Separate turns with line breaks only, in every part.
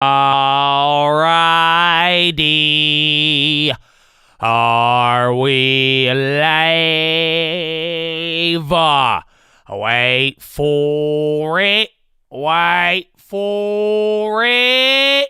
Alrighty. Are we live? Wait for it. Wait for it.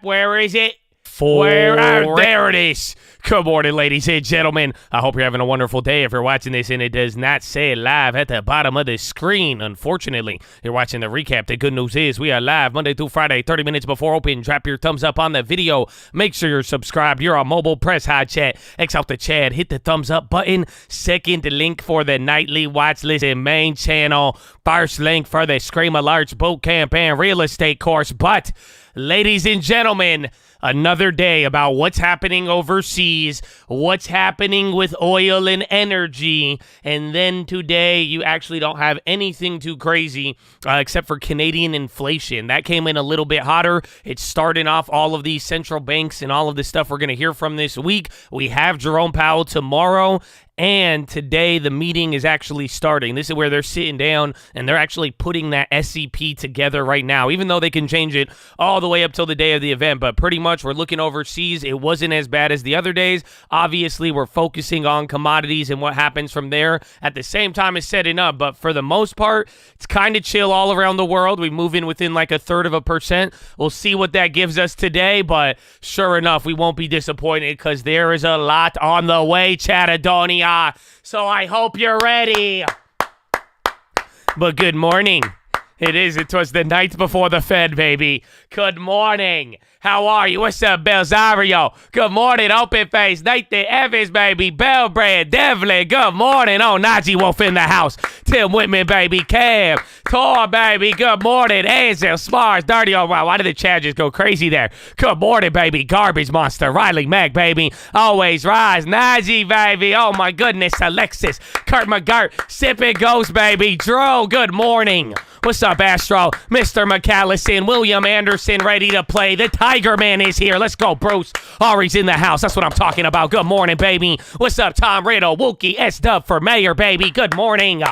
Where is it? There it is. Good morning, ladies and gentlemen. I hope you're having a wonderful day. If you're watching this and it does not say live at the bottom of the screen, unfortunately, you're watching the recap. The good news is we are live Monday through Friday, 30 minutes before open. Drop your thumbs up on the video. Make sure you're subscribed. You're on mobile. Press high chat. X out the chat. Hit the thumbs up button. Second link for the nightly watch list and main channel. First link for the Scream a Large Boat Camp and real estate course. But, ladies and gentlemen, another day about what's happening overseas, what's happening with oil and energy, and then today you actually don't have anything too crazy except for Canadian inflation. That came in a little bit hotter. It's starting off all of these central banks and all of the stuff we're going to hear from this week. We have Jerome Powell tomorrow. And today, the meeting is actually starting. This is where they're sitting down, and they're actually putting that SCP together right now, even though they can change it all the way up till the day of the event. But pretty much, we're looking overseas. It wasn't as bad as the other days. Obviously, we're focusing on commodities and what happens from there at the same time as setting up. But for the most part, it's kind of chill all around the world. We move in within like 1/3%. We'll see what that gives us today. But sure enough, we won't be disappointed because there is a lot on the way, Chatadonia. So I hope you're ready. But good morning. It was the night before the Fed, baby. Good morning. How are you? What's up, Belzario? Good morning, Open Face. Nathan Evans, baby. Bellbrand, Devlin. Good morning. Oh, Najee Wolf in the house. Tim Whitman, baby. Cam. Tor, baby. Good morning. Ansel, Smars, Dirty. Oh, wow. Why did the chat just go crazy there? Good morning, baby. Garbage Monster. Riley Mack, baby. Always rise. Najee, baby. Oh, my goodness. Alexis. Kurt McGirt. Sipping Ghost, baby. Dro, good morning. What's up, Astro? Mr. McAllison, William Anderson, ready to play. The Tiger Man is here. Let's go, Bruce. Ari's in the house. That's what I'm talking about. Good morning, baby. What's up, Tom Riddle? Wookie S-Dub for mayor, baby. Good morning.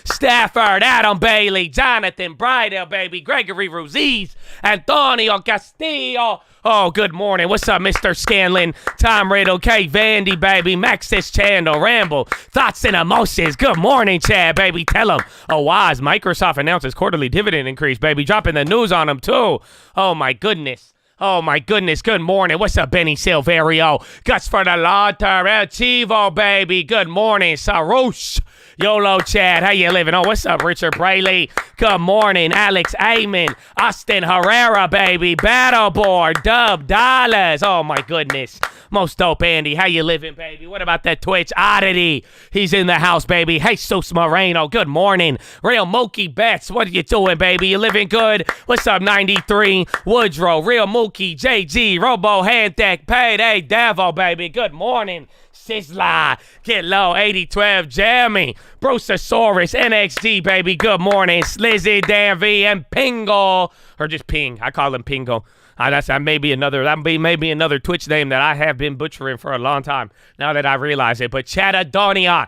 Stafford, Adam Bailey, Jonathan Bridal, baby. Gregory Ruziz, Antonio Castillo. Oh, good morning. What's up, Mr. Scanlon? Tom Riddle, Kate Vandy, baby. Maxis Chandler, Ramble. Thoughts and emotions. Good morning, Chad, baby. Tell him. Oh, Waz, Microsoft announces quarterly dividend increase, baby. Dropping the news on him, too. Oh, my goodness. Oh, my goodness. Good morning. What's up, Benny Silverio? Guts for the long term. El Chivo, baby. Good morning. Sarouche. YOLO Chad, how you living? Oh, what's up, Richard Brayley? Good morning, Alex Amon, Austin Herrera, baby, Battleboard, Dub Dollars. Oh my goodness, most dope Andy, how you living, baby? What about that Twitch oddity? He's in the house, baby. Jesus Moreno, good morning. Real Mookie Betts, what are you doing, baby? You living good? What's up, 93 Woodrow, Real Mookie, JG, Robo Handtech, Payday Devil, baby. Good morning. Sizzla, Get Low, 8012, Jammy, Brosasaurus, NXG, baby, good morning, Slizzy, Dan V, and Pingo, or just Ping, I call him Pingo. That may be another Twitch name that I have been butchering for a long time, now that I realize it, but Chatadonia.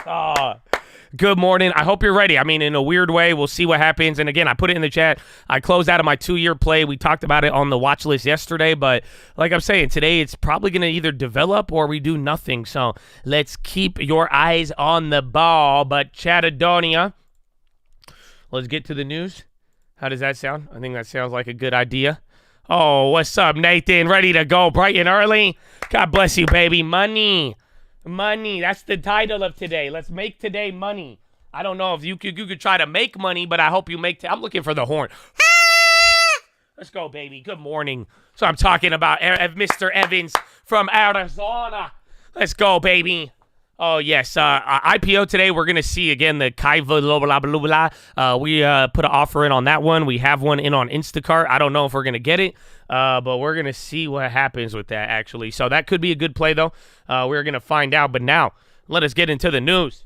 Oh. Good morning. I hope you're ready. I mean, in a weird way, we'll see what happens. And again, I put it in the chat. I closed out of my 2-year play. We talked about it on the watch list yesterday. But like I'm saying, today it's probably going to either develop or we do nothing. So let's keep your eyes on the ball. But Chatadonia, let's get to the news. How does that sound? I think that sounds like a good idea. Oh, what's up, Nathan? Ready to go bright and early? God bless you, baby. Money. Money, that's the title of today. Let's make today money. I don't know if you could try to make money, but I hope you make I'm looking for the horn. Let's go, baby. Good morning. So I'm talking about Mr. Evans from Arizona. Let's go, baby. Oh, yes. IPO today, we're going to see, again, the Kaiva, blah, blah, blah, blah. We put an offer in on that one. We have one in on Instacart. I don't know if we're going to get it, but we're going to see what happens with that, actually. So that could be a good play, though. We're going to find out. But now, let us get into the news.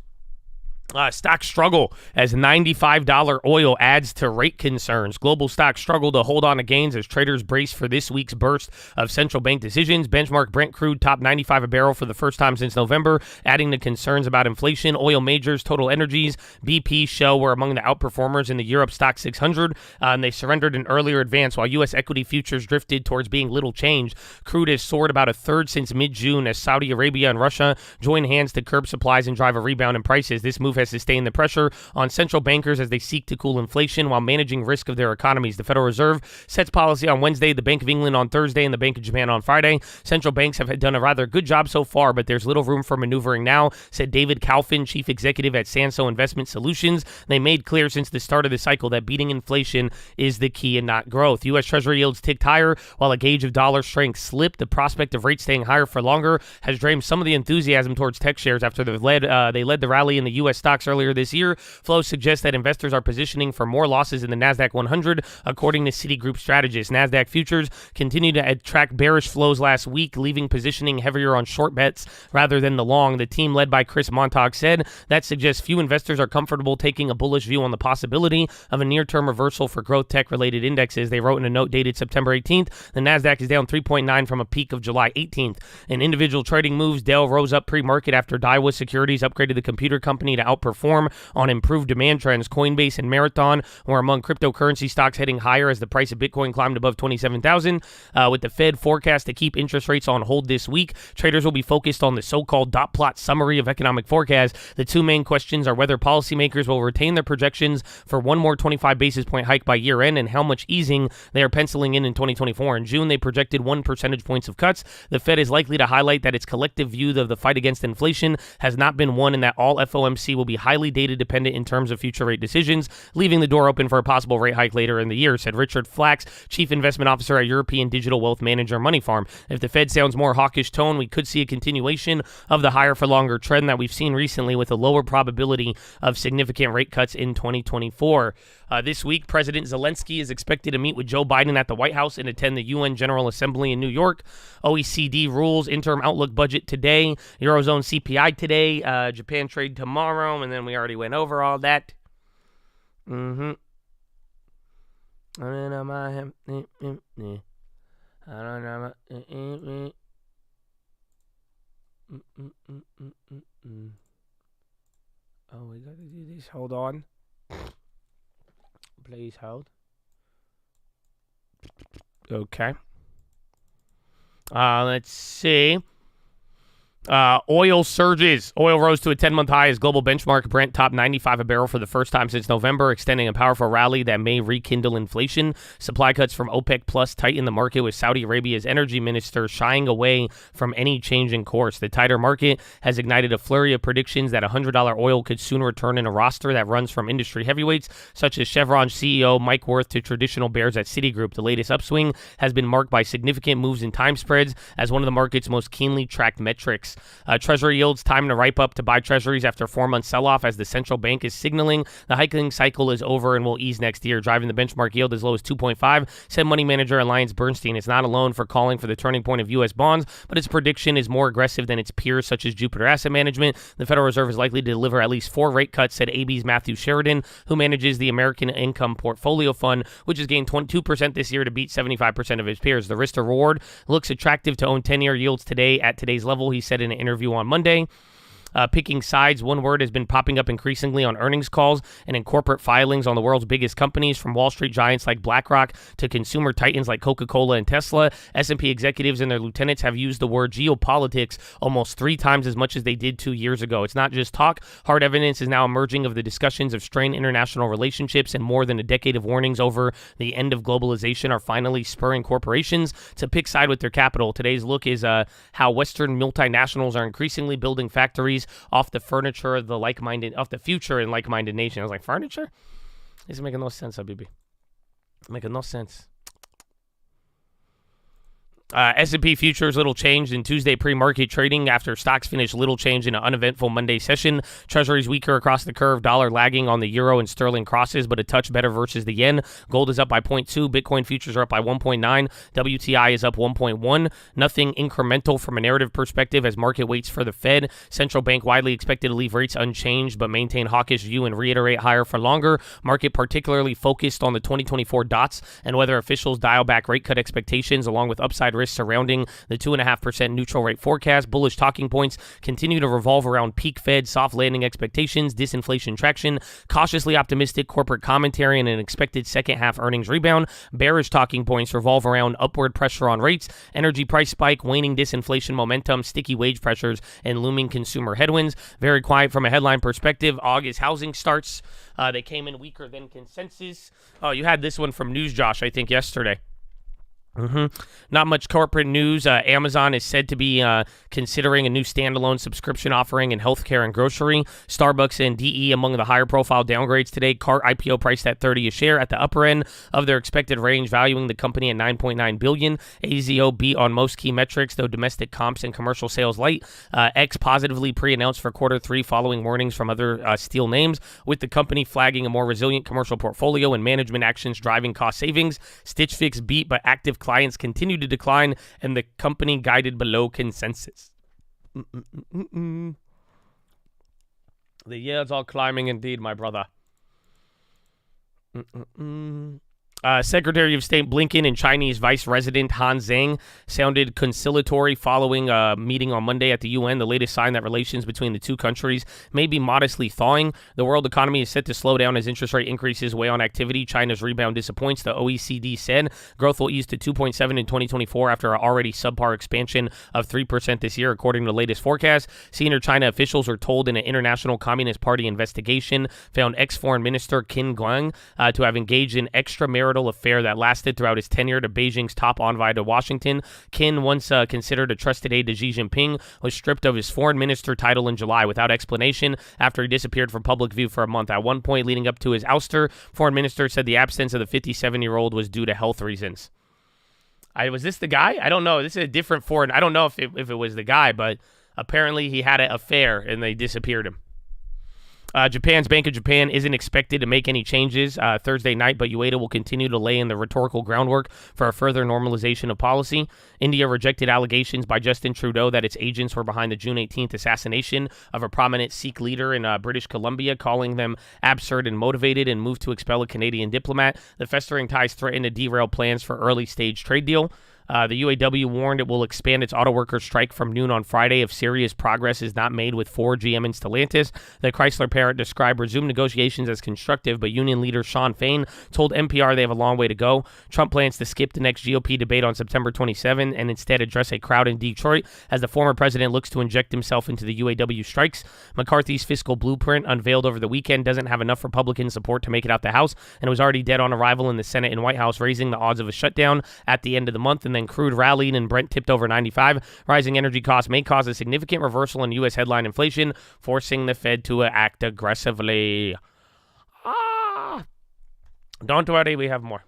Stocks struggle as $95 oil adds to rate concerns. Global stocks struggle to hold on to gains as traders brace for this week's burst of central bank decisions. Benchmark Brent crude topped 95 a barrel for the first time since November, adding to concerns about inflation. Oil majors, Total Energies, BP, Shell were among the outperformers in the Europe Stock 600, and they surrendered an earlier advance while U.S. equity futures drifted towards being little changed. Crude has soared about a third since mid-June as Saudi Arabia and Russia join hands to curb supplies and drive a rebound in prices. This move has sustained the pressure on central bankers as they seek to cool inflation while managing risk of their economies. The Federal Reserve sets policy on Wednesday, the Bank of England on Thursday, and the Bank of Japan on Friday. Central banks have done a rather good job so far, but there's little room for maneuvering now, said David Kaufman, chief executive at Sanso Investment Solutions. They made clear since the start of the cycle that beating inflation is the key and not growth. U.S. Treasury yields ticked higher while a gauge of dollar strength slipped. The prospect of rates staying higher for longer has drained some of the enthusiasm towards tech shares after they led the rally in the U.S. stocks earlier this year. Flows suggest that investors are positioning for more losses in the NASDAQ 100, according to Citigroup strategists. NASDAQ futures continue to attract bearish flows last week, leaving positioning heavier on short bets rather than the long. The team led by Chris Montauk said that suggests few investors are comfortable taking a bullish view on the possibility of a near-term reversal for growth tech-related indexes. They wrote in a note dated September 18th, the NASDAQ is down 3.9 from a peak of July 18th. In individual trading moves, Dell rose up pre-market after Daiwa Securities upgraded the computer company to outperform on improved demand trends. Coinbase and Marathon were among cryptocurrency stocks heading higher as the price of Bitcoin climbed above $27,000. With the Fed forecast to keep interest rates on hold this week, traders will be focused on the so-called dot plot summary of economic forecasts. The two main questions are whether policymakers will retain their projections for one more 25 basis point hike by year end and how much easing they are penciling in 2024. In June, they projected 1 percentage points of cuts. The Fed is likely to highlight that its collective view of the fight against inflation has not been won and that all FOMC will be highly data dependent in terms of future rate decisions, leaving the door open for a possible rate hike later in the year, said Richard Flax, chief investment officer at European digital wealth manager Money Farm. If the Fed sounds more hawkish tone, we could see a continuation of the higher for longer trend that we've seen recently with a lower probability of significant rate cuts in 2024. This week, President Zelensky is expected to meet with Joe Biden at the White House and attend the UN General Assembly in New York. OECD rules interim outlook budget today, Eurozone CPI today, Japan trade tomorrow, and then we already went over all that. I don't know. Oh, we gotta do this. Hold on. Please hold. Okay. Let's see. Oil surges. Oil rose to a 10-month high as global benchmark Brent topped 95 a barrel for the first time since November, extending a powerful rally that may rekindle inflation. Supply cuts from OPEC Plus tighten the market, with Saudi Arabia's energy minister shying away from any change in course. The tighter market has ignited a flurry of predictions that $100 oil could soon return in a roster that runs from industry heavyweights such as Chevron CEO Mike Wirth to traditional bears at Citigroup. The latest upswing has been marked by significant moves in time spreads as one of the market's most keenly tracked metrics. Treasury yields time to ripe up to buy treasuries after 4-month sell-off as the central bank is signaling the hiking cycle is over and will ease next year, driving the benchmark yield as low as 2.5, said money manager Alliance Bernstein. It's not alone for calling for the turning point of U.S. bonds, but its prediction is more aggressive than its peers such as Jupiter Asset Management. The Federal Reserve is likely to deliver at least 4 rate cuts, said AB's Matthew Sheridan, who manages the American Income Portfolio Fund, which has gained 22% this year to beat 75% of its peers. The risk to reward looks attractive to own 10-year yields today at today's level, he said in an interview on Monday. Picking sides, one word has been popping up increasingly on earnings calls and in corporate filings on the world's biggest companies, from Wall Street giants like BlackRock to consumer titans like Coca-Cola and Tesla. S&P executives and their lieutenants have used the word geopolitics almost 3 times as much as they did 2 years ago. It's not just talk. Hard evidence is now emerging of the discussions of strained international relationships, and more than a decade of warnings over the end of globalization are finally spurring corporations to pick side with their capital. Today's look is how Western multinationals are increasingly building factories off the furniture of off the future in like-minded nation. I was like, furniture? It's making no sense, Habibi. Making no sense. S&P futures little change in Tuesday pre-market trading after stocks finished little change in an uneventful Monday session. Treasuries weaker across the curve, dollar lagging on the euro and sterling crosses, but a touch better versus the yen. Gold is up by 0.2, Bitcoin futures are up by 1.9, WTI is up 1.1. Nothing incremental from a narrative perspective as market waits for the Fed. Central bank widely expected to leave rates unchanged but maintain hawkish view and reiterate higher for longer. Market particularly focused on the 2024 dots and whether officials dial back rate cut expectations along with upside risks surrounding the 2.5% neutral rate forecast. Bullish talking points continue to revolve around peak Fed, soft landing expectations, disinflation traction, cautiously optimistic corporate commentary, and an expected second half earnings rebound. Bearish talking points revolve around upward pressure on rates, energy price spike, waning disinflation momentum, sticky wage pressures, and looming consumer headwinds. Very quiet from a headline perspective. August housing starts. They came in weaker than consensus. Oh, you had this one from News Josh, I think, yesterday. Not much corporate news. Amazon is said to be considering a new standalone subscription offering in healthcare and grocery. Starbucks and DE among the higher profile downgrades today. Cart IPO priced at $30 a share at the upper end of their expected range, valuing the company at $9.9 billion. AZO beat on most key metrics, though domestic comps and commercial sales light. X positively pre-announced for quarter three following warnings from other steel names, with the company flagging a more resilient commercial portfolio and management actions driving cost savings. Stitch Fix beat, but active clients continue to decline, and the company guided below consensus. The yield's all climbing indeed, my brother. Secretary of State Blinken and Chinese Vice President Han Zhang sounded conciliatory following a meeting on Monday at the UN, the latest sign that relations between the two countries may be modestly thawing. The world economy is set to slow down as interest rate increases weigh on activity. China's rebound disappoints, the OECD said. Growth will ease to 2.7 in 2024 after an already subpar expansion of 3% this year, according to the latest forecast. Senior China officials are told in an International Communist Party investigation found ex-foreign minister Qin Guang to have engaged in extramarital affair that lasted throughout his tenure to Beijing's top envoy to Washington. Qin, once considered a trusted aide to Xi Jinping, was stripped of his foreign minister title in July without explanation after he disappeared from public view for a month. At one point leading up to his ouster, foreign minister said the absence of the 57-year-old was due to health reasons. Was this the guy? I don't know. This is a different foreign. I don't know if it was the guy, but apparently he had an affair and they disappeared him. Japan's Bank of Japan isn't expected to make any changes Thursday night, but Ueda will continue to lay in the rhetorical groundwork for a further normalization of policy. India rejected allegations by Justin Trudeau that its agents were behind the June 18th assassination of a prominent Sikh leader in British Columbia, calling them absurd and motivated, and moved to expel a Canadian diplomat. The festering ties threaten to derail plans for early-stage trade deal. The UAW warned it will expand its auto workers' strike from noon on Friday if serious progress is not made with Ford, GM, and Stellantis. The Chrysler parent described resumed negotiations as constructive, but union leader Sean Fain told NPR they have a long way to go. Trump plans to skip the next GOP debate on September 27 and instead address a crowd in Detroit as the former president looks to inject himself into the UAW strikes. McCarthy's fiscal blueprint, unveiled over the weekend, doesn't have enough Republican support to make it out the House, and it was already dead on arrival in the Senate and White House, raising the odds of a shutdown at the end of the month. And then crude rallied and Brent tipped over 95. Rising energy costs may cause a significant reversal in U.S. headline inflation, forcing the Fed to act aggressively. Don't worry, we have more.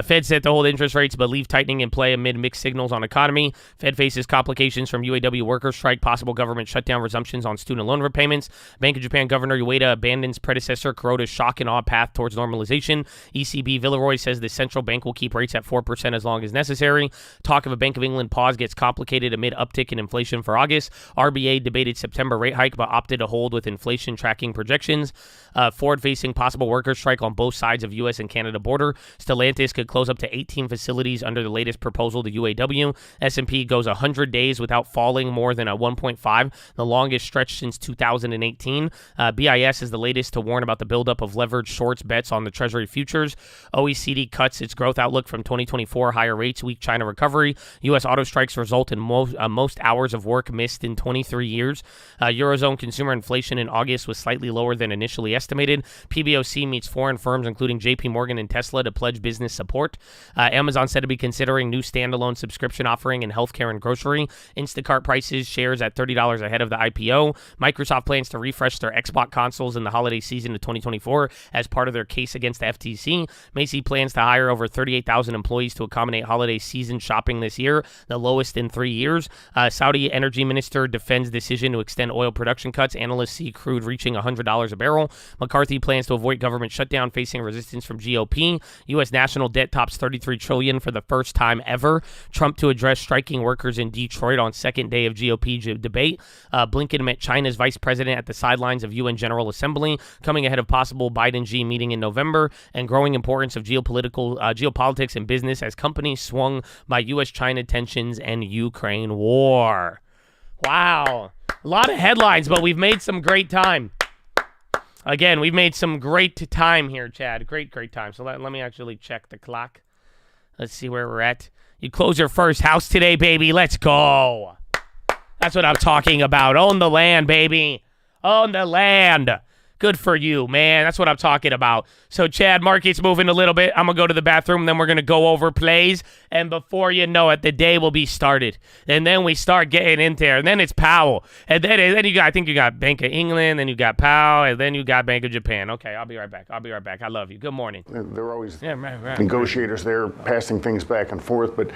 Fed set to hold interest rates but leave tightening in play amid mixed signals on economy. Fed faces complications from UAW workers' strike, possible government shutdown, resumptions on student loan repayments. Bank of Japan Governor Ueda abandons predecessor Kuroda's shock and awe path towards normalization. ECB Villeroy says the central bank will keep rates at 4% as long as necessary. Talk of a Bank of England pause gets complicated amid uptick in inflation for August. RBA debated September rate hike but opted to hold with inflation tracking projections. Ford facing possible workers' strike on both sides of U.S. and Canada border. Stellantis could close up to 18 facilities under the latest proposal to UAW. S&P goes 100 days without falling more than a 1.5, the longest stretch since 2018. BIS is the latest to warn about the buildup of leveraged shorts bets on the Treasury futures. OECD cuts its growth outlook from 2024, higher rates, weak China recovery. U.S. auto strikes result in most hours of work missed in 23 years. Eurozone consumer inflation in August was slightly lower than initially estimated. PBOC meets foreign firms, including JP Morgan and Tesla, to pledge business support. Amazon said to be considering new standalone subscription offering in healthcare and grocery. Instacart prices shares at $30 ahead of the IPO. Microsoft plans to refresh their Xbox consoles in the holiday season of 2024 as part of their case against the FTC. Macy plans to hire over 38,000 employees to accommodate holiday season shopping this year, the lowest in 3 years. Saudi energy minister defends decision to extend oil production cuts. Analysts see crude reaching $100 a barrel. McCarthy plans to avoid government shutdown, facing resistance from GOP. U.S. national debt tops $33 trillion for the first time ever. Trump to address striking workers in Detroit on second day of GOP debate. Blinken met China's vice president at the sidelines of UN General Assembly, coming ahead of possible Biden-Xi meeting in November, and growing importance of geopolitics and business as companies swung by U.S.-China tensions and Ukraine war. Wow. A lot of headlines, but we've made some great time. Again, we've made some great time here, Chad. Great time. So let me actually check the clock. Let's see where we're at. You close your first house today, baby. Let's go. That's what I'm talking about. Own the land, baby. Own the land. Good for you, man. That's what I'm talking about. So, Chad, market's moving a little bit. I'm going to go to the bathroom, then we're going to go over plays. And before you know it, the day will be started. And then we start getting in there. And then it's Powell. And then you got, I think you got Bank of England, then you got Powell, and then you got Bank of Japan. Okay, I'll be right back. I love you. Good morning.
There are always negotiators there passing things back and forth. But,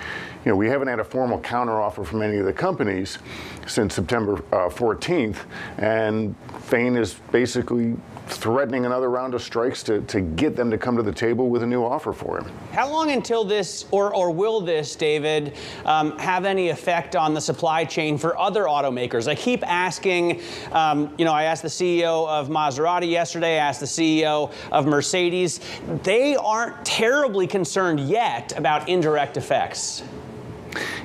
we haven't had a formal counteroffer from any of the companies since September 14th. And Fain is basically threatening another round of strikes to get them to come to the table with a new offer for him.
How long until this, or will this, David, have any effect on the supply chain for other automakers? I keep asking, I asked the CEO of Maserati yesterday, I asked the CEO of Mercedes. They aren't terribly concerned yet about indirect effects.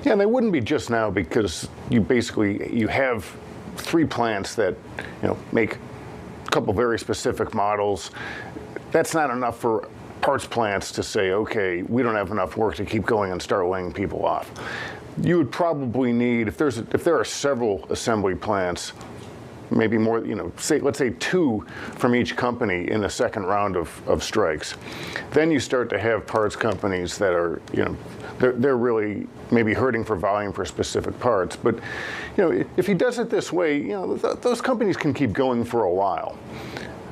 Yeah, and they wouldn't be just now because you have 3 plants that, make a couple very specific models. That's not enough for parts plants to say, okay, we don't have enough work to keep going and start laying people off. You would probably need, if there are several assembly plants, maybe more, let's say 2 from each company in the second round of strikes. Then you start to have parts companies that are, they're really maybe hurting for volume for specific parts. But, if he does it this way, those companies can keep going for a while.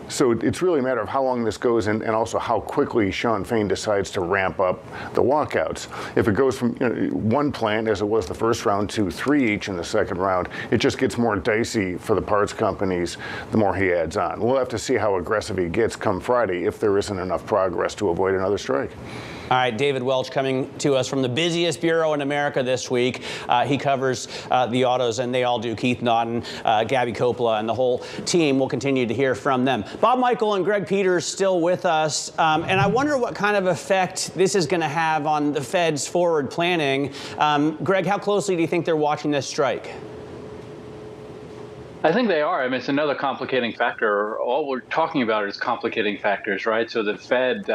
So it's really a matter of how long this goes and also how quickly Shawn Fain decides to ramp up the walkouts. If it goes from 1 plant, as it was the first round, to 3 each in the second round, it just gets more dicey for the parts companies the more he adds on. We'll have to see how aggressive he gets come Friday if there isn't enough progress to avoid another strike.
All right, David Welch coming to us from the busiest bureau in America this week. He covers the autos, and they all do. Keith Naughton, Gabby Coppola, and the whole team. We'll continue to hear from them. Bob Michael and Greg Peters still with us, and I wonder what kind of effect this is going to have on the Fed's forward planning. Greg, how closely do you think they're watching this strike?
I think they are. I mean, it's another complicating factor. All we're talking about is complicating factors, right? So the Fed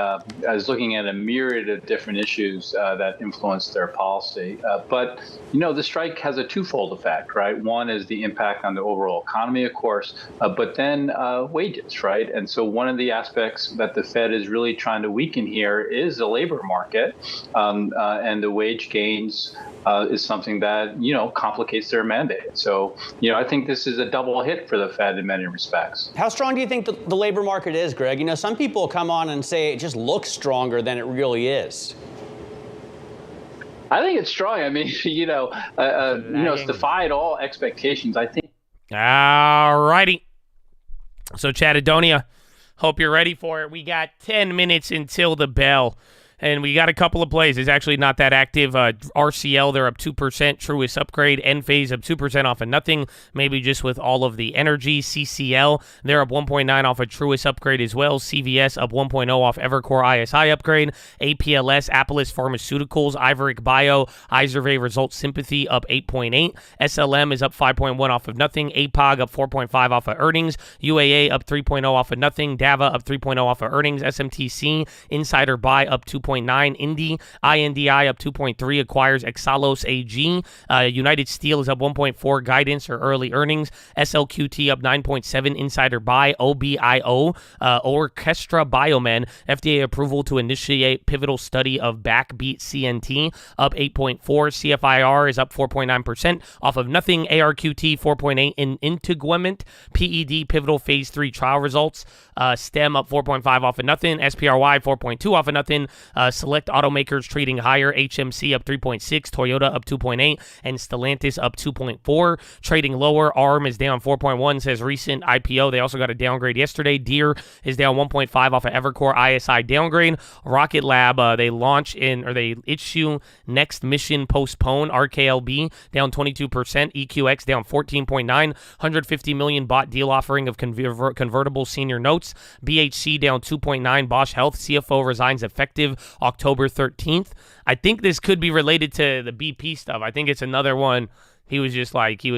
is looking at a myriad of different issues that influence their policy. But, the strike has a twofold effect, right? One is the impact on the overall economy, of course, but then wages, right? And so one of the aspects that the Fed is really trying to weaken here is the labor market, and the wage gains is something that, complicates their mandate. So, I think this is a double hit for the Fed in many respects.
How strong do you think the labor market is, Greg? Some people come on and say it just looks stronger than it really is.
I think it's strong. I mean, it's defied all expectations, I think.
All righty. So, Chattadonia, hope you're ready for it. We got 10 minutes until the bell. And we got a couple of plays. It's actually not that active. RCL, they're up 2%. Truist upgrade. Enphase up 2% off of nothing. Maybe just with all of the energy. CCL, they're up 1.9 off of Truist upgrade as well. CVS up 1.0 off Evercore ISI upgrade. APLS, Apellis Pharmaceuticals, Iveric Bio, Izervay Results Sympathy up 8.8. SLM is up 5.1 off of nothing. APOG up 4.5 off of earnings. UAA up 3.0 off of nothing. DAVA up 3.0 off of earnings. SMTC, Insider Buy up 2. 2.9. INDI up 2.3, acquires Exalos AG. United Steel is up 1.4, guidance or early earnings. SLQT up 9.7, insider buy. OBIO, Orchestra Biomen, FDA approval to initiate pivotal study of backbeat CNT, up 8.4. CFIR is up 4.9% off of nothing. ARQT 4.8 in Integument. PED pivotal phase 3 trial results. STEM up 4.5 off of nothing. SPRY 4.2 off of nothing. Select automakers trading higher. HMC up 3.6. Toyota up 2.8. And Stellantis up 2.4. Trading lower. ARM is down 4.1, says recent IPO. They also got a downgrade yesterday. Deere is down 1.5 off of Evercore ISI downgrade. Rocket Lab, they issue next mission postpone. RKLB down 22%. EQX down 14.9. 150 million bought deal offering of convertible senior notes. BHC down 2.9. Bosch Health CFO resigns effective October 13th. I think this could be related to the BP stuff. I think it's another one. He was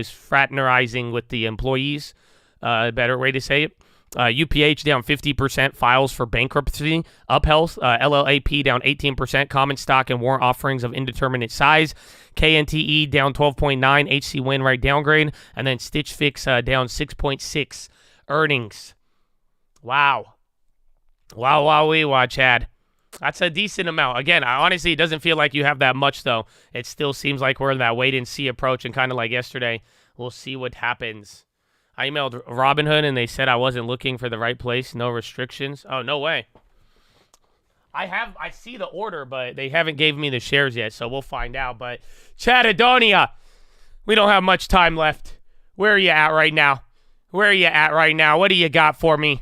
fraternizing with the employees. Better way to say it. UPH down 50%, files for bankruptcy. UpHealth, LLAP down 18%, common stock and warrant offerings of indeterminate size. KNTE down 12.9, HC Wainwright downgrade, and then Stitch Fix down 6.6 earnings. Wow, Chad. That's a decent amount. Again, honestly, it doesn't feel like you have that much, though. It still seems like we're in that wait-and-see approach, and kind of like yesterday, we'll see what happens. I emailed Robinhood, and they said I wasn't looking for the right place. No restrictions. Oh, no way. I see the order, but they haven't gave me the shares yet, so we'll find out. But Chatadonia, we don't have much time left. Where are you at right now? What do you got for me?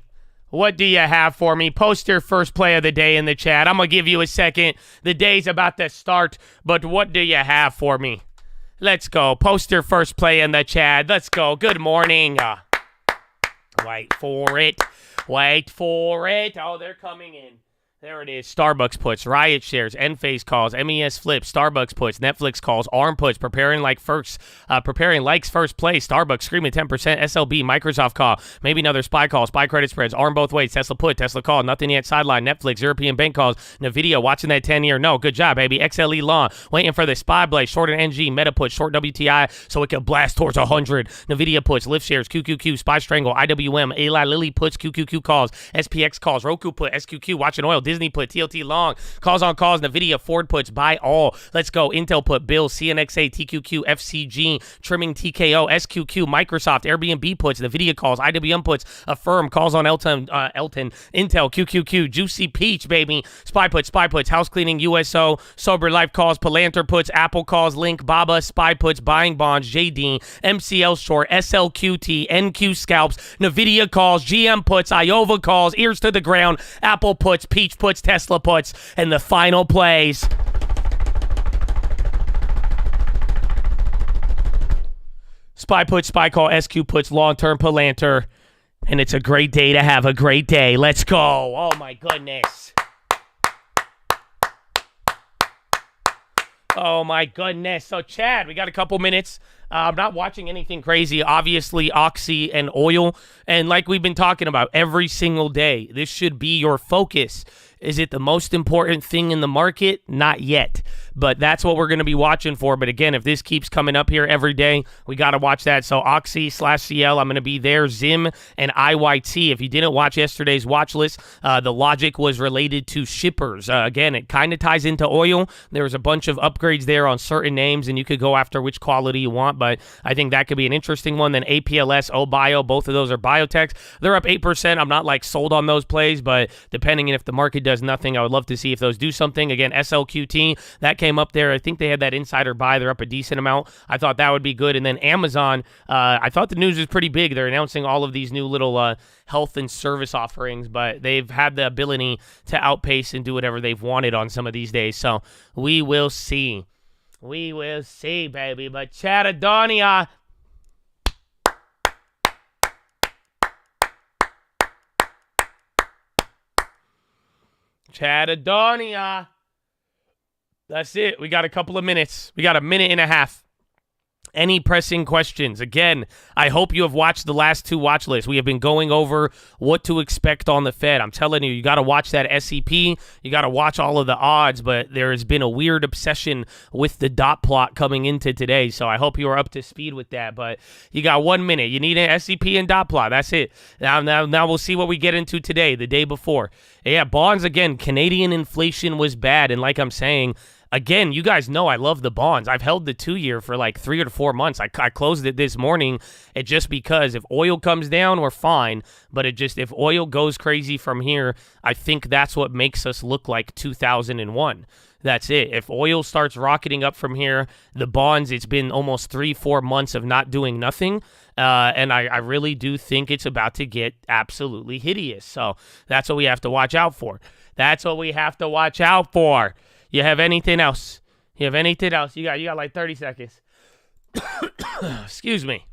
What do you have for me? Post your first play of the day in the chat. I'm going to give you a second. The day's about to start, but what do you have for me? Let's go. Post your first play in the chat. Let's go. Good morning. Wait for it. Oh, they're coming in. There it is. Starbucks puts, Riot shares, Enphase calls, MES flips, Starbucks puts, Netflix calls, ARM puts, preparing likes first place, Starbucks screaming 10%, SLB, Microsoft call, maybe another SPY call, SPY credit spreads, ARM both ways, Tesla put, Tesla call, nothing yet sideline, Netflix, European bank calls, NVIDIA watching that 10-year, no, good job, baby, XLE long, waiting for the SPY blade, short an NG, Meta put, short WTI, so it can blast towards 100, NVIDIA puts, Lyft shares, QQQ, SPY strangle, IWM, Eli Lilly puts, QQQ calls, SPX calls, Roku put, SQQ, watching oil, Disney put, TLT long, calls on calls, NVIDIA, Ford puts, buy all. Let's go. Intel put, Bill, CNXA, TQQ, FCG, trimming TKO, SQQ, Microsoft, Airbnb puts, NVIDIA calls, IWM puts, Affirm, calls on Elton, Intel, QQQ, Juicy Peach, baby, SPY puts, house cleaning, USO, Sober Life calls, Palantir puts, Apple calls, Link, Baba, SPY puts, buying bonds, JD, MCL short, SLQT, NQ scalps, NVIDIA calls, GM puts, Iova calls, ears to the ground, Apple puts, Peach puts, Tesla puts, and the final plays. SPY puts, SPY call, SQ puts, long-term Palantir, and it's a great day to have a great day. Let's go. Oh, my goodness. Oh, my goodness. So, Chad, we got a couple minutes. I'm not watching anything crazy. Obviously, Oxy and oil. And like we've been talking about every single day, this should be your focus. Is it the most important thing in the market? Not yet. But that's what we're going to be watching for. But again, if this keeps coming up here every day, we got to watch that. So Oxy/CL, I'm going to be there. Zim and IYT. If you didn't watch yesterday's watch list, the logic was related to shippers. Again, it kind of ties into oil. There was a bunch of upgrades there on certain names, and you could go after which quality you want. But I think that could be an interesting one. Then APLS, OBio, both of those are biotechs. They're up 8%. I'm not like sold on those plays, but depending on if the market does nothing, I would love to see if those do something. Again, SLQT, that came up there. I think they had that insider buy. They're up a decent amount. I thought that would be good. And then Amazon, I thought the news was pretty big. They're announcing all of these new little health and service offerings, but they've had the ability to outpace and do whatever they've wanted on some of these days. So we will see. We will see, baby. But Chatadonia, Chatadonia. That's it. We got a couple of minutes. We got a minute and a half. any pressing questions. Again, I hope you have watched the last 2 watch lists. We have been going over what to expect on the Fed. I'm telling you, you got to watch that SEP. You got to watch all of the odds, but there has been a weird obsession with the dot plot coming into today, so I hope you are up to speed with that. But you got 1 minute. You need an SEP and dot plot. That's it. Now we'll see what we get into today, the day before. Yeah, bonds, again, Canadian inflation was bad, and like I'm saying, again, you guys know I love the bonds. I've held the 2-year for like 3 or 4 months. I closed it this morning. It just because if oil comes down, we're fine. But if oil goes crazy from here, I think that's what makes us look like 2001. That's it. If oil starts rocketing up from here, the bonds, it's been almost 3-4 months of not doing nothing. And I really do think it's about to get absolutely hideous. So that's what we have to watch out for. That's what we have to watch out for. You have anything else? You got like 30 seconds. Excuse me.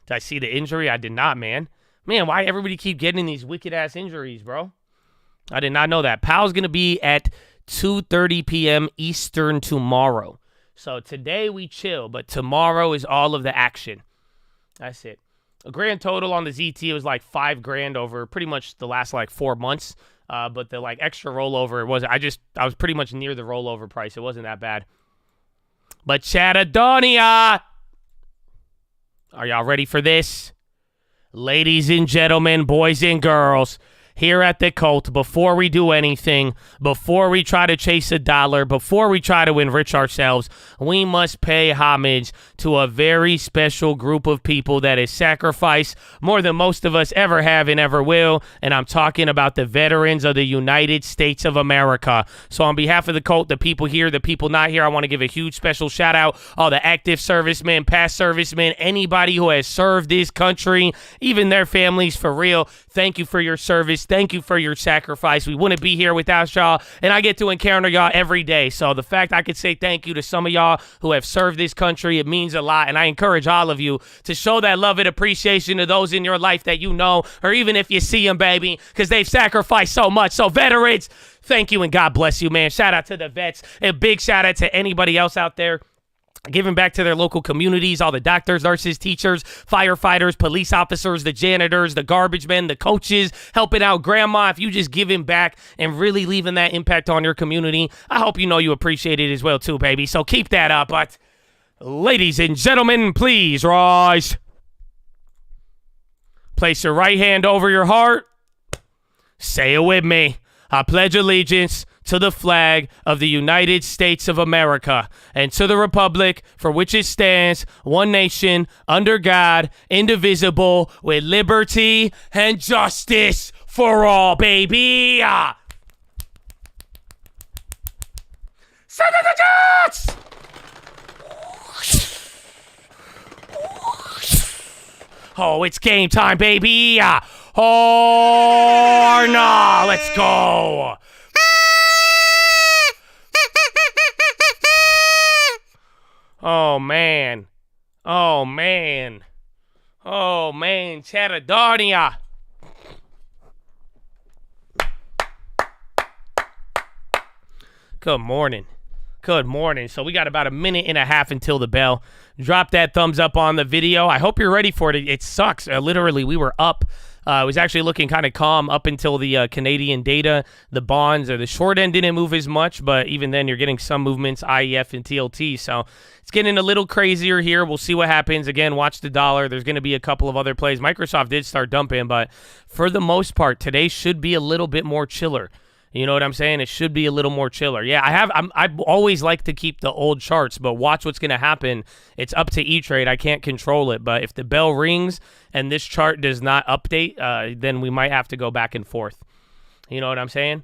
Did I see the injury? I did not, man. Man, why everybody keep getting these wicked-ass injuries, bro? I did not know that. Powell's going to be at 2:30 p.m. Eastern tomorrow. So today we chill, but tomorrow is all of the action. That's it. A grand total on the ZT was like $5,000 over pretty much the last like 4 months. But the like extra rollover, I was pretty much near the rollover price. It wasn't that bad. But Chattadonia, are y'all ready for this? Ladies and gentlemen, boys and girls, here at the Cult, before we do anything, before we try to chase a dollar, before we try to enrich ourselves, we must pay homage to a very special group of people that has sacrificed more than most of us ever have and ever will, and I'm talking about the veterans of the United States of America. So on behalf of the Cult, the people here, the people not here, I want to give a huge special shout out all the active servicemen, past servicemen, anybody who has served this country, even their families, for real. Thank you for your service. Thank you for your sacrifice. We wouldn't be here without y'all, and I get to encounter y'all every day. So the fact I could say thank you to some of y'all who have served this country, it means a lot, and I encourage all of you to show that love and appreciation to those in your life that you know, or even if you see them, baby, because they've sacrificed so much. So veterans, thank you, and God bless you, man. Shout out to the vets, and big shout out to anybody else out there giving back to their local communities, all the doctors, nurses, teachers, firefighters, police officers, the janitors, the garbage men, the coaches, helping out grandma. If you just giving back and really leaving that impact on your community, I hope you know you appreciate it as well too, baby. So keep that up. But ladies and gentlemen, please rise. Place your right hand over your heart. Say it with me. I pledge allegiance to the flag of the United States of America and to the republic for which it stands, one nation, under God, indivisible, with liberty and justice for all, baby. Send the Jets! Oh, it's game time, baby. Oh, no, let's go. Oh, man. Oh, man. Oh, man. Chattadonia. Good morning. Good morning. So we got about a minute and a half until the bell. Drop that thumbs up on the video. I hope you're ready for it. It sucks. Literally, we were up. It was actually looking kind of calm up until the Canadian data. The bonds or the short end didn't move as much, but even then you're getting some movements, IEF and TLT. So it's getting a little crazier here. We'll see what happens. Again, watch the dollar. There's going to be a couple of other plays. Microsoft did start dumping, but for the most part, today should be a little bit more chiller. You know what I'm saying? It should be a little more chiller. Yeah, I always like to keep the old charts, but watch what's going to happen. It's up to E-Trade. I can't control it, but if the bell rings and this chart does not update, then we might have to go back and forth. You know what I'm saying?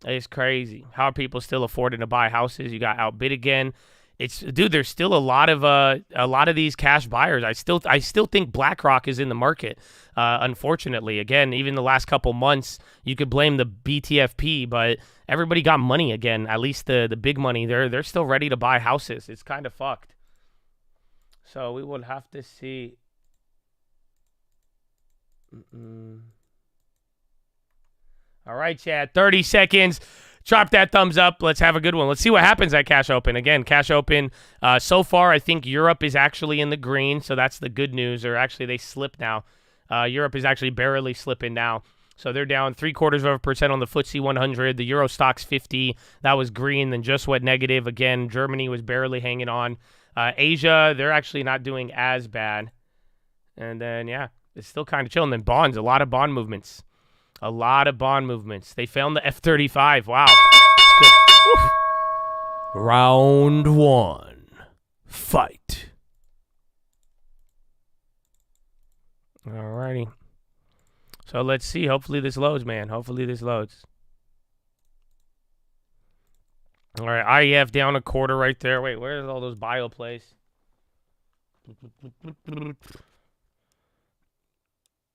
It's crazy. How are people still affording to buy houses? You got outbid again. Dude, there's still a lot of these cash buyers. I still think BlackRock is in the market. Unfortunately, again, even the last couple months, you could blame the BTFP, but everybody got money again. At least the big money. They're still ready to buy houses. It's kind of fucked. So we will have to see. All right, Chad. 30 seconds. Drop that thumbs up. Let's have a good one. Let's see what happens at Cash Open. Again, Cash Open, so far, I think Europe is actually in the green, so that's the good news. Or actually, they slipped now. Europe is actually barely slipping now. So they're down 0.75% on the FTSE 100. The Euro Stoxx 50, that was green, then just went negative. Again, Germany was barely hanging on. Asia, they're actually not doing as bad. And then, yeah, it's still kind of chilling. Then bonds, a lot of bond movements. A lot of bond movements. They found the F-35. Wow. Good. Round 1. Fight. Alrighty. So let's see. Hopefully this loads, man. Hopefully this loads. All right. IEF down a quarter right there. Wait, where's all those bio plays?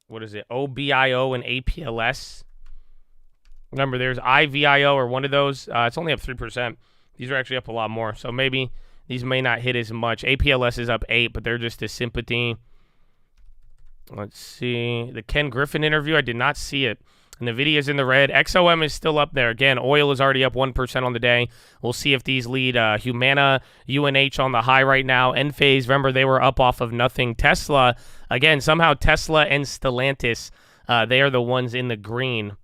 What is it? OBIO and APLS. Remember, there's IVIO or one of those. It's only up 3%. These are actually up a lot more. So maybe these may not hit as much. APLS is up 8, but they're just a sympathy. Let's see. The Ken Griffin interview, I did not see it. NVIDIA's in the red. XOM is still up there. Again, oil is already up 1% on the day. We'll see if these lead. Humana, UNH on the high right now. Enphase, remember, they were up off of nothing. Tesla, again, somehow Tesla and Stellantis, they are the ones in the green.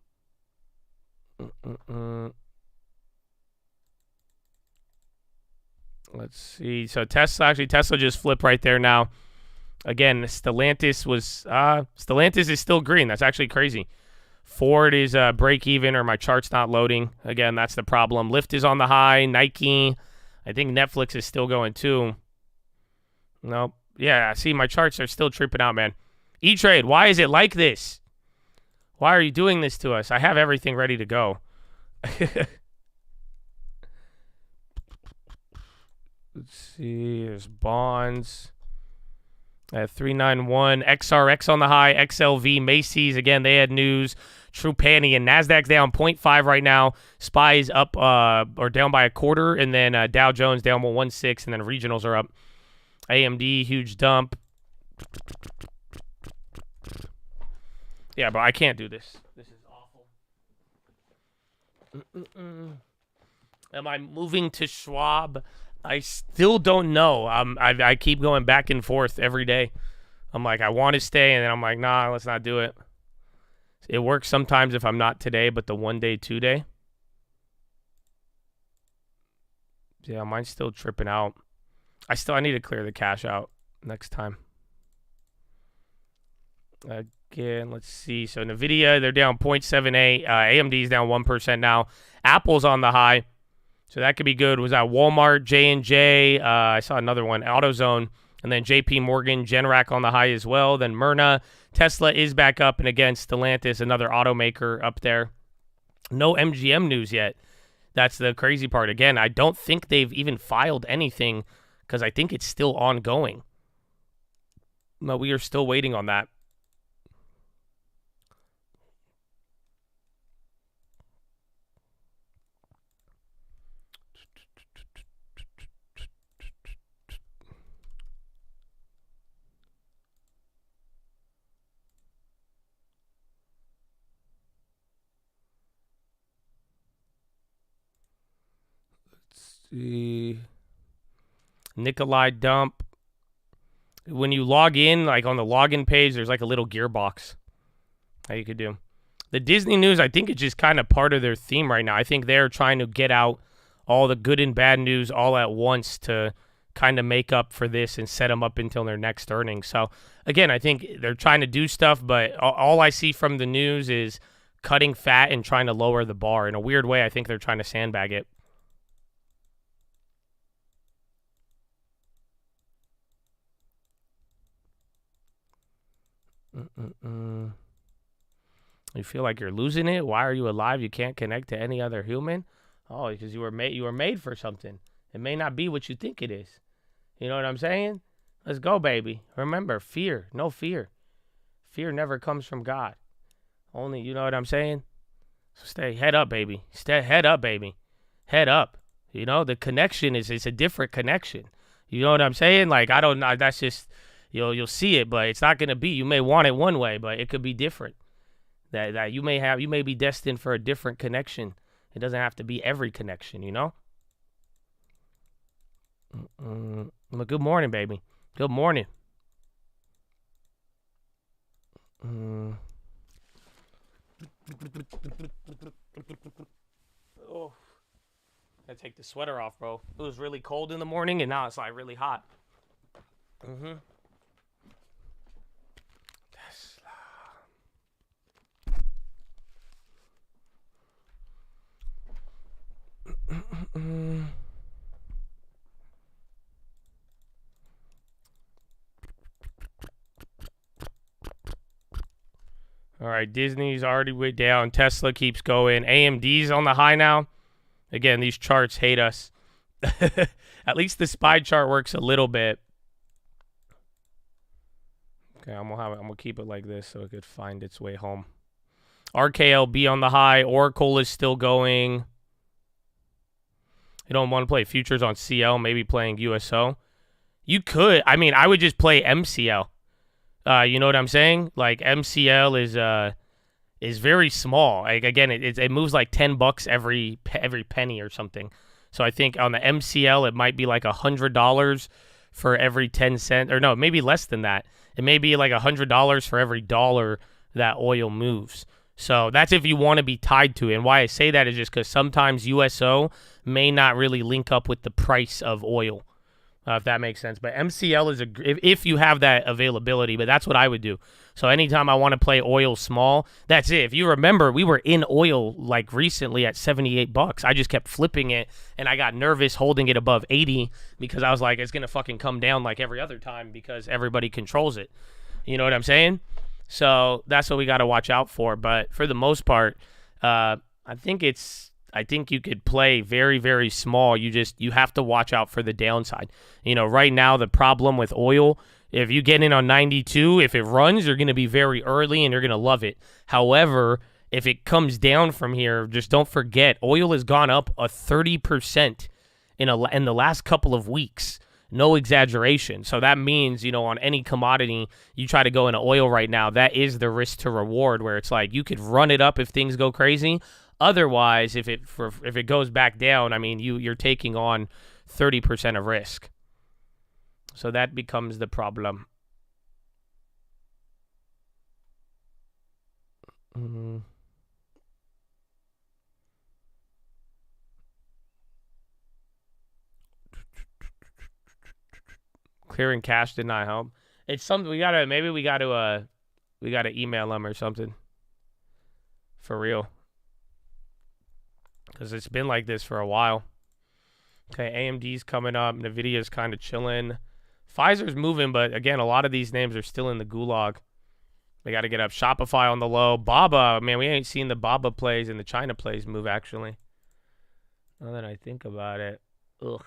Let's see. So Tesla just flipped right there now. Again, Stellantis is still green. That's actually crazy. Ford is break even, or my chart's not loading. Again, that's the problem. Lyft is on the high. Nike, I think Netflix is still going too. Nope. Yeah, see, my charts are still tripping out, man. E-Trade, why is it like this? Why are you doing this to us? I have everything ready to go. Let's see. There's bonds. 391. XRX on the high. XLV. Macy's. Again, they had news. Trupanion. And NASDAQ's down 0.5 right now. SPY's up or down by a quarter. And then Dow Jones down 1.6. And then regionals are up. AMD, huge dump. Yeah, but I can't do this. This is awful. Am I moving to Schwab? I still don't know. I keep going back and forth every day. I'm like, I want to stay, and then I'm like, nah, let's not do it. It works sometimes if I'm not today, but the 1 day, 2 day. Yeah, mine's still tripping out. I need to clear the cash out next time. Again, let's see. So NVIDIA, they're down 0.78. AMD's down 1% now. Apple's on the high. So that could be good. Was that Walmart, J&J? I saw another one, AutoZone. And then JP Morgan, Generac on the high as well. Then Myrna. Tesla is back up. And again, Stellantis, another automaker up there. No MGM news yet. That's the crazy part. Again, I don't think they've even filed anything because I think it's still ongoing. No, we are still waiting on that. See, Nikolai dump. When you log in, like on the login page, there's like a little gearbox that you could do. The Disney news, I think it's just kind of part of their theme right now. I think they're trying to get out all the good and bad news all at once to kind of make up for this and set them up until their next earnings. So again, I think they're trying to do stuff, but all I see from the news is cutting fat and trying to lower the bar. In a weird way, I think they're trying to sandbag it. You feel like you're losing it? Why are you alive? You can't connect to any other human? Oh, because you were made for something. It may not be what you think it is. You know what I'm saying? Let's go, baby. Remember, fear. No fear. Fear never comes from God. Only, you know what I'm saying? So stay head up, baby. Stay head up, baby. Head up. You know, the connection it's a different connection. You know what I'm saying? Like, I don't know. That's just... You'll see it, but it's not going to be. You may want it one way, but it could be different. That you may be destined for a different connection It doesn't have to be every connection, you know? Well, good morning, baby. Good morning. Oh, I take the sweater off, bro. It was really cold in the morning, and now it's like really hot. All right, Disney's already way down. Tesla keeps going. AMD's on the high now. Again, these charts hate us. At least the SPY chart works a little bit. Okay, I'm gonna keep it like this so it could find its way home. RKLB on the high. Oracle is still going. You don't want to play futures on CL, maybe playing USO. You could. I mean, I would just play MCL. You know what I'm saying? Like MCL is very small. Like again, it moves like $10 every penny or something. So I think on the MCL it might be like $100 for every 10 cents, or no, maybe less than that. It may be like $100 for every dollar that oil moves. So that's if you want to be tied to it. And why I say that is just because sometimes USO may not really link up with the price of oil. If that makes sense. But MCL is if you have that availability, but that's what I would do. So anytime I want to play oil small, that's it. If you remember, we were in oil like recently at $78. I just kept flipping it, and I got nervous holding it above 80 because I was like, it's going to fucking come down like every other time because everybody controls it. You know what I'm saying? So that's what we got to watch out for. But for the most part, I think you could play very, very small. You have to watch out for the downside. You know, right now the problem with oil, if you get in on 92, if it runs, you're going to be very early and you're going to love it. However, if it comes down from here, just don't forget, oil has gone up a 30% in the last couple of weeks. No exaggeration. So that means, you know, on any commodity, you try to go into oil right now, that is the risk to reward, where it's like you could run it up if things go crazy. Otherwise, if it goes back down, I mean, you're taking on 30% of risk. So that becomes the problem. Clearing cash did not help. It's something we gotta email them or something. For real. Because it's been like this for a while. Okay, AMD's coming up. NVIDIA's kind of chilling. Pfizer's moving, but again, a lot of these names are still in the gulag. They got to get up. Shopify on the low. Baba, man, we ain't seen the Baba plays and the China plays move, actually. Now that I think about it. Ugh.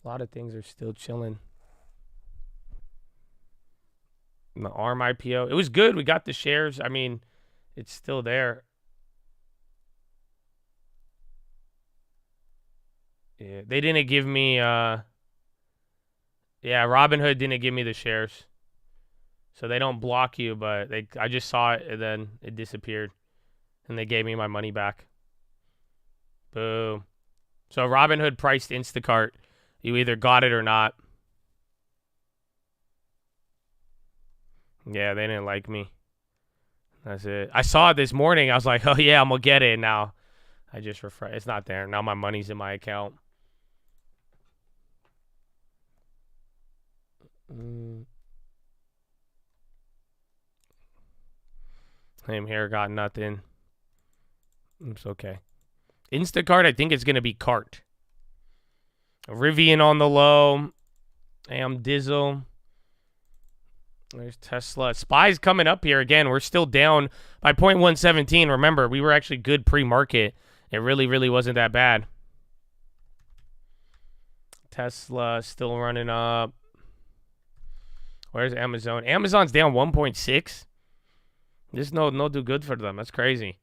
A lot of things are still chilling. And the ARM IPO. It was good. We got the shares. I mean, it's still there. Yeah, they didn't give me, Robinhood didn't give me the shares. So they don't block you, but I just saw it and then it disappeared. And they gave me my money back. Boom. So Robinhood priced Instacart. You either got it or not. Yeah, they didn't like me. That's it. I saw it this morning. I was like, oh yeah, I'm going to get it now. I just refresh. It's not there. Now my money's in my account. Same here, got nothing. It's okay. Instacart, I think it's going to be Cart. Rivian on the low. Dizzle. There's Tesla. SPY's coming up here again. We're still down by 0.117. Remember, we were actually good pre-market. It really, really wasn't that bad. Tesla still running up. Where's Amazon? Amazon's down 1.6. This no do good for them. That's crazy.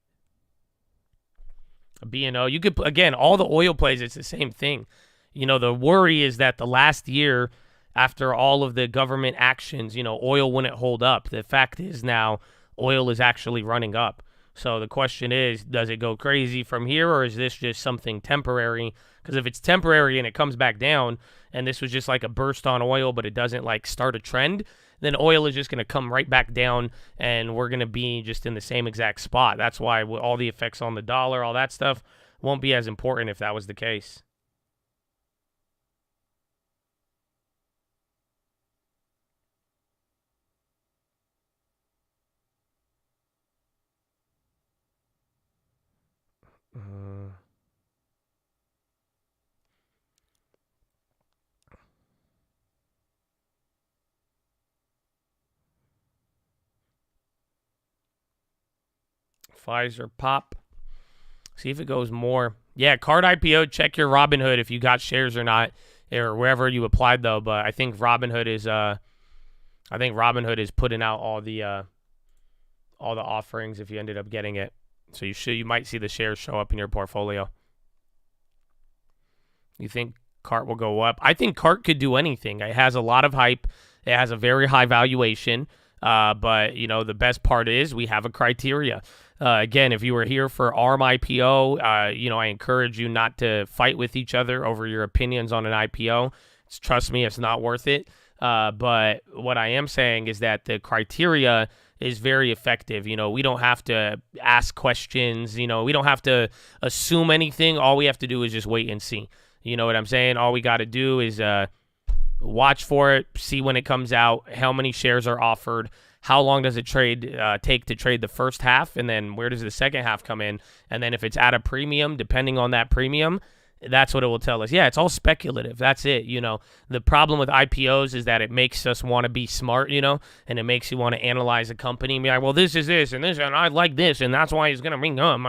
A B&O. You could, again, all the oil plays, it's the same thing. You know, the worry is that the last year, after all of the government actions, you know, oil wouldn't hold up. The fact is now oil is actually running up. So the question is, does it go crazy from here, or is this just something temporary? Because if it's temporary and it comes back down, and this was just like a burst on oil, but it doesn't like start a trend, then oil is just going to come right back down, and we're going to be just in the same exact spot. That's why all the effects on the dollar, all that stuff, won't be as important if that was the case. Pfizer pop. See if it goes more. Yeah, card IPO. Check your Robinhood if you got shares or not, or wherever you applied though. But I think Robinhood is putting out all the offerings if you ended up getting it. So you might see the shares show up in your portfolio. You think Cart will go up? I think Cart could do anything. It has a lot of hype. It has a very high valuation. But the best part is we have a criteria. Again, if you were here for ARM IPO, I encourage you not to fight with each other over your opinions on an IPO. Trust me, it's not worth it. But what I am saying is that the criteria is very effective. We don't have to ask questions. We don't have to assume anything. All we have to do is just wait and see. You know what I'm saying? All we got to do is watch for it, see when it comes out, how many shares are offered, how long does it take to trade the first half, and then where does the second half come in? And then if it's at a premium, depending on that premium, that's what it will tell us. Yeah, it's all speculative. That's it. The problem with IPOs is that it makes us want to be smart, and it makes you want to analyze a company and be like, well, this is this, and I like this, and that's why he's going to bring up.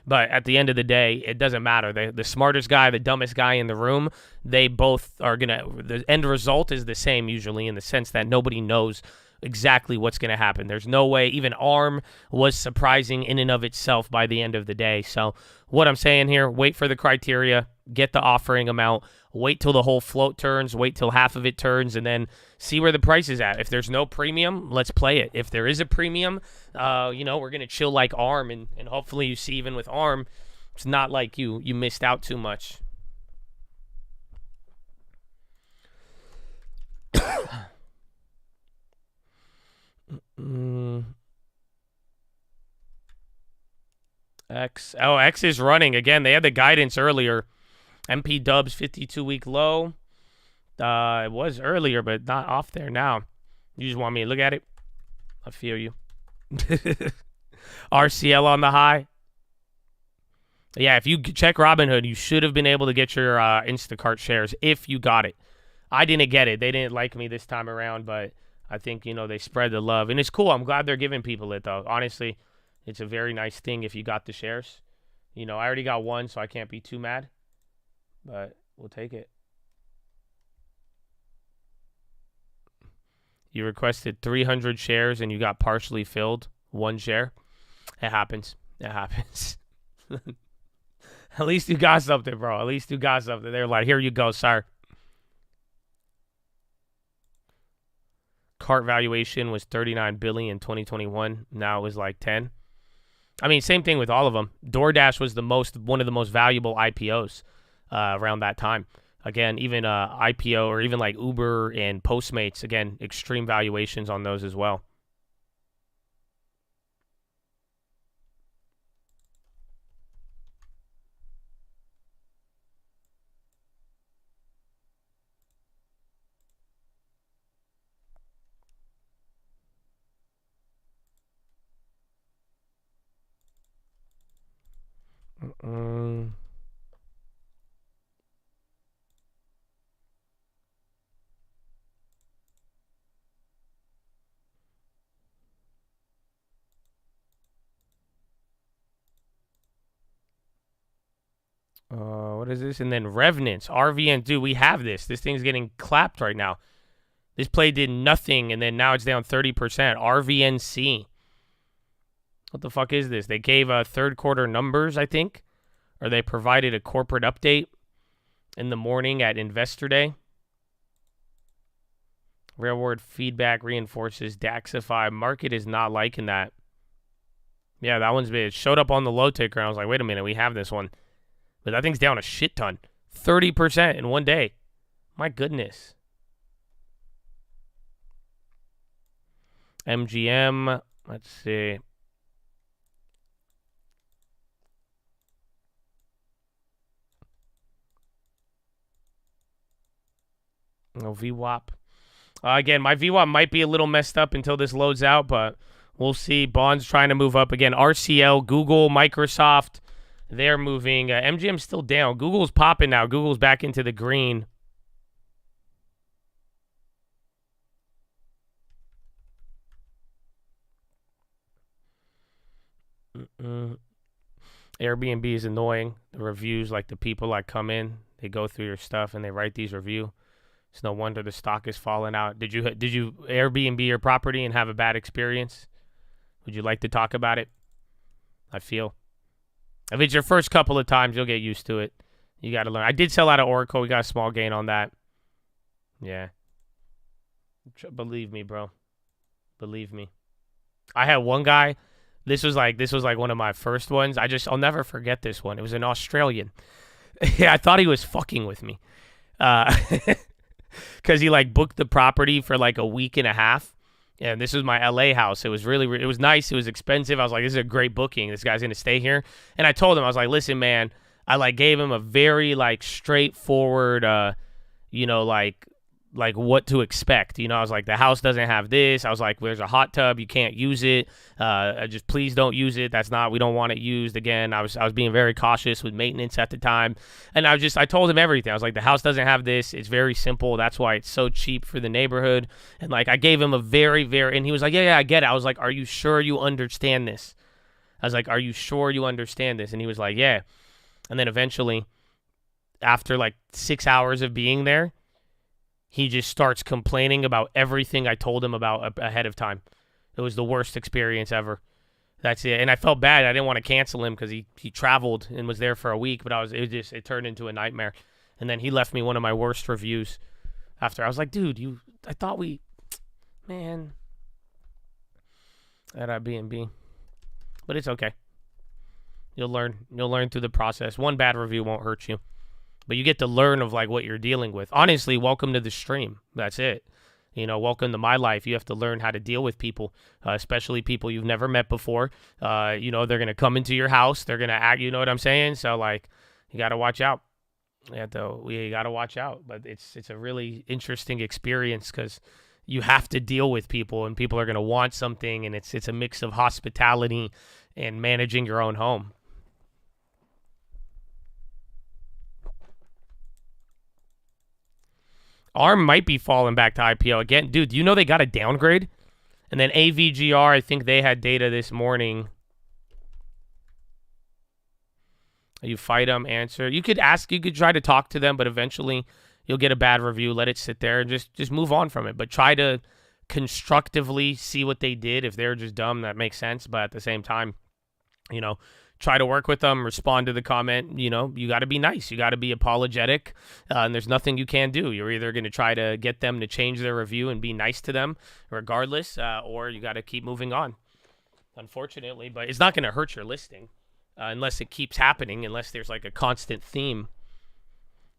But at the end of the day, it doesn't matter. The smartest guy, the dumbest guy in the room, they both are going to, the end result is the same usually, in the sense that nobody knows exactly what's going to happen. There's no way. Even ARM was surprising in and of itself by the end of the day. So what I'm saying here, wait for the criteria, get the offering amount, wait till the whole float turns, wait till half of it turns, and then see where the price is at. If there's no premium, let's play it. If there is a premium, we're going to chill like ARM, and hopefully you see even with ARM, it's not like you missed out too much. X is running again. They had the guidance earlier. MP Dubs 52-week low. It was earlier, but not off there now. You just want me to look at it? I feel you. RCL on the high. Yeah, if you check Robinhood, you should have been able to get your Instacart shares if you got it. I didn't get it. They didn't like me this time around, but I think, they spread the love. And it's cool. I'm glad they're giving people it, though. Honestly, it's a very nice thing if you got the shares. I already got one, so I can't be too mad. But we'll take it. You requested 300 shares and you got partially filled. One share. It happens. It happens. At least you got something, bro. At least you got something. They're like, here you go, sir. Cart valuation was $39 billion in 2021. Now it was like 10. I mean, same thing with all of them. DoorDash was one of the most valuable IPOs around that time. Again, even IPO or even like Uber and Postmates, again, extreme valuations on those as well. What is this? And then Revenants, RVN. Dude, we have this. This thing's getting clapped right now. This play did nothing, and then now it's down 30%. RVNC. What the fuck is this? They gave third quarter numbers, I think. Or they provided a corporate update in the morning at Investor Day. Railroad feedback reinforces Daxify. Market is not liking that. Yeah, that one's big. It showed up on the low ticker, and I was like, wait a minute, we have this one. But that thing's down a shit ton. 30% in one day. My goodness. MGM, let's see. No VWAP. Again, my VWAP might be a little messed up until this loads out, but we'll see. Bonds trying to move up again. RCL, Google, Microsoft, they're moving. MGM's still down. Google's popping now. Google's back into the green. Airbnb is annoying. The reviews, like the people that come in, they go through your stuff and they write these reviews. It's no wonder the stock is falling out. Did you Airbnb your property and have a bad experience? Would you like to talk about it? I feel. If it's your first couple of times, you'll get used to it. You got to learn. I did sell out of Oracle. We got a small gain on that. Yeah. Believe me, bro. Believe me. I had one guy. This was like one of my first ones. I'll never forget this one. It was an Australian. Yeah, I thought he was fucking with me. Because he like booked the property for like a week and a half. And this was my LA house. It was it was nice. It was expensive. I was like, this is a great booking. This guy's going to stay here. And I told him, I was like, listen, man, I like gave him a very like straightforward, like what to expect. I was like, the house doesn't have this. I was like, there's a hot tub. You can't use it. Just please don't use it. We don't want it used. Again, I was being very cautious with maintenance at the time. And I told him everything. I was like, the house doesn't have this. It's very simple. That's why it's so cheap for the neighborhood. And like, I gave him a very, and he was like, yeah, I get it. I was like, are you sure you understand this? I was like, are you sure you understand this? And he was like, yeah. And then eventually, after like 6 hours of being there, he just starts complaining about everything I told him about ahead of time. It was the worst experience ever. That's it. And I felt bad. I didn't want to cancel him because he traveled and was there for a week, but it turned into a nightmare. And then he left me one of my worst reviews after. I was like, dude, I thought man, at Airbnb. But it's okay. You'll learn through the process. One bad review won't hurt you. But you get to learn of like what you're dealing with. Honestly, welcome to the stream. That's it. Welcome to my life. You have to learn how to deal with people, especially people you've never met before. They're going to come into your house. They're going to act, you know what I'm saying? So like, you got to watch out. You got to watch out. But it's a really interesting experience because you have to deal with people and people are going to want something. And it's a mix of hospitality and managing your own home. ARM might be falling back to IPO again. Dude, you know they got a downgrade? And then AVGR, I think they had data this morning. You fight them, answer. You could try to talk to them, but eventually you'll get a bad review. Let it sit there and just move on from it. But try to constructively see what they did. If they're just dumb, that makes sense. But at the same time, try to work with them, respond to the comment. You got to be nice. You got to be apologetic. And there's nothing you can do. You're either going to try to get them to change their review and be nice to them regardless, or you got to keep moving on, unfortunately. But it's not going to hurt your listing unless it keeps happening, unless there's like a constant theme.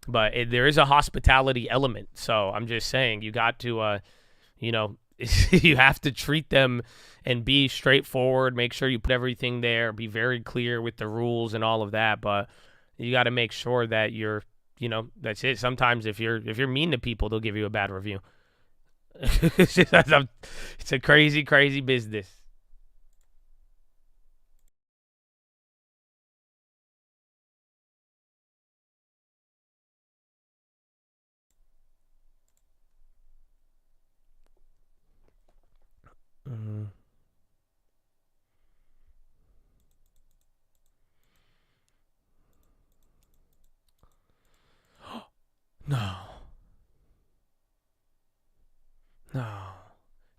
But there is a hospitality element. So I'm just saying you got to, you have to treat them and be straightforward. Make sure you put everything there. Be very clear with the rules and all of that. But you got to make sure that you're, that's it. Sometimes if you're mean to people, they'll give you a bad review. It's a crazy, crazy business. No.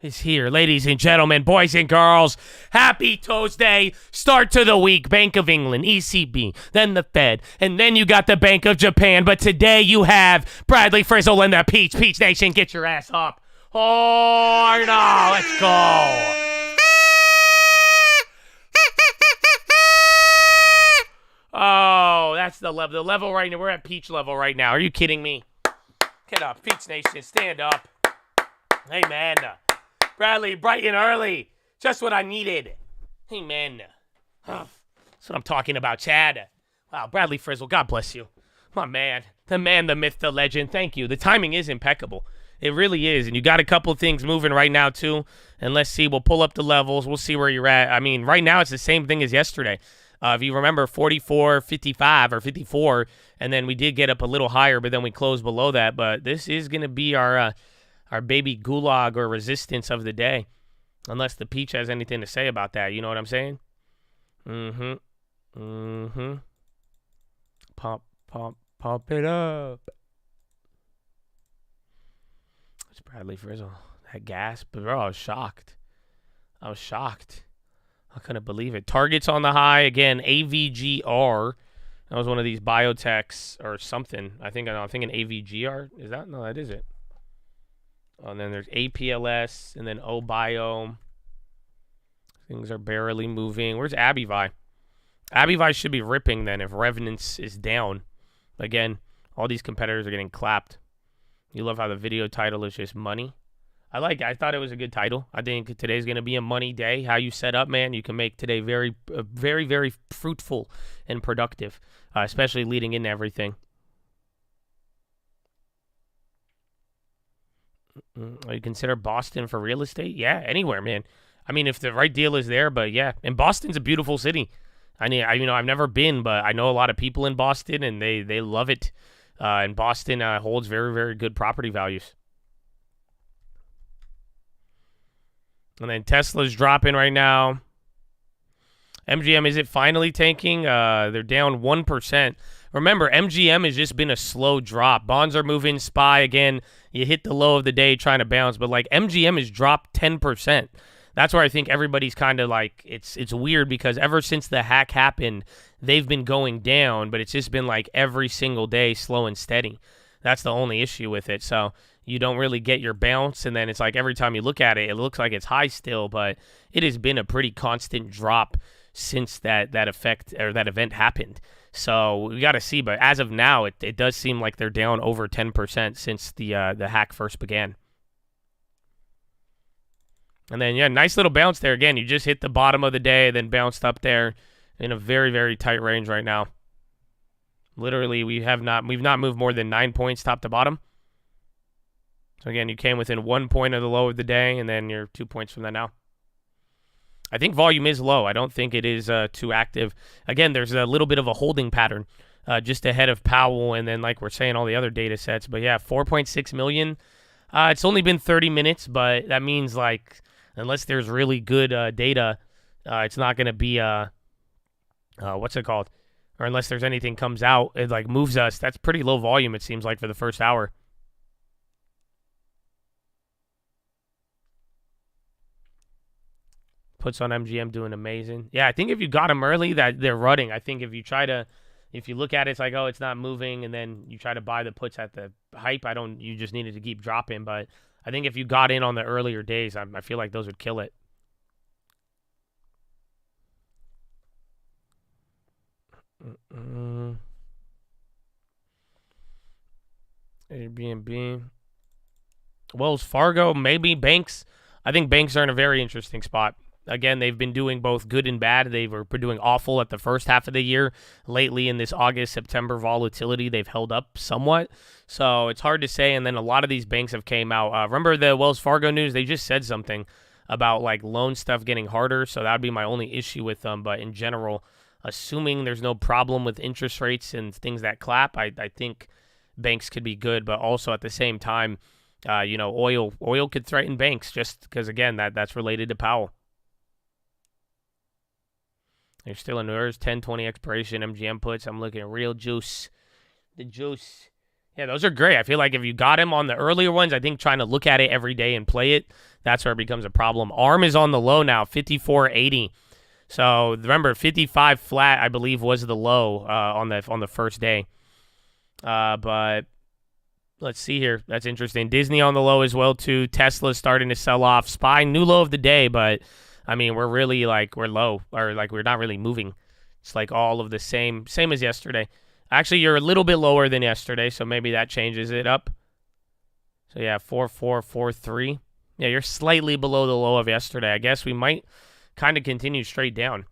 It's here. Ladies and gentlemen, boys and girls, happy Tuesday. Start to the week. Bank of England, ECB, then the Fed, and then you got the Bank of Japan. But today you have Bradley Frizzle and the Peach Nation. Get your ass up. Oh, no. Let's go. Oh, that's the level. The level right now. We're at peach level right now. Are you kidding me? Get up, Peach Nation. Stand up. Hey, man. Bradley, bright and early. Just what I needed. Hey, man. That's what I'm talking about, Chad. Wow, Bradley Frizzle, God bless you. My man. The man, the myth, the legend. Thank you. The timing is impeccable. It really is. And you got a couple things moving right now, too. And let's see. We'll pull up the levels. We'll see where you're at. I mean, right now it's the same thing as yesterday. If you remember, 44, 55, or 54, and then we did get up a little higher, but then we closed below that. But this is going to be our baby gulag or resistance of the day, unless the Peach has anything to say about that. You know what I'm saying? Pump it up. It's Bradley Frizzle. That gasp, bro, I was shocked. I couldn't believe it. Targets on the high. Again, AVGR. That was one of these biotechs or something. I'm thinking AVGR. Is that? No, that is it. Oh, and then there's APLS and then OBio. Things are barely moving. Where's Abivi? Abivi should be ripping then if Revenance is down. Again, all these competitors are getting clapped. You love how the video title is just money. I thought it was a good title. I think today's going to be a money day. How you set up, man, you can make today very, very, very fruitful and productive, especially leading into everything. You consider Boston for real estate? Yeah, anywhere, man. I mean, if the right deal is there, but yeah. And Boston's a beautiful city. I've never been, but I know a lot of people in Boston, and they love it. And Boston holds very, very good property values. And then Tesla's dropping right now. MGM, is it finally tanking? They're down 1%. Remember, MGM has just been a slow drop. Bonds are moving. SPY, again, you hit the low of the day trying to bounce. But, like, MGM has dropped 10%. That's where I think everybody's kind of like, it's weird because ever since the hack happened, they've been going down. But it's just been, like, every single day slow and steady. That's the only issue with it. So you don't really get your bounce, and then it's like every time you look at it, it looks like it's high still, but it has been a pretty constant drop since that effect or that event happened. So we got to see, but as of now, it does seem like they're down over 10% since the hack first began. And then, yeah, nice little bounce there. Again, you just hit the bottom of the day, then bounced up there in a very, very tight range right now. Literally, we've not moved more than 9 points top to bottom. So, again, you came within 1 point of the low of the day, and then you're 2 points from that now. I think volume is low. I don't think it is too active. Again, there's a little bit of a holding pattern just ahead of Powell, and then, like we're saying, all the other data sets. But, yeah, 4.6 million. It's only been 30 minutes, but that means, like, unless there's really good data, it's not going to be, what's it called? Or unless there's anything comes out, it, like, moves us. That's pretty low volume, it seems like, for the first hour. Puts on MGM doing amazing. Yeah, I think if you got them early, that they're running. I think if you look at it, it's like, oh, it's not moving, and then you try to buy the puts at the hype, you just needed to keep dropping. But I think if you got in on the earlier days, I feel like those would kill it. Airbnb. Wells Fargo, maybe banks. I think banks are in a very interesting spot. Again, they've been doing both good and bad. They were doing awful at the first half of the year. Lately, in this August-September volatility, they've held up somewhat. So it's hard to say. And then a lot of these banks have came out. Remember the Wells Fargo news? They just said something about like loan stuff getting harder. So that would be my only issue with them. But in general, assuming there's no problem with interest rates and things that clap, I think banks could be good. But also at the same time, oil could threaten banks just because, again, that's related to Powell. They're still in yours. 10-20 expiration MGM puts. I'm looking at real juice. The juice. Yeah, those are great. I feel like if you got him on the earlier ones, I think trying to look at it every day and play it, that's where it becomes a problem. ARM is on the low now, 54.80. So remember, 55 flat, I believe, was the low on the first day. But let's see here. That's interesting. Disney on the low as well, too. Tesla's starting to sell off. SPY, new low of the day, but I mean, we're really, we're low, or, we're not really moving. It's like all of the same as yesterday. Actually, you're a little bit lower than yesterday, so maybe that changes it up. So yeah, 4443. Yeah, you're slightly below the low of yesterday. I guess we might kind of continue straight down.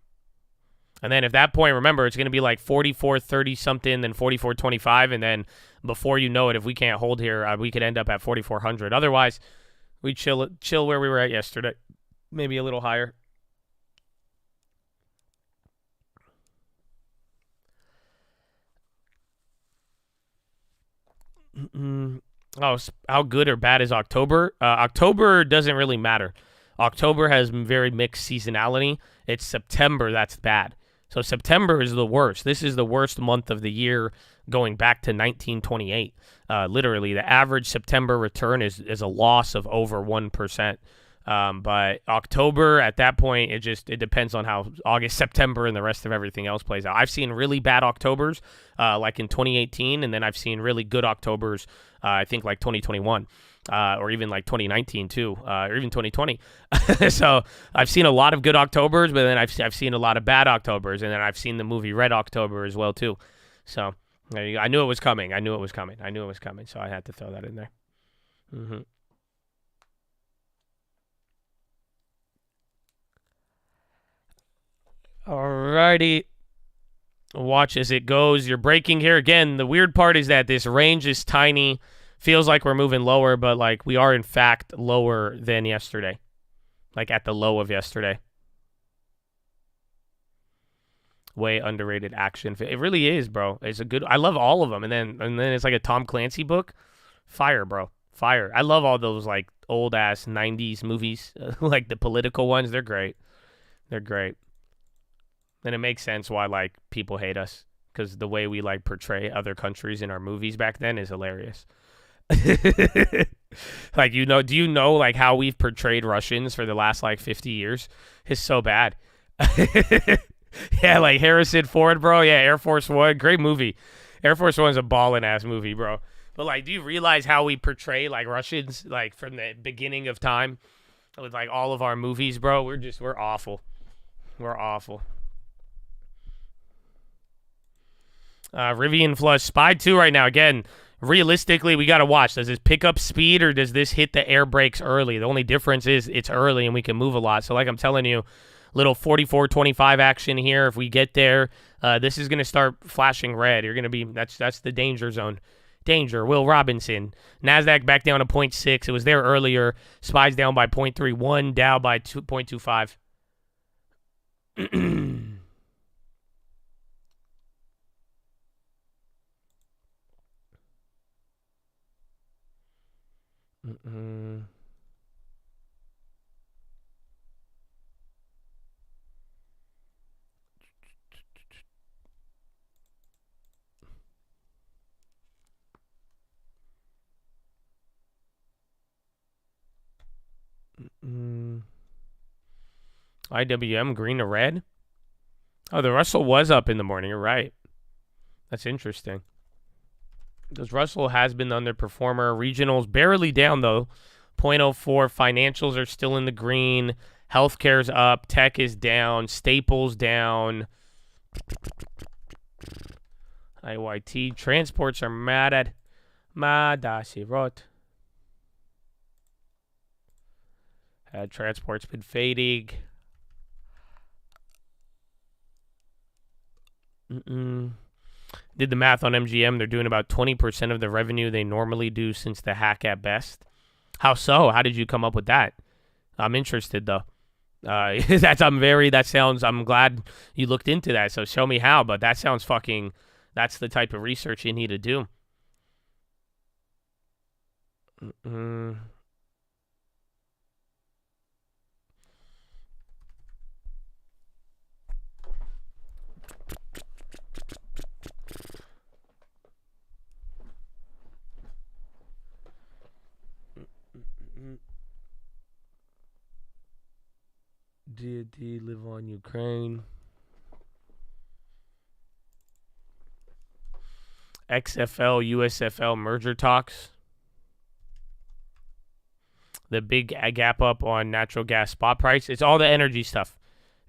And then at that point, remember, it's going to be like 44.30 something, then 44.25, and then before you know it, if we can't hold here, we could end up at 4,400. Otherwise, we chill where we were at yesterday, maybe a little higher. Oh, how good or bad is October? October doesn't really matter. October has very mixed seasonality. It's September that's bad. So September is the worst. This is the worst month of the year going back to 1928. Literally, the average September return is a loss of over 1%. But October, at that point, it depends on how August, September, and the rest of everything else plays out. I've seen really bad Octobers, like in 2018, and then I've seen really good Octobers, I think like 2021. Or even like 2019 too, or even 2020. So I've seen a lot of good Octobers, but then I've seen a lot of bad Octobers, and then I've seen the movie Red October as well too. So I knew it was coming. So I had to throw that in there. Alrighty. Watch as it goes. You're breaking here again. The weird part is that this range is tiny. Feels like we're moving lower, but like we are in fact lower than yesterday. Like at the low of yesterday. Way underrated action. It really is, bro. It's a good, I love all of them. And then it's like a Tom Clancy book. Fire, bro. Fire. I love all those like old ass 90s movies. Like the political ones. They're great. They're great. And it makes sense why like people hate us. Because the way we like portray other countries in our movies back then is hilarious. Like, do you know like how we've portrayed Russians for the last like 50 years? It's so bad. Yeah, like Harrison Ford, bro. Yeah, Air Force One, great movie. Air Force One's a ballin' ass movie, bro. But like, do you realize how we portray like Russians like from the beginning of time with like all of our movies, bro? We're awful. We're awful. Rivian Flush, Spy 2 right now. Again, realistically, we got to watch. Does this pick up speed or does this hit the air brakes early? The only difference is it's early and we can move a lot. So like I'm telling you, little 44.25 action here. If we get there, this is going to start flashing red. You're going to be, that's the danger zone. Danger. Will Robinson. NASDAQ back down to 0.6. It was there earlier. SPY's down by 0.31. Dow by 2.25. IWM green to red. Oh, the Russell was up in the morning. You're right. That's interesting. Because Russell has been the underperformer. Regionals barely down, though. 0.04. Financials are still in the green. Healthcare's up. Tech is down. Staples down. IYT. Transports are mad at Madasirot. Transport's been fading. Did the math on MGM. They're doing about 20% of the revenue they normally do since the hack at best. How so? How did you come up with that? I'm interested though. I'm glad you looked into that. So show me how, but that sounds that's the type of research you need to do. Did live on Ukraine? XFL, USFL merger talks. The big gap up on natural gas spot price. It's all the energy stuff.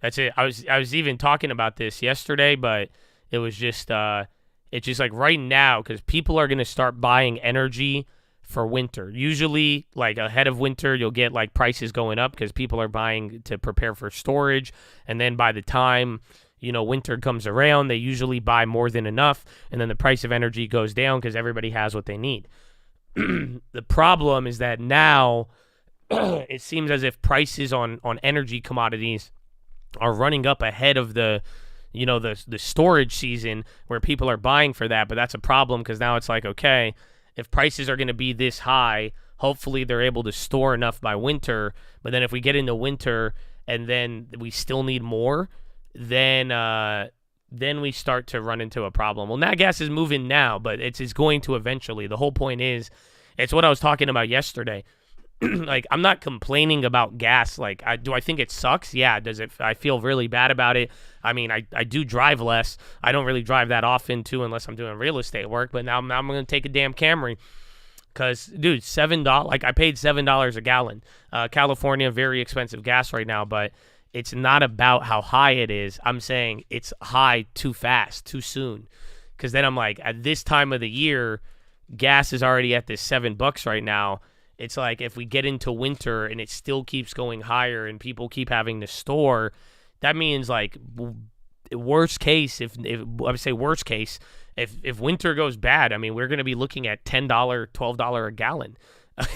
That's it. I was even talking about this yesterday, but it was just it's just like right now because people are gonna start buying energy for winter. Usually, like ahead of winter, you'll get like prices going up because people are buying to prepare for storage, and then by the time winter comes around, they usually buy more than enough, and then the price of energy goes down because everybody has what they need. The problem is that now it seems as if prices on energy commodities are running up ahead of the storage season where people are buying for that. But that's a problem because now it's like, okay, if prices are going to be this high, hopefully they're able to store enough by winter. But then if we get into winter and then we still need more, then we start to run into a problem. Well, nat gas is moving now, but it's going to eventually. The whole point is, it's what I was talking about yesterday. Like, I'm not complaining about gas. Like, do I think it sucks? Yeah. Does it? I feel really bad about it. I mean, I do drive less. I don't really drive that often, too, unless I'm doing real estate work. But now I'm going to take a damn Camry. Because, dude, $7, like, I paid $7 a gallon. California, very expensive gas right now, but it's not about how high it is. I'm saying it's high too fast, too soon. Because then I'm like, at this time of the year, gas is already at this $7 right now. It's like if we get into winter and it still keeps going higher and people keep having to store, that means like worst case, if I would say worst case, if winter goes bad, I mean, we're going to be looking at $10, $12 a gallon.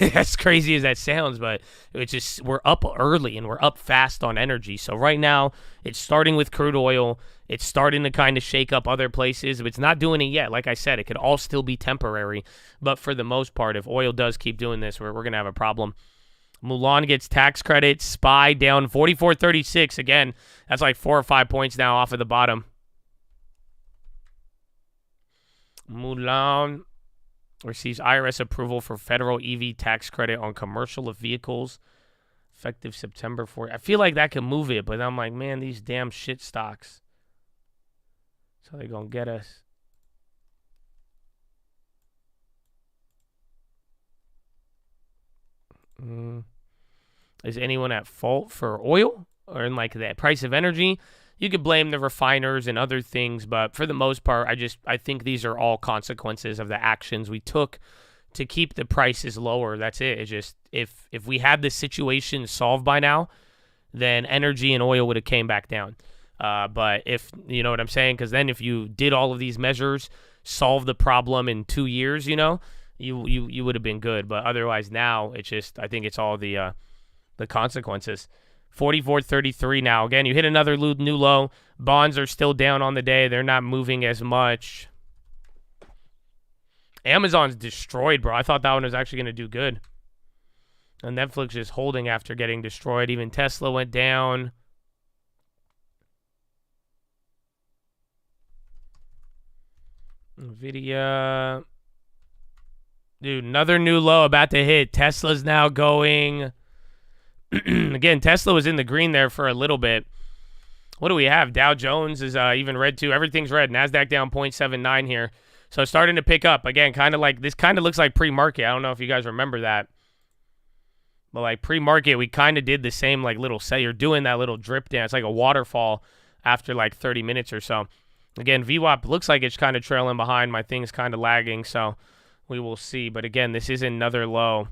As crazy as that sounds, but it's just we're up early and we're up fast on energy. So right now, it's starting with crude oil. It's starting to kind of shake up other places, but it's not doing it yet. Like I said, it could all still be temporary. But for the most part, if oil does keep doing this, we're going to have a problem. Mulan gets tax credits. SPY down 44.36. Again, that's like 4 or 5 points now off of the bottom. Mulan receives IRS approval for federal EV tax credit on commercial vehicles effective September 4th. I feel like that could move it, but I'm like, man, these damn shit stocks. So they're going to get us. Is anyone at fault for oil or in like the price of energy? You could blame the refiners and other things, but for the most part, I think these are all consequences of the actions we took to keep the prices lower. That's it. It's just if we had this situation solved by now, then energy and oil would have came back down. But if you know what I'm saying, because then if you did all of these measures, solve the problem in 2 years, you would have been good. But otherwise, now it's just I think it's all the consequences. 44.33 now. Again, you hit another new low. Bonds are still down on the day. They're not moving as much. Amazon's destroyed, bro. I thought that one was actually going to do good. And Netflix is holding after getting destroyed. Even Tesla went down. Nvidia. Dude, another new low about to hit. Tesla's now going... Again, Tesla was in the green there for a little bit. What do we have? Dow Jones is even red too. Everything's red. NASDAQ down 0.79 here. So starting to pick up. Again, kind of like this kind of looks like pre-market. I don't know if you guys remember that. But like pre-market, we kind of did the same like little say. You're doing that little drip down. It's like a waterfall after like 30 minutes or so. Again, VWAP looks like it's kind of trailing behind. My thing's kind of lagging. So we will see. But again, this is another low.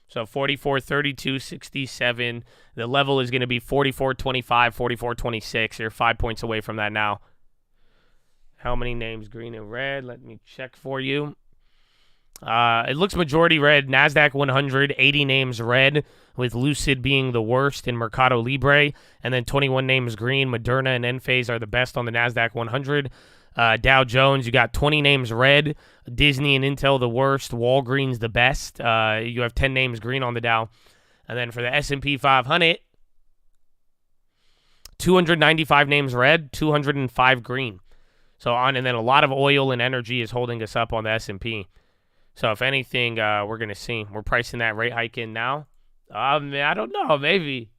So 44.32.67. The level is going to be 44.25, 44.26. You're 5 points away from that now. How many names green and red? Let me check for you. It looks majority red. NASDAQ 100, 80 names red, with Lucid being the worst in Mercado Libre. And then 21 names green. Moderna and Enphase are the best on the NASDAQ 100. Dow Jones, you got 20 names red. Disney and Intel the worst. Walgreens the best. You have 10 names green on the Dow. And then for the S&P 500, 295 names red, 205 green. So on, and then a lot of oil and energy is holding us up on the S&P. So if anything, we're going to see. We're pricing that rate hike in now. I don't know. Maybe.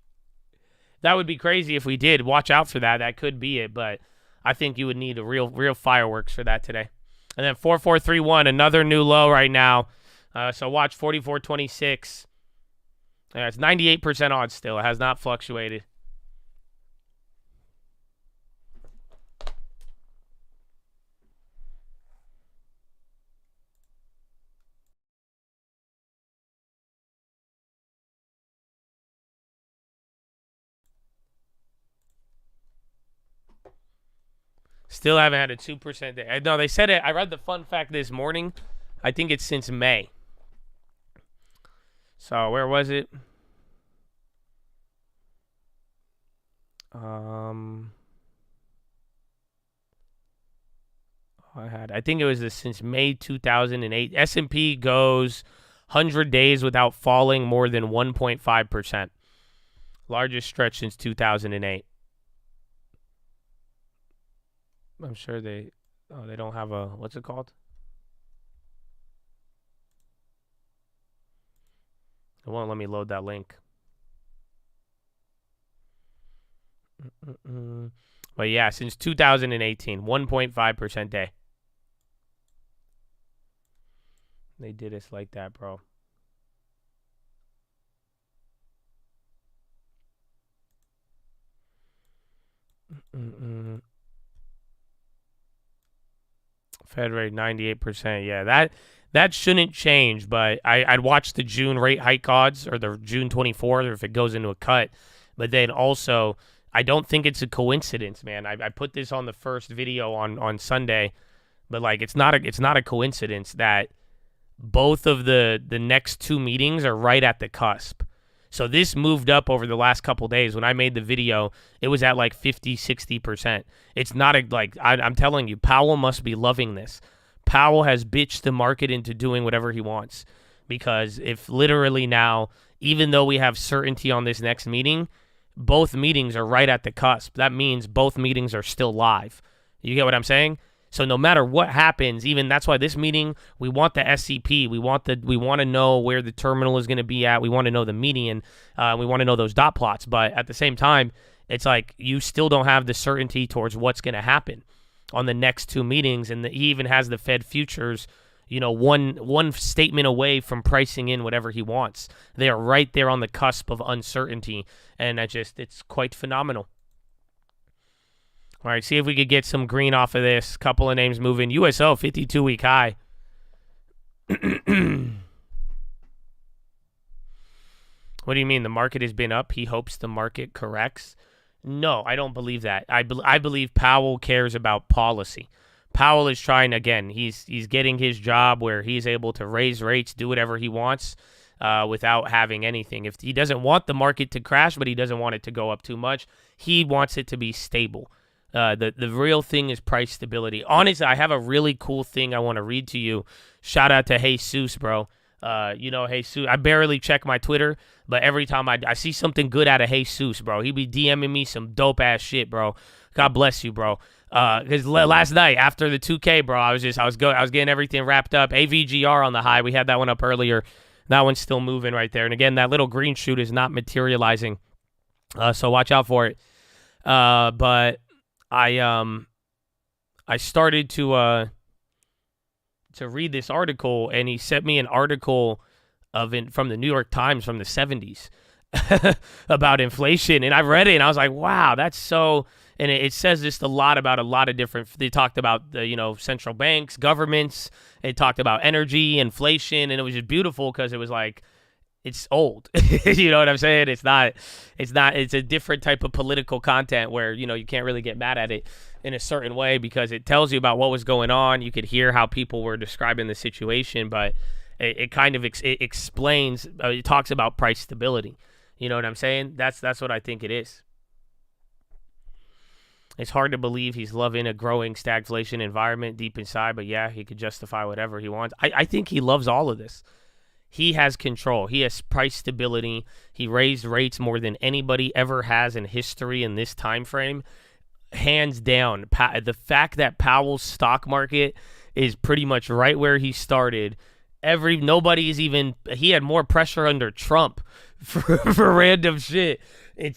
That would be crazy if we did. Watch out for that. That could be it, but I think you would need a real fireworks for that today. And then 4431, another new low right now. So watch 4426. It's 98% odds still. It has not fluctuated. Still haven't had a 2% day. No, they said it. I read the fun fact this morning. I think it's since May. So where was it? I think it was since May 2008. S&P goes 100 days without falling more than 1.5%. Largest stretch since 2008. I'm sure they don't have a, what's it called? It won't let me load that link. But yeah, since 2018, 1.5% day. They did us like that, bro. Fed rate 98%. Yeah, that shouldn't change, but I'd watch the June rate hike odds or the June 24th or if it goes into a cut. But then also, I don't think it's a coincidence, man. I put this on the first video on Sunday, but like it's not a coincidence that both of the next two meetings are right at the cusp. So this moved up over the last couple days. When I made the video, it was at like 50, 60%. It's not I'm telling you, Powell must be loving this. Powell has bitched the market into doing whatever he wants. Because if literally now, even though we have certainty on this next meeting, both meetings are right at the cusp. That means both meetings are still live. You get what I'm saying? So no matter what happens, even that's why this meeting, we want the SCP. We want to know where the terminal is going to be at. We want to know the median. We want to know those dot plots. But at the same time, it's like you still don't have the certainty towards what's going to happen on the next two meetings. And he even has the Fed futures, one statement away from pricing in whatever he wants. They are right there on the cusp of uncertainty. And it's quite phenomenal. All right, see if we could get some green off of this. Couple of names moving. USO, 52-week high. What do you mean? The market has been up. He hopes the market corrects. No, I don't believe that. I believe Powell cares about policy. Powell is trying, again, he's getting his job where he's able to raise rates, do whatever he wants without having anything. If he doesn't want the market to crash, but he doesn't want it to go up too much, he wants it to be stable. The real thing is price stability. Honestly, I have a really cool thing I want to read to you. Shout out to Jesus, bro. Jesus. I barely check my Twitter, but every time I see something good out of Jesus, bro, he be DMing me some dope ass shit, bro. God bless you, bro. Because last night after the 2K, bro, I was getting everything wrapped up. AVGR on the high. We had that one up earlier. That one's still moving right there. And again, that little green shoot is not materializing. So watch out for it. But I started to read this article, and he sent me an article from the New York Times from the 70s about inflation, and I read it, and I was like, wow, that's so. And it says just a lot about a lot of different. They talked about the central banks, governments. It talked about energy, inflation, and it was just beautiful because it was like. It's old. You know what I'm saying? It's a different type of political content where, you can't really get mad at it in a certain way because it tells you about what was going on. You could hear how people were describing the situation, but it kind of explains, it talks about price stability. You know what I'm saying? That's what I think it is. It's hard to believe he's loving a growing stagflation environment deep inside, but yeah, he could justify whatever he wants. I think he loves all of this. He has control. He has price stability. He raised rates more than anybody ever has in history in this time frame. Hands down, the fact that Powell's stock market is pretty much right where he started. He had more pressure under Trump for random shit.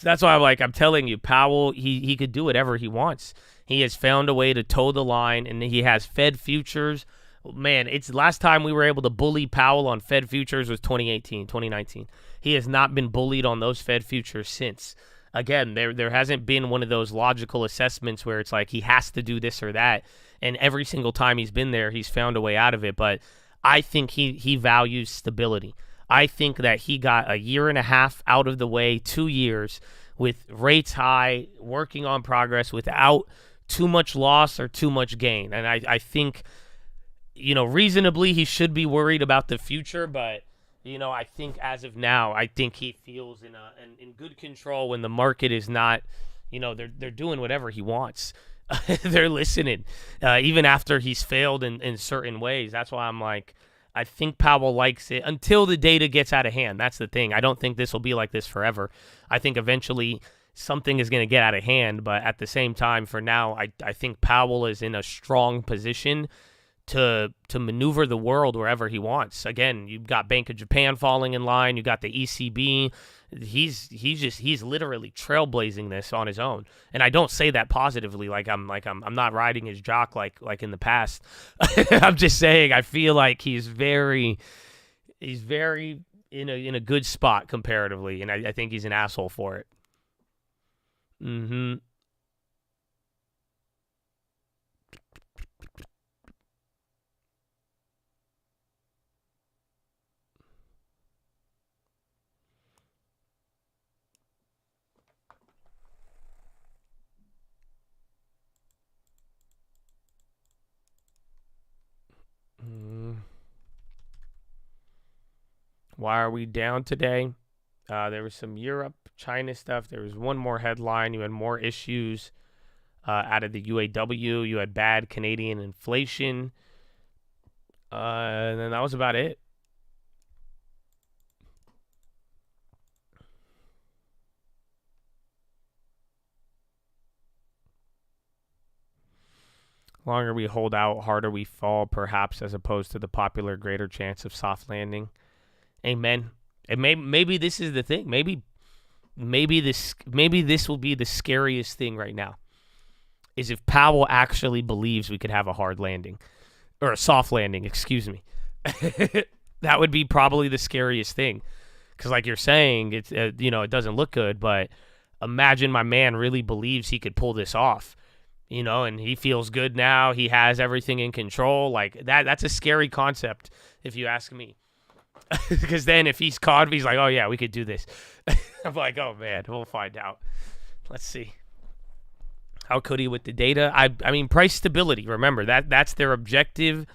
That's why I'm telling you, Powell, he could do whatever he wants. He has found a way to toe the line, and he has Fed futures. Man, it's last time we were able to bully Powell on Fed futures was 2018, 2019. He has not been bullied on those Fed futures since. Again, there hasn't been one of those logical assessments where it's like he has to do this or that. And every single time he's been there, he's found a way out of it. But I think he values stability. I think that he got a year and a half out of the way, 2 years, with rates high, working on progress without too much loss or too much gain. And I think, reasonably he should be worried about the future, but I think as of now, I think he feels in good control when the market is not, they're doing whatever he wants. They're listening, even after he's failed in certain ways. That's why I'm like, I think Powell likes it until the data gets out of hand. That's the thing. I don't think this will be like this forever. I think eventually something is going to get out of hand, but at the same time, for now, I think Powell is in a strong position to maneuver the world wherever he wants. Again, you've got Bank of Japan falling in line. You got the ECB. He's literally trailblazing this on his own. And I don't say that positively, I'm not riding his jock like in the past. I'm just saying I feel like he's very in a good spot comparatively, and I think he's an asshole for it. Why are we down today? There was some Europe, China stuff. There was one more headline. You had more issues out of the UAW. You had bad Canadian inflation. And then that was about it. Longer we hold out, harder we fall, perhaps, as opposed to the popular greater chance of soft landing. Amen. And maybe this is the thing. Maybe this will be the scariest thing right now. Is if Powell actually believes we could have a hard landing, or a soft landing. Excuse me. That would be probably the scariest thing, because like you're saying, it's it doesn't look good. But imagine my man really believes he could pull this off. And he feels good now. He has everything in control. Like that's a scary concept, if you ask me. Because then if he's caught, he's like, oh yeah, we could do this. I'm like, oh man, we'll find out. Let's see. How could he with the data? I mean, price stability. Remember, that's their objective.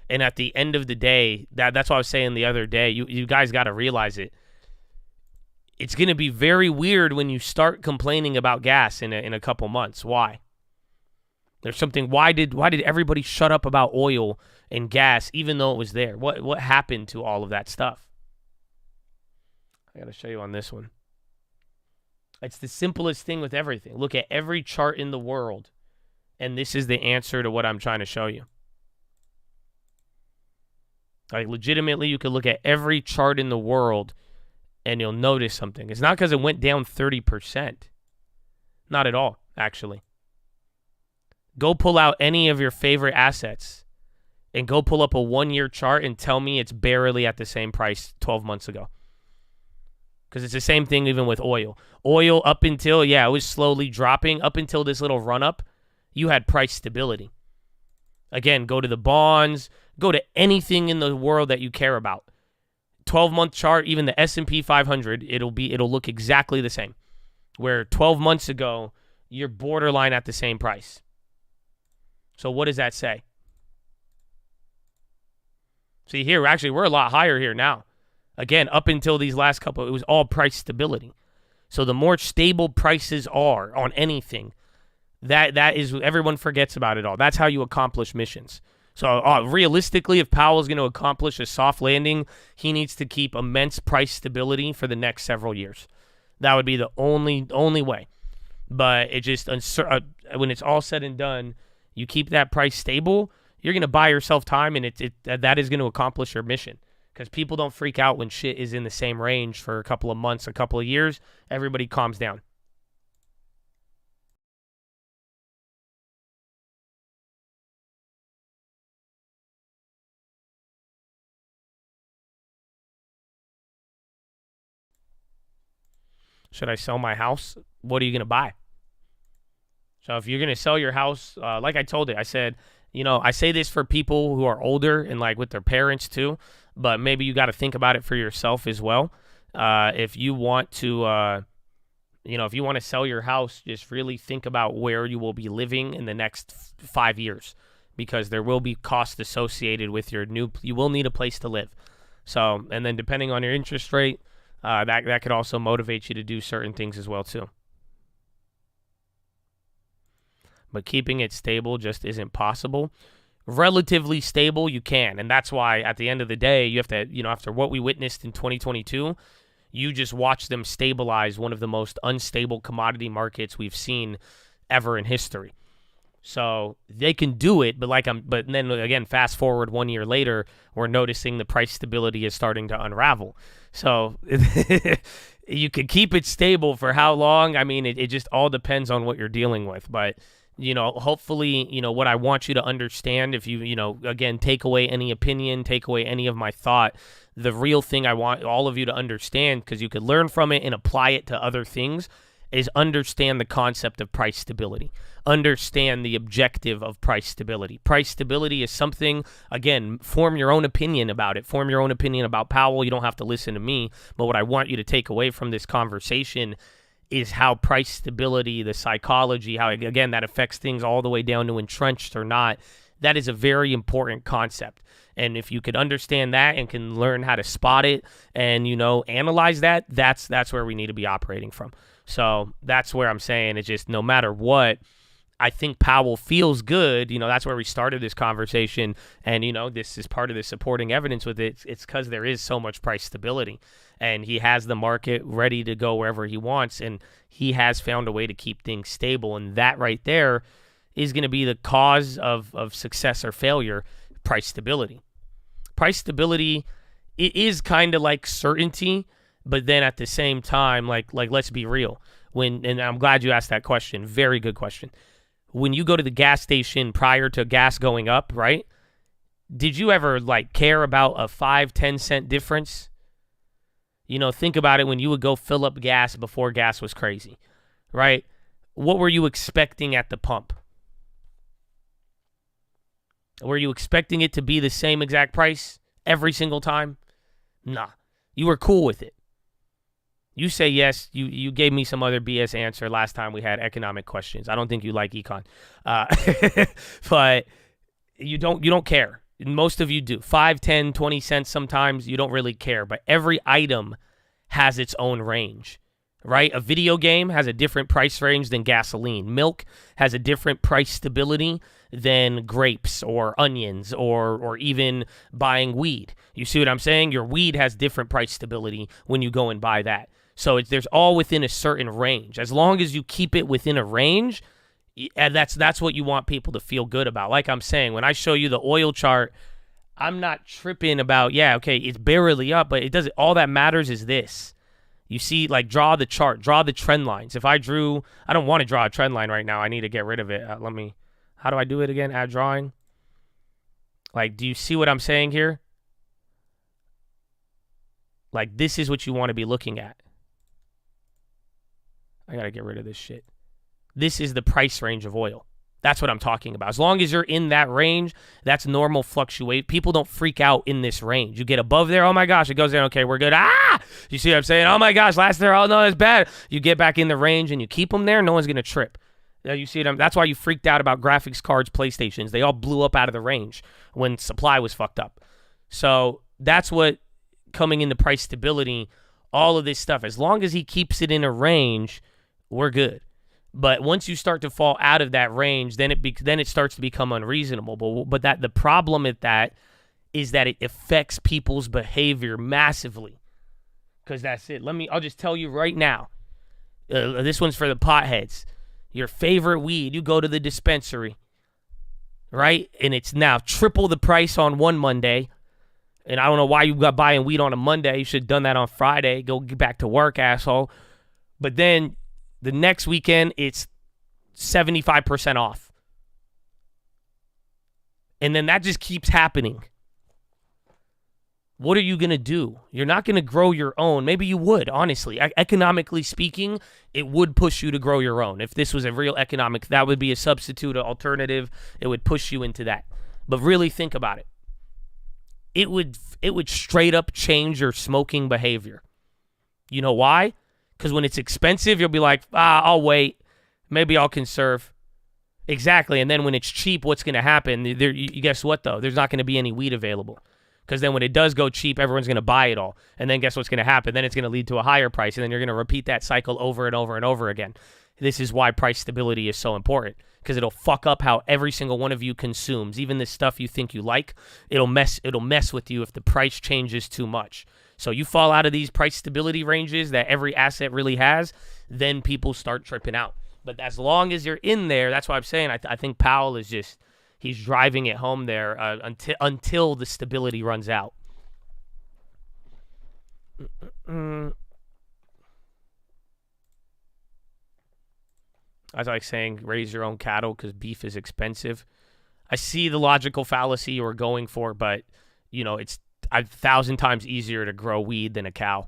And at the end of the day, that's what I was saying the other day. You guys got to realize it. It's going to be very weird when you start complaining about gas in a couple months. Why? There's something. Why did everybody shut up about oil and gas, even though it was there? What happened to all of that stuff? I got to show you on this one. It's the simplest thing with everything. Look at every chart in the world, and this is the answer to what I'm trying to show you. Like, legitimately, you could look at every chart in the world, and you'll notice something. It's not because it went down 30%. Not at all, actually. Go pull out any of your favorite assets and go pull up a 1-year chart and tell me it's barely at the same price 12 months ago. Because it's the same thing even with oil. Oil up until, it was slowly dropping. Up until this little run-up, you had price stability. Again, go to the bonds. Go to anything in the world that you care about. 12-month chart, even the S&P 500, it'll look exactly the same. Where 12 months ago, you're borderline at the same price. So what does that say? See here, actually, we're a lot higher here now. Again, up until these last couple, it was all price stability. So the more stable prices are on anything, that is, everyone forgets about it all. That's how you accomplish missions. So realistically, if Powell is going to accomplish a soft landing, he needs to keep immense price stability for the next several years. That would be the only way. But it just, when it's all said and done, you keep that price stable, you're going to buy yourself time, and that is going to accomplish your mission. Because people don't freak out when shit is in the same range for a couple of months, a couple of years. Everybody calms down. Should I sell my house? What are you going to buy? So if you're going to sell your house, like I told it, I said, I say this for people who are older and like with their parents too, but maybe you got to think about it for yourself as well. If you want to, If you want to sell your house, just really think about where you will be living in the next 5 years, because there will be costs associated with you will need a place to live. So, and then depending on your interest rate, that could also motivate you to do certain things as well too. But keeping it stable just isn't possible. Relatively stable, you can. And that's why at the end of the day, you have to, after what we witnessed in 2022, you just watch them stabilize one of the most unstable commodity markets we've seen ever in history. So they can do it, but then again, fast forward 1 year later, we're noticing the price stability is starting to unravel. So you can keep it stable for how long? I mean, it just all depends on what you're dealing with. But, hopefully, what I want you to understand, if you, again, take away any opinion, take away any of my thought, the real thing I want all of you to understand, because you could learn from it and apply it to other things, is understand the concept of price stability. Understand the objective of price stability. Price stability is something, again, form your own opinion about it. Form your own opinion about Powell. You don't have to listen to me. But what I want you to take away from this conversation is how price stability, the psychology, how, again, that affects things all the way down to entrenched or not. That is a very important concept. And if you could understand that and can learn how to spot it and, analyze that, that's where we need to be operating from. So that's where I'm saying it's just no matter what, I think Powell feels good. That's where we started this conversation. And, this is part of the supporting evidence with it. It's because there is so much price stability. And he has the market ready to go wherever he wants. And he has found a way to keep things stable. And that right there is going to be the cause of success or failure, price stability. Price stability, it is kind of like certainty. But then at the same time, like let's be real. And I'm glad you asked that question. Very good question. When you go to the gas station prior to gas going up, right? Did you ever care about a 5-10 cent difference? Think about it when you would go fill up gas before gas was crazy, right? What were you expecting at the pump? Were you expecting it to be the same exact price every single time? Nah. You were cool with it. You say yes. You gave me some other BS answer last time we had economic questions. I don't think you like econ, but you don't care. Most of you do. 5, 10, 20 cents sometimes. You don't really care. But every item has its own range, right? A video game has a different price range than gasoline. Milk has a different price stability than grapes or onions or even buying weed. You see what I'm saying? Your weed has different price stability when you go and buy that. So there's all within a certain range. As long as you keep it within a range, and that's what you want people to feel good about. Like I'm saying, when I show you the oil chart, I'm not tripping about, it's barely up, but it doesn't. All that matters is this. You see, draw the chart, draw the trend lines. If I don't want to draw a trend line right now. I need to get rid of it. How do I do it again? Add drawing. Do you see what I'm saying here? This is what you want to be looking at. I got to get rid of this shit. This is the price range of oil. That's what I'm talking about. As long as you're in that range, that's normal fluctuate. People don't freak out in this range. You get above there, oh my gosh, it goes down, okay, we're good. You see what I'm saying? Oh my gosh, last there, oh no, it's bad. You get back in the range and you keep them there, no one's going to trip. You see what that's why you freaked out about graphics cards, PlayStations. They all blew up out of the range when supply was fucked up. So that's what coming into price stability, all of this stuff. As long as he keeps it in a range, we're good. But once you start to fall out of that range, then it starts to become unreasonable. But that the problem with that is that it affects people's behavior massively. Because that's it. I'll just tell you right now. This one's for the potheads. Your favorite weed, you go to the dispensary, right? And it's now triple the price on one Monday. And I don't know why you got buying weed on a Monday. You should have done that on Friday. Go get back to work, asshole. But then the next weekend, it's 75% off. And then that just keeps happening. What are you going to do? You're not going to grow your own. Maybe you would, honestly. Economically speaking, it would push you to grow your own. If this was a real economic, that would be a substitute, an alternative. It would push you into that. But really think about it. It would straight up change your smoking behavior. You know why? Because when it's expensive, you'll be like, I'll wait. Maybe I'll conserve. Exactly. And then when it's cheap, what's going to happen? Guess what, though? There's not going to be any weed available. Because then when it does go cheap, everyone's going to buy it all. And then guess what's going to happen? Then it's going to lead to a higher price. And then you're going to repeat that cycle over and over and over again. This is why price stability is so important. Because it'll fuck up how every single one of you consumes. Even the stuff you think you like, it'll mess with you if the price changes too much. So you fall out of these price stability ranges that every asset really has, then people start tripping out. But as long as you're in there, that's why I'm saying I think Powell is just, he's driving it home there until the stability runs out. As I was saying, raise your own cattle because beef is expensive. I see the logical fallacy you were going for, but, it's 1,000 times easier to grow weed than a cow.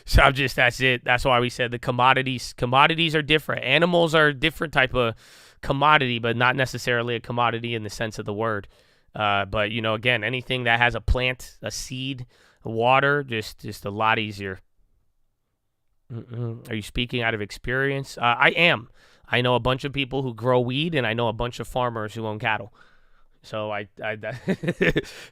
So that's it. That's why we said the commodities are different. Animals are a different type of commodity, but not necessarily a commodity in the sense of the word. But again, anything that has a plant, a seed, water, just a lot easier. Are you speaking out of experience? I am. I know a bunch of people who grow weed, and I know a bunch of farmers who own cattle. So I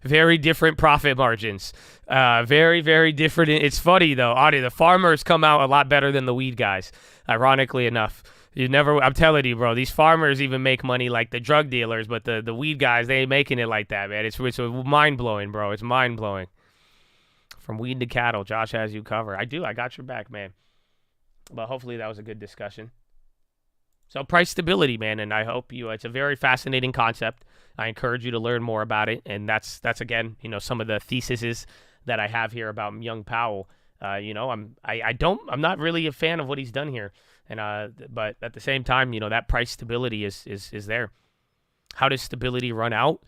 very different profit margins. Very, very different. It's funny though, Audie, the farmers come out a lot better than the weed guys, ironically enough. I'm telling you, bro, these farmers even make money like the drug dealers, but the weed guys, they ain't making it like that, man. It's mind-blowing, bro. It's mind-blowing. From weed to cattle, Josh has you covered. I do. I got your back, man. But hopefully that was a good discussion. So price stability, man, and I hope it's a very fascinating concept. I encourage you to learn more about it, and that's again, some of the theses that I have here about young Powell. I'm not really a fan of what he's done here, and but at the same time, that price stability is there. How does stability run out?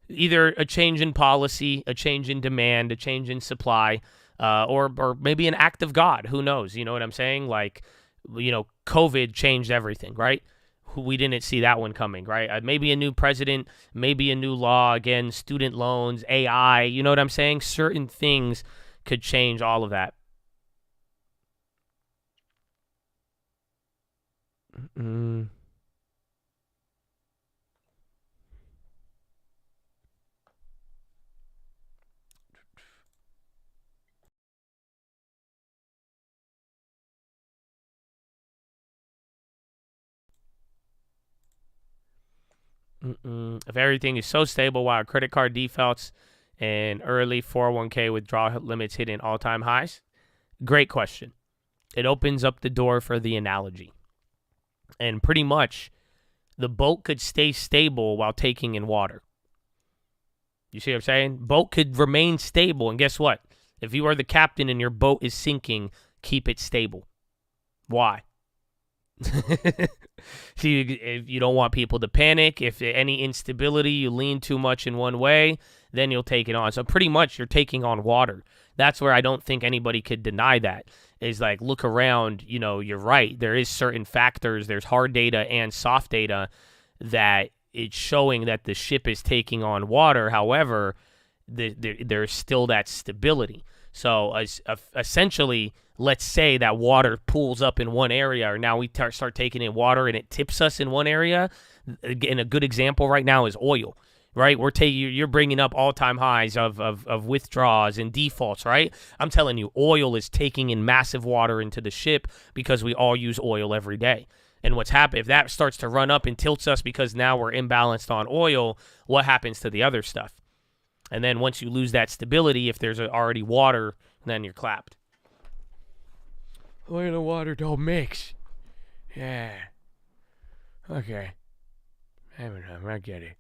Either a change in policy, a change in demand, a change in supply, or maybe an act of God. Who knows? You know what I'm saying? Like, COVID changed everything, right? We didn't see that one coming, right? Maybe a new president, maybe a new law, again, student loans, AI, you know what I'm saying? Certain things could change all of that. If everything is so stable, while credit card defaults and early 401k withdrawal limits hitting all-time highs? Great question. It opens up the door for the analogy. And pretty much, the boat could stay stable while taking in water. You see what I'm saying? Boat could remain stable, and guess what? If you are the captain and your boat is sinking, keep it stable. Why? See, if you don't want people to panic, if any instability, you lean too much in one way, then you'll take it on. So pretty much you're taking on water. That's where I don't think anybody could deny that. Is like, look around, you're right. There is certain factors, there's hard data and soft data that it's showing that the ship is taking on water. However, there's still that stability. So essentially, let's say that water pools up in one area, or now we start taking in water and it tips us in one area. And a good example right now is oil, right? You're bringing up all-time highs of withdrawals and defaults, right? I'm telling you, oil is taking in massive water into the ship because we all use oil every day. And what's happened, if that starts to run up and tilts us because now we're imbalanced on oil, what happens to the other stuff? And then once you lose that stability, if there's already water, then you're clapped. Oil and water don't mix. Yeah. Okay. I get it.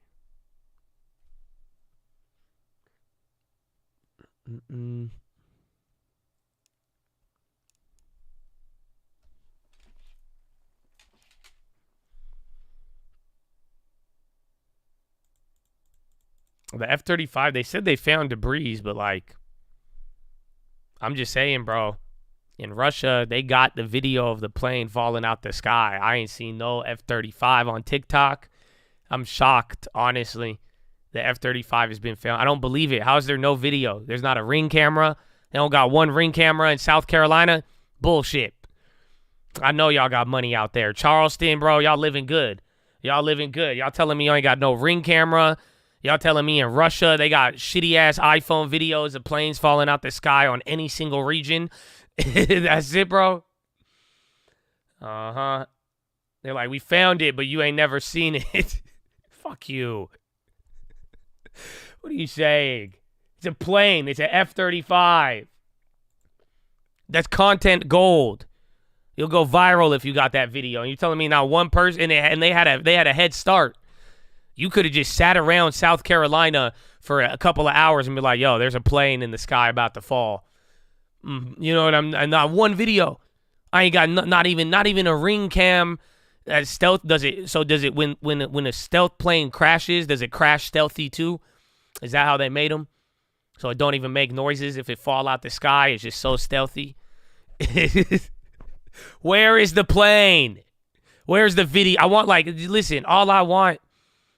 The F-35, they said they found debris, but I'm just saying, bro. In Russia, they got the video of the plane falling out the sky. I ain't seen no F-35 on TikTok. I'm shocked, honestly. The F-35 has been found. I don't believe it. How is there no video? There's not a Ring camera. They don't got one Ring camera in South Carolina. Bullshit. I know y'all got money out there. Charleston, bro, y'all living good. Y'all living good. Y'all telling me you ain't got no Ring camera. Y'all telling me in Russia they got shitty-ass iPhone videos of planes falling out the sky on any single region. That's it, bro. Uh-huh. They're like, we found it, but you ain't never seen it. Fuck you. What are you saying? It's a plane. It's an F-35. That's content gold. You'll go viral if you got that video. And you're telling me not one person, and they had a head start. You could have just sat around South Carolina for a couple of hours and be like, yo, there's a plane in the sky about to fall. You know what I'm not one video. I ain't got not even a Ring cam. Stealth does it. So does it when a stealth plane crashes, does it crash stealthy too? Is that how they made them? So it don't even make noises if it fall out the sky. It's just so stealthy. Where is the plane? Where's the video? I want listen, all I want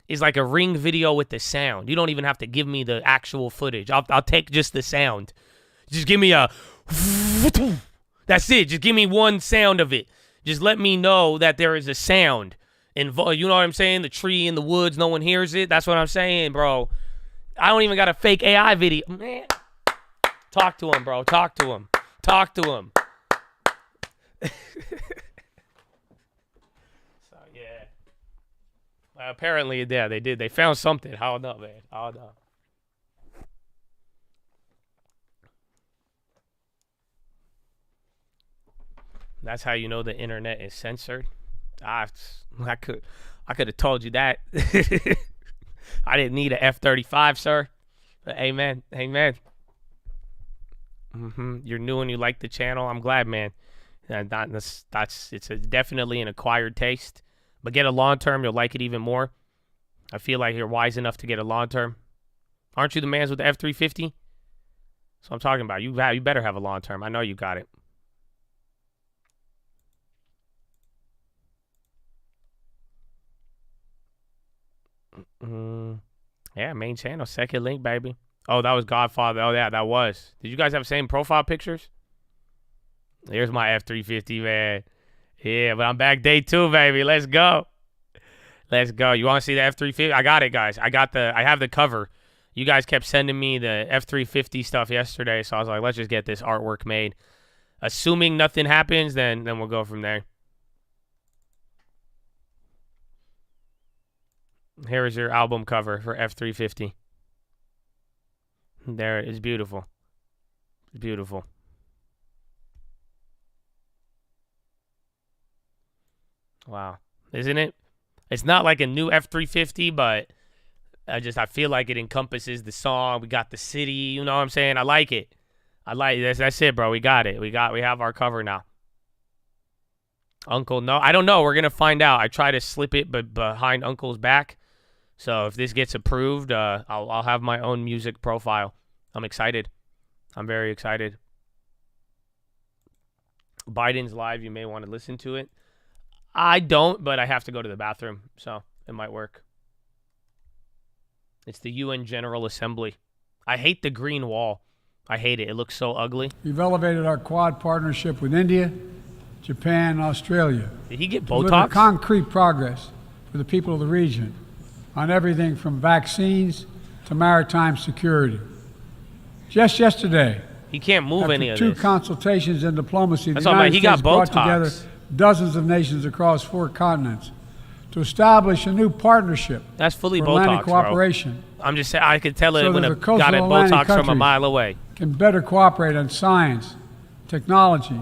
is like a Ring video with the sound. You don't even have to give me the actual footage. I'll take just the sound. Just give me a that's it. Just give me one sound of it. Just let me know that there is a sound involved. You know what I'm saying? The tree in the woods, no one hears it. That's what I'm saying, bro. I don't even got a fake AI video. Man, talk to him, bro. Talk to him. Talk to him. So, yeah. Apparently, yeah, they did. They found something. I don't know, man. I don't know. That's how you know the internet is censored. I could have told you that. I didn't need an F-35, sir. But amen. Amen. You're new and you like the channel. I'm glad, man. It's definitely an acquired taste. But get a long term, you'll like it even more. I feel like you're wise enough to get a long term. Aren't you the mans with the F-350? So I'm talking about. You better have a long term. I know you got it. Yeah, main channel, second link, baby. Oh, that was Godfather. Oh, yeah, that was. Did you guys have the same profile pictures? Here's my F-350, man. Yeah, but I'm back day 2, baby. Let's go. Let's go. You want to see the F-350? I got it, guys. I have the cover. You guys kept sending me the F-350 stuff yesterday, so I was like, let's just get this artwork made. Assuming nothing happens, then we'll go from there. Here is your album cover for F-350. There, it's beautiful. It's beautiful. Wow. Isn't it? It's not like a new F-350, but I feel like it encompasses the song. We got the city, you know what I'm saying? I like it. That's it, bro. We got it. We have our cover now. Uncle, no. I don't know. We're going to find out. I try to slip it but behind Uncle's back. So if this gets approved, I'll have my own music profile. I'm excited. I'm very excited. Biden's live. You may want to listen to it. I don't, but I have to go to the bathroom, so it might work. It's the UN General Assembly. I hate the green wall. I hate it. It looks so ugly.
We've elevated our Quad partnership with India, Japan, and Australia.
Did he get
to deliver
Botox?
Concrete progress for the people of the region on everything from vaccines to maritime security. Just yesterday,
he can't move any of
after
this.
2 consultations in diplomacy,
That's
the
all right.
United
He got
States brought
Botox.
together dozens of nations across 4 continents to establish a new partnership
That's fully
for
Botox,
Atlantic
bro.
cooperation.
I'm just saying, I could tell it
So
when
that
I
the coastal
got it
Atlantic
Botox from a
countries
mile away.
Can better cooperate on science, technology,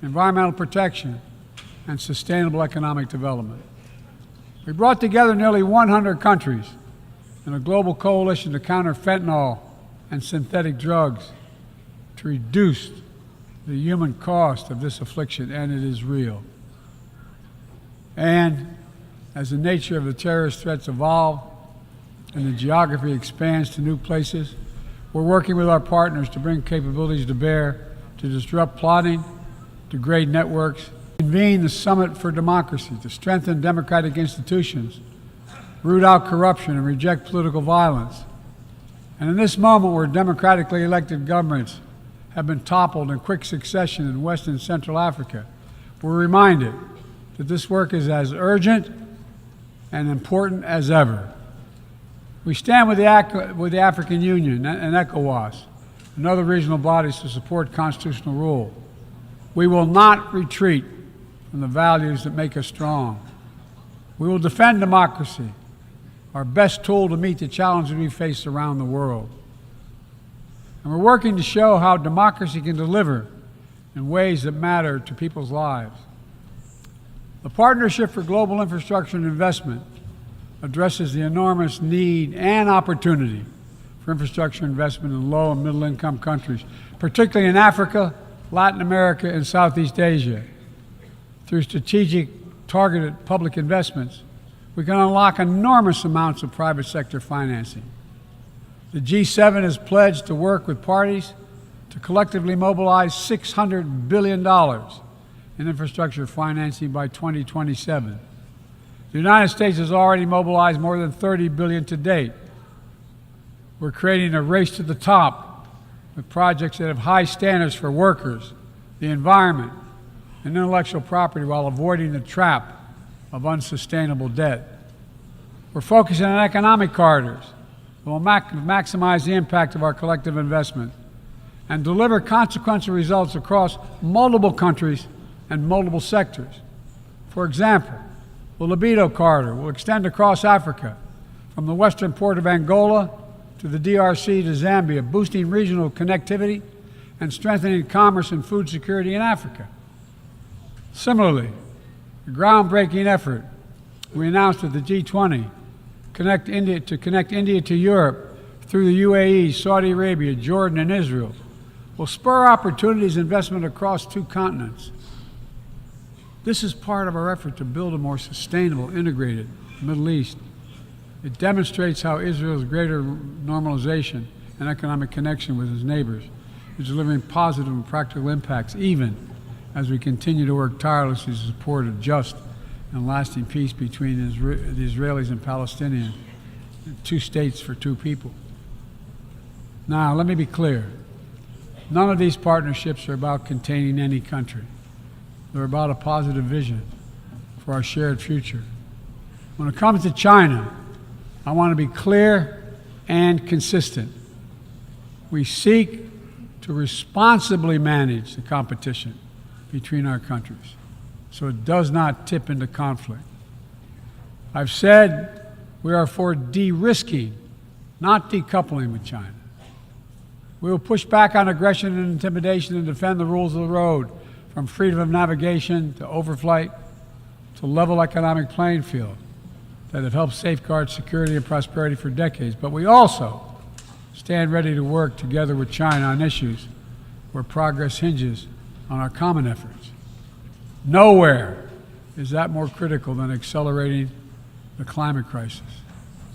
environmental protection, and sustainable economic development. We brought together nearly 100 countries in a global coalition to counter fentanyl and synthetic drugs to reduce the human cost of this affliction, and it is real. And as the nature of the terrorist threats evolve and the geography expands to new places, we're working with our partners to bring capabilities to bear to disrupt plotting, degrade networks, convene the Summit for Democracy to strengthen democratic institutions, root out corruption, and reject political violence. And in this moment where democratically elected governments have been toppled in quick succession in West and Central Africa, we're reminded that this work is as urgent and important as ever. We stand with the African Union and ECOWAS and other regional bodies to support constitutional rule. We will not retreat from the values that make us strong. We will defend democracy, our best tool to meet the challenges we face around the world. And we're working to show how democracy can deliver in ways that matter to people's lives. The Partnership for Global Infrastructure and Investment addresses the enormous need and opportunity for infrastructure investment in low and middle income countries, particularly in Africa, Latin America, and Southeast Asia. Through strategic, targeted public investments, we can unlock enormous amounts of private sector financing. The G7 has pledged to work with parties to collectively mobilize $600 billion in infrastructure financing by 2027. The United States has already mobilized more than $30 billion to date. We're creating a race to the top with projects that have high standards for workers, the environment, and intellectual property while avoiding the trap of unsustainable debt. We're focusing on economic corridors that will maximize the impact of our collective investment and deliver consequential results across multiple countries and multiple sectors. For example, the Libido corridor will extend across Africa from the western port of Angola to the DRC to Zambia, boosting regional connectivity and strengthening commerce and food security in Africa. Similarly, the groundbreaking effort we announced at the G20 to connect India to Europe through the UAE, Saudi Arabia, Jordan, and Israel will spur opportunities and investment across two continents. This is part of our effort to build a more sustainable, integrated Middle East. It demonstrates how Israel's greater normalization and economic connection with its neighbors is delivering positive and practical impacts, even as we continue to work tirelessly to support a just and lasting peace between the Israelis and Palestinians, two states for two people. Now, let me be clear. None of these partnerships are about containing any country. They're about a positive vision for our shared future. When it comes to China, I want to be clear and consistent. We seek to responsibly manage the competition between our countries so it does not tip into conflict. I've said we are for de-risking, not decoupling with China. We will push back on aggression and intimidation and defend the rules of the road, from freedom of navigation to overflight to level economic playing field that have helped safeguard security and prosperity for decades. But we also stand ready to work together with China on issues where progress hinges on our common efforts. Nowhere is that more critical than accelerating the climate crisis,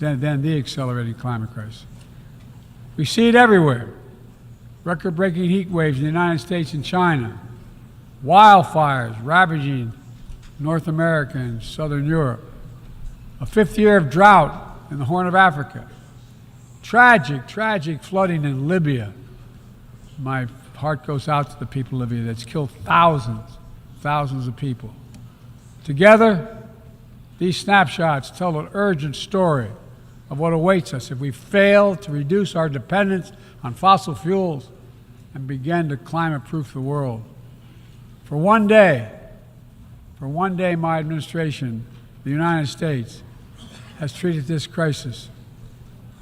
than the accelerating climate crisis. We see it everywhere. Record-breaking heat waves in the United States and China, wildfires ravaging North America and Southern Europe, a fifth year of drought in the Horn of Africa, tragic flooding in Libya. My heart goes out to the people of Libya that's killed thousands of people. Together, these snapshots tell an urgent story of what awaits us if we fail to reduce our dependence on fossil fuels and begin to climate-proof the world. For one day, my administration, the United States, has treated this crisis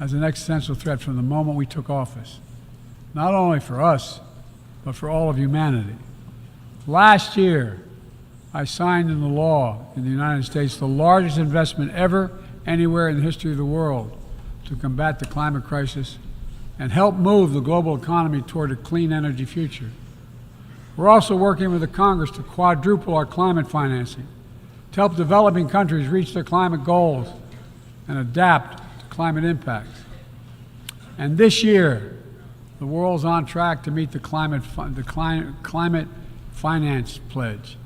as an existential threat from the moment we took office, not only for us, but for all of humanity. Last year, I signed into law in the United States the largest investment ever anywhere in the history of the world to combat the climate crisis and help move the global economy toward a clean energy future. We're also working with the Congress to quadruple our climate financing to help developing countries reach their climate goals and adapt to climate impacts. And this year, the world's on track to meet the climate finance pledge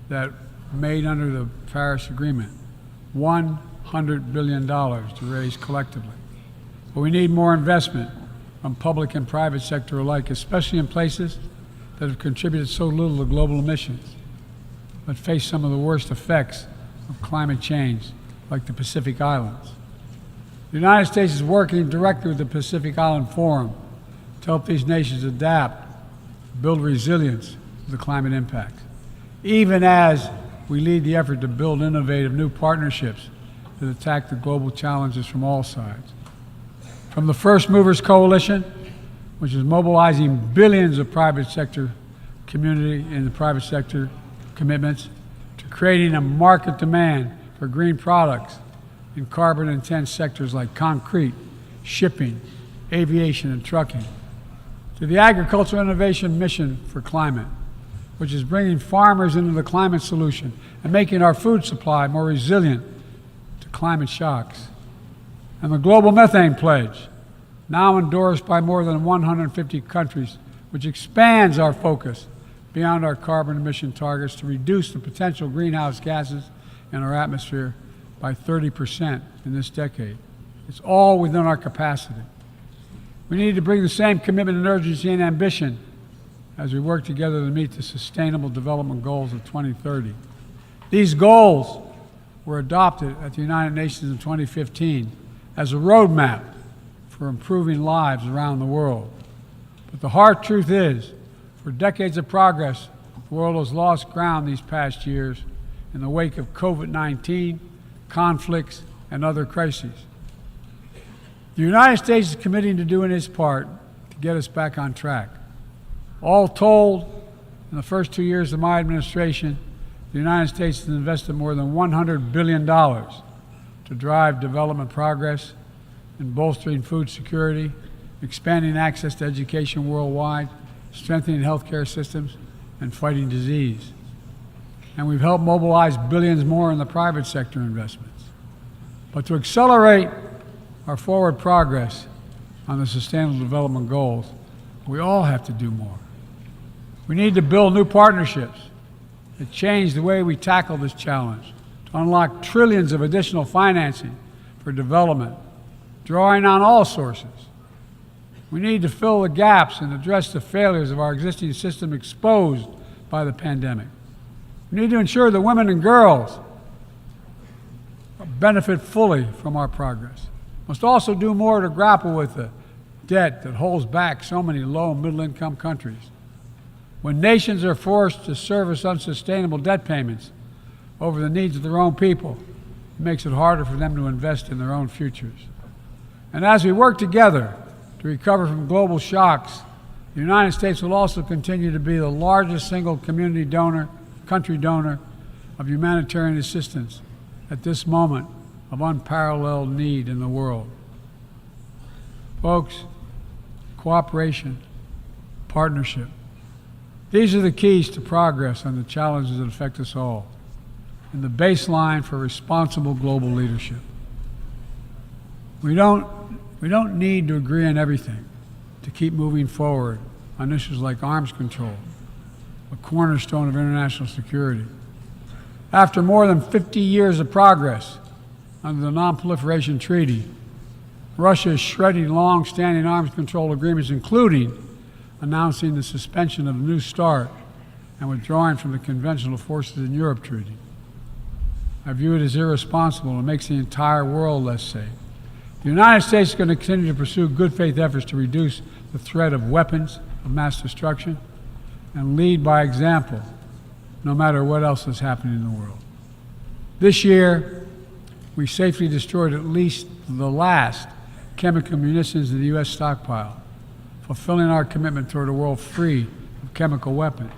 that made under the Paris Agreement, $100 billion to raise collectively. But we need more investment from public and private sector alike, especially in places that have contributed so little to global emissions, but face some of the worst effects of climate change, like the Pacific Islands. The United States is working directly with the Pacific Island Forum to help these nations adapt, build resilience to the climate impacts, even as we lead the effort to build innovative new partnerships that attack the global challenges from all sides. From the First Movers Coalition, which is mobilizing billions of private sector community and the private sector commitments, to creating a market demand for green products in carbon-intense sectors like concrete, shipping, aviation, and trucking, to the Agricultural Innovation Mission for Climate, which is bringing farmers into the climate solution and making our food supply more resilient to climate shocks, and the Global Methane Pledge, now endorsed by more than 150 countries, which expands our focus beyond our carbon emission targets to reduce the potential greenhouse gases in our atmosphere by 30% in this decade. It's all within our capacity. We need to bring the same commitment and urgency and ambition as we work together to meet the Sustainable Development Goals of 2030. These goals were adopted at the United Nations in 2015 as a roadmap for improving lives around the world. But the hard truth is, for decades of progress, the world has lost ground these past years in the wake of COVID-19, conflicts, and other crises. The United States is committing to doing its part to get us back on track. All told, in the first 2 years of my administration, the United States has invested more than $100 billion to drive development progress in bolstering food security, expanding access to education worldwide, strengthening healthcare systems, and fighting disease. And we've helped mobilize billions more in the private sector investments. But to accelerate our forward progress on the Sustainable Development Goals, we all have to do more. We need to build new partnerships that change the way we tackle this challenge, to unlock trillions of additional financing for development, drawing on all sources. We need to fill the gaps and address the failures of our existing system exposed by the pandemic. We need to ensure that women and girls benefit fully from our progress. We must also do more to grapple with the debt that holds back so many low and middle income countries. When nations are forced to service unsustainable debt payments over the needs of their own people, it makes it harder for them to invest in their own futures. And as we work together to recover from global shocks, the United States will also continue to be the largest single country donor of humanitarian assistance at this moment of unparalleled need in the world. Folks, cooperation, partnership, these are the keys to progress on the challenges that affect us all, and the baseline for responsible global leadership. We don't need to agree on everything to keep moving forward on issues like arms control, a cornerstone of international security. After more than 50 years of progress under the Non-Proliferation Treaty, Russia is shredding long-standing arms control agreements, including announcing the suspension of the New START and withdrawing from the Conventional Forces in Europe Treaty. I view it as irresponsible and makes the entire world less safe. The United States is going to continue to pursue good faith efforts to reduce the threat of weapons of mass destruction and lead by example, no matter what else is happening in the world. This year, we safely destroyed at least the last chemical munitions in the U.S. stockpile, fulfilling our commitment toward a world free of chemical weapons.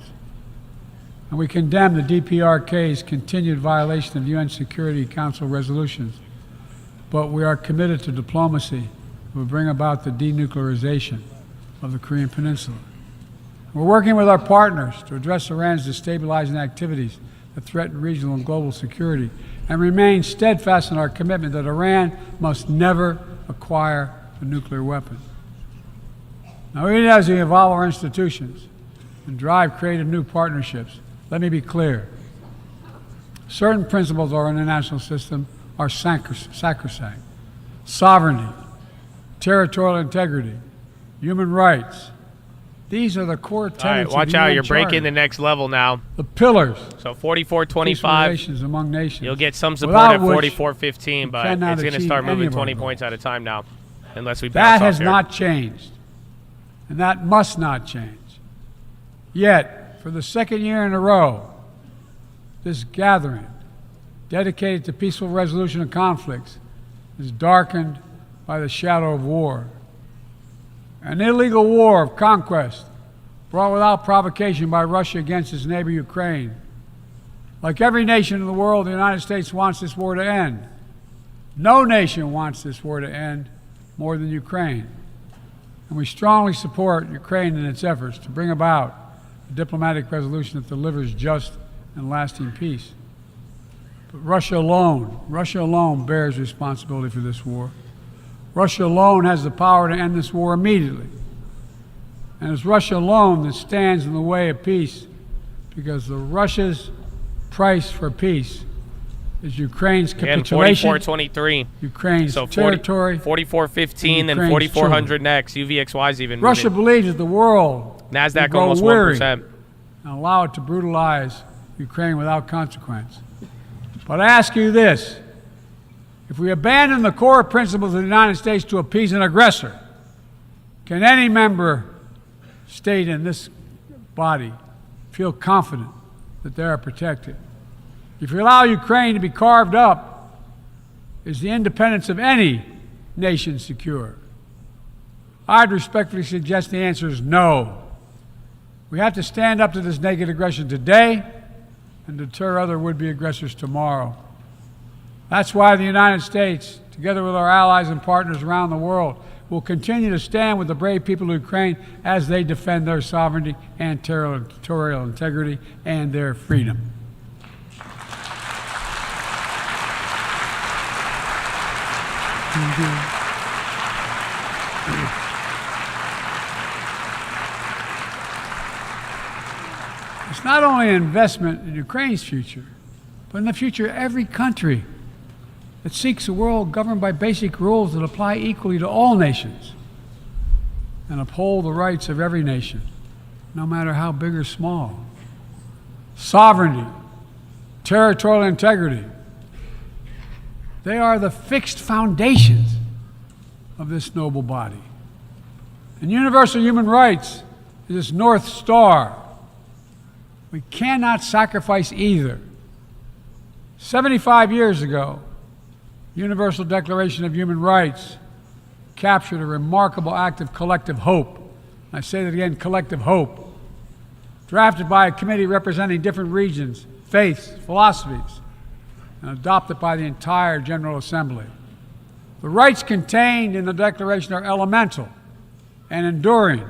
And we condemn the DPRK's continued violation of UN Security Council resolutions, but we are committed to diplomacy that will bring about the denuclearization of the Korean Peninsula. We're working with our partners to address Iran's destabilizing activities that threaten regional and global security, and remain steadfast in our commitment that Iran must never acquire a nuclear weapon. Now, even as we evolve our institutions and drive creative new partnerships, let me be clear. Certain principles of our international system are sacrosanct. Sovereignty, territorial integrity, human rights. These are the core
All right,
tenets of
watch
the
out.
UN
You're breaking
Charter.
the next level now.
The pillars.
So
Peaceful
44.25.
relations among nations.
You'll get some support
Without
at
which
44.15, but
cannot
it's going to
achieve
start
any
moving
of our
20
goals.
points at a time now, unless we bounce
That
off
has
here.
not changed, and that must not change. Yet, for the second year in a row, this gathering, dedicated to peaceful resolution of conflicts, is darkened by the shadow of war. An illegal war of conquest brought without provocation by Russia against its neighbor Ukraine. Like every nation in the world, the United States wants this war to end. No nation wants this war to end more than Ukraine. And we strongly support Ukraine in its efforts to bring about a diplomatic resolution that delivers just and lasting peace. But Russia alone bears responsibility for this war. Russia alone has the power to end this war immediately. And it's Russia alone that stands in the way of peace, because Russia's price for peace is Ukraine's
Again,
capitulation,
44.23.
Ukraine's
So
territory.
44.15, then
Ukraine's
4,400 next. UVXY's even
Russia
moving.
believes that the world will
NASDAQ
grow
almost
weary
1%.
and allow it to brutalize Ukraine without consequence. But I ask you this: if we abandon the core principles of the United States to appease an aggressor, can any member state in this body feel confident that they are protected? If you allow Ukraine to be carved up, is the independence of any nation secure? I'd respectfully suggest the answer is no. We have to stand up to this naked aggression today and deter other would-be aggressors tomorrow. That's why the United States, together with our allies and partners around the world, will continue to stand with the brave people of Ukraine as they defend their sovereignty and territorial integrity and their freedom. It's not only an investment in Ukraine's future, but in the future of every country that seeks a world governed by basic rules that apply equally to all nations and uphold the rights of every nation, no matter how big or small. Sovereignty, territorial integrity, they are the fixed foundations of this noble body. And universal human rights is its North Star. We cannot sacrifice either. 75 years ago, Universal Declaration of Human Rights captured a remarkable act of collective hope. I say that again, collective hope. Drafted by a committee representing different regions, faiths, philosophies, and adopted by the entire General Assembly. The rights contained in the Declaration are elemental and enduring.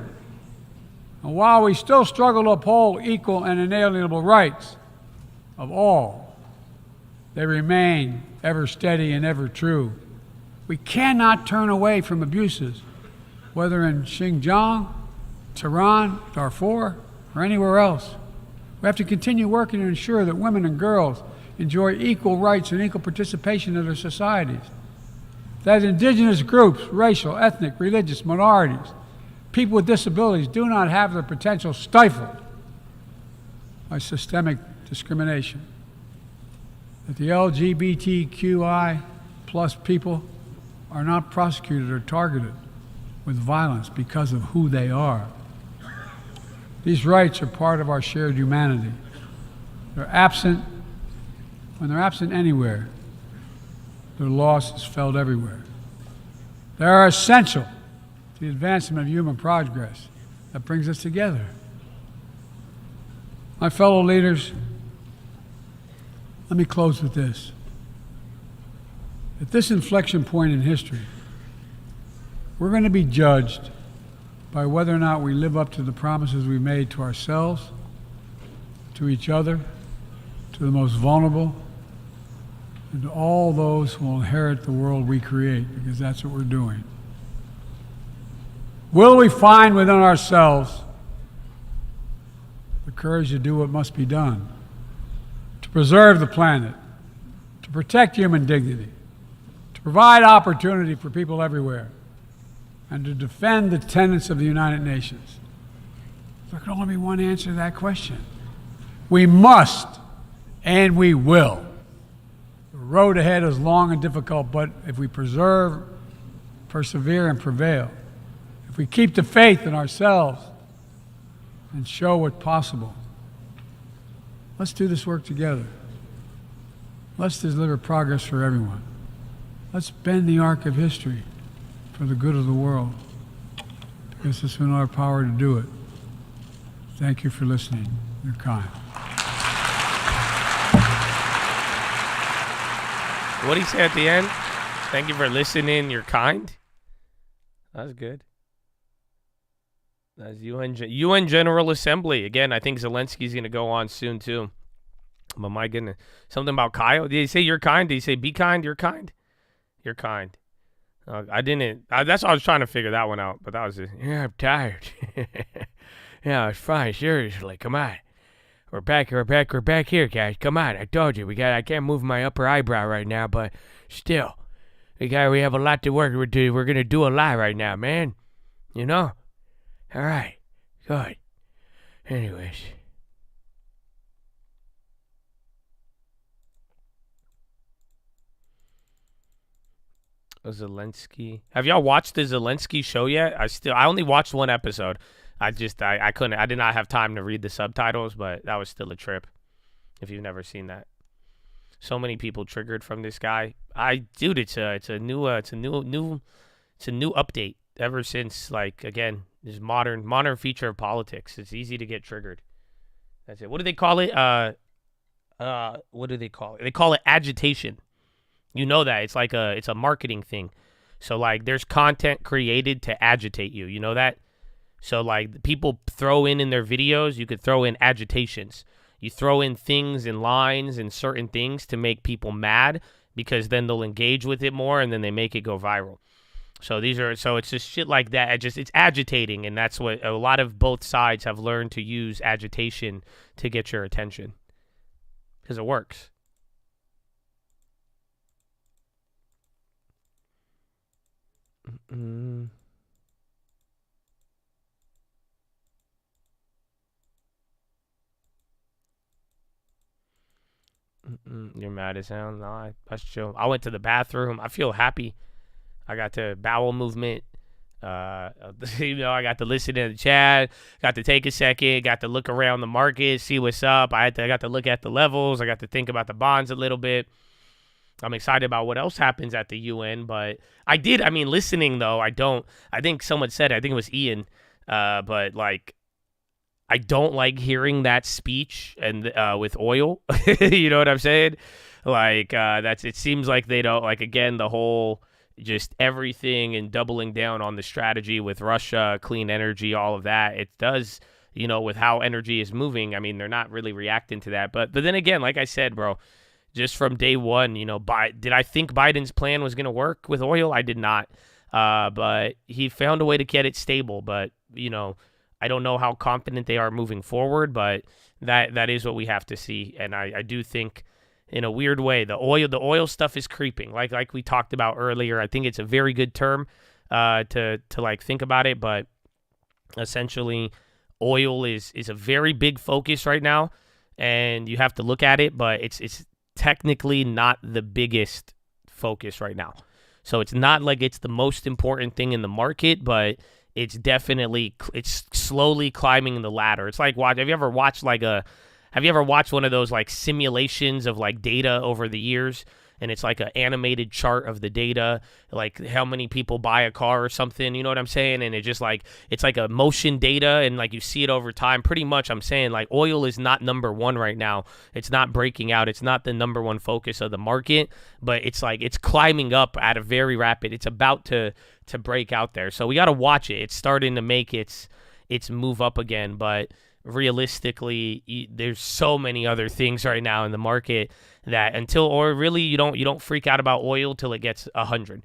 And while we still struggle to uphold equal and inalienable rights of all, they remain ever steady and ever true. We cannot turn away from abuses, whether in Xinjiang, Tehran, Darfur, or anywhere else. We have to continue working to ensure that women and girls enjoy equal rights and equal participation in their societies, that indigenous groups, racial, ethnic, religious minorities, people with disabilities do not have their potential stifled by systemic discrimination, that the LGBTQI plus people are not prosecuted or targeted with violence because of who they are. These rights are part of our shared humanity. They're absent. When they're absent anywhere, their loss is felt everywhere. They are essential to the advancement of human progress that brings us together. My fellow leaders, let me close with this. At this inflection point in history, we're going to be judged by whether or not we live up to the promises we made to ourselves, to each other, to the most vulnerable, and to all those who will inherit the world we create, because that's what we're doing. Will we find within ourselves the courage to do what must be done, to preserve the planet, to protect human dignity, to provide opportunity for people everywhere, and to defend the tenets of the United Nations. There can only be one answer to that question. We must, and we will. The road ahead is long and difficult, but if we persevere, and prevail, if we keep the faith in ourselves and show what's possible, let's do this work together. Let's deliver progress for everyone. Let's bend the arc of history for the good of the world, because it's in our power to do it. Thank you for listening. You're kind.
What did he say at the end? Thank you for listening. You're kind. That's good. That's UN General Assembly. Again, I think Zelensky's going to go on soon, too. But my goodness. Something about Kyle. Did he say you're kind? Did he say be kind? You're kind? You're kind. I didn't. That's what I was trying to figure that one out. But that was it. Yeah, I'm tired. Yeah, it's fine. Seriously, come on. We're back here, guys. Come on. I told you. I can't move my upper eyebrow right now, but still. We have a lot to work with. We're going to do a lot right now, man. You know? All right. Good. Anyways. Zelensky. Have y'all watched the Zelensky show yet? I only watched one episode. I couldn't. I did not have time to read the subtitles, but that was still a trip. If you've never seen that, so many people triggered from this guy. Dude, it's a new update ever since, like, again, this modern feature of politics. It's easy to get triggered. That's it. What do they call it? What do they call it? They call it agitation. You know that it's a marketing thing. So like there's content created to agitate you. You know that? So like people throw in their videos, you could throw in agitations. You throw in things and lines and certain things to make people mad, because then they'll engage with it more and then they make it go viral. So it's just shit like that. It's agitating, and that's what a lot of both sides have learned to use agitation to get your attention, because it works. You're mad as hell? No, that's chill. I went to the bathroom. I feel happy. I got to bowel movement. I got to listen to the chat. Got to take a second. Got to look around the market, see what's up. I got to look at the levels. I got to think about the bonds a little bit. I'm excited about what else happens at the UN, but listening though, I think someone said it, I think it was Ian, but like, I don't like hearing that speech and with oil. You know what I'm saying? Like, it seems like they don't, like, again, the whole just everything and doubling down on the strategy with Russia, clean energy, all of that. It does, with how energy is moving. I mean, they're not really reacting to that, but then again, like I said, bro, just from day one, did I think Biden's plan was going to work with oil? I did not. But he found a way to get it stable. But, I don't know how confident they are moving forward, but that is what we have to see. And I do think, in a weird way, the oil stuff is creeping. Like we talked about earlier, I think it's a very good term to like think about it. But essentially, oil is a very big focus right now, and you have to look at it. But it's technically not the biggest focus right now. So it's not like it's the most important thing in the market, but it's slowly climbing the ladder. It's like, have you ever watched one of those like simulations of like data over the years? And it's like an animated chart of the data, like how many people buy a car or something, you know what I'm saying? And it's like a motion data, and like you see it over time. Pretty much I'm saying like oil is not number one right now. It's not breaking out. It's not the number one focus of the market, but it's like it's climbing up at a very rapid. It's about to break out there. So we got to watch it. It's starting to make its move up again, but realistically, there's so many other things right now in the market that you don't freak out about oil till it gets 100.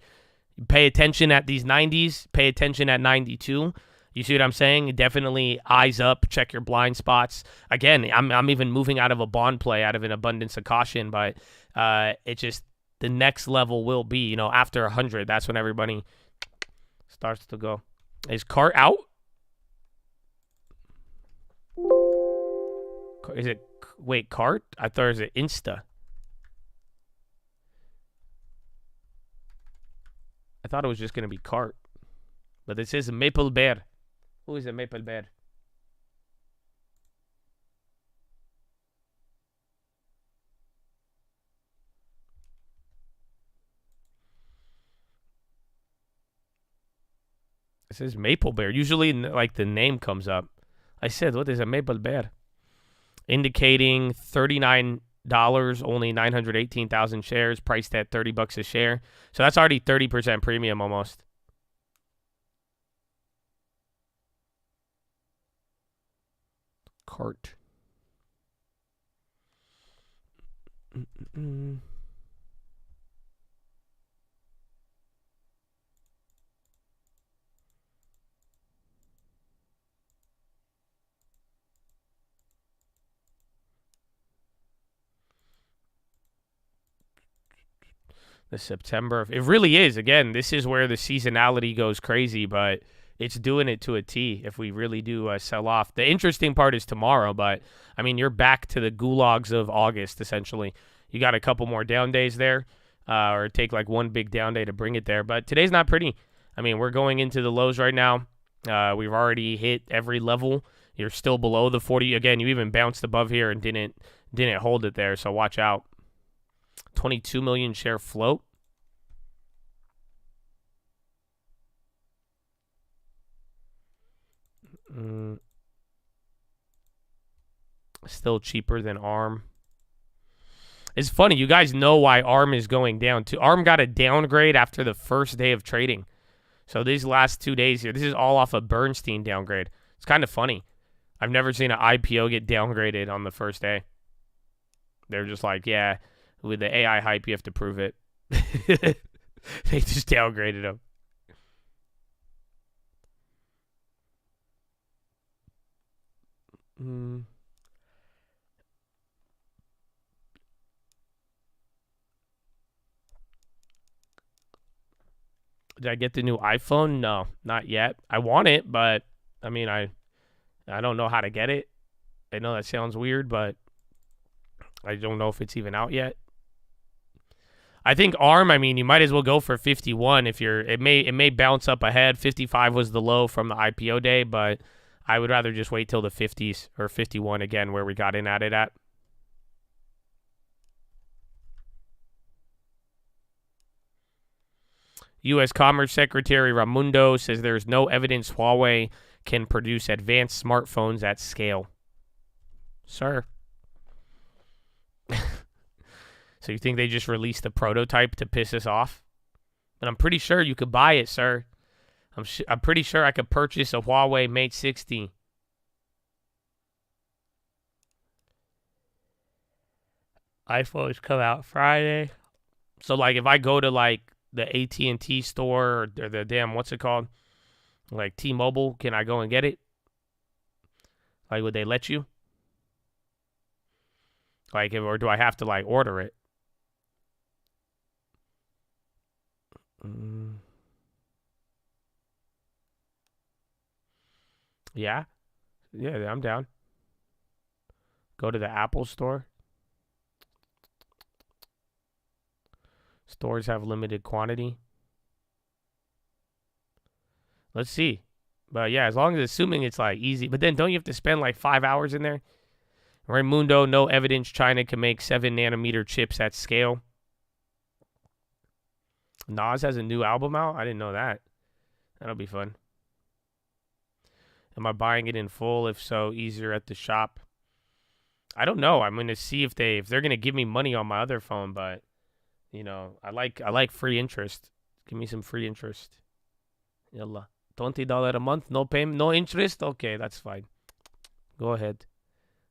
Pay attention at these 90s. Pay attention at 92. You see what I'm saying? Definitely eyes up. Check your blind spots. Again, I'm even moving out of a bond play out of an abundance of caution, but it just the next level will be after 100. That's when everybody Starts to go. Is cart out? Is it, wait, cart? I thought it was Insta. I thought it was just going to be cart. But this is Maple Bear. Who is a Maple Bear? It says Maple Bear. Usually, like, the name comes up. I said, what is a Maple Bear? Indicating $39, only 918,000 shares, priced at $30 a share. So that's already 30% premium almost. Cart. The September. It really is. Again, this is where the seasonality goes crazy, but it's doing it to a T if we really do sell off. The interesting part is tomorrow, but, I mean, you're back to the gulags of August, essentially. You got a couple more down days there, or take like one big down day to bring it there. But today's not pretty. I mean, we're going into the lows right now. We've already hit every level. You're still below the 40. Again, you even bounced above here and didn't hold it there, so watch out. 22 million share float. Still cheaper than ARM. It's funny, you guys know why ARM is going down too. ARM got a downgrade after the first day of trading. So these last 2 days here, this is all off a Bernstein downgrade. It's kind of funny. I've never seen an IPO get downgraded on the first day. They're just like, yeah, with the AI hype, you have to prove it. They just downgraded them. Did I get the new iPhone? No, not yet. I want it, but I mean, I don't know how to get it. I know that sounds weird, but I don't know if it's even out yet. I think ARM, I mean, you might as well go for 51 if you're, it may bounce up ahead. 55 was the low from the IPO day, but I would rather just wait till the 50s or 51 again where we got in at it at. U.S. Commerce Secretary Raimondo says there is no evidence Huawei can produce advanced smartphones at scale. Sir. So you think they just released a prototype to piss us off? And I'm pretty sure you could buy it, sir. I'm pretty sure I could purchase a Huawei Mate 60. iPhones come out Friday. So, like, if I go to, like, the AT&T store or the damn, what's it called? Like, T-Mobile, can I go and get it? Like, would they let you? Like, or do I have to, like, order it? Yeah, I'm down. Go to the Apple store. Stores have limited quantity. Let's see. But yeah, as long as assuming it's like easy. But then don't you have to spend like 5 hours in there? Raimundo, no evidence China can make 7 nanometer chips at scale. Nas has a new album out? I didn't know that. That'll be fun. Am I buying it in full? If so, easier at the shop. I don't know. I'm going to see if they're going to give me money on my other phone, but you know, I like free interest. Give me some free interest. Yalla. $20 a month, no payment, no interest? Okay, that's fine. Go ahead.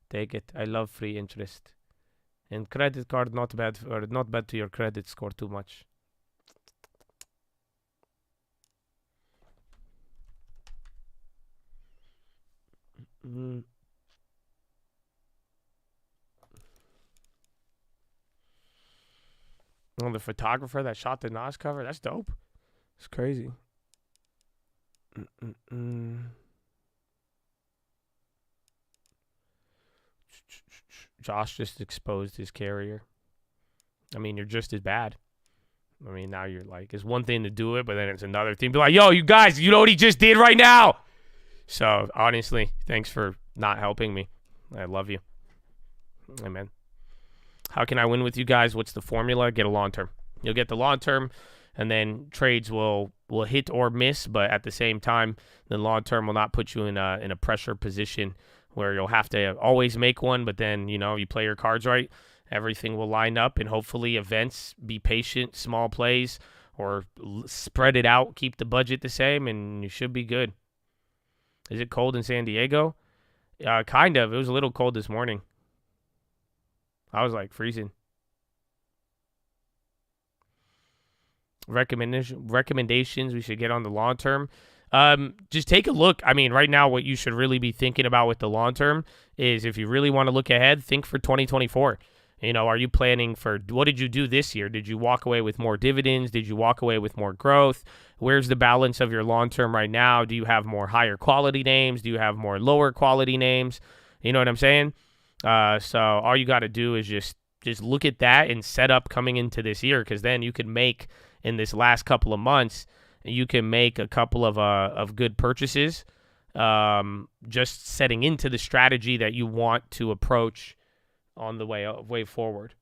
Take it. I love free interest. And credit card, not bad, or not bad to your credit score too much. Oh, the photographer that shot the Nas cover, that's dope. It's crazy. Josh just exposed his carrier. I mean, you're just as bad. I mean, now you're like, it's one thing to do it, but then it's another thing. Be like, yo, you guys, you know what he just did right now? So, honestly, thanks for not helping me. I love you. Amen. How can I win with you guys? What's the formula? Get a long term. You'll get the long term, and then trades will hit or miss, but at the same time, the long term will not put you in a pressure position where you'll have to always make one, but then, you play your cards right. Everything will line up, and hopefully events, be patient, small plays, or spread it out, keep the budget the same, and you should be good. Is it cold in San Diego? Kind of. It was a little cold this morning. I was like freezing. Recommendations we should get on the long term. Just take a look. I mean, right now, what you should really be thinking about with the long term is, if you really want to look ahead, think for 2024. Are you planning for, what did you do this year? Did you walk away with more dividends? Did you walk away with more growth? Where's the balance of your long term right now? Do you have more higher quality names? Do you have more lower quality names? You know what I'm saying? So all you got to do is just look at that and set up coming into this year, because then you can make, in this last couple of months, you can make a couple of good purchases, just setting into the strategy that you want to approach on the way forward.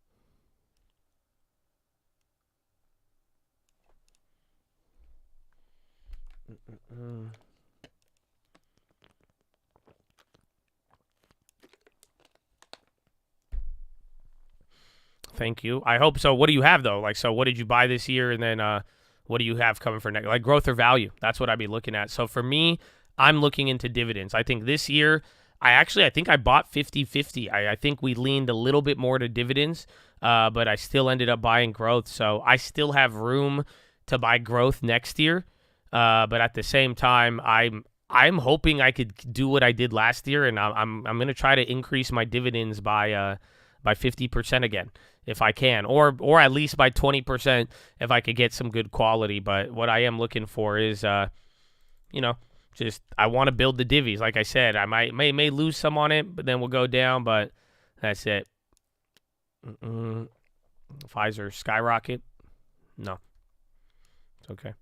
Thank you. I hope so. What do you have, though? So what did you buy this year, and then what do you have coming for next? Like growth or value? That's what I'd be looking at. So for me, I'm looking into dividends. I think this year, I think I bought 50-50. I think we leaned a little bit more to dividends, but I still ended up buying growth. So I still have room to buy growth next year. But at the same time, I'm hoping I could do what I did last year, and I'm going to try to increase my dividends by 50% again, if I can, or at least by 20% if I could get some good quality. But what I am looking for is, just I want to build the divvies. Like I said, I may lose some on it, but then we'll go down. But that's it. Pfizer skyrocket? No, it's okay.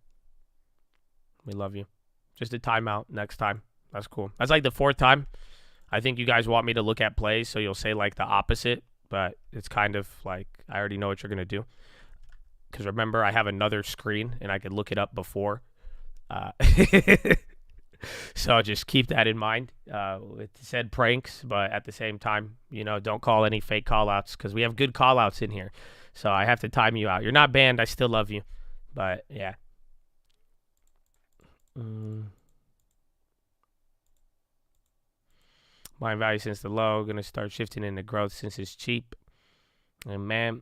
We love you. Just a timeout next time. That's cool. That's like the fourth time. I think you guys want me to look at plays, so you'll say like the opposite. But it's kind of like I already know what you're going to do. Because remember, I have another screen, and I could look it up before. So just keep that in mind with said pranks. But at the same time, don't call any fake call-outs, because we have good call-outs in here. So I have to time you out. You're not banned. I still love you. But, yeah. Buying value since the low, going to start shifting into growth since it's cheap. And man,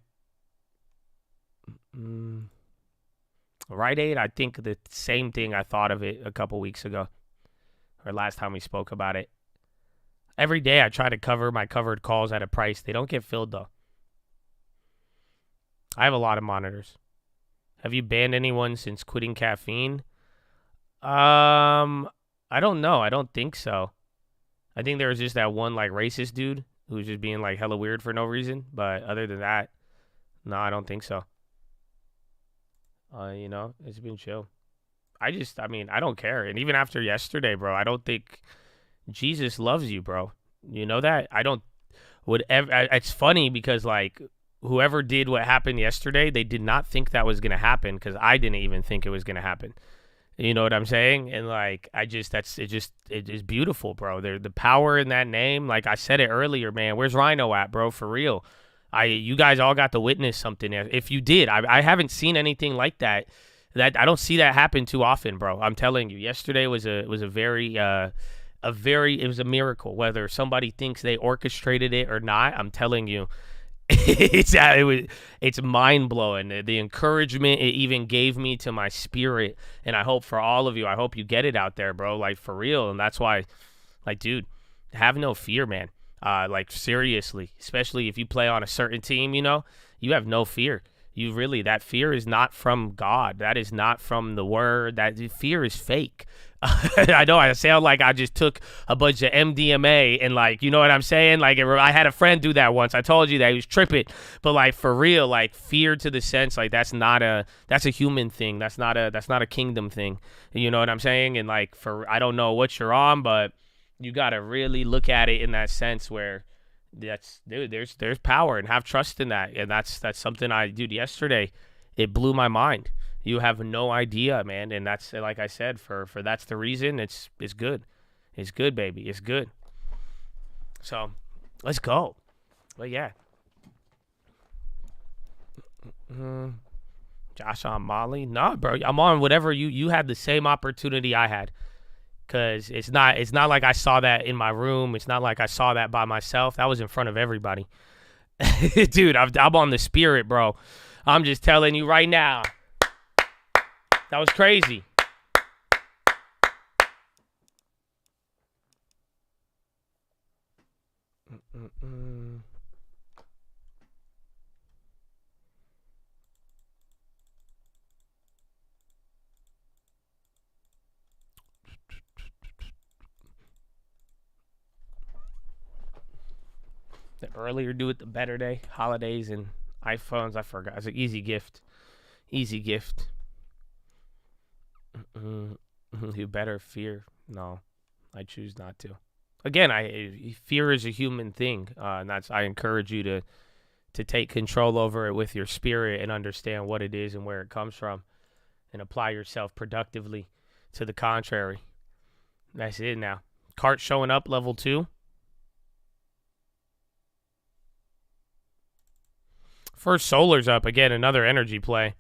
Rite Aid, I think the same thing. I thought of it a couple weeks ago, or last time we spoke about it. Every day I try to cover my covered calls at a price. They don't get filled, though. I have a lot of monitors. Have you banned anyone since quitting caffeine? I don't know. I don't think so. I think there was just that one racist dude who was just being hella weird for no reason. But other than that, no, I don't think so. It's been chill. I don't care. And even after yesterday, bro, I don't think Jesus loves you, bro. You know that? It's funny because whoever did what happened yesterday, they did not think that was going to happen, because I didn't even think it was going to happen. You know what I'm saying? And it is beautiful, bro. The power in that name. Like I said it earlier, man. Where's Rhino at, bro? For real. You guys all got to witness something. If you did, I haven't seen anything like that. That I don't see that happen too often, bro. I'm telling you. Yesterday was a miracle. Whether somebody thinks they orchestrated it or not, I'm telling you. It's mind-blowing. The encouragement it even gave me to my spirit, and I hope for all of you, I hope you get it out there, bro, for real. And that's why, dude, have no fear, man. Seriously, especially if you play on a certain team, you have no fear. That fear is not from God. That is not from the word. That fear is fake. I know I sound like I just took a bunch of MDMA and like, you know what I'm saying? Like I had a friend do that once. I told you that he was tripping, but like for real, like fear to the sense, like that's a human thing. That's not a kingdom thing. You know what I'm saying? And like I don't know what you're on, but you got to really look at it in that sense where there's power, and have trust in that. And that's something I did yesterday. It blew my mind. You have no idea, man. And that's, like I said, for that's the reason. It's good. It's good, baby. It's good. So let's go. But yeah. Josh on Molly? Nah, bro. I'm on whatever you had the same opportunity I had. Cause it's not like I saw that in my room. It's not like I saw that by myself. That was in front of everybody. Dude, I'm on the spirit, bro. I'm just telling you right now. That was crazy. The earlier do it, the better day. Holidays and iPhones, I forgot. It's an easy gift. Easy gift. You better fear. No, I choose not to. Again, fear is a human thing, and I encourage you to take control over it with your spirit and understand what it is and where it comes from, and apply yourself productively to the contrary. That's it now. Cart showing up, level 2. First Solar's up again, another energy play.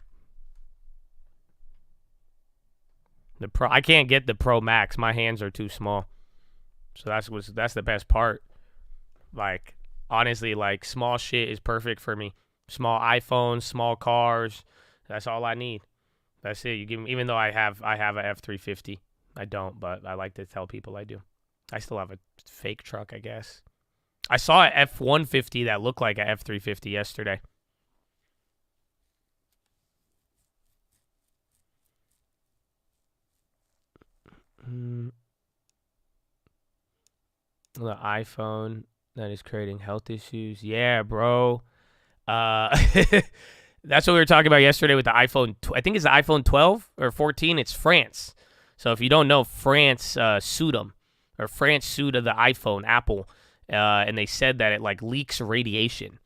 I can't get the Pro Max. My hands are too small. So that's the best part. Like, honestly, like, small shit is perfect for me. Small iPhones, small cars. That's all I need. That's it. You give me, even though I have a F350. I don't, but I like to tell people I do. I still have a fake truck, I guess. I saw an F150 that looked like a F350 yesterday. The iPhone that is creating health issues. Yeah, bro. That's what we were talking about yesterday with the iPhone. I think it's the iPhone 12 or 14. It's France. So if you don't know, France sued them, or France sued the iPhone, Apple, and they said that it like leaks radiation.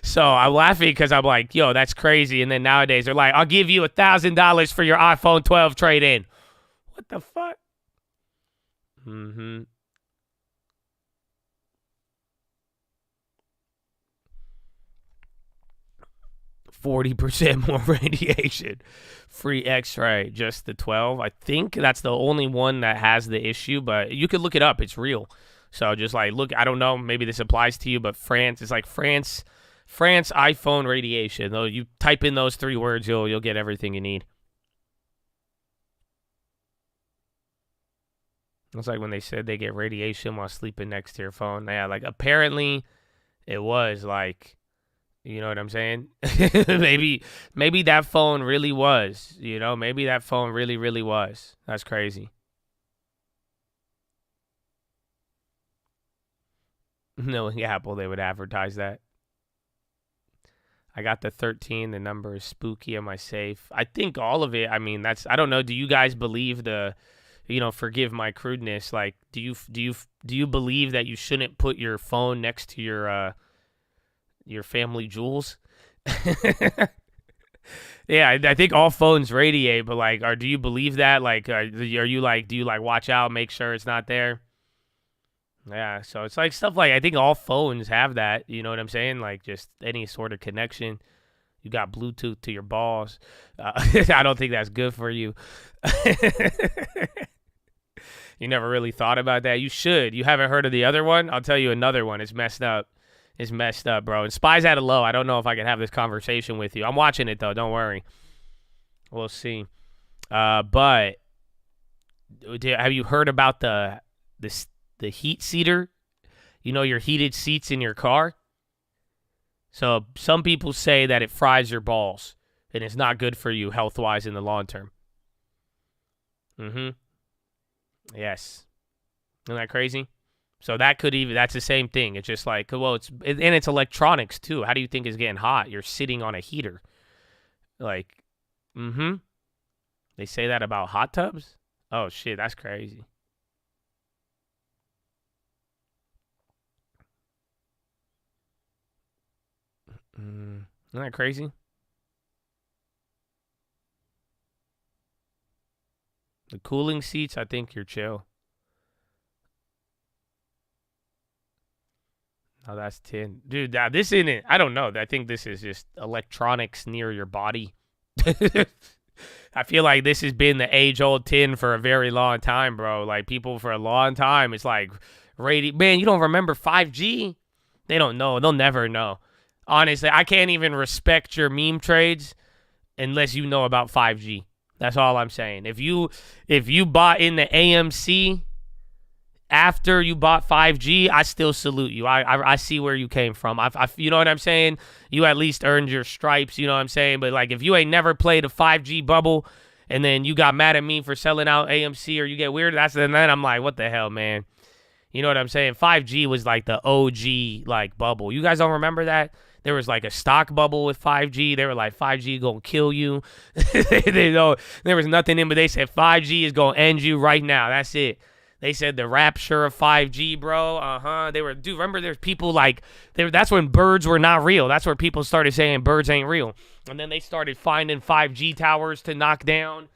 So I'm laughing because I'm like, yo, that's crazy. And then nowadays they're like, I'll give you $1,000 for your iPhone 12 trade-in. What the fuck? 40% more radiation. Free X-ray, just the 12. I think that's the only one that has the issue, but you could look it up. It's real. So just like, look, I don't know, maybe this applies to you, but France, it's like France iPhone radiation. Though you type in those 3 words, you'll get everything you need. It's like when they said they get radiation while sleeping next to your phone. Yeah, like apparently it was like, you know what I'm saying? maybe that phone really was, maybe that phone really, really was. That's crazy. Knowing Apple, they would advertise that. I got the 13. The number is spooky. Am I safe? I think all of it. I mean, I don't know. Do you guys believe forgive my crudeness. Like, do you believe that you shouldn't put your phone next to your family jewels? Yeah, I think all phones radiate, but like, do you believe that? Like, are you like, do you like watch out, make sure it's not there? Yeah, so it's like stuff like, I think all phones have that, you know what I'm saying? Like just any sort of connection. You got Bluetooth to your balls. I don't think that's good for you. You never really thought about that? You should. You haven't heard of the other one? I'll tell you another one. It's messed up. It's messed up, bro. And Spy's at a low. I don't know if I can have this conversation with you. I'm watching it, though. Don't worry. We'll see. But have you heard about the heat seater? You know, your heated seats in your car? So some people say that it fries your balls and it's not good for you health-wise in the long term. Yes. Isn't that crazy? So that's the same thing. It's just like, well, it's electronics too. How do you think it's getting hot? You're sitting on a heater. Like, They say that about hot tubs? Oh, shit, that's crazy. Isn't that crazy? The cooling seats, I think you're chill. Oh, that's tin. Dude, this isn't it. I don't know. I think this is just electronics near your body. I feel like this has been the age-old tin for a very long time, bro. Like, people for a long time, it's like, man, you don't remember 5G? They don't know. They'll never know. Honestly, I can't even respect your meme trades unless you know about 5G. That's all I'm saying. If you bought in the AMC after you bought 5G, I still salute you. I see where you came from. You know what I'm saying? You at least earned your stripes, you know what I'm saying? But, like, if you ain't never played a 5G bubble and then you got mad at me for selling out AMC or you get weird, then I'm like, what the hell, man? You know what I'm saying? 5G was like the OG, like, bubble. You guys don't remember that? There was like a stock bubble with 5G. They were like, 5G gonna kill you. There was nothing in, but they said 5G is gonna end you right now. That's it. They said the rapture of 5G, bro. They were, dude, remember there's people like, that's when birds were not real. That's where people started saying birds ain't real. And then they started finding 5G towers to knock down.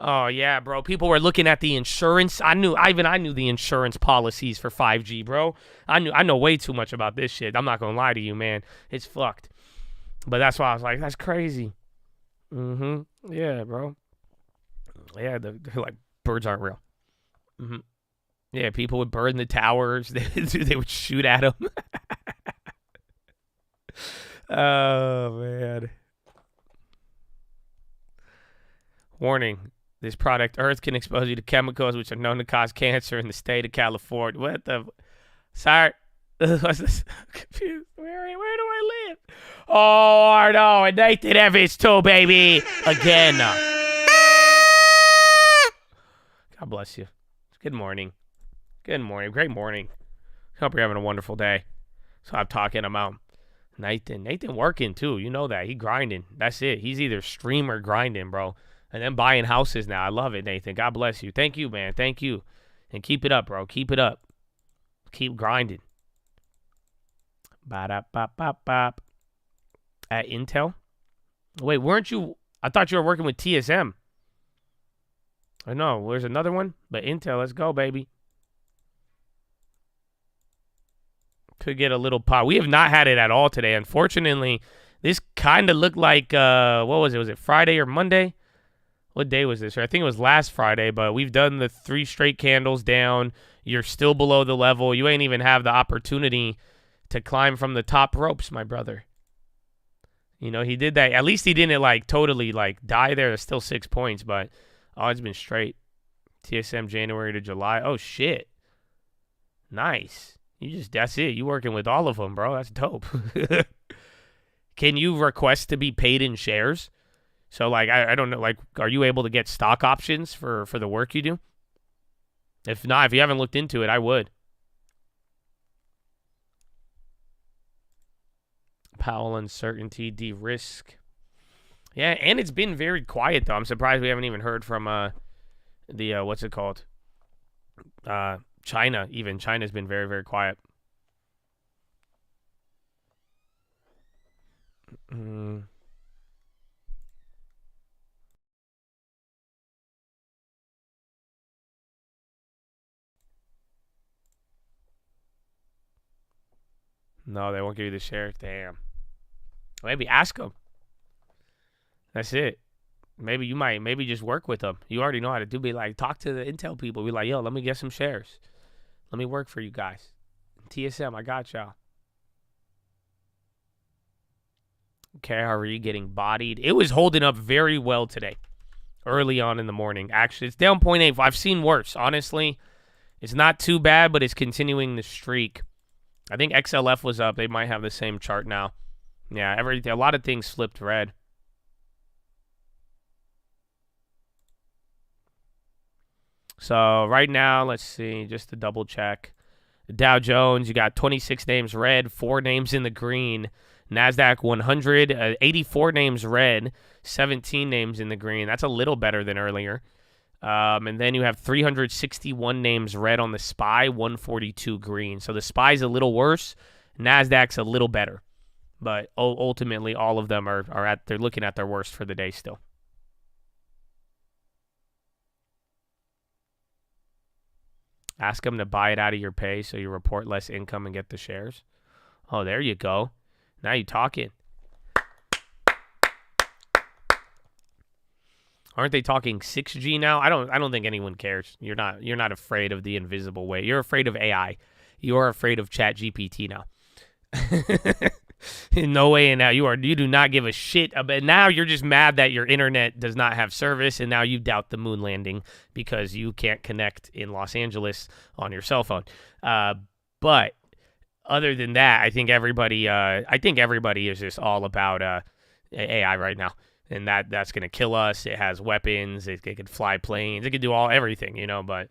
Oh, yeah, bro. People were looking at the insurance. I knew the insurance policies for 5G, bro. I know way too much about this shit. I'm not going to lie to you, man. It's fucked. But that's why I was like, that's crazy. Yeah, bro. Yeah, they're like, birds aren't real. Yeah, people would burn the towers. They would shoot at them. Oh, man. Warning. This product, Earth, can expose you to chemicals which are known to cause cancer in the state of California. What the? Sorry. What's this? I'm confused. Where do I live? Oh, no. And Nathan Evans too, baby. Again. God bless you. Good morning. Good morning. Great morning. Hope you're having a wonderful day. So I'm talking about Nathan. Nathan working, too. You know that. He grinding. That's it. He's either stream or grinding, bro. And then buying houses now. I love it, Nathan. God bless you. Thank you, man. Thank you. And keep it up, bro. Keep it up. Keep grinding. Ba-da-ba-ba-bop. At Intel? Wait, weren't you? I thought you were working with TSM. I know. There's another one. But Intel, let's go, baby. Could get a little pop. We have not had it at all today. Unfortunately, this kind of looked like, what was it? Was it Friday or Monday? What day was this? I think it was last Friday, but we've done the 3 straight candles down. You're still below the level. You ain't even have the opportunity to climb from the top ropes, my brother. You know, he did that. At least he didn't, like, totally, like, die there. There's still 6 points, but it's been straight. TSM January to July. Oh, shit. Nice. That's it. You working with all of them, bro. That's dope. Can you request to be paid in shares? So, like, I don't know, like, are you able to get stock options for the work you do? If not, if you haven't looked into it, I would. Powell uncertainty, de-risk. Yeah, and it's been very quiet, though. I'm surprised we haven't even heard from what's it called? China, even. China's been very, very quiet. No, they won't give you the share. Damn. Maybe ask them. That's it. Maybe just work with them. You already know how to do. Be like, talk to the Intel people. Be like, yo, let me get some shares. Let me work for you guys. TSM, I got y'all. KRE getting bodied. It was holding up very well today. Early on in the morning. Actually, it's down 0.8. I've seen worse, honestly. It's not too bad, but it's continuing the streak. I think XLF was up. They might have the same chart now. Yeah, a lot of things flipped red. So right now, let's see, just to double check. Dow Jones, you got 26 names red, 4 names in the green. NASDAQ 100, 84 names red, 17 names in the green. That's a little better than earlier. And then you have 361 names red on the SPY, 142 green. So the SPY's a little worse. NASDAQ's a little better. But ultimately, all of them they're looking at their worst for the day still. Ask them to buy it out of your pay so you report less income and get the shares. Oh, there you go. Now you're talking. Aren't they talking 6G now? I don't think anyone cares. You're not afraid of the invisible way. You're afraid of AI. You're afraid of ChatGPT now. In no way in now you do not give a shit about. Now you're just mad that your internet does not have service, and now you doubt the moon landing because you can't connect in Los Angeles on your cell phone. But other than that, I think everybody is just all about AI right now, and that's gonna kill us. It has weapons. It could fly planes. It could do everything, But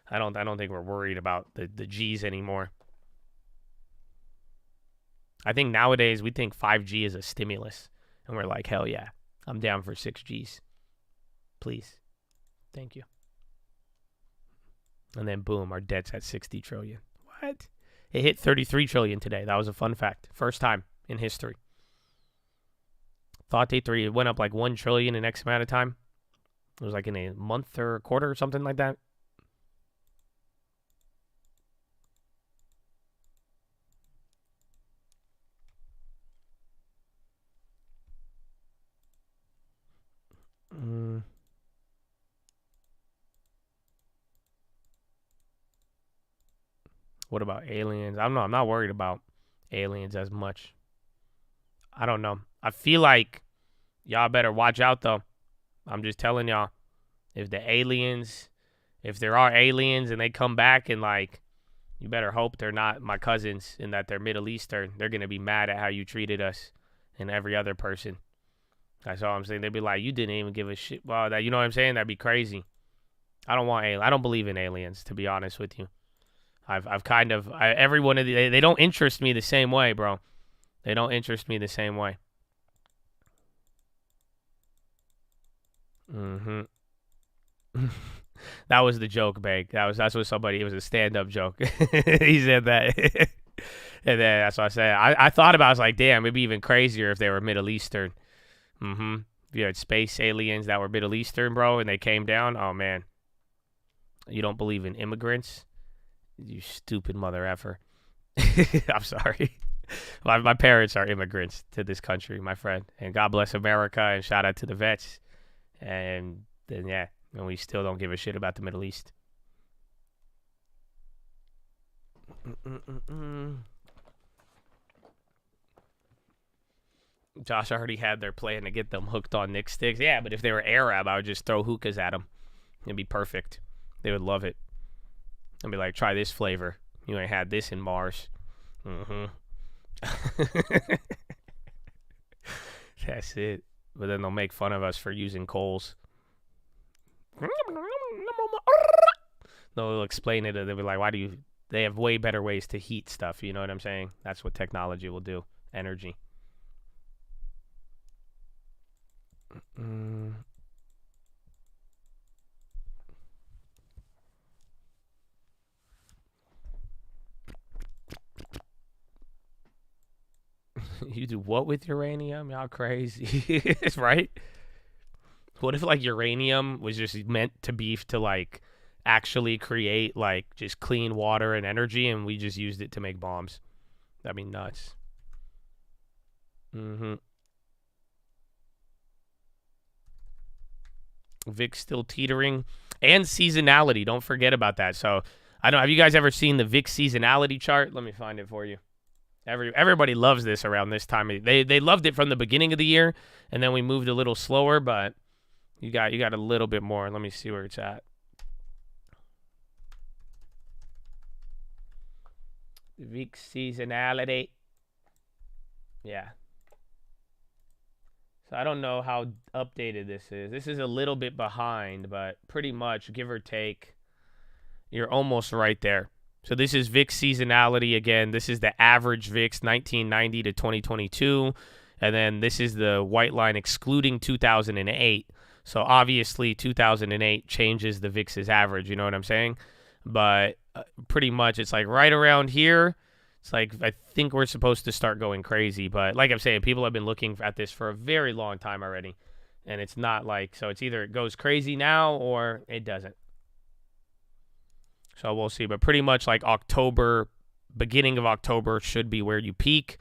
I don't think we're worried about the G's anymore. I think nowadays we think 5G is a stimulus, and we're like, hell yeah, I'm down for 6Gs. Please. Thank you. And then boom, our debt's at 60 trillion. What? It hit 33 trillion today. That was a fun fact. First time in history. Thought it went up like 1 trillion in X amount of time. It was like in a month or a quarter or something like that. What about aliens? I don't know. I'm not worried about aliens as much. I don't know. I feel like y'all better watch out, though. I'm just telling y'all. If there are aliens and they come back and, you better hope they're not my cousins and that they're Middle Eastern. They're going to be mad at how you treated us and every other person. That's all I'm saying. They'd be like, you didn't even give a shit. Well, you know what I'm saying? That'd be crazy. I don't believe in aliens, to be honest with you. Every one of they don't interest me the same way, bro. They don't interest me the same way. That was the joke, Bag. That's what somebody. It was a stand-up joke. He said that, and then that's what I said. I thought about. I was like, damn, it'd be even crazier if they were Middle Eastern. If you had space aliens that were Middle Eastern, bro, and they came down. Oh man, you don't believe in immigrants? You stupid mother effer. I'm sorry. My parents are immigrants to this country, my friend. And God bless America, and shout out to the vets. And then, yeah, and we still don't give a shit about the Middle East. Josh already had their plan to get them hooked on Nick sticks. Yeah, but if they were Arab, I would just throw hookahs at them. It'd be perfect. They would love it. I'd be like, try this flavor. You ain't had this in Mars. That's it. But then they'll make fun of us for using coals. They'll explain it, and they'll be like, they have way better ways to heat stuff. You know what I'm saying? That's what technology will do. Energy. You do what with uranium? Y'all crazy. Right? What if uranium was just meant to be to actually create just clean water and energy, and we just used it to make bombs? That'd be nuts. VIX still teetering, and seasonality. Don't forget about that. So I don't. Have you guys ever seen the VIX seasonality chart? Let me find it for you. Everybody loves this around this time. They loved it from the beginning of the year, and then we moved a little slower, but you got a little bit more. Let me see where it's at. VIX seasonality. Yeah. So I don't know how updated this is. This is a little bit behind, but pretty much, give or take, You're almost right there. So this is VIX seasonality again. This is the average VIX 1990 to 2022. And then this is the white line excluding 2008. So obviously 2008 changes the VIX's average, you know what I'm saying? But pretty much it's like right around here. It's like I think we're supposed to start going crazy. But like I'm saying, people have been looking at this for a very long time already. And it's not like, so it's either it goes crazy now or it doesn't. So we'll see. But pretty much like October, beginning of October should be where you peak.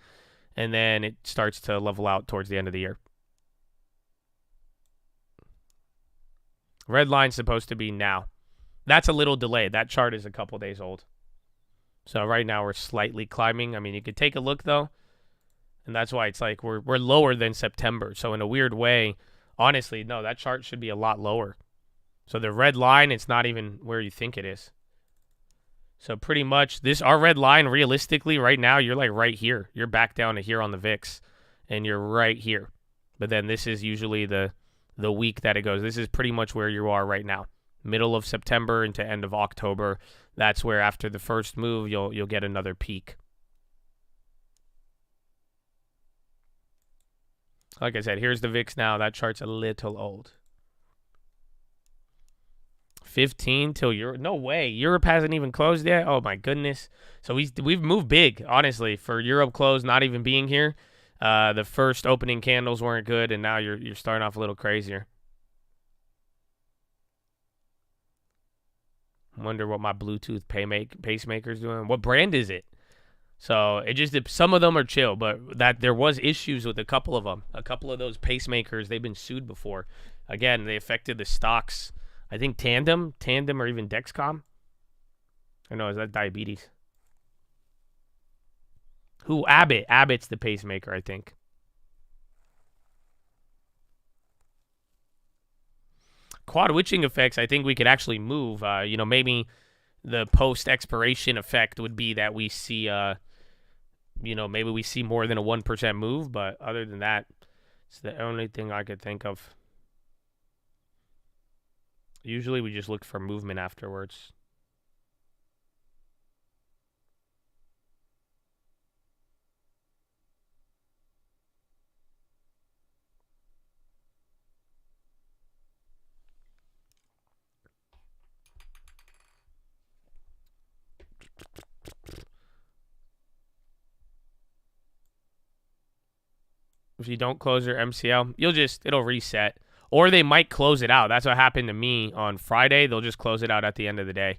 And then it starts to level out towards the end of the year. Red line's supposed to be now. That's a little delayed. That chart is a couple days old. So right now we're slightly climbing. I mean, you could take a look though. And that's why it's like we're lower than September. So in a weird way, honestly, no, that chart should be a lot lower. So the red line, it's not even where you think it is. So pretty much our red line, realistically, right now, you're like right here. You're back down to here on the VIX, and you're right here. But then this is usually the week that it goes. This is pretty much where you are right now. Middle of September into end of October. That's where after the first move, you'll get another peak. Like I said, here's the VIX now. That chart's a little old. 15 till Europe. No way. Europe hasn't even closed yet. Oh, my goodness. So we've moved big, honestly, for Europe close not even being here. The first opening candles weren't good, and now you're starting off a little crazier. Wonder what my Bluetooth pacemaker's doing. What brand is it? So it just, some of them are chill, but that there was issues with a couple of them. A couple of those pacemakers, they've been sued before. Again, they affected the stocks. I think Tandem or even Dexcom. Or no, is that diabetes? Who? Abbott. Abbott's the pacemaker, I think. Quad witching effects, I think we could actually move. Maybe the post-expiration effect would be that we see, maybe we see more than a 1% move. But other than that, it's the only thing I could think of. Usually we just look for movement afterwards. If you don't close your MCL, it'll reset. Or they might close it out. That's what happened to me on Friday. They'll just close it out at the end of the day.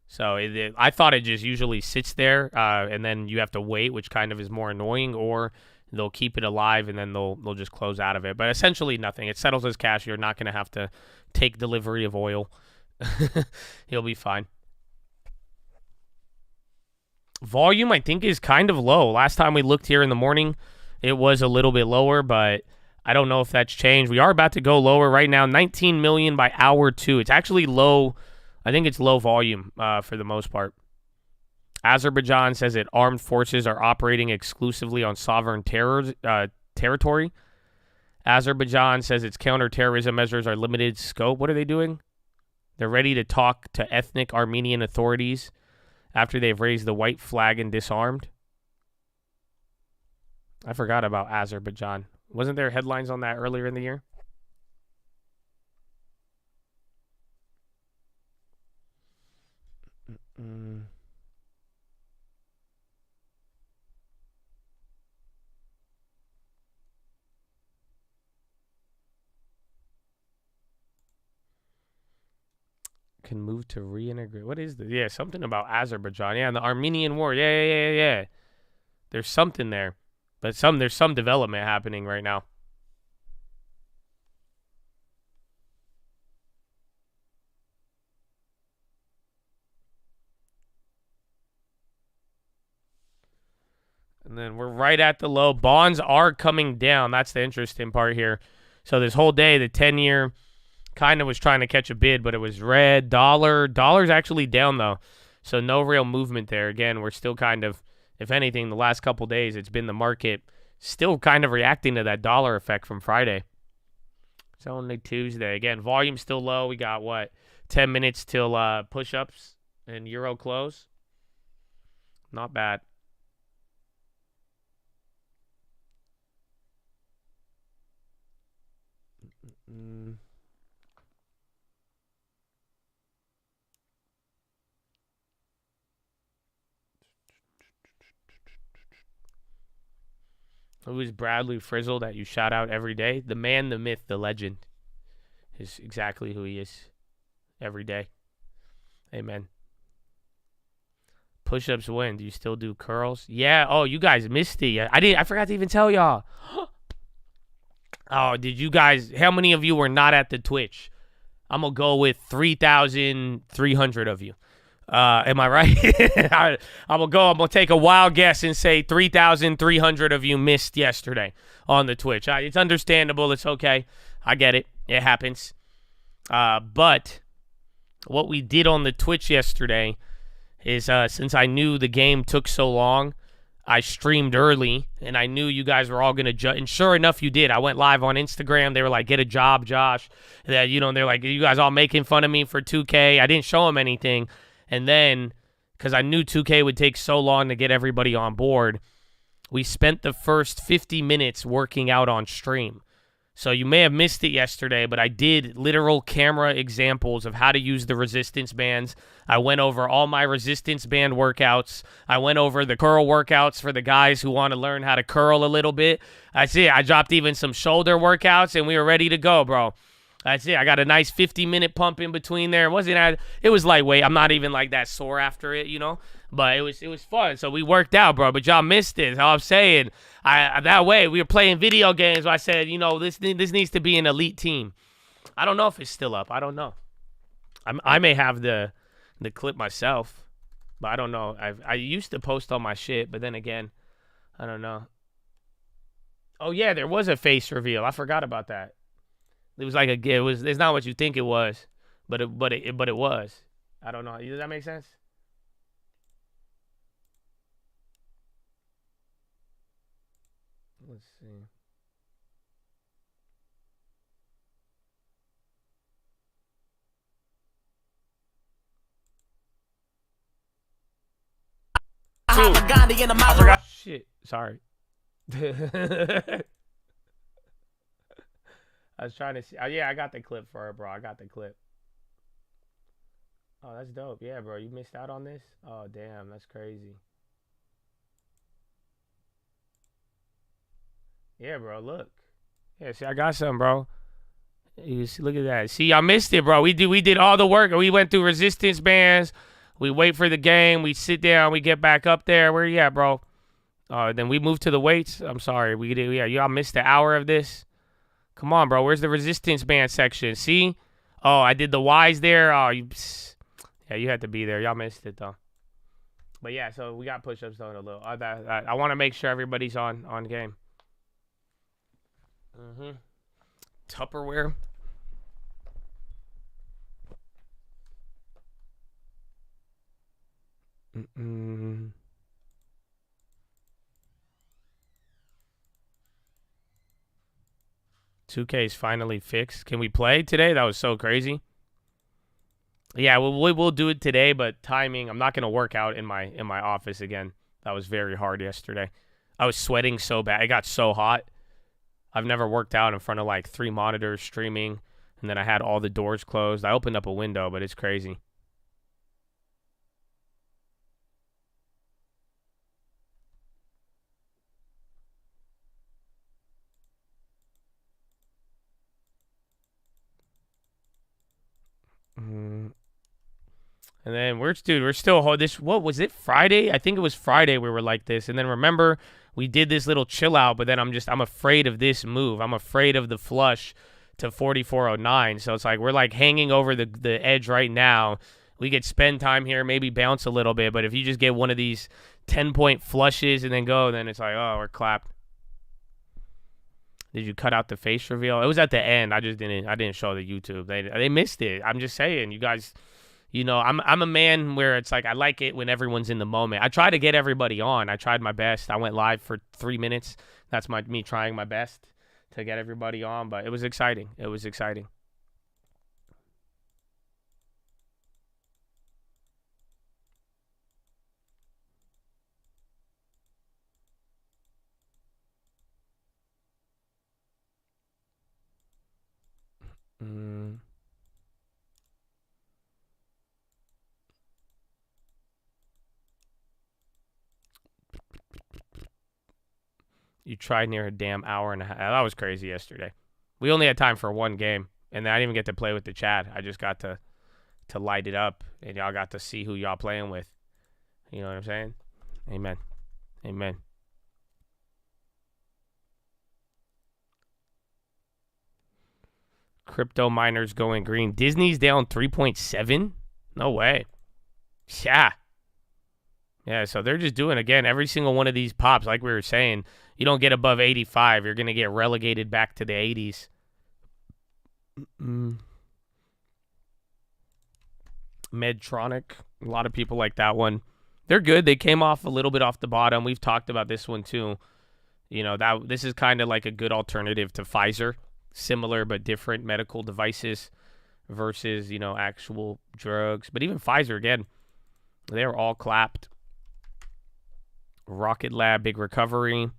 So I thought it just usually sits there, and then you have to wait, which kind of is more annoying, or they'll keep it alive, and then they'll just close out of it. But essentially nothing. It settles as cash. You're not going to have to take delivery of oil. You'll be fine. Volume, I think, is kind of low. Last time we looked here in the morning, it was a little bit lower, but I don't know if that's changed. We are about to go lower right now. 19 million by hour 2. It's actually low. I think it's low volume for the most part. Azerbaijan says that armed forces are operating exclusively on sovereign territory. Azerbaijan says its counterterrorism measures are limited scope. What are they doing? They're ready to talk to ethnic Armenian authorities after they've raised the white flag and disarmed. I forgot about Azerbaijan. Wasn't there headlines on that earlier in the year? Can move to reintegrate. What is this? Yeah, something about Azerbaijan. Yeah, and the Armenian War. Yeah. There's something there. But there's some development happening right now. And then we're right at the low. Bonds are coming down. That's the interesting part here. So this whole day, the 10-year kind of was trying to catch a bid, but it was red. Dollar's actually down, though. So no real movement there. Again, we're still kind of, if anything, the last couple days, it's been the market still kind of reacting to that dollar effect from Friday. It's only Tuesday. Again, volume still low. We got, 10 minutes till push-ups and Euro close. Not bad. Who is Bradley Frizzle that you shout out every day? The man, the myth, the legend is exactly who he is every day. Amen. Push-ups win. Do you still do curls? Yeah. Oh, you guys missed it. I forgot to even tell y'all. Oh, did you guys? How many of you were not at the Twitch? I'm gonna go with 3,300 of you. Am I right? I'm gonna take a wild guess and say 3,300 of you missed yesterday on the Twitch. It's understandable. It's okay. I get it. It happens. But what we did on the Twitch yesterday is since I knew the game took so long, I streamed early, and I knew you guys were all going to judge. And sure enough, you did. I went live on Instagram. They were like, get a job, Josh. That, they're like, you guys all making fun of me for 2K. I didn't show them anything. And then, because I knew 2K would take so long to get everybody on board, we spent the first 50 minutes working out on stream. So you may have missed it yesterday, but I did literal camera examples of how to use the resistance bands. I went over all my resistance band workouts. I went over the curl workouts for the guys who want to learn how to curl a little bit. That's it. I dropped even some shoulder workouts, and we were ready to go, bro. That's it. I got a nice 50-minute pump in between there. It was lightweight. I'm not even like that sore after it, But it was fun. So we worked out, bro. But y'all missed it. That's all I'm saying. That way we were playing video games. I said, this needs to be an elite team. I don't know if it's still up. I don't know. I may have the clip myself, but I don't know. I used to post all my shit, but then again, I don't know. Oh yeah, there was a face reveal. I forgot about that. It was like it's not what you think it was, but it was. I don't know. Does that make sense? Let's see. I forgot. Shit. Sorry. I was trying to see. Oh, yeah, I got the clip for her, bro. I got the clip. Oh, that's dope. Yeah, bro. You missed out on this? Oh, damn. That's crazy. Yeah, bro. Look. Yeah, see, I got something, bro. You see, look at that. See, I missed it, bro. We did all the work. We went through resistance bands. We wait for the game. We sit down. We get back up there. Where you at, bro? Then we moved to the weights. I'm sorry. Y'all missed the hour of this. Come on, bro. Where's the resistance band section? See? Oh, I did the Y's there. Oh, yeah, you had to be there. Y'all missed it, though. But, yeah, so we got push-ups, though, in a little. I want to make sure everybody's on game. Tupperware. Mm-mm. 2K is finally fixed. Can we play today? That was so crazy. Yeah, we'll do it today, but timing. I'm not gonna work out in my office again. That was very hard yesterday. I was sweating so bad. It got so hot. I've never worked out in front of like 3 monitors streaming, and then I had all the doors closed. I opened up a window, but it's crazy. And then we're still what was it, Friday? I think it was Friday we were like this. And then remember, we did this little chill out, but then I'm afraid of this move. I'm afraid of the flush to 4409. So it's like we're like hanging over the edge right now. We could spend time here, maybe bounce a little bit, but if you just get one of these 10-point flushes and then go, then it's like, oh, we're clapped. Did you cut out the face reveal? It was at the end. I didn't show the YouTube. They missed it. I'm just saying, you guys. I'm a man where it's like I like it when everyone's in the moment. I try to get everybody on. I tried my best. I went live for 3 minutes. That's me trying my best to get everybody on, but it was exciting. It was exciting. You tried near a damn hour and a half. That was crazy yesterday. We only had time for one game, and I didn't even get to play with the chat. I just got to light it up, and y'all got to see who y'all playing with. You know what I'm saying? Amen. Amen. Crypto miners going green. Disney's down 3.7? No way. Yeah. Yeah, so they're just doing, again, every single one of these pops, like we were saying, you don't get above 85, you're going to get relegated back to the 80s. Medtronic, a lot of people like that one. They're good. They came off a little bit off the bottom. We've talked about this one too. You know, this is kind of like a good alternative to Pfizer. Similar but different medical devices versus, you know, actual drugs. But even Pfizer, again, they're all clapped. Rocket Lab, big recovery.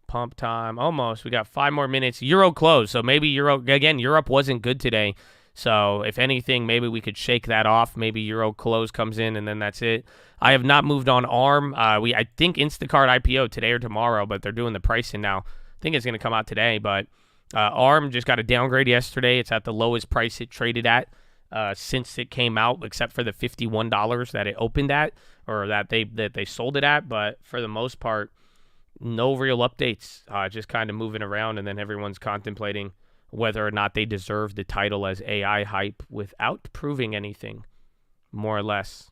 Pump time, almost. We got 5 more minutes. Euro closed, so maybe Europe wasn't good today. So if anything, maybe we could shake that off. Maybe Euro close comes in, and then that's it. I have not moved on ARM. I think Instacart IPO today or tomorrow, but they're doing the pricing now. I think it's going to come out today, but ARM just got a downgrade yesterday. It's at the lowest price it traded at since it came out, except for the $51 that it opened at, or that they sold it at. But for the most part, no real updates. Just kind of moving around, and then everyone's contemplating whether or not they deserve the title as AI hype without proving anything, more or less.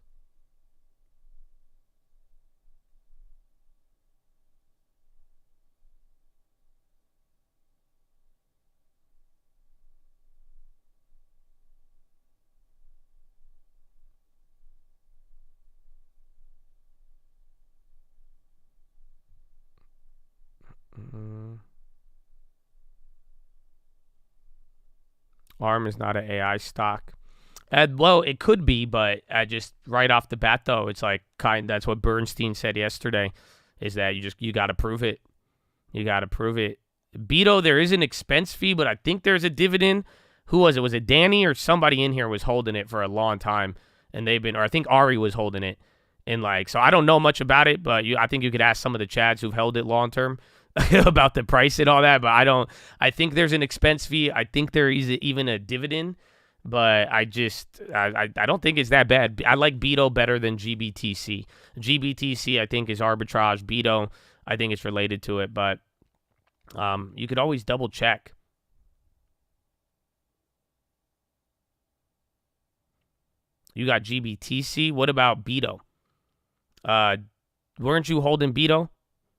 ARM is not an AI stock. Well, it could be, but just right off the bat, though, it's like that's what Bernstein said yesterday, is that you got to prove it. You got to prove it. Beto, there is an expense fee, but I think there's a dividend. Who was it? Was it Danny or somebody in here was holding it for a long time, and or I think Ari was holding it, and so I don't know much about it, but I think you could ask some of the Chads who've held it long term about the price and all that, but I think there's an expense fee. I think there is even a dividend, but I don't think it's that bad. I like Beto better than GBTC. GBTC, I think, is arbitrage. Beto, I think it's related to it, but you could always double check. You got GBTC. What about Beto? Weren't you holding Beto?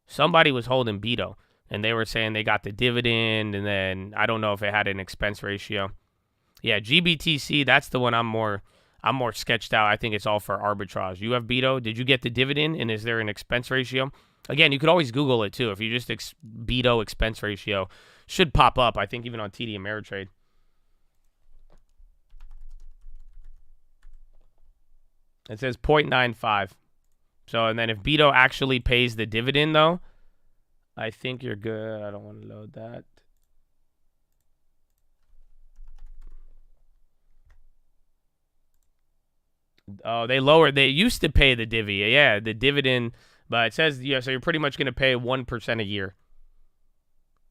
Somebody was holding Beto, and they were saying they got the dividend, and then I don't know if it had an expense ratio. Yeah, GBTC, that's the one I'm more sketched out. I think it's all for arbitrage. You have Beto. Did you get the dividend, and is there an expense ratio? Again, you could always Google it, too. If you just Beto expense ratio, should pop up, I think, even on TD Ameritrade. It says 0.95. So, and then if Beto actually pays the dividend, though, I think you're good. I don't want to load that. Oh, they used to pay the divvy. Yeah, the dividend, but it says, yeah, so you're pretty much going to pay 1% a year.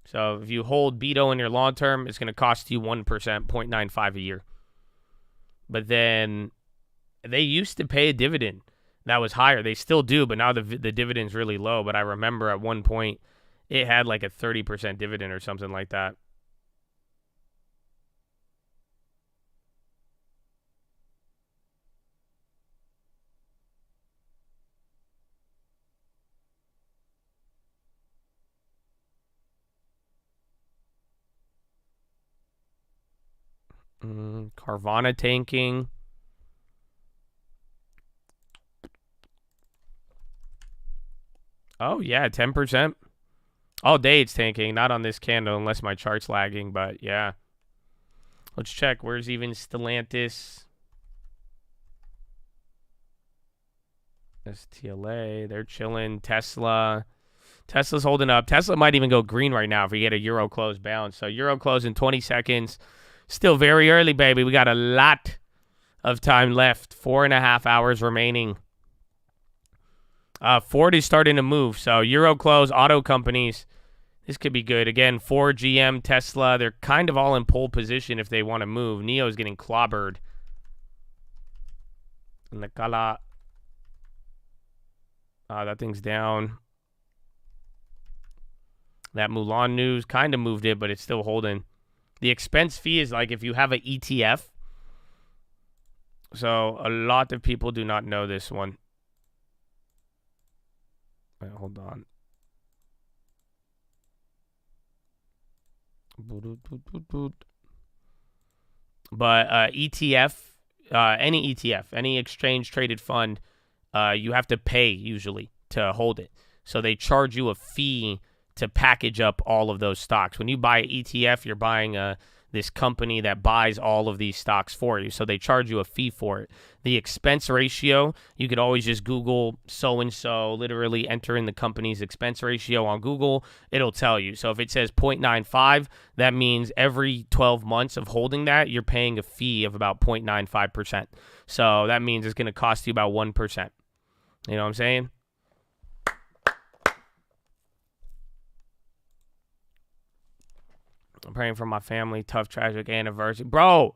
So if you hold Beto in your long term, it's going to cost you 1%, 0.95 a year. But then they used to pay a dividend that was higher. They still do, but now the dividend's really low. But I remember at one point it had like a 30% dividend or something like that. Carvana tanking. Oh, yeah, 10%. All day it's tanking, not on this candle unless my chart's lagging, but yeah. Let's check. Where's even Stellantis? STLA, they're chilling. Tesla's holding up. Tesla might even go green right now if we get a Euro close bounce. So Euro close in 20 seconds. Still very early, baby. We got a lot of time left. 4.5 hours remaining. Ford is starting to move. So Euro close, auto companies. This could be good. Again, Ford, GM, Tesla, they're kind of all in pole position if they want to move. NIO's getting clobbered. Nakala. That thing's down. That Mulan news kind of moved it, but it's still holding. The expense fee is like if you have an ETF. So a lot of people do not know this one. Wait, hold on. But ETF, any ETF, any exchange traded fund, you have to pay usually to hold it. So they charge you a fee to package up all of those stocks. When you buy an ETF, you're buying this company that buys all of these stocks for you. So they charge you a fee for it. The expense ratio, you could always just Google so-and-so, literally enter in the company's expense ratio on Google. It'll tell you. So if it says 0.95, that means every 12 months of holding that, you're paying a fee of about 0.95%. So that means it's going to cost you about 1%. You know what I'm saying? I'm praying for my family. Tough, tragic anniversary. Bro,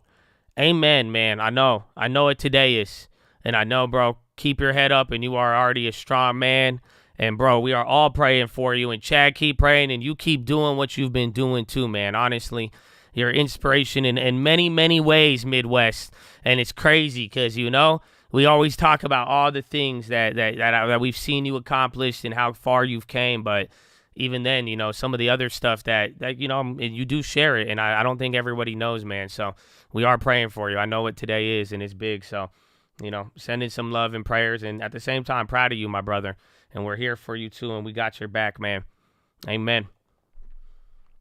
amen, man. I know what today is. And I know, bro, keep your head up, and you are already a strong man. And, bro, we are all praying for you. And, Chad, keep praying, and you keep doing what you've been doing, too, man. Honestly, you're inspiration in many, many ways, Midwest. And it's crazy because, you know, we always talk about all the things that we've seen you accomplish and how far you've came, but even then, you know, some of the other stuff that you know, you do share it, and I don't think everybody knows, man. So we are praying for you. I know what today is, and it's big. So, you know, sending some love and prayers, and at the same time, proud of you, my brother. And we're here for you, too, and we got your back, man. Amen.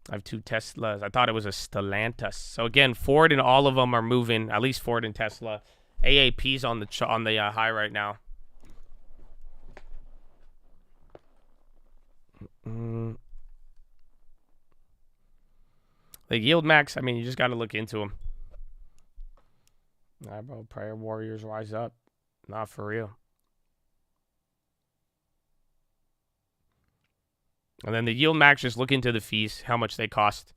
I have 2 Teslas. I thought it was a Stellantis. So, again, Ford and all of them are moving, at least Ford and Tesla. AAP's on the high right now. The yield max, I mean, you just got to look into them. All right, bro. Prayer warriors rise up. Not for real. And then the yield max, just look into the fees, how much they cost.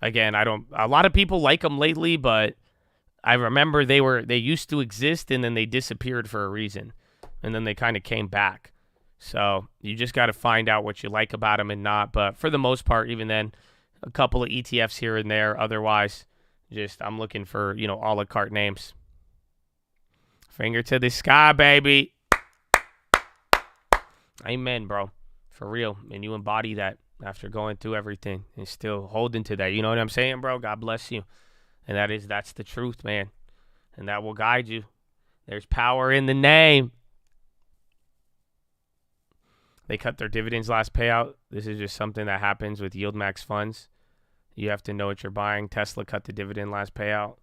Again, a lot of people like them lately, but I remember they used to exist and then they disappeared for a reason. And then they kind of came back. So you just got to find out what you like about them and not. But for the most part, even then, a couple of ETFs here and there. Otherwise, just I'm looking for, you know, a la carte names. Finger to the sky, baby. Amen, bro. For real. And you embody that after going through everything and still holding to that. You know what I'm saying, bro? God bless you. And that's the truth, man. And that will guide you. There's power in the name. They cut their dividends last payout. This is just something that happens with yield max funds. You have to know what you're buying. Tesla cut the dividend last payout.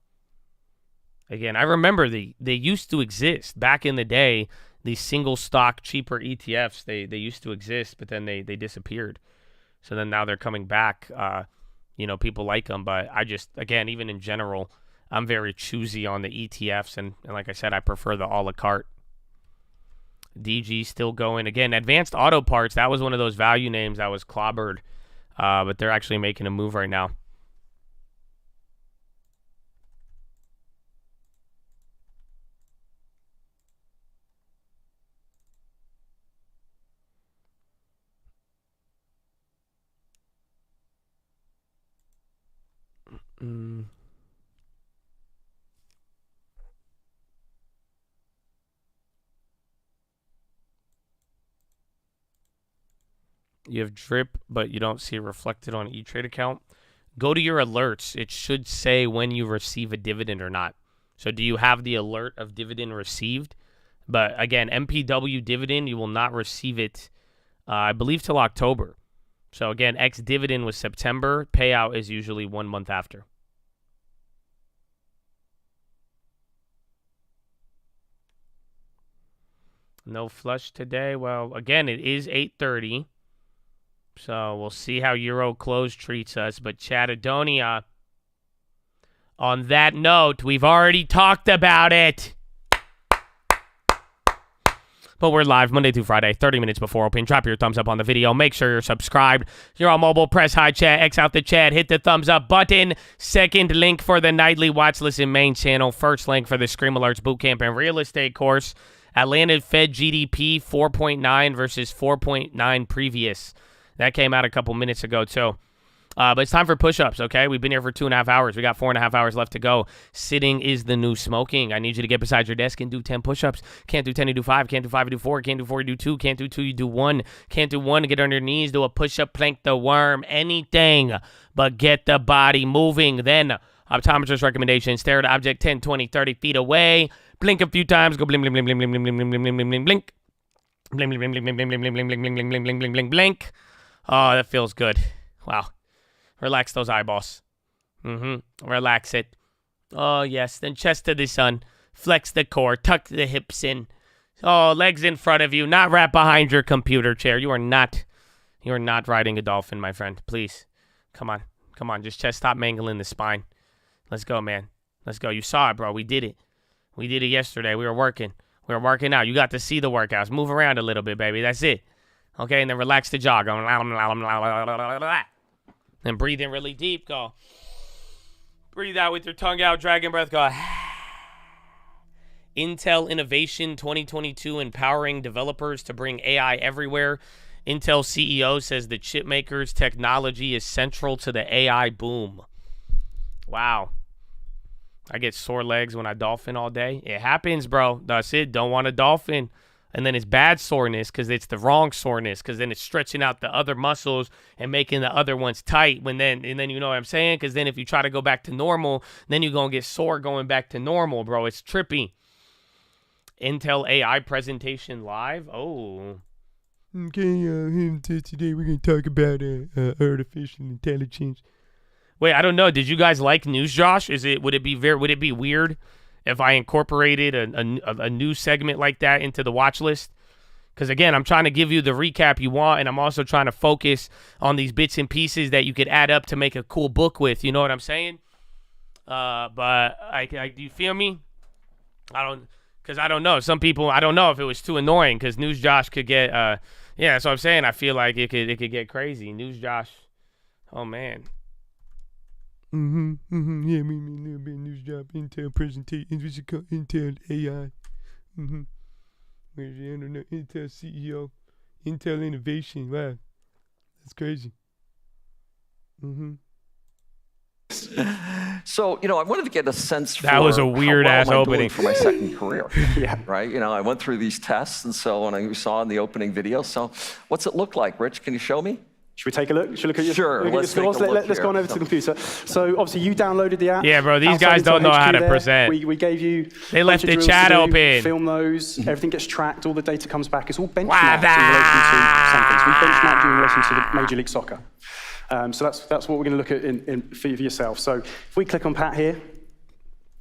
Again, I remember they used to exist back in the day. These single stock cheaper ETFs, they used to exist, but then they disappeared. So then now they're coming back. You know, people like them, but I just, again, even in general, I'm very choosy on the ETFs, and like I said, I prefer the a la carte. DG still going. Again, Advanced Auto Parts, that was one of those value names that was clobbered, but they're actually making a move right now. You have drip, but you don't see it reflected on E-Trade account. Go to your alerts. It should say when you receive a dividend or not. So do you have the alert of dividend received? But again, MPW dividend, you will not receive it, I believe, till October. So again, ex-dividend was September. Payout is usually 1 month after. No flush today. Well, again, it is 8:30. So we'll see how Euro close treats us. But Chatadonia, On that note, we've already talked about it. But we're live Monday through Friday, 30 minutes before open. Drop your thumbs up on the video. Make sure you're subscribed. You're on mobile. Press hi chat. X out the chat. Hit the thumbs up button. Second link for the nightly watch list and main channel. First link for the Scream Alerts Bootcamp and Real Estate course. Atlanta Fed GDP 4.9 versus 4.9 previous. That came out a couple minutes ago too. But it's time for push-ups, okay? We've been here for 2.5 hours. We got 4.5 hours left to go. Sitting is the new smoking. I need you to get beside your desk and do 10 push-ups. Can't do 10, you do 5. Can't do 5, you do 4. Can't do 4, you do 2. Can't do 2, you do 1. Can't do 1, get on your knees, do a push-up, plank the worm, anything but get the body moving. Then, optometrist recommendation, stare at object 10, 20, 30 feet away. Blink a few times, go blink, blink, blink, blink, blink, blink, blink, blink, blink, blink, blink, blink. Blink, blink, blink, blink, blink, blink, blink, blink, blink, blink, blink, blink, blink, blink, blink, blink. Oh, that feels good. Wow. Relax those eyeballs. Relax it. Oh, yes. Then chest to the sun. Flex the core. Tuck the hips in. Oh, legs in front of you. Not wrapped behind your computer chair. You are not riding a dolphin, my friend. Please. Come on. Come on. Just chest. Stop mangling the spine. Let's go, man. Let's go. You saw it, bro. We did it. We did it yesterday. We were working. We were working out. You got to see the workouts. Move around a little bit, baby. That's it. Okay, and then relax the jaw. Go. Then breathe in really deep. Go. Breathe out with your tongue out. Dragon breath. Go. Intel Innovation 2022 empowering developers to bring AI everywhere. Intel CEO says the chip maker's technology is central to the AI boom. Wow. I get sore legs when I dolphin all day. It happens, bro. That's it. Don't want a dolphin. And then it's bad soreness because it's the wrong soreness because then it's stretching out the other muscles and making the other ones tight. And then you know what I'm saying? Because then if you try to go back to normal, then you're going to get sore going back to normal, bro. It's trippy. Intel AI presentation live. Oh.
Okay, today we're going to talk about artificial intelligence.
Wait, I don't know. Did you guys like news, Josh? Would it be weird if I incorporated a new segment like that into the watch list? Because, again, I'm trying to give you the recap you want, and I'm also trying to focus on these bits and pieces that you could add up to make a cool book with. You know what I'm saying? But do you feel me? Because I don't know. Some people, I don't know if it was too annoying because News Josh could get, yeah, that's what I'm saying. I feel like it could get crazy. News Josh, oh, man.
Yeah, me a little bit of news job. Intel presentation. What's it called? Intel AI. Where's the internet? Intel CEO. Intel Innovation. Wow. That's crazy.
So, I wanted to get a sense for
that was a weird ass opening
for my second career. Yeah. Right? I went through these tests, and so when I saw in the opening video, so what's it look like, Rich? Can you show me?
Should we take a look? Should we look at your,
sure,
let's go on over to the computer. So obviously you downloaded the app.
Yeah, bro, these guys don't know how to present.
We gave you
They left the chat open.
Film those, everything gets tracked, all the data comes back. It's all benchmarked in relation to something. So we benchmarked in relation to the Major League Soccer. So that's what we're going to look at for yourself. So if we click on Pat here.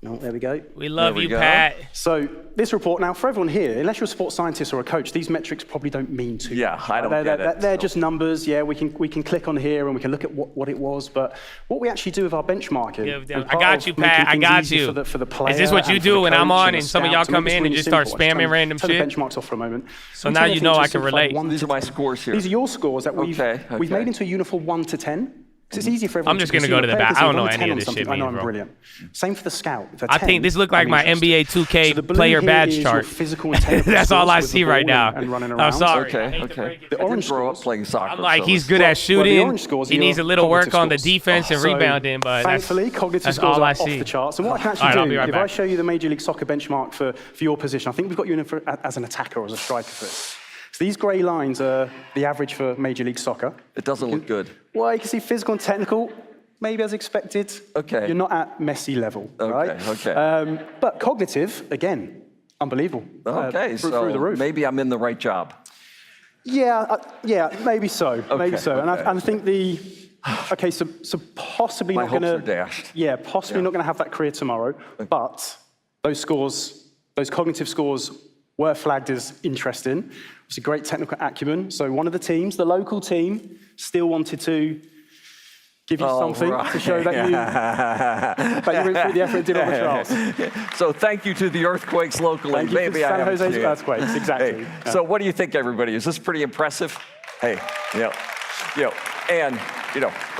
Oh, there we go.
We love you, Pat.
So this report, now for everyone here, unless you're a sports scientist or a coach, these metrics probably don't mean too much.
Yeah, I don't get it.
They're just numbers. Yeah, we can click on here and we can look at what it was. But what we actually do with our benchmarking.
Yeah, I got you, Pat. I got you.
For the player.
Is this what you do when I'm on and some of y'all come in and just start spamming random shit?
Turn the benchmarks off for a moment.
So now you know I can relate.
These are my scores here.
These are your scores that we've made into a uniform 1 to 10. It's easy for everyone.
I'm just going to go to the back. I don't know any of this shit,
I know I'm
bro.
brilliant. Same for the scout.
I think this looked like my NBA 2K player badge chart. That's all I see right now. I'm sorry.
Okay.
The orange
grow up playing soccer.
I'm like, he's good at shooting. He needs a little work on the defense and rebounding, but
thankfully, cognitive scores are off the charts. And what I can actually do, if I show you the Major League Soccer benchmark for your position, I think we've got you in as an attacker or as a striker for this. So these grey lines are the average for Major League Soccer.
It doesn't look good.
Well, you can see physical and technical, maybe as expected.
Okay.
You're not at Messi level, right?
Okay.
But cognitive, again, unbelievable.
Okay,
through the roof.
Maybe I'm in the right job.
Yeah, maybe so.
Okay,
maybe so. And I think so possibly
my
not going to.
hopes are dashed.
Yeah, possibly not going to have that career tomorrow. But those scores, those cognitive scores, were flagged as interesting. It's a great technical acumen. So one of the teams, the local team, still wanted to give you something to show that you went through the effort and did all the trials.
So thank you to the earthquakes locally.
Thank you for San Jose's earthquakes, exactly.
Hey, so what do you think, everybody? Is this pretty impressive? Hey, and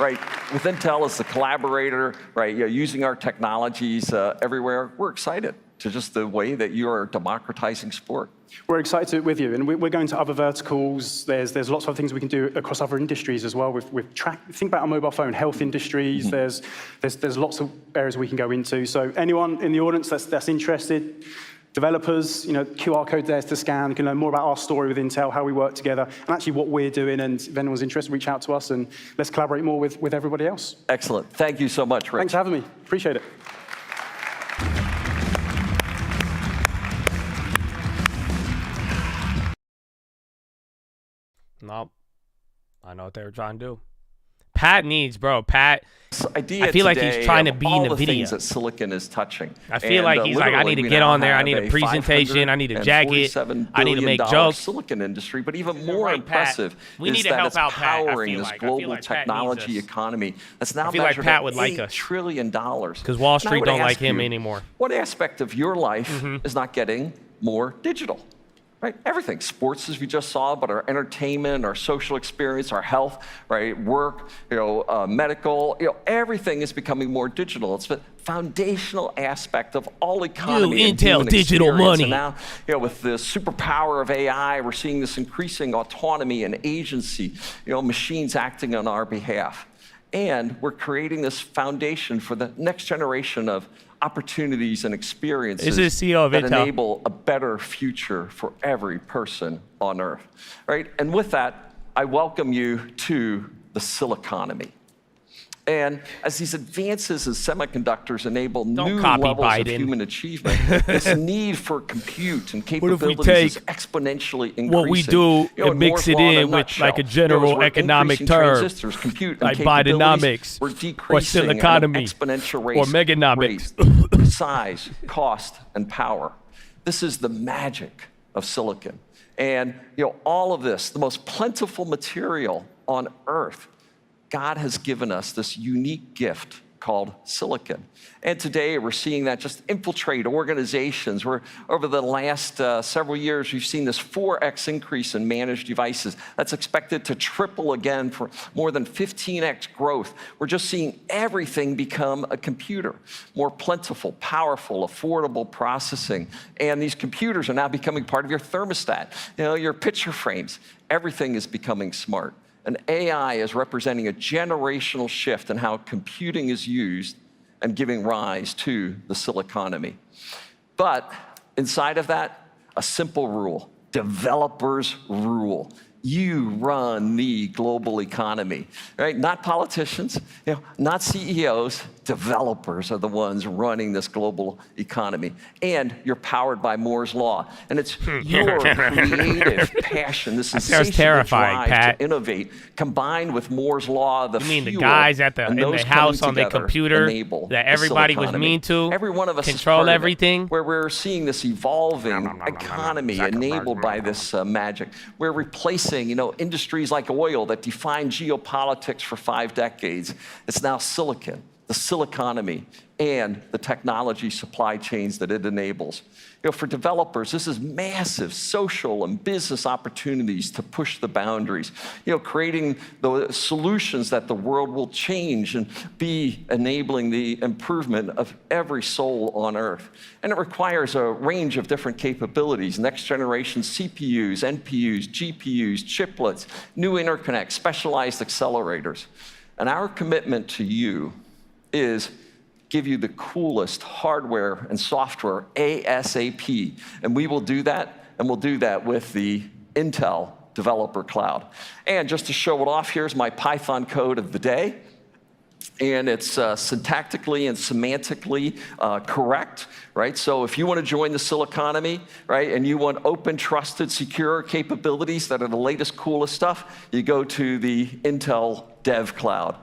right, with Intel as the collaborator, right, using our technologies everywhere, we're excited to just the way that you are democratizing sport.
We're excited to do it with you, and we're going to other verticals. There's lots of other things we can do across other industries as well. Think about our mobile phone, health industries. There's lots of areas we can go into. So anyone in the audience that's interested, developers, QR code there to scan. You can learn more about our story with Intel, how we work together, and actually what we're doing. And if anyone's interested, reach out to us, and let's collaborate more with everybody else.
Excellent. Thank you so much, Rich.
Thanks for having me. Appreciate it.
Nope. I know what they were trying to do. Pat needs, Pat.
I
feel like he's trying to be in the video.
Things that Silicon is touching.
I feel like he's like, I need to get on there. I need a presentation. I need a jacket. I need to make jokes.
Silicon industry, but even more impressive
is
that it's powering this global technology economy that's now measured at $8 trillion.
Because Wall Street don't like him anymore.
What aspect of your life is not getting more digital? Right? Everything, sports as we just saw, but our entertainment, our social experience, our health, right? Work, medical, everything is becoming more digital. It's the foundational aspect of all economy.
Intel digital money.
And now, with the superpower of AI, we're seeing this increasing autonomy and agency, machines acting on our behalf. And we're creating this foundation for the next generation of opportunities and experiences that enable a better future for every person on Earth, right? And with that, I welcome you to the Siliconomy. And as these advances in semiconductors enable new levels of human achievement, this need for compute and capabilities is exponentially increasing.
What we do and mix it in with like a general economic term, like Bidenomics or Siliconomy or Meganomics.
Size, cost, and power. This is the magic of silicon. And all of this, the most plentiful material on Earth, God has given us this unique gift called silicon. And today we're seeing that just infiltrate organizations. Over the last several years, we've seen this 4x increase in managed devices. That's expected to triple again for more than 15x growth. We're just seeing everything become a computer. More plentiful, powerful, affordable processing. And these computers are now becoming part of your thermostat, your picture frames. Everything is becoming smart. And AI is representing a generational shift in how computing is used and giving rise to the Siliconomy. But inside of that, a simple rule: developers rule. You run the global economy, right? Not politicians, not CEOs. Developers are the ones running this global economy. And you're powered by Moore's Law. And it's your creative passion, this insatiable drive to innovate, combined with Moore's Law, the
fuel. You mean the guys in the house on the computer that everybody was mean to?
Every one of us
control everything?
Where we're seeing this evolving economy enabled by this magic. We're replacing industries like oil that defined geopolitics for 5 decades. It's now silicon, the Siliconomy, and the technology supply chains that it enables. For developers, this is massive social and business opportunities to push the boundaries, creating the solutions that the world will change and be enabling the improvement of every soul on Earth. And it requires a range of different capabilities: next generation CPUs, NPUs, GPUs, chiplets, new interconnects, specialized accelerators. And our commitment to you is give you the coolest hardware and software ASAP. And we will do that, and we'll do that with the Intel Developer Cloud. And just to show it off, here's my Python code of the day. And it's syntactically and semantically correct, right? So if you want to join the Siliconomy, right, and you want open, trusted, secure capabilities that are the latest, coolest stuff, you go to the Intel Dev Cloud.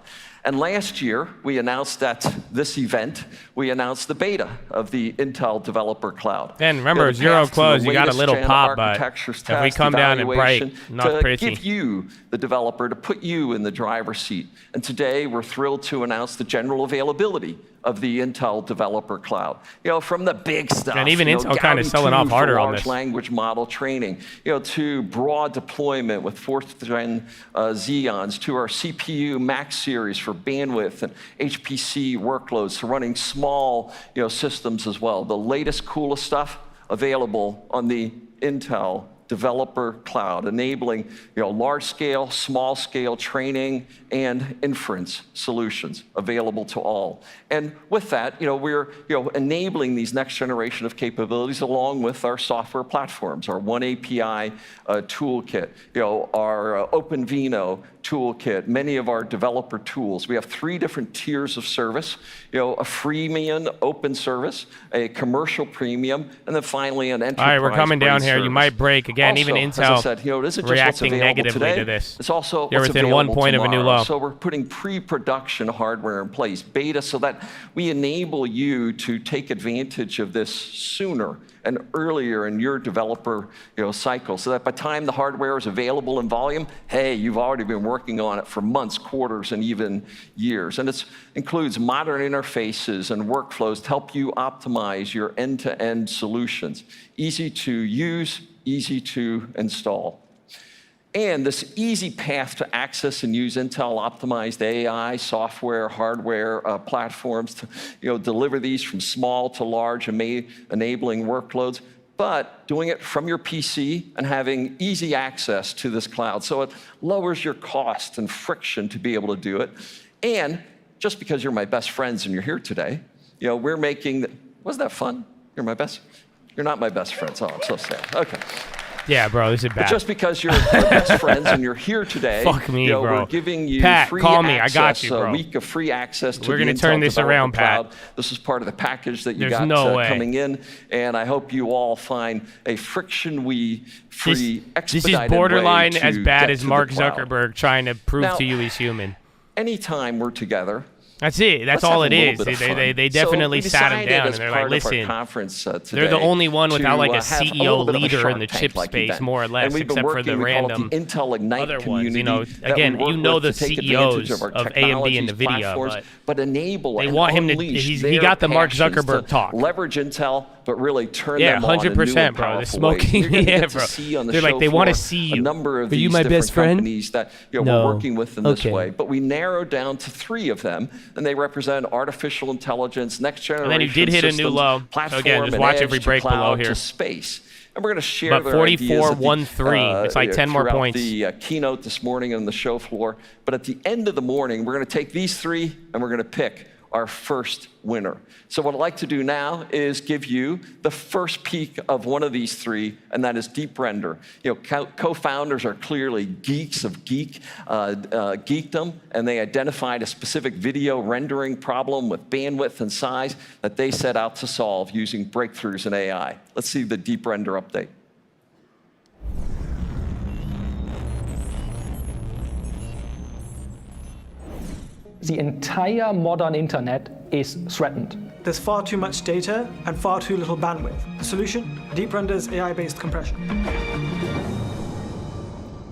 And last year, we announced at this event, we announced the beta of the Intel Developer Cloud.
And remember, zero close, you got a little pop, but if we come down and break, not pretty.
To give you, the developer, to put you in the driver's seat. And today, we're thrilled to announce the general availability of the Intel Developer Cloud. From the big stuff.
And even Intel kind of selling off harder on this.
Large language model training, to broad deployment with 4th-gen Xeons, to our CPU Max series for bandwidth and HPC workloads, to running small, systems as well. The latest, coolest stuff available on the Intel Developer Cloud, enabling large-scale, small-scale training and inference solutions available to all. And with that, we're enabling these next generation of capabilities along with our software platforms, our One API toolkit, our OpenVINO toolkit, many of our developer tools. We have 3 different tiers of service, a freemium open service, a commercial premium, and then finally an enterprise.
All right, we're coming down here.
Service.
You might break again.
Also,
even Intel
as I said, it isn't just
reacting
what's
negatively
today,
to this.
It's also
They're
what's
within 1 point
tomorrow.
of a new low.
So we're putting pre-production hardware in place, beta, so that we enable you to take advantage of this sooner and earlier in your developer cycle, so that by the time the hardware is available in volume, hey, you've already been working on it for months, quarters, and even years. And it includes modern interfaces and workflows to help you optimize your end-to-end solutions. Easy to use, easy to install. And this easy path to access and use Intel-optimized AI, software, hardware platforms to deliver these from small to large, enabling workloads, but doing it from your PC and having easy access to this cloud. So it lowers your cost and friction to be able to do it. And just because you're my best friends and you're here today, we're making, wasn't that fun? You're my best? You're not my best friends. Oh, I'm so sad. Okay.
Yeah, bro, this is bad.
But just because you're our best friends and you're here today,
fuck me, bro.
We're giving you
Pat,
free
call me.
access,
I got you, bro.
a week of free access to
We're
the
gonna
Intel
turn this
Developer
around,
Cloud.
Pat.
This is part of the package that you
There's
got
no way.
coming in, and I hope you all find a free, expedited
This is borderline
way to
as bad
get
as
to
Mark
the cloud.
Zuckerberg trying to prove
Now,
to you he's human.
Anytime we're together,
that's it. That's
let's
all
have
it
a little
is.
bit of fun.
They definitely
So we
sat him
decided
down
as
and they're
part
like,
of our
listen,
conference,
they're the only one without like a
have
CEO
little bit of a
leader
Shark
in the
Tank
chip
like
space,
event.
more or less,
And we've been
except for
working,
the
we call it
random
the Intel Ignite
other ones.
community that
Again,
we work
you know
with
the
to take advantage
CEOs
our
of AMD and
technologies,
NVIDIA,
platforms, but enable
they
and
want him to.
unleash
He
their
got the Mark
passions
Zuckerberg
to
talk.
leverage Intel, but really turn
Yeah,
them on in new
100%,
and
bro. The
powerful
smoking,
ways. You're gonna
yeah,
get to
bro.
see on the
They're like,
show
they want to
floor
see you.
a number of
Are you
these
my
different
best friend?
companies that
No.
we're working with in this
Okay.
way. But we narrowed down to 3 of them, and they represent artificial intelligence, next generation
And then you did hit a new
systems,
low. So
platform
again, just
and
watch
edge
every
to
break below
cloud
here.
to space. And we're going to share
But
their ideas at the,
44-1-3. It's like 10 more
throughout
points.
the keynote this morning on the show floor. But at the end of the morning, we're going to take these 3 and we're going to pick our first winner. So what I'd like to do now is give you the first peek of one of these 3, and that is Deep Render. Co-founders are clearly geeks of geekdom, and they identified a specific video rendering problem with bandwidth and size that they set out to solve using breakthroughs in AI. Let's see the Deep Render update.
The entire modern internet is threatened.
There's far too much data and far too little bandwidth. The solution? Deep Render's AI-based compression.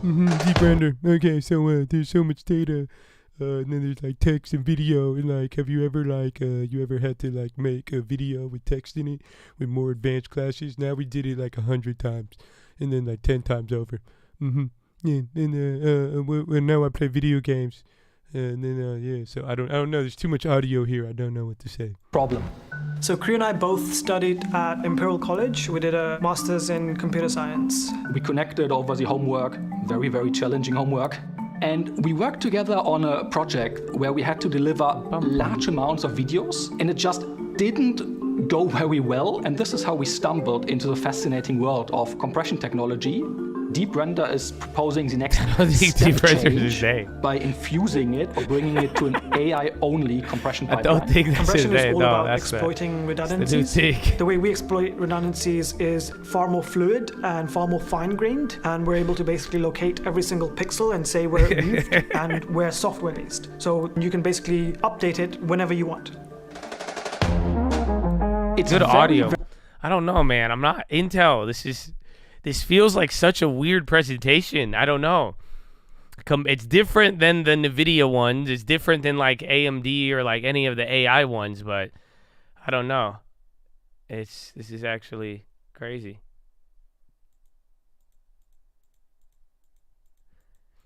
Deep Render. Okay, so there's so much data, and then there's like text and video, and like, have you ever you ever had to like make a video with text in it with more advanced classes? Now we did it like 100 times, and then like 10 times over. Yeah, and now I play video games. And then, yeah, so I don't know. There's too much audio here. I don't know what to say.
Problem.
So Kriya and I both studied at Imperial College. We did a master's in computer science.
We connected over the homework, very, very challenging homework. And we worked together on a project where we had to deliver large amounts of videos, and it just didn't go very well. And this is how we stumbled into the fascinating world of compression technology. Deep Render is proposing the next
think
step
Deep Render is
change
a
by infusing it or bringing it to an AI-only compression
I
pipeline.
don't think that's
Compression
his
is
name.
all
No,
about
that's
exploiting
the new
redundancies.
thing.
The way we exploit redundancies is far more fluid and far more fine-grained, and we're able to basically locate every single pixel and say where it moved, and we're software-based. So you can basically update it whenever you want.
It's
Good
very,
audio. I don't know, man. I'm not Intel. This feels like such a weird presentation. I don't know. It's different than the NVIDIA ones. It's different than like AMD or like any of the AI ones, but I don't know. This is actually crazy.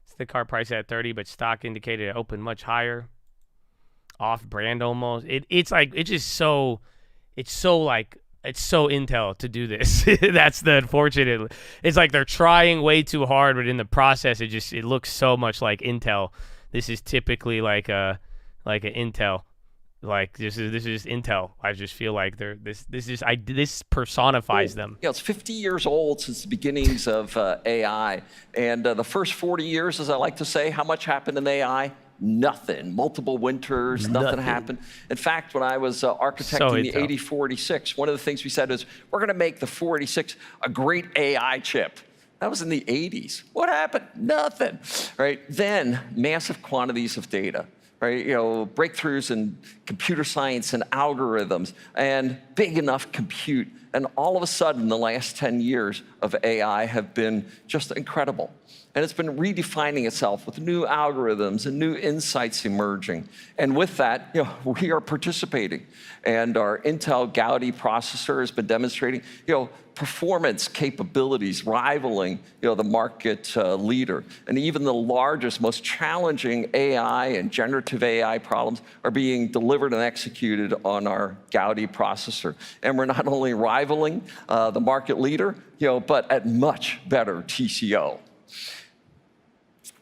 It's the car price at 30, but stock indicated it opened much higher. Off brand almost. It's so Intel to do this. That's the unfortunate. It's like they're trying way too hard, but in the process, it looks so much like Intel. This is typically like an Intel. Like this is Intel. I just feel like this personifies them.
Yeah, it's 50 years old since the beginnings of AI, and the first 40 years, as I like to say, how much happened in AI? Nothing. Multiple winters, nothing happened. In fact, when I was architecting the 8046, one of the things we said is, we're going to make the 486 a great AI chip. That was in the 80s. What happened? Nothing. Right? Then, massive quantities of data. Right? Breakthroughs in computer science and algorithms and big enough compute. And all of a sudden, the last 10 years of AI have been just incredible. And it's been redefining itself with new algorithms and new insights emerging. And with that, we are participating. And our Intel Gaudi processor has been demonstrating, performance capabilities rivaling, the market leader. And even the largest, most challenging AI and generative AI problems are being delivered and executed on our Gaudi processor. And we're not only rivaling the market leader, but at much better TCO.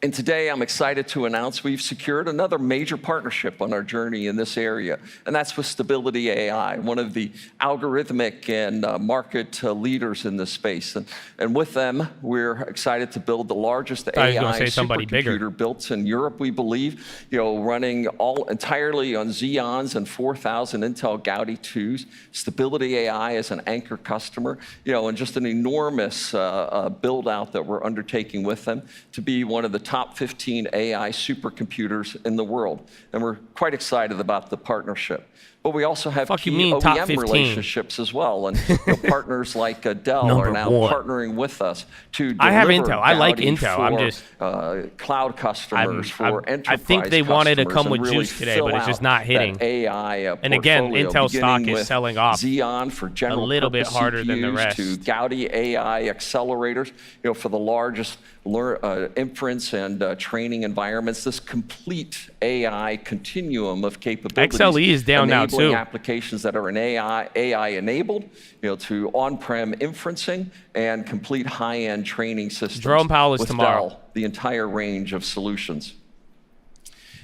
And today, I'm excited to announce we've secured another major partnership on our journey in this area, and that's with Stability AI, one of the algorithmic and market leaders in this space. And with them, we're excited to build the largest AI supercomputer built in Europe, we believe, running all entirely on Xeons and 4000 Intel Gaudi 2s. Stability AI is an anchor customer, and just an enormous build out that we're undertaking with them to be one of the top 15 AI supercomputers in the world. And we're quite excited about the partnership. But we also have key OEM relationships as well. And partners like Dell are now partnering with us to deliver
I have Intel. I like Intel.
For,
I'm just
cloud customers, for enterprise
I think they wanted to come with
really
juice today, but it's just not hitting.
AI
and again, Intel stock is selling off
Xeon for general
a little bit harder
CPUs
than the rest.
To Gaudi AI accelerators, for the largest inference and training environments. This complete AI continuum of capabilities.
XLE is down now too.
Applications that are in AI enabled, to on-prem inferencing and complete high-end training systems.
Jerome Powell is
with
tomorrow.
Dell, the entire range of solutions.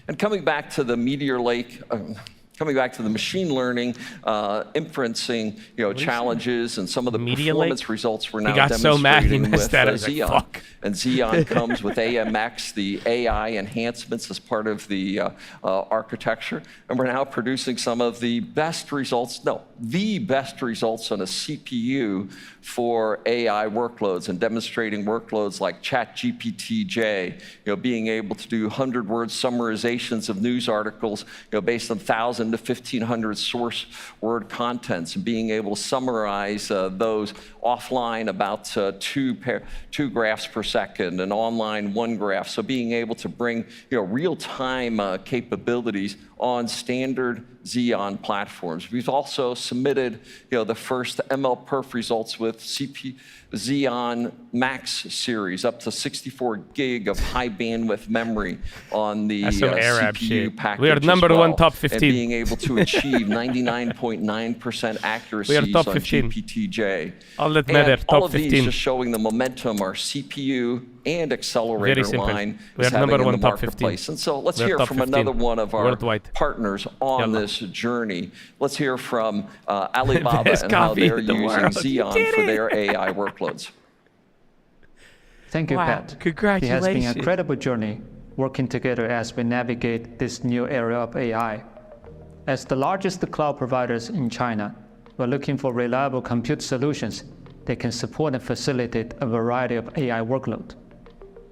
And coming back to the Meteor Lake. Coming back to the machine learning, inferencing, challenges and some of the performance results we're now demonstrating with Xeon. And Xeon comes with AMX, the AI enhancements as part of the architecture. And we're now producing some of the best results, the best results on a CPU for AI workloads and demonstrating workloads like ChatGPT-J, being able to do 100-word summarizations of news articles, based on 1,000 to 1,500 source word contents, and being able to summarize those offline about two graphs per second, and online 1 graph. So being able to bring real-time capabilities on standard Xeon platforms. We've also submitted the first MLPerf results with Xeon Max series, up to 64 gig of high bandwidth memory on the CPU package.
We are number one, top 15.
And being able to achieve 99.9% accuracy on GPT-J.
All that matter, top 15.
All of these just showing the momentum our CPU and accelerator line is having in the marketplace. And so let's hear from another one of our partners on this journey. Let's hear from Alibaba and how they're using Xeon for their AI workloads.
Thank you,
Wow.
Pat.
Congratulations.
It has been an incredible journey working together as we navigate this new era of AI. As the largest cloud providers in China, we're looking for reliable compute solutions that can support and facilitate a variety of AI workload,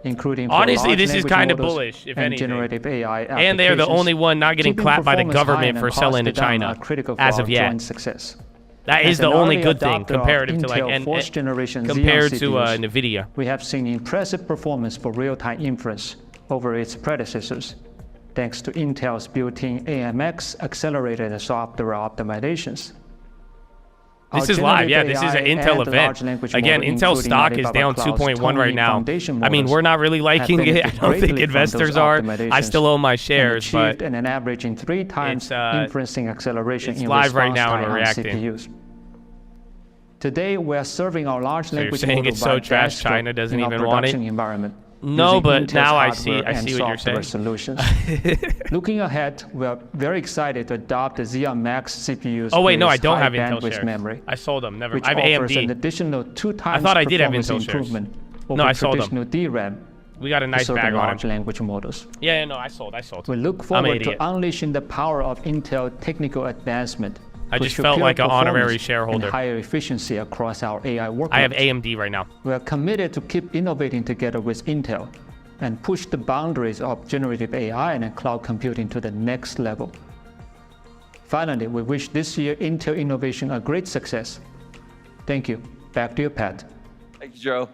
including for
Honestly,
large
this is
language
kind of
models
bullish, if
and
anything.
generative AI
And they're the
applications.
only one not getting
Keeping
clapped by the
performance high
government
and
for
cost
selling to
down
China
are critical for
as
our
of yet.
joint success.
That is
As
the
an
only
early
good thing
adopter of
comparative to like
Intel
and
fourth generation
compared
Xeon
to
CPUs,
NVIDIA.
we have seen impressive performance for real-time inference over its predecessors, thanks to Intel's built-in AMX accelerated software optimizations.
This is live, yeah. This is an Intel event. Again, Intel stock is down 2.1 right now. I mean, we're not really liking it. I don't think investors are. I still own my shares, but
and an averaging 3 times inferencing acceleration
it's
in
live right
response
now and
time
we're
on
reacting.
CPUs. Today, we are serving our large
So you're
language
saying
model
it's so
by
trash
desktop
China doesn't
in our
even want it?
production environment.
No,
using
but
Intel's
now I
hardware
see
and
what you're
software
saying.
solutions. Looking ahead, we are very excited to adopt the Xeon Max CPUs.
Oh wait, no,
with
I don't
high
have Intel
bandwidth
shares.
memory,
I sold them. Never.
which
I have
offers an
AMD.
additional 2 times
I thought I did have
performance
Intel shares.
improvement
No,
over
I sold them.
traditional DRAM.
We got a nice
serving
bag on
large
it.
language models.
Yeah, no, I sold.
We look
I'm an
forward
idiot.
to unleashing the power of Intel technical advancement.
I
for
just felt like an
superior
honorary
performance
shareholder.
And higher efficiency across our AI workloads.
I have AMD right now.
We are committed to keep innovating together with Intel and push the boundaries of generative AI and cloud computing to the next level. Finally, we wish this year Intel innovation a great success. Thank you. Back to you, Pat.
Thank you, Joe.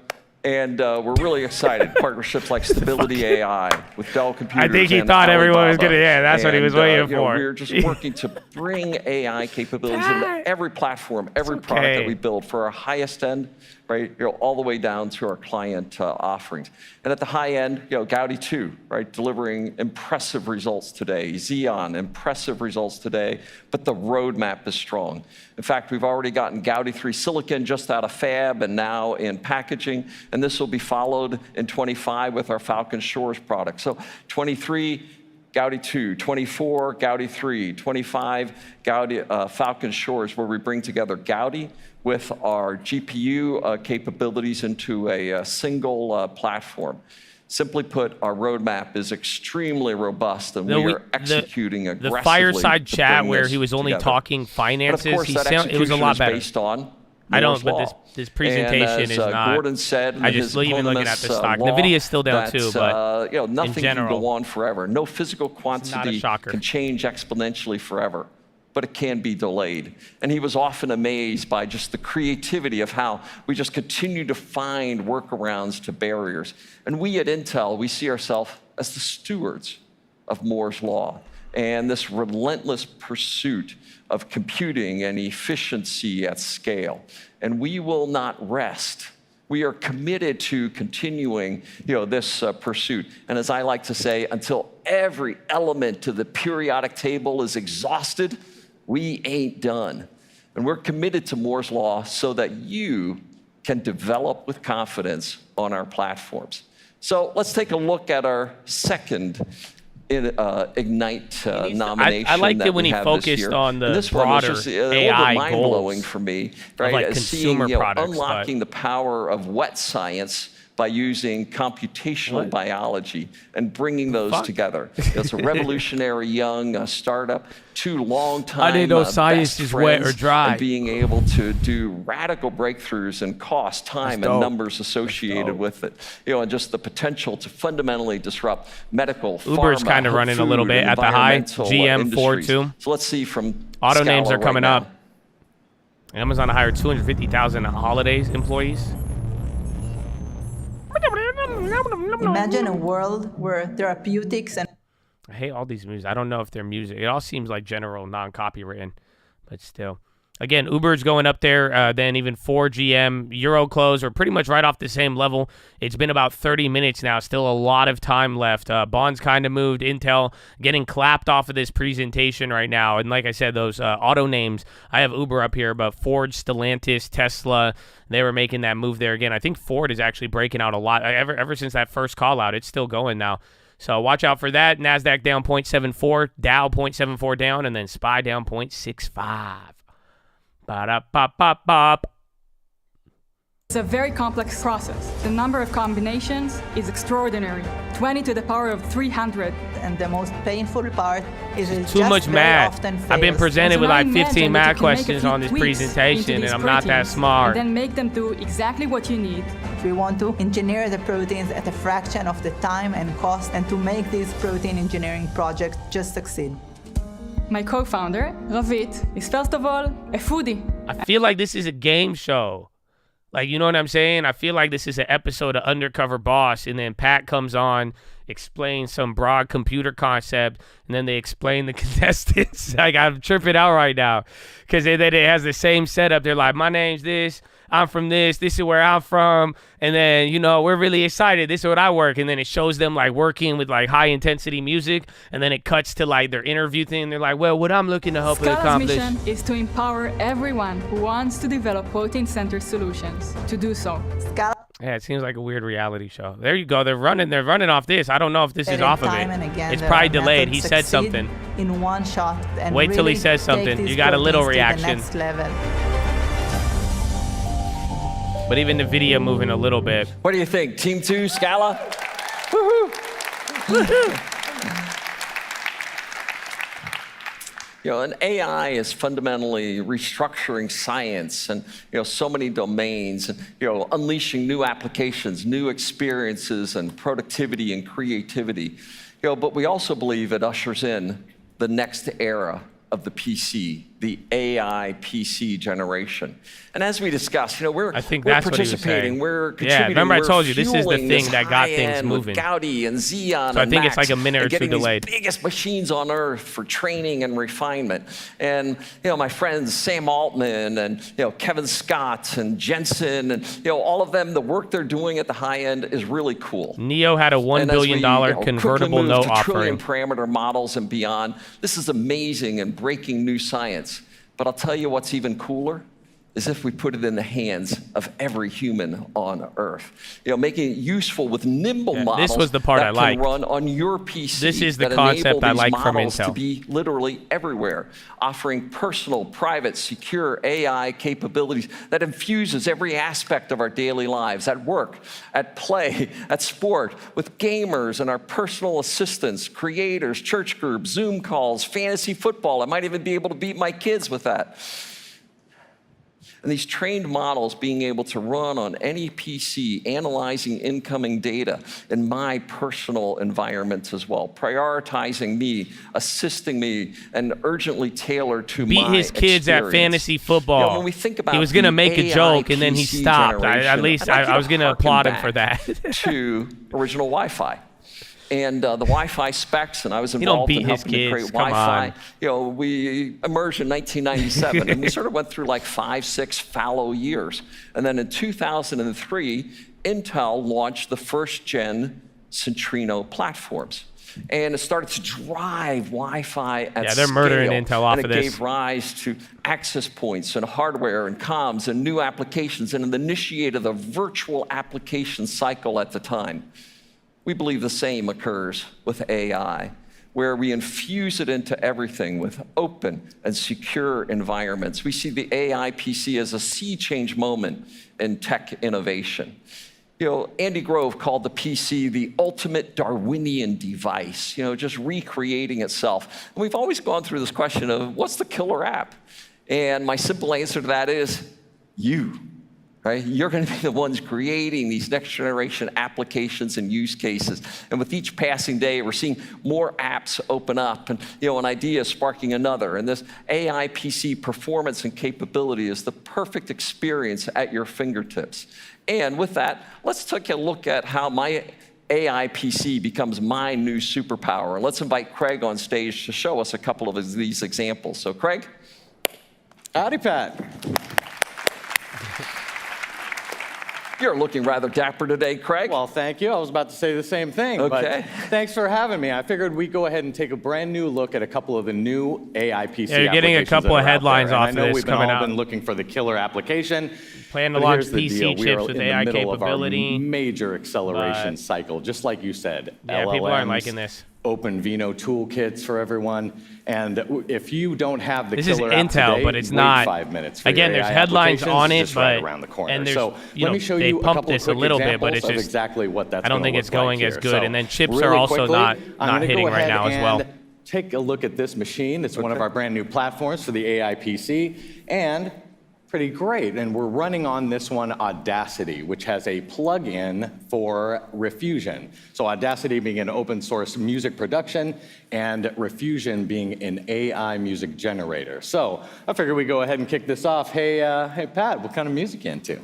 And we're really excited. Partnerships like Stability AI with Dell Computers.
I think he
and
thought everyone was
Alibaba.
gonna. Yeah, that's what he was waiting
You know,
for.
we're just working to bring AI capabilities into every platform, every product that we build for our highest end, right? You know, all the way down to our client offerings. And at the high end, you know, Gaudi 2, right? Delivering impressive results today. Xeon, impressive results today. But the roadmap is strong. In fact, we've already gotten Gaudi 3 silicon just out of fab and now in packaging. And this will be followed in 25 with our Falcon Shores product. So 23, Gaudi 2, 24, Gaudi 3, 25, Gaudi Falcon Shores, where we bring together Gaudi with our GPU capabilities into a single platform. Simply put, our roadmap is extremely robust, and we are executing aggressively.
The fireside
to
chat
bring
where
this
he was only
together.
talking finances,
But of course, that
it was a lot
execution
better.
is based on
I don't,
Moore's
but
law.
this presentation
and as,
is not.
Gordon said,
I just even looking at the stock. Nvidia is still down too, but
you know, nothing
in general,
can go on forever. No physical quantity can change exponentially forever, but it can be delayed. And he was often amazed by just the creativity of how we just continue to find workarounds to barriers. And we at Intel, we see ourselves as the stewards of Moore's law and this relentless pursuit of computing and efficiency at scale. And we will not rest. We are committed to continuing, you know, this pursuit. And as I like to say, until every element to the periodic table is exhausted, we ain't done. And we're committed to Moore's law so that you can develop with confidence on our platforms. So let's take a look at our second Ignite nomination.
I liked it when he
this
focused
year.
on the
And this
broader
one was just a little
AI
bit mind-blowing
goals
for me,
of,
right?
like,
As
consumer
seeing, you know,
products,
unlocking the power of wet science by using computational biology and bringing those together. It's a revolutionary young startup, 2 long-time
I didn't know science
best
is wet or
friends,
dry.
and being able to do radical breakthroughs in cost, time, and numbers associated with it. You know, and just the potential to fundamentally disrupt medical,
Uber's
pharma,
kind of running a little
food,
bit at the high.
environmental
GM, Ford
industries.
too.
So let's see from
Auto names
Scala
are coming
right
up. Amazon hired 250,000 holidays employees.
Imagine a world where therapeutics and
I hate all these movies. I don't know if they're music. It all seems like general, non-copywritten, but still. Again, Uber's going up there, then even Ford, GM, Euroclose are pretty much right off the same level. It's been about 30 minutes now. Still a lot of time left. Bonds kind of moved. Intel getting clapped off of this presentation right now. And like I said, those auto names, I have Uber up here, but Ford, Stellantis, Tesla, they were making that move there again. I think Ford is actually breaking out a lot. Ever since that first call out, it's still going now. So watch out for that. NASDAQ down 0.74, Dow 0.74 down, and then SPY down 0.65. Ba-da-ba-ba-bop.
It's a very complex process. The number of combinations is extraordinary, 20 to the power of 300.
And the most painful part is it
Too
just
much
very
math.
often fails.
I've been presented with like 15 math questions on this
Into
presentation,
these
and I'm not that
proteins,
smart.
And then make them do exactly what you need.
We want to engineer the proteins at a fraction of the time and cost, and to make these protein engineering projects just succeed.
My co-founder, Ravit, is first of all a foodie.
I feel like this is a game show. Like, you know what I'm saying? I feel like this is an episode of Undercover Boss, and then Pat comes on, explains some broad computer concept, and then they explain the contestants. Like, I'm tripping out right now because it has the same setup. They're like, my name's this, I'm from this is where I'm from, and then, you know, we're really excited, this is what I work, and then it shows them, like, working with, like, high-intensity music, and then it cuts to, like, their interview thing, and they're like, well, what I'm looking to help
Scala's
accomplish.
mission is to empower everyone who wants to develop protein-centered solutions to do so.
Yeah, it seems like a weird reality show. There you go. They're running off this. I don't know if this is off of it.
Again,
it's probably delayed. He said
succeed
something.
In one shot. And
Wait till he
really
says
take
something.
these
You got a little
proteins to the
reaction.
next level.
But even the video moving a little bit.
What do you think? Team 2, Scala? Woohoo! You know, and AI is fundamentally restructuring science and, you know, so many domains and, you know, unleashing new applications, new experiences and productivity and creativity. You know, but we also believe it ushers in the next era of the PC, the AI PC generation. And as we discussed, you know, we're participating, we're contributing.
Yeah, remember I told you, this is the
fueling
thing
this
that got things
high-end
moving.
With Gaudi and Xeon
So I
and
think
Max,
it's like a minute or
and
two
getting
delayed.
These biggest machines on earth for training and refinement. And, you know, my friends Sam Altman and, you know, Kevin Scott and Jensen and, you know, all of them, the work they're doing at the high end is really cool.
NEO had a $1 billion convertible note offering.
Trillion parameter models and beyond. This is amazing and breaking new science. But I'll tell you what's even cooler is if we put it in the hands of every human on Earth. You know, making it useful with nimble models
this was the part
that
I liked.
can run on your PC.
This is the
that
concept I
enable
like
these
from
models
Intel.
to be literally everywhere, offering personal, private, secure AI capabilities that infuses every aspect of our daily lives, at work, at play, at sport, with gamers and our personal assistants, creators, church groups, Zoom calls, fantasy football. I might even be able to beat my kids with that. And these trained models being able to run on any PC, analyzing incoming data in my personal environments as well, prioritizing me, assisting me, and urgently tailored to
Beat
my
his kids at
experience.
fantasy football.
You know, when we think about
he was going to make a
AI
joke, and then he
PC
stopped. At
generation,
least
I'd like
I was going to
harken
applaud him
back
for that.
to original Wi-Fi. And the Wi-Fi specs, and I was
don't
involved
beat
in
his
helping to create
kids, come
Wi-Fi.
on.
You know, we emerged in 1997, and we sort of went through like 5-6 fallow years. And then in 2003, Intel launched the first-gen Centrino platforms. And it started to drive Wi-Fi at scale.
Yeah, they're murdering Intel off
and
of
it
this.
gave rise to access points and hardware and comms and new applications, and it initiated the virtual application cycle at the time. We believe the same occurs with AI, where we infuse it into everything with open and secure environments. We see the AI PC as a sea change moment in tech innovation. You know, Andy Grove called the PC the ultimate Darwinian device, you know, just recreating itself. And we've always gone through this question of what's the killer app? And my simple answer to that is you. Right? You're going to be the ones creating these next generation applications and use cases. And with each passing day, we're seeing more apps open up and, you know, an idea sparking another. And this AI PC performance and capability is the perfect experience at your fingertips. And with that, let's take a look at how my AI PC becomes my new superpower. And let's invite Craig on stage to show us a couple of these examples. So Craig.
Howdy, Pat.
You're looking rather dapper today, Craig.
Well, thank you. I was about to say the same thing.
Okay.
But thanks for having me. I figured we'd go ahead and take a brand new look at a couple of the new AI PC
Yeah, you're getting a
applications
couple
that
of
are out
headlines
there.
off
And
of
I know
this
we've
coming
all
out.
been looking for the killer application.
Plan to
But
launch
here's the
PC
deal. We are
chips with
in
AI
the middle
capability.
of our major acceleration
but-
cycle, just like you said.
Yeah, people aren't
LLMs,
liking this.
OpenVINO toolkits for everyone. And if you don't have the
This is
killer app
Intel,
today,
but it's
wait
not.
5 minutes for
Again,
your
there's
AI
headlines
applications.
on
It's
it,
just right
but
around the corner.
and there's,
so
you
let
know,
me show
they
you a
pumped
couple
this
quick
a little bit, but
examples
it's
of
just
exactly what that's
I don't
gonna
think it's
look like
going as
here.
good.
So
And then chips
really
are also
quickly,
not
I'm gonna
hitting
go
right
ahead
now as well.
and take a look at this machine. It's one of our brand new platforms for the AI PC, and pretty great. And we're running on this one Audacity, which has a plugin for Refusion. So Audacity being an open source music production and Refusion being an AI music generator. So I figured we'd go ahead and kick this off. Hey, Pat, what kind of music you into?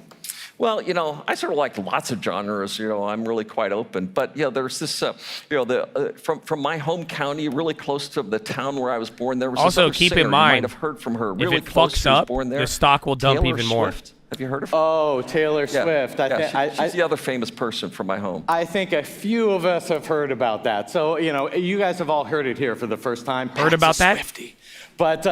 Well, you know, I sort of like lots of genres. You know, I'm really quite open. But you know, there's this, you know, from my home county, really close to the town where I was born. There was
Also,
this other
keep
singer,
in mind,
you might have heard from her.
if
Really
it
close,
fucks
she was
up,
born there.
the stock will dump
Taylor
even more.
Swift. Have you heard of her?
Oh, Taylor Swift.
She's the other famous person from my home.
I think a few of us have heard about that. So, you know, you guys have all heard it here for the first time.
Heard about that?
Swiftie. But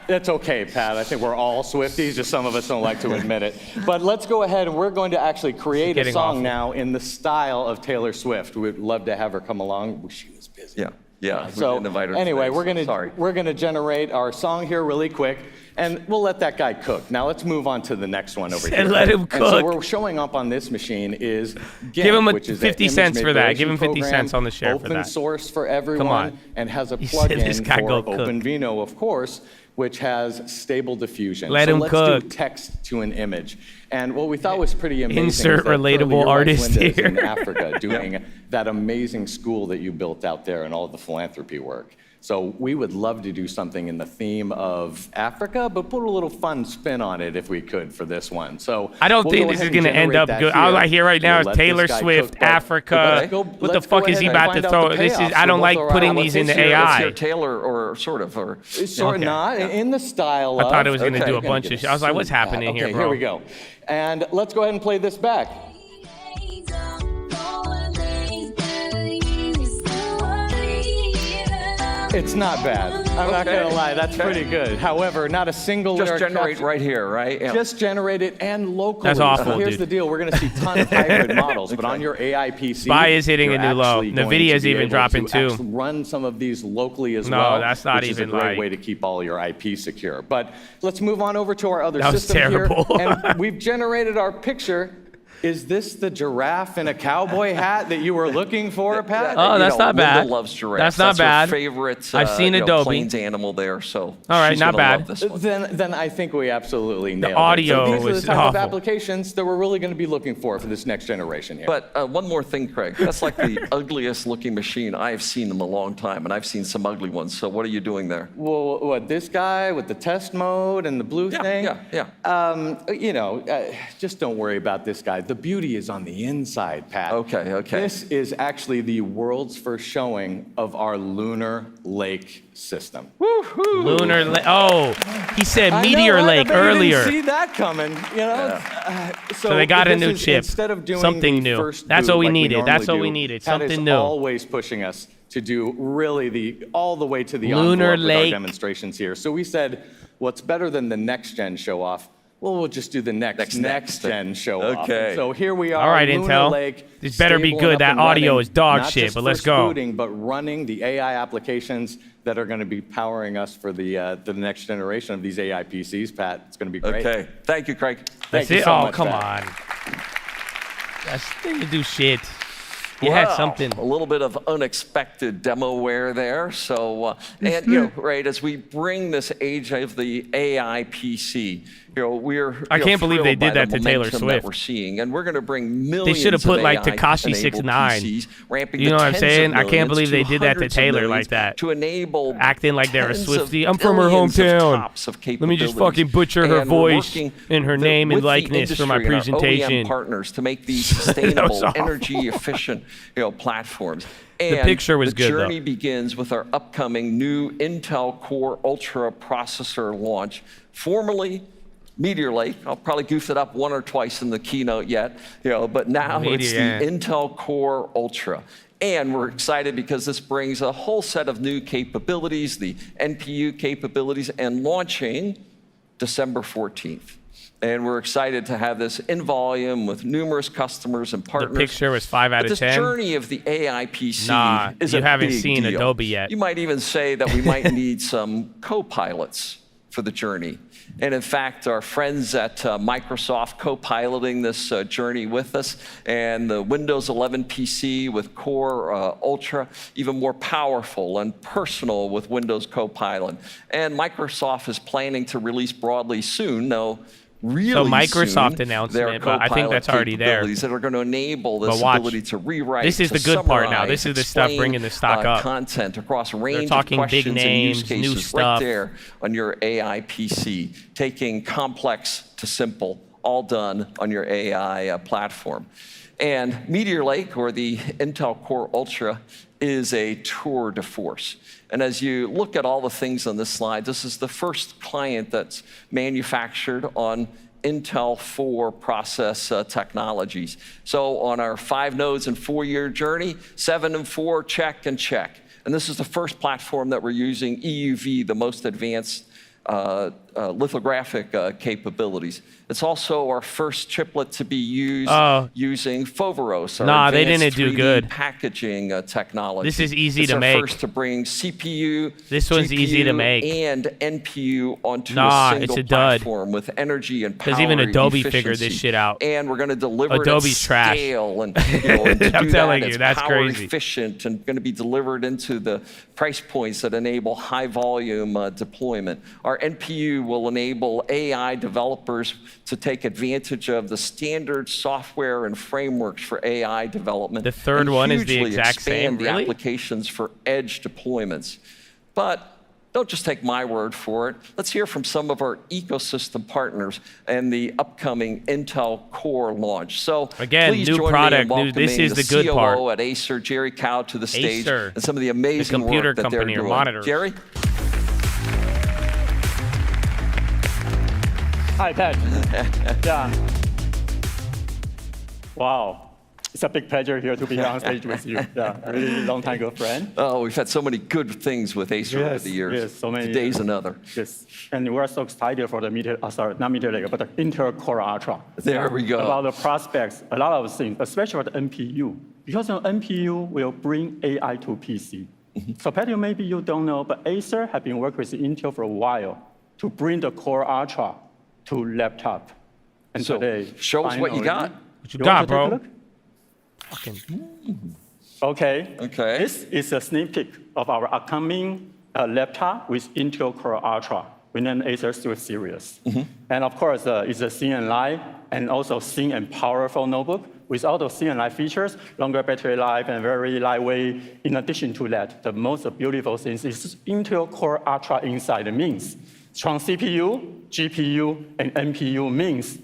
that's okay, Pat. I think we're all Swifties, just some of us don't like to admit it. But let's go ahead and we're going to actually create a song now in the style of Taylor Swift. We'd love to have her come along. She was busy.
Yeah.
So
we didn't invite her
anyway,
today,
we're gonna generate our song here really quick, and we'll let that guy cook. Now let's move on to the next one over here.
Let him cook.
And so we're showing up on this machine is GIMP,
Give him
which is an
50 cents for that. Give him 50
program,
cents on the share for that.
Open source for everyone,
on.
and has a
He said this
plugin
guy
for
go cook.
OpenVINO, of course, which has stable diffusion.
Let
so
him
let's
cook.
do text to an image. And what we thought was pretty amazing
Insert
is that
relatable
Curly, you're like
artist
Linda's
here.
in Africa doing that amazing school that you built out there and all the philanthropy work. So we would love to do something in the theme of Africa, but put a little fun spin on it if we could for this one. So
I don't
we'll
think
go
this is
ahead and
going to end
generate
up
that
good. All I hear right now
We'll
is
let this
Taylor
guy
Swift,
cook, but
Africa.
let's go-
What the
let's go
fuck is he
ahead and
about to
find out
throw?
the
This is
payoffs
I
for
don't
both
like
our
putting
outlets.
these into
Let's hear-
Let's
AI.
hear Taylor or sort of. Or,
Sort of not, in the style
I
of.
thought it was going to
Okay,
do a
I'm gonna
bunch
get
of shit. I was like, what's happening
okay,
here, bro?
here we go. And let's go ahead and play this back. It's not bad. I'm not going to lie. That's pretty good. However, not a single
just
lyric
generate
capture.
right here, right? Yeah.
Just generate it and locally.
That's awful,
So here's
dude.
the deal. We're going to see a ton of hybrid models, but on your AI PC,
SPY is hitting
you're
a new low.
actually going
NVIDIA's
to be
even
able
dropping
to
too.
actually run some of these locally as
No,
well.
that's not
which
even
is a great
like-
way to keep all your IP secure. But let's move on over to our other
That was
system
terrible.
here. And we've generated our picture. Is this the giraffe in a cowboy hat that you were looking for, Pat?
Oh, that's not bad.
Linda loves giraffes.
That's not bad.
Her favorite.
I've seen Adobe.
Plains animal there, so.
All right,
she's
not
gonna
bad.
Love this one.
Then I think we absolutely nailed
audio
it. So these are
was
the type of
awful.
applications that we're really going to be looking for this next generation here.
But one more thing, Craig. That's like the ugliest looking machine I've seen in a long time, and I've seen some ugly ones. So what are you doing there?
Well, what, this guy with the test mode and the blue thing?
Yeah.
You know, just don't worry about this guy. The beauty is on the inside, Pat.
Okay.
This is actually the world's first showing of our lunar lake system. Woohoo!
Lunar Lake. Oh, he said
I know,
Meteor
right?
Lake
I bet you
earlier.
didn't see that coming, you know?
So they got a
this
new
is,
chip.
Instead of doing
Something
the
new.
first
That's
boot
what we
like
needed. That's
normally
what we
do,
needed.
Pat is
Something new.
always pushing us to do really all the way to the
Lunar
envelope with our
Lake.
demonstrations here. So we said, what's better than the next gen show off? Well, we'll just do the next gen show off.
Okay.
So here we are.
All right,
Lunar
Intel.
Lake,
This better be
stable
good.
and
That
up and
audio
running,
is dog
not
shit,
just
but let's
for
go.
booting, but running the AI applications that are going to be powering us for the next generation of these AI PCs. Pat, it's going to be great.
Okay. Thank you, Craig.
That's
Thank you
it.
so
Oh,
much,
come
Pat.
on. That's didn't do shit. You had something.
A little bit of unexpected demoware there. So, and you know, right as we bring this age of the AI PC, you know, we're.
I can't believe they
thrilled
did
by
that
the
to Taylor
momentum
Swift.
That we're seeing, and we're going to bring millions.
They should have put
of
like
AI
Tekashi
enabled
6ix9ine.
PCs, ramping
You know
to
what I'm
tens
saying?
of
I can't
millions
believe they
to
did that to
hundreds of
Taylor
millions
like that.
to enable
Acting like they're a
tens of
Swiftie. I'm from her
billions of
hometown.
tops of
Let me just
capabilities.
fucking butcher her
And we're
voice
working
and her name and
with the
likeness for my
industry and our
presentation.
OEM partners to make these
That was
sustainable,
awful.
energy efficient, platforms.
The
And
picture was
the
good, though.
journey begins with our upcoming new Intel Core Ultra processor launch, formerly Meteor Lake. I'll probably goof it up one or twice in the keynote yet, but now it's the Intel Core Ultra. And we're excited because this brings a whole set of new capabilities, the NPU capabilities, and launching December 14th. And we're excited to have this in volume with numerous customers and partners.
The picture was 5 out of 10.
This journey of the AI PC is
you
a
haven't
big
seen
deal.
Adobe yet.
You might even say that we might need some co-pilots for the journey. And in fact, our friends at Microsoft co-piloting this journey with us, and the Windows 11 PC with Core Ultra, even more powerful and personal with Windows Copilot. And Microsoft is planning to release broadly soon, really
so Microsoft
soon,
announcement, but I think that's already there.
That are going to enable this ability to rewrite.
This is the good part now. This is the stuff bringing the stock up.
Content across a range
They're
of
talking
questions
big names,
and use
new
cases
stuff.
right there on your AI PC, taking complex to simple, all done on your AI platform. And Meteor Lake, or the Intel Core Ultra, is a tour de force. And as you look at all the things on this slide, this is the first client that's manufactured on Intel 4 process technologies. So on our 5 nodes and 4-year journey, 7 and 4, check and check. And this is the first platform that we're using EUV, the most advanced lithographic capabilities. It's also our first chiplet to be used using Foveros, our
they didn't do
3D
good.
packaging technology.
This is easy
it's
to
our
make.
First to bring CPU,
this one's
GPU,
easy to make,
and NPU onto a single
it's a
platform with energy and power.
Because even Adobe
efficiency.
figured this shit out.
And we're going to deliver
Adobe's
it
trash.
at scale, and, and to
I'm
do
telling
that,
you,
it's
that's
power
crazy.
efficient and going to be delivered into the price points that enable high volume deployment. Our NPU will enable AI developers to take advantage of the standard software and frameworks for AI development.
The third one is the exact same,
expand the
really?
applications for edge deployments. But don't just take my word for it. Let's hear from some of our ecosystem partners and the upcoming Intel Core launch. So
again,
please
new
join
product.
me in
This is
welcoming
the good part.
COO at Acer, Jerry Cow, to the stage,
Acer,
and some of the amazing
the computer
work that
company
they're
or
doing.
monitors.
Jerry?
Hi, Pat. Yeah. Wow. It's a big pleasure here to be here on stage with you. Yeah, really long time ago friend.
Oh, we've had so many good things with Acer over the years.
Yes, so many.
Today's another.
Yes, and we're so excited for the not Meteor Lake, but the Intel Core Ultra.
There we go.
About the prospects, a lot of things, especially for the NPU. Because the NPU will bring AI to PC. So Pat, maybe you don't know, but Acer have been working with Intel for a while to bring the Core Ultra to laptop. And
so
today,
show us what you got.
What you got, bro?
Okay.
Okay.
This is a sneak peek of our upcoming laptop with Intel Core Ultra. We named Acer Swift Series. And of course, it's a thin and light, and also thin and powerful notebook with all those thin and light features, longer battery life, and very lightweight. In addition to that, the most beautiful thing is Intel Core Ultra inside. It means strong CPU, GPU, and NPU means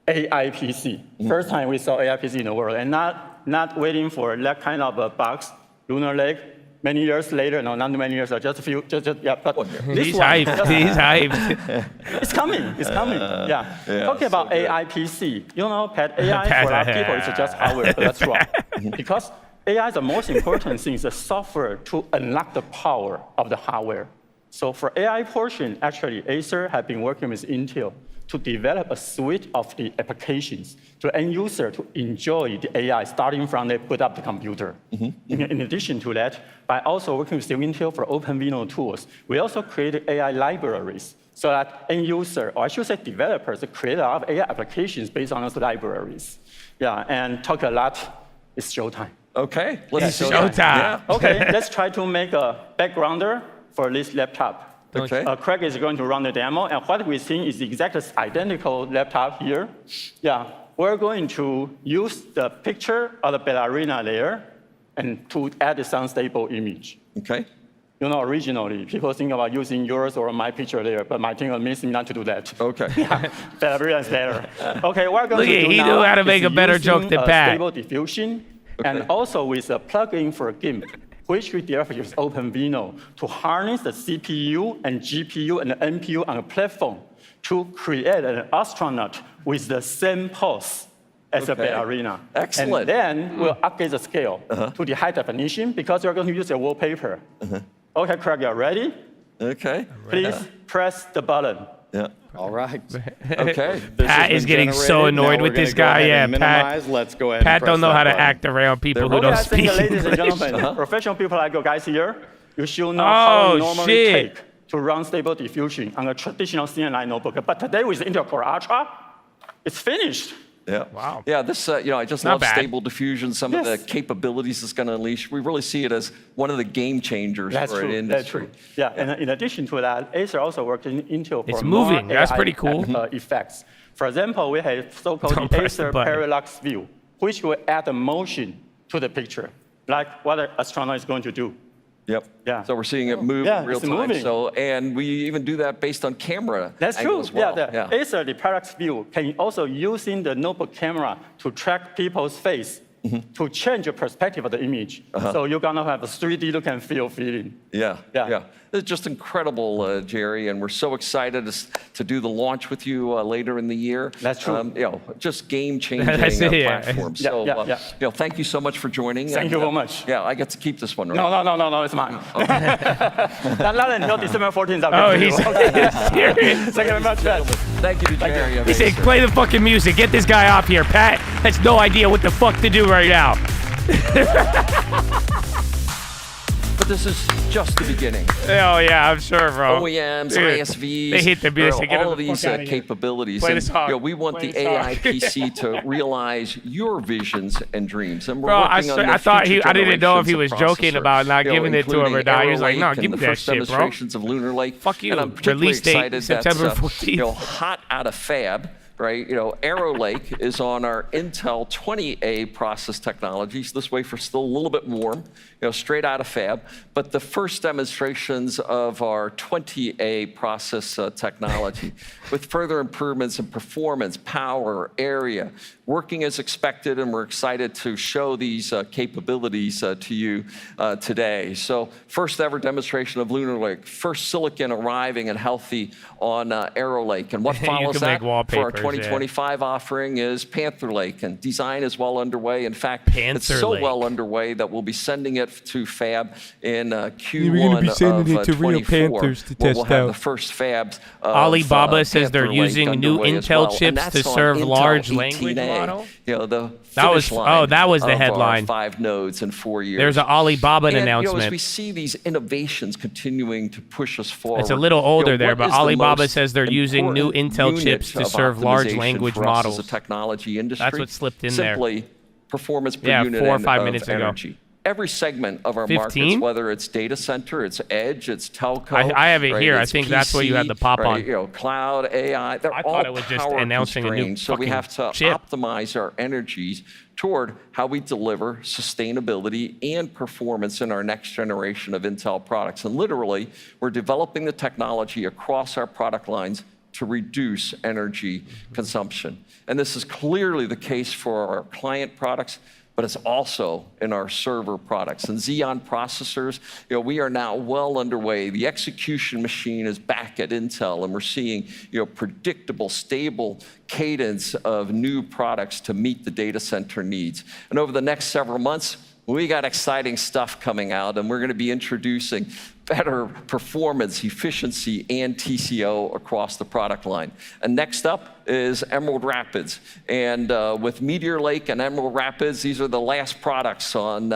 AI PC. First time we saw AI PC in the world, and not waiting for that kind of a box, Lunar Lake. Many years later, no, not many years, just a few, yeah. But
he's hyped. He's hyped.
It's coming. It's coming. Yeah. Talking about AI PC, you know, Pat, AI for a lot of people is just hardware, but that's wrong. Because AI, the most important thing is the software to unlock the power of the hardware. So for AI portion, actually, Acer have been working with Intel to develop a suite of the applications to end user to enjoy the AI starting from they put up the computer. In addition to that, by also working with Intel for OpenVINO tools, we also created AI libraries so that end user, or I should say developers, create a lot of AI applications based on those libraries. Yeah, and talk a lot, it's showtime.
Okay,
let's showtime.
Yeah. Okay, let's try to make a backgrounder for this laptop.
Okay.
Craig is going to run the demo, and what we think is exactly identical laptop here. Yeah, we're going to use the picture of the ballerina there and to add some stable image.
Okay.
You know, originally, people think about using yours or my picture there, but my team admits me not to do that.
Okay.
Yeah, ballerina is better. Okay, we're going to do
he
now
knew how to make a better joke than Pat.
Stable diffusion, and also with a plugin for GIMP, which we developed with OpenVINO to harness the CPU and GPU and the NPU on a platform to create an astronaut with the same pose as a ballerina.
Excellent.
And then we'll upgrade the scale to the high definition because you're going to use a wallpaper. Okay, Craig, you're ready?
Okay.
Please press the button.
Yeah. All right. Okay.
Pat is getting so annoyed with this guy. Yeah, Pat.
Let's go ahead.
Pat don't know how to act around people who don't speak English.
Ladies and gentlemen, professional people like you guys here, you should know how it normally take to run stable diffusion on a traditional CNI notebook. But today with Intel Core Ultra, it's finished.
Yeah.
Wow.
Yeah, this, I just love stable diffusion, some of the capabilities it's going to unleash. We really see it as one of the game changers for an industry.
That's true. Yeah, and in addition to that, Acer also works in Intel for
moving. That's pretty cool.
Effects. For example, we have so-called Acer parallax view, which will add a motion to the picture, like what an astronaut is going to do.
Yep.
Yeah.
So we're seeing it move in real time.
Moving.
So, and we even do that based on camera.
That's true.
As well.
Yeah. Acer, the parallax view, can also using the notebook camera to track people's face to change the perspective of the image. So you're gonna have a 3D look and feel feeling.
Yeah. It's just incredible, Jerry, and we're so excited to do the launch with you later in the year.
That's true.
Just game-changing platform. So, thank you so much for joining.
Thank you very much.
Yeah, I get to keep this one, right?
No, it's mine. Not until December 14th.
Oh, he's serious.
Thank you very much, Pat.
Thank you to Jerry.
He said, play the fucking music. Get this guy off here. Pat has no idea what the fuck to do right now.
But this is just the beginning.
Oh, yeah, I'm sure, bro.
OEMs, ISVs,
they hit the music.
all of these capabilities.
Play this song.
We want the AI PC to realize your visions and dreams. And we're
bro,
working on
I thought I didn't know if he was joking about not giving it to him or not. He was like, no, give me that shit, bro.
Demonstrations of Lunar Lake.
Fuck you.
And I'm particularly
Release date
excited
September
that's,
14th.
hot out of fab. Right, Arrow Lake is on our Intel 20A process technologies. This wafer's still a little bit warm, straight out of fab. But the first demonstrations of our 20A process technology, with further improvements in performance, power, area, working as expected, and we're excited to show these capabilities to you today. So, first ever demonstration of Lunar Lake, first silicon arriving and healthy on Arrow Lake, and what follows that for our 2025 offering is Panther Lake, and design is well underway. In fact, it's so well underway that we'll be sending it to fab in Q1 of 2024. We'll have the first fabs.
Alibaba says they're using new Intel chips to serve large language model. That was the headline.
5 nodes in 4 years.
There's an Alibaba announcement.
As we see these innovations continuing to push us forward.
It's a little older there, but Alibaba says they're using new Intel chips to serve large language models.
As a technology industry.
That's what slipped in there.
Simply performance per unit
4 or 5
of
minutes
energy.
ago.
Every segment of our markets, whether it's data center, it's edge, it's telco.
I have it here. I think that's where you had the pop on.
Cloud, AI, they're all
it was just announcing a new
so we have to optimize our energies toward how we deliver sustainability and performance in our next generation of Intel products. And literally, we're developing the technology across our product lines to reduce energy consumption. And this is clearly the case for our client products, but it's also in our server products. And Xeon processors, we are now well underway. The execution machine is back at Intel, and we're seeing, predictable, stable cadence of new products to meet the data center needs. And over the next several months, we got exciting stuff coming out, and we're going to be introducing better performance, efficiency, and TCO across the product line. And next up is Emerald Rapids. And with Meteor Lake and Emerald Rapids, these are the last products on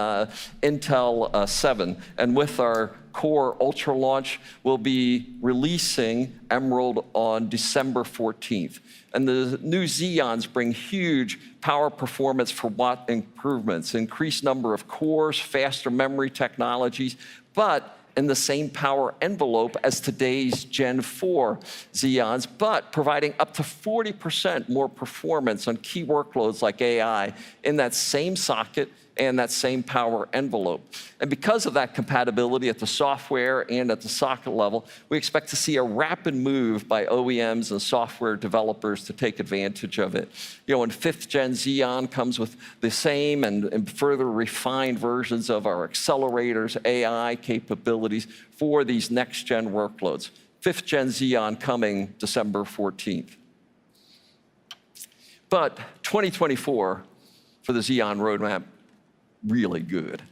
Intel 7. And with our Core Ultra launch, we'll be releasing Emerald on December 14th. And the new Xeons bring huge power performance for watt improvements, increased number of cores, faster memory technologies, but in the same power envelope as today's Gen 4 Xeons, but providing up to 40% more performance on key workloads like AI in that same socket and that same power envelope. And because of that compatibility at the software and at the socket level, we expect to see a rapid move by OEMs and software developers to take advantage of it. And 5th Gen Xeon comes with the same and further refined versions of our accelerators, AI capabilities for these next gen workloads. 5th Gen Xeon coming December 14th. But 2024 for the Xeon roadmap really good.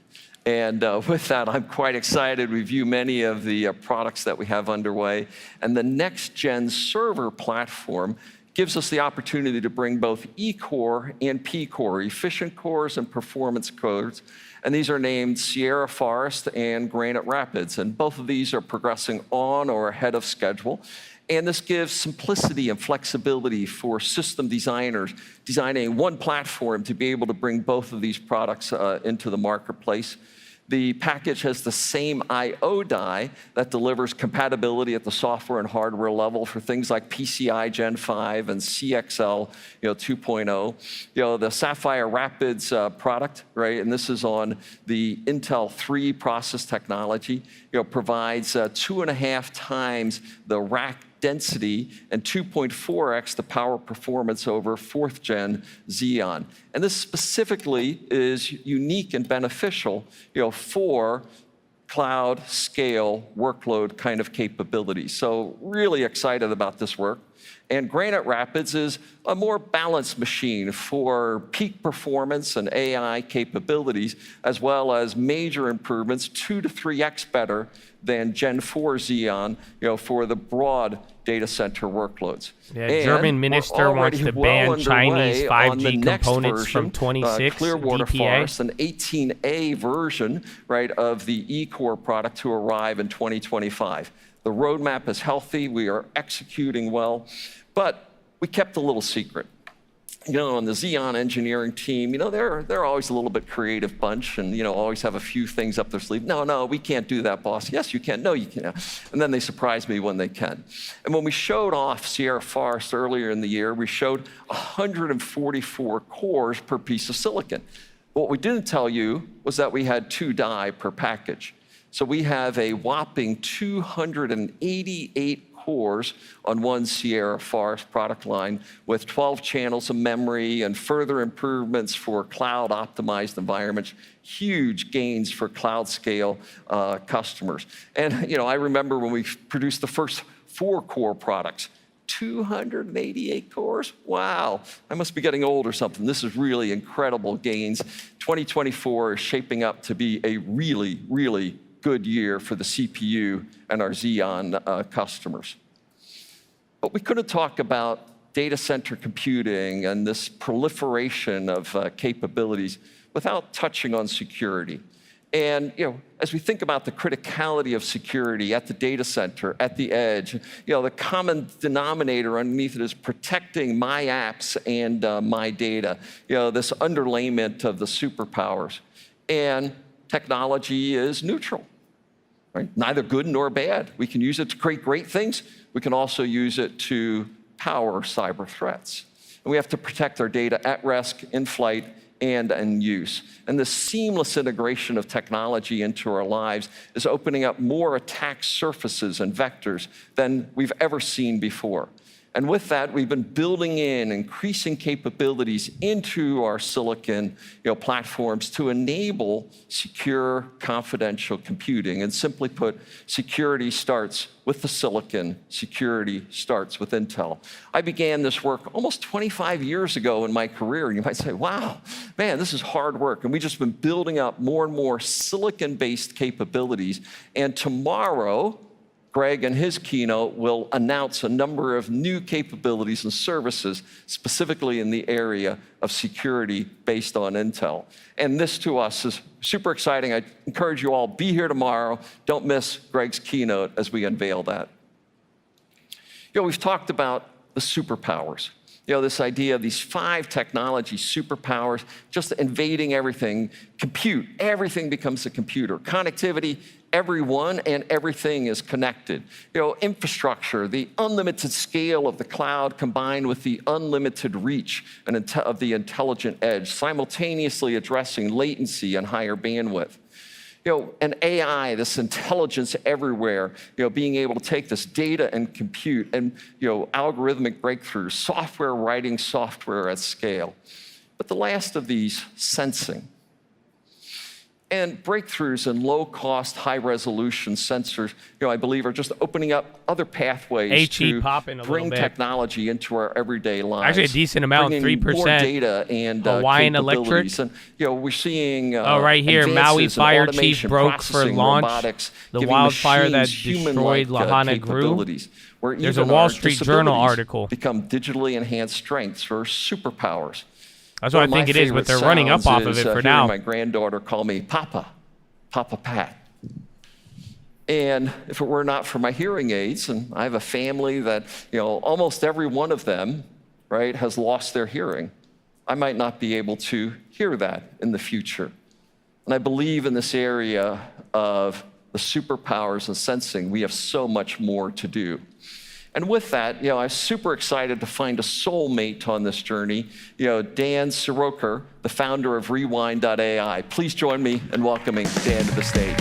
And with that, I'm quite excited to review many of the products that we have underway. And the next-gen server platform gives us the opportunity to bring both E-core and P-core, efficient cores and performance cores. And these are named Sierra Forest and Granite Rapids. And both of these are progressing on or ahead of schedule. And this gives simplicity and flexibility for system designers designing one platform to be able to bring both of these products into the marketplace. The package has the same I/O die that delivers compatibility at the software and hardware level for things like PCI Gen 5 and CXL 2.0. The Sapphire Rapids product, right, and this is on the Intel 3 process technology, provides 2.5 times the rack density and 2.4x the power performance over 4th gen Xeon. And this specifically is unique and beneficial, for cloud scale workload kind of capabilities. So really excited about this work. And Granite Rapids is a more balanced machine for peak performance and AI capabilities, as well as major improvements, 2 to 3x better than Gen 4 Xeon, for the broad data center workloads.
Yeah, and German minister wants to ban Chinese 5G components from 26
Clearwater
DPA.
Forest, an 18A version, right, of the E-core product to arrive in 2025. The roadmap is healthy. We are executing well, but we kept a little secret. On the Xeon engineering team, they're always a little bit creative bunch and, always have a few things up their sleeve. No, we can't do that, boss. Yes, you can. No, you can't. And then they surprise me when they can. And when we showed off Sierra Forest earlier in the year, we showed 144 cores per piece of silicon. What we didn't tell you was that we had 2 die per package. So we have a whopping 288 cores on one Sierra Forest product line with 12 channels of memory and further improvements for cloud-optimized environments, huge gains for cloud-scale customers. And I remember when we produced the first 4-core products, 288 cores? Wow, I must be getting old or something. This is really incredible gains. 2024 is shaping up to be a really, really good year for the CPU and our Xeon customers. But we couldn't talk about data center computing and this proliferation of capabilities without touching on security. And as we think about the criticality of security at the data center, at the edge, the common denominator underneath it is protecting my apps and my data, this underlayment of the superpowers. And technology is neutral, right? Neither good nor bad. We can use it to create great things. We can also use it to power cyber threats. And we have to protect our data at rest, in flight, and in use. And the seamless integration of technology into our lives is opening up more attack surfaces and vectors than we've ever seen before. And with that, we've been building in increasing capabilities into our silicon platforms to enable secure, confidential computing. And simply put, security starts with the silicon. Security starts with Intel. I began this work almost 25 years ago in my career. And you might say, wow, man, this is hard work. And we've just been building up more and more silicon-based capabilities. And tomorrow, Greg and his keynote will announce a number of new capabilities and services, specifically in the area of security based on Intel. And this to us is super exciting. I encourage you all, be here tomorrow. Don't miss Greg's keynote as we unveil that. We've talked about the superpowers. This idea of these 5 technology superpowers just invading everything. Compute, everything becomes a computer. Connectivity, everyone and everything is connected. Infrastructure, the unlimited scale of the cloud combined with the unlimited reach of the intelligent edge, simultaneously addressing latency and higher bandwidth. And AI, this intelligence everywhere, being able to take this data and compute and, algorithmic breakthroughs, software writing software at scale. But the last of these, sensing. And breakthroughs in low-cost, high-resolution sensors, I believe are just opening up other pathways to bring technology into our everyday lives.
Actually, a decent amount, 3%.
More data and
Hawaiian Electric.
And we're seeing
right here, Maui fire chief broke for launch.
Robotics,
the wildfire that destroyed Lahaina grew. There's a Wall Street Journal article.
Become digitally enhanced strengths for superpowers.
That's what I think it is, but they're running up off of it for now.
My granddaughter call me Papa Pat. And if it were not for my hearing aids, and I have a family that, almost every one of them, right, has lost their hearing, I might not be able to hear that in the future. And I believe in this area of the superpowers and sensing, we have so much more to do. And with that, I was super excited to find a soulmate on this journey, Dan Siroker, the founder of Rewind.ai. Please join me in welcoming Dan to the stage.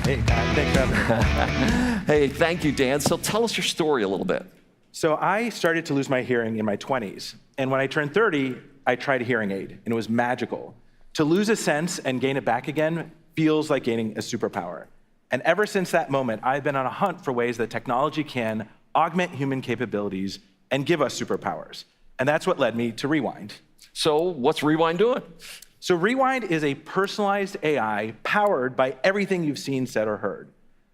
Hey, thanks for having me.
Hey, thank you, Dan. So tell us your story a little bit.
So I started to lose my hearing in my 20s. And when I turned 30, I tried a hearing aid, and it was magical. To lose a sense and gain it back again feels like gaining a superpower. And ever since that moment, I've been on a hunt for ways that technology can augment human capabilities and give us superpowers. And that's what led me to Rewind.
So what's Rewind doing?
So Rewind is a personalized AI powered by everything you've seen, said, or heard.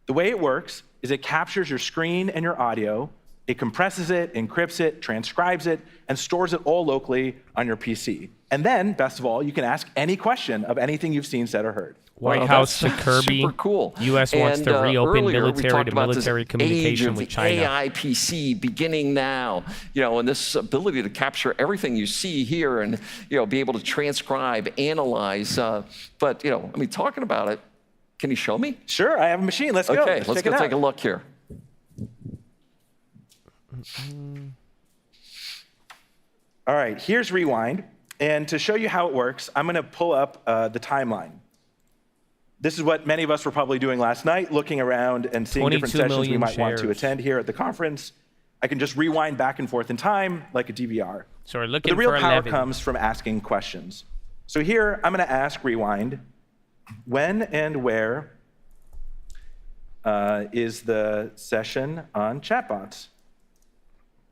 The way it works is it captures your screen and your audio, it compresses it, encrypts it, transcribes it, and stores it all locally on your PC. And then, best of all, you can ask any question of anything you've seen, said, or heard.
White House to Kirby.
Super cool.
U.S. wants to reopen
military
to military communication with China.
AI PC beginning now, and this ability to capture everything you see here and, be able to transcribe, analyze. But, talking about it, can you show me?
Sure, I have a machine. Let's go.
Okay, let's go take a look here.
All right, here's Rewind. And to show you how it works, I'm going to pull up the timeline. This is what many of us were probably doing last night, looking around and seeing different sessions we might want to attend here at the conference. I can just rewind back and forth in time like a DVR.
So we're looking
for 11. The real power
11.
comes from asking questions. So here, I'm going to ask Rewind, when and where is the session on chatbots?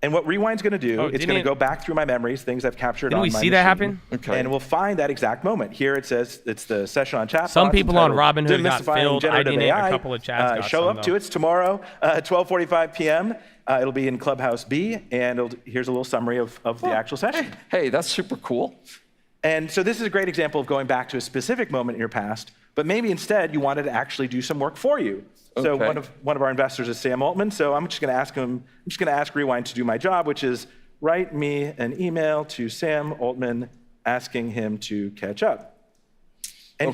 And what Rewind's going to do, it's going to go back through my memories, things I've captured on my machine.
Didn't we see that happen?
Okay. And we'll find that exact moment. Here it says it's the session on chatbots.
Some people on Robinhood got filled. I didn't. A couple of chats got
show up to it's tomorrow, 12:45 p.m. It'll be in Clubhouse B, and here's a little summary of the actual session.
Hey, that's super cool.
And so this is a great example of going back to a specific moment in your past, but maybe instead you wanted to actually do some work for you. So one of our investors is Sam Altman. So I'm just going to ask Rewind to do my job, which is write me an email to Sam Altman asking him to catch up. And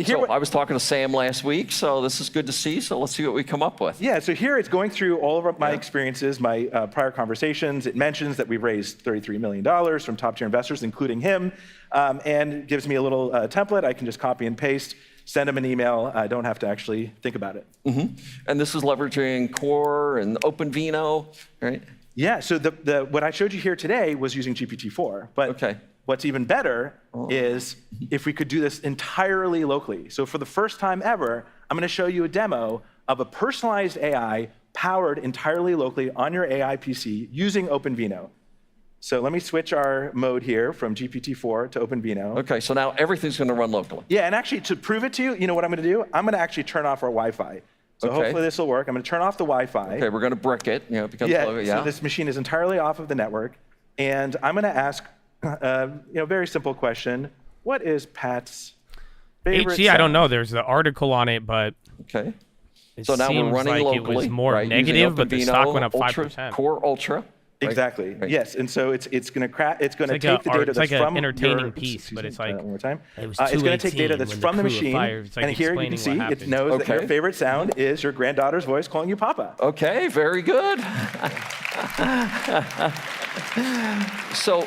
so I was talking to Sam last week, so this is good to see. So let's see what we come up with.
Yeah, so here it's going through all of my experiences, my prior conversations. It mentions that we've raised $33 million from top-tier investors, including him, and gives me a little template. I can just copy and paste, send him an email. I don't have to actually think about it.
Mm-hmm. And this is leveraging Core and OpenVINO, right?
Yeah, so what I showed you here today was using GPT-4, but what's even better is if we could do this entirely locally. So for the first time ever, I'm going to show you a demo of a personalized AI powered entirely locally on your AI PC using OpenVINO. So let me switch our mode here from GPT-4 to OpenVINO.
Okay, so now everything's going to run locally.
Yeah, and actually to prove it to you, you know what I'm going to do? I'm going to actually turn off our Wi-Fi. So hopefully this will work. I'm going to turn off the Wi-Fi.
Okay, we're going to brick it.
So this machine is entirely off of the network. And I'm going to ask very simple question. What is Pat's favorite sound?
I don't know. There's the article on it, but
so now we're running locally.
It was more negative, but the stock went up 5%.
Core Ultra.
Exactly. Right. Yes, and so it's going to take the data that's from
entertaining piece, but it's like
one more time. It's going to take data that's from the machine, and here you can see it knows that your favorite sound is your granddaughter's voice calling you Papa.
Okay, very good. So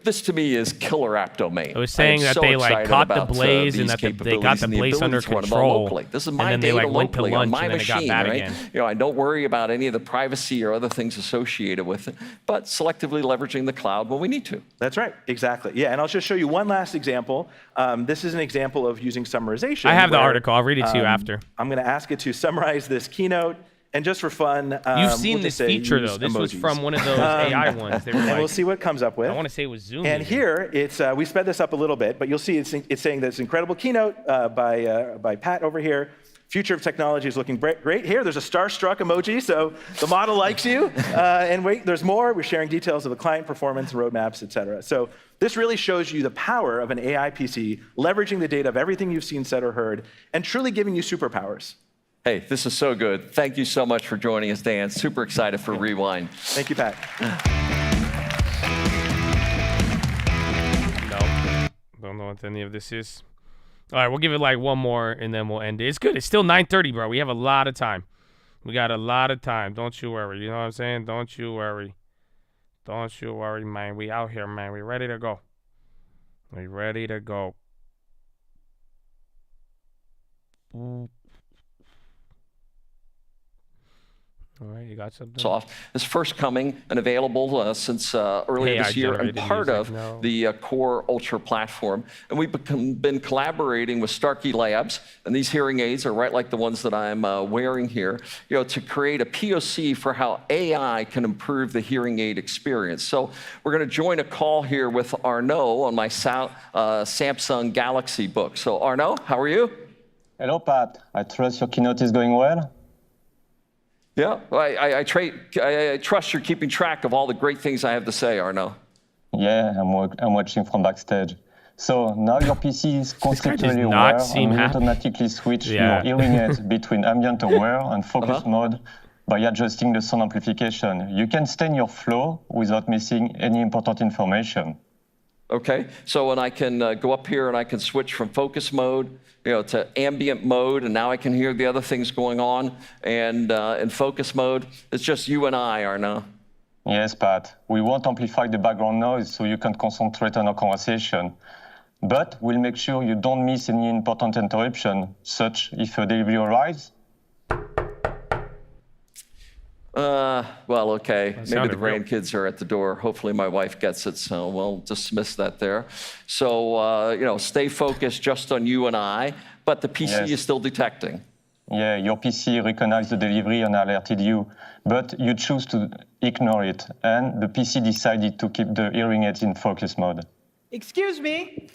this to me is killer app domain.
It was saying that they caught the blaze and that they got the blaze under control.
This is my
and then
data
they went to
locally on
lunch
my
and then
machine,
it got bad
right?
again.
I don't worry about any of the privacy or other things associated with it, but selectively leveraging the cloud when we need to.
That's right, exactly. Yeah, and I'll just show you one last example. This is an example of using summarization.
I have the article. I'll read it to you after.
I'm going to ask it to summarize this keynote. And just for fun,
you've seen this feature though. This was from one of those AI ones. They were
and we'll see what it comes up with.
I want to say it was Zoom.
And here, it's we sped this up a little bit, but you'll see it's saying this incredible keynote by Pat over here. Future of technology is looking great. Here, there's a starstruck emoji, so the model likes you. And wait, there's more. We're sharing details of the client performance, roadmaps, et cetera. So this really shows you the power of an AI PC, leveraging the data of everything you've seen, said, or heard, and truly giving you superpowers.
Hey, this is so good. Thank you so much for joining us, Dan. Super excited for Rewind.
Thank you, Pat.
No, don't know what any of this is. All right, we'll give it like one more, and then we'll end it. It's good. It's still 9:30, bro. We have a lot of time. We got a lot of time. Don't you worry. You know what I'm saying? Don't you worry. Don't you worry, man. We out here, man. We ready to go. We ready to go. All right, you got something?
Soft. It's first coming and available since earlier this year and part of the Core Ultra platform. And we've been collaborating with Starkey Labs, and these hearing aids are right like the ones that I'm wearing here, to create a POC for how AI can improve the hearing aid experience. So we're going to join a call here with Arnaud on my Samsung Galaxy book. So Arnaud, how are you?
Hello, Pat. I trust your keynote is going well.
Yeah, I trust you're keeping track of all the great things I have to say, Arnaud.
Yeah, I'm watching from backstage. So now your PC is conceptually aware and will automatically switch your hearing aids between ambient aware and focus mode by adjusting the sound amplification. You can stay in your flow without missing any important information.
Okay, so when I can go up here and I can switch from focus mode to ambient mode, and now I can hear the other things going on, and in focus mode, it's just you and I, Arnaud.
Yes, Pat. We won't amplify the background noise so you can concentrate on our conversation. But we'll make sure you don't miss any important interruption, such if a delivery arrives.
Well, okay. Maybe the grandkids are at the door. Hopefully my wife gets it, so we'll dismiss that there. So, stay focused just on you and I, but the PC is still detecting.
Yeah, your PC recognized the delivery and alerted you, but you choose to ignore it, and the PC decided to keep the hearing aids in focus mode.
Excuse me.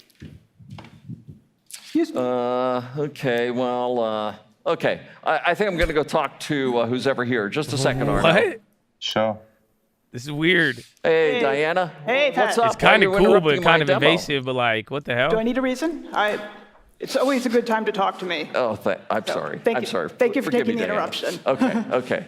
Excuse me.
Okay, well, okay, I think I'm going to go talk to who's ever here. Just a second, Arnaud.
What?
Sure.
This is weird.
Hey, Diana.
Hey, Pat.
What's up?
It's kind of cool, but kind of
demo?
invasive, but like, what the hell?
Do I need a reason? It's always a good time to talk to me.
Oh, I'm sorry.
Thank
I'm
you.
sorry.
Thank you for
Forgive
taking
me,
the
Diana.
interruption.
Okay.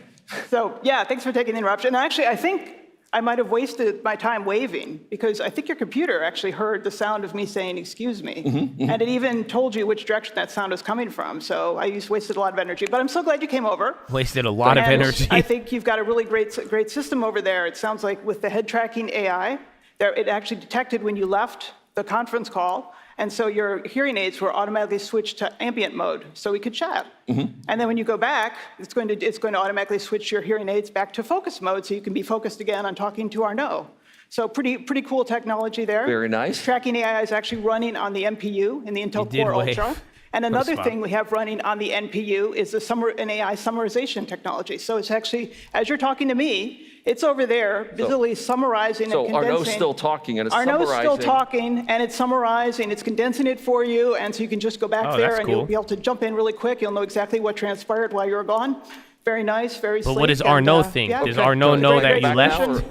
So, yeah, thanks for taking the interruption. Actually, I think I might have wasted my time waving because I think your computer actually heard the sound of me saying, excuse me. And it even told you which direction that sound was coming from. So I wasted a lot of energy. But I'm so glad you came over.
Wasted a lot of energy.
I think you've got a really great system over there. It sounds like with the head tracking AI, it actually detected when you left the conference call. And so your hearing aids were automatically switched to ambient mode, so we could chat. And then when you go back, it's going to automatically switch your hearing aids back to focus mode, so you can be focused again on talking to Arnaud. So pretty cool technology there.
Very nice.
Tracking AI is actually running on the NPU in the Intel Core Ultra. And another thing we have running on the NPU is an AI summarization technology. So it's actually, as you're talking to me, it's over there visibly summarizing and condensing.
So Arnaud's still talking and it's summarizing.
Arnaud's still talking and it's summarizing, it's condensing it for you, and so you can just go back there and you'll be able to jump in really quick. You'll know exactly what transpired while you were gone. Very nice, very sleek.
But what does Arnaud think? Does Arnaud know that you left?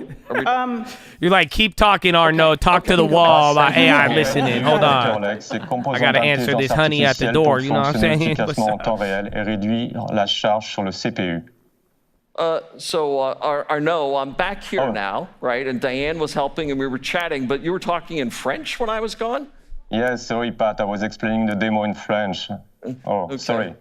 You're like, keep talking, Arnaud. Talk to the wall about AI listening. Hold on. I got to answer this honey at the door. You know what I'm saying?
So Arnaud, I'm back here now, right? And Diane was helping and we were chatting, but you were talking in French when I was gone?
Yes, sorry, Pat. I was explaining the demo in French. Sorry.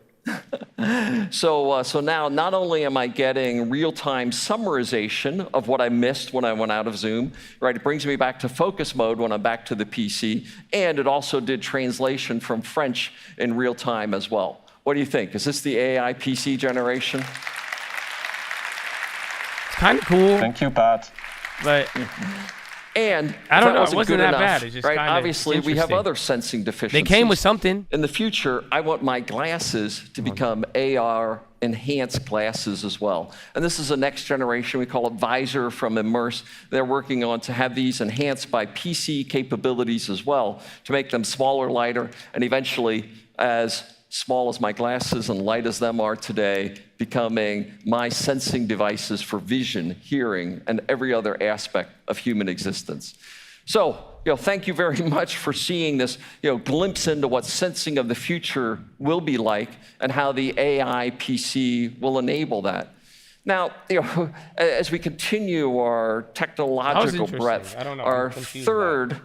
So now not only am I getting real-time summarization of what I missed when I went out of Zoom, right? It brings me back to focus mode when I'm back to the PC, and it also did translation from French in real time as well. What do you think? Is this the AI PC generation?
It's kind of cool.
Thank you, Pat.
But
and
I don't know, it
wasn't
wasn't
good
that
enough,
bad. It's just
right?
kinda
Obviously, we have
interesting.
other sensing deficiencies.
They came with something.
In the future, I want my glasses to become AR enhanced glasses as well. And this is a next generation. We call it Visor from Immerse. They're working on to have these enhanced by PC capabilities as well to make them smaller, lighter, and eventually as small as my glasses and light as them are today, becoming my sensing devices for vision, hearing, and every other aspect of human existence. So, thank you very much for seeing this, glimpse into what sensing of the future will be like and how the AI PC will enable that. Now, as we continue our technological breadth, our third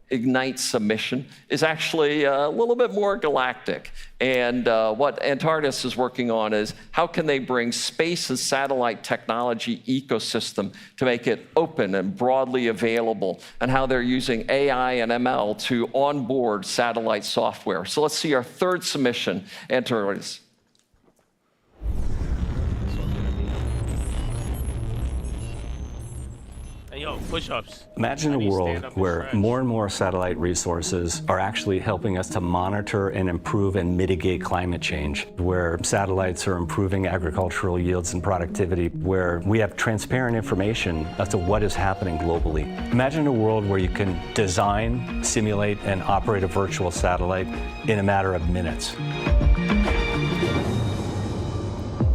Ignite submission is actually a little bit more galactic. And what Antares is working on is how can they bring space and satellite technology ecosystem to make it open and broadly available, and how they're using AI and ML to onboard satellite software. So let's see our third submission, Antares.
Yo, push-ups.
Imagine a world where more and more satellite resources are actually helping us to monitor and improve and mitigate climate change, where satellites are improving agricultural yields and productivity, where we have transparent information as to what is happening globally. Imagine a world where you can design, simulate, and operate a virtual satellite in a matter of minutes.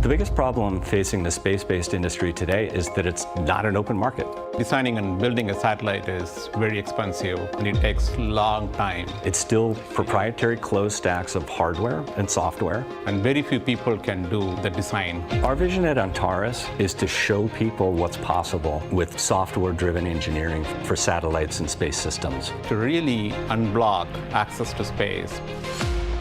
The biggest problem facing the space-based industry today is that it's not an open market.
Designing and building a satellite is very expensive and it takes a long time.
It's still proprietary closed stacks of hardware and software.
And very few people can do the design.
Our vision at Antares is to show people what's possible with software-driven engineering for satellites and space systems.
To really unblock access to space.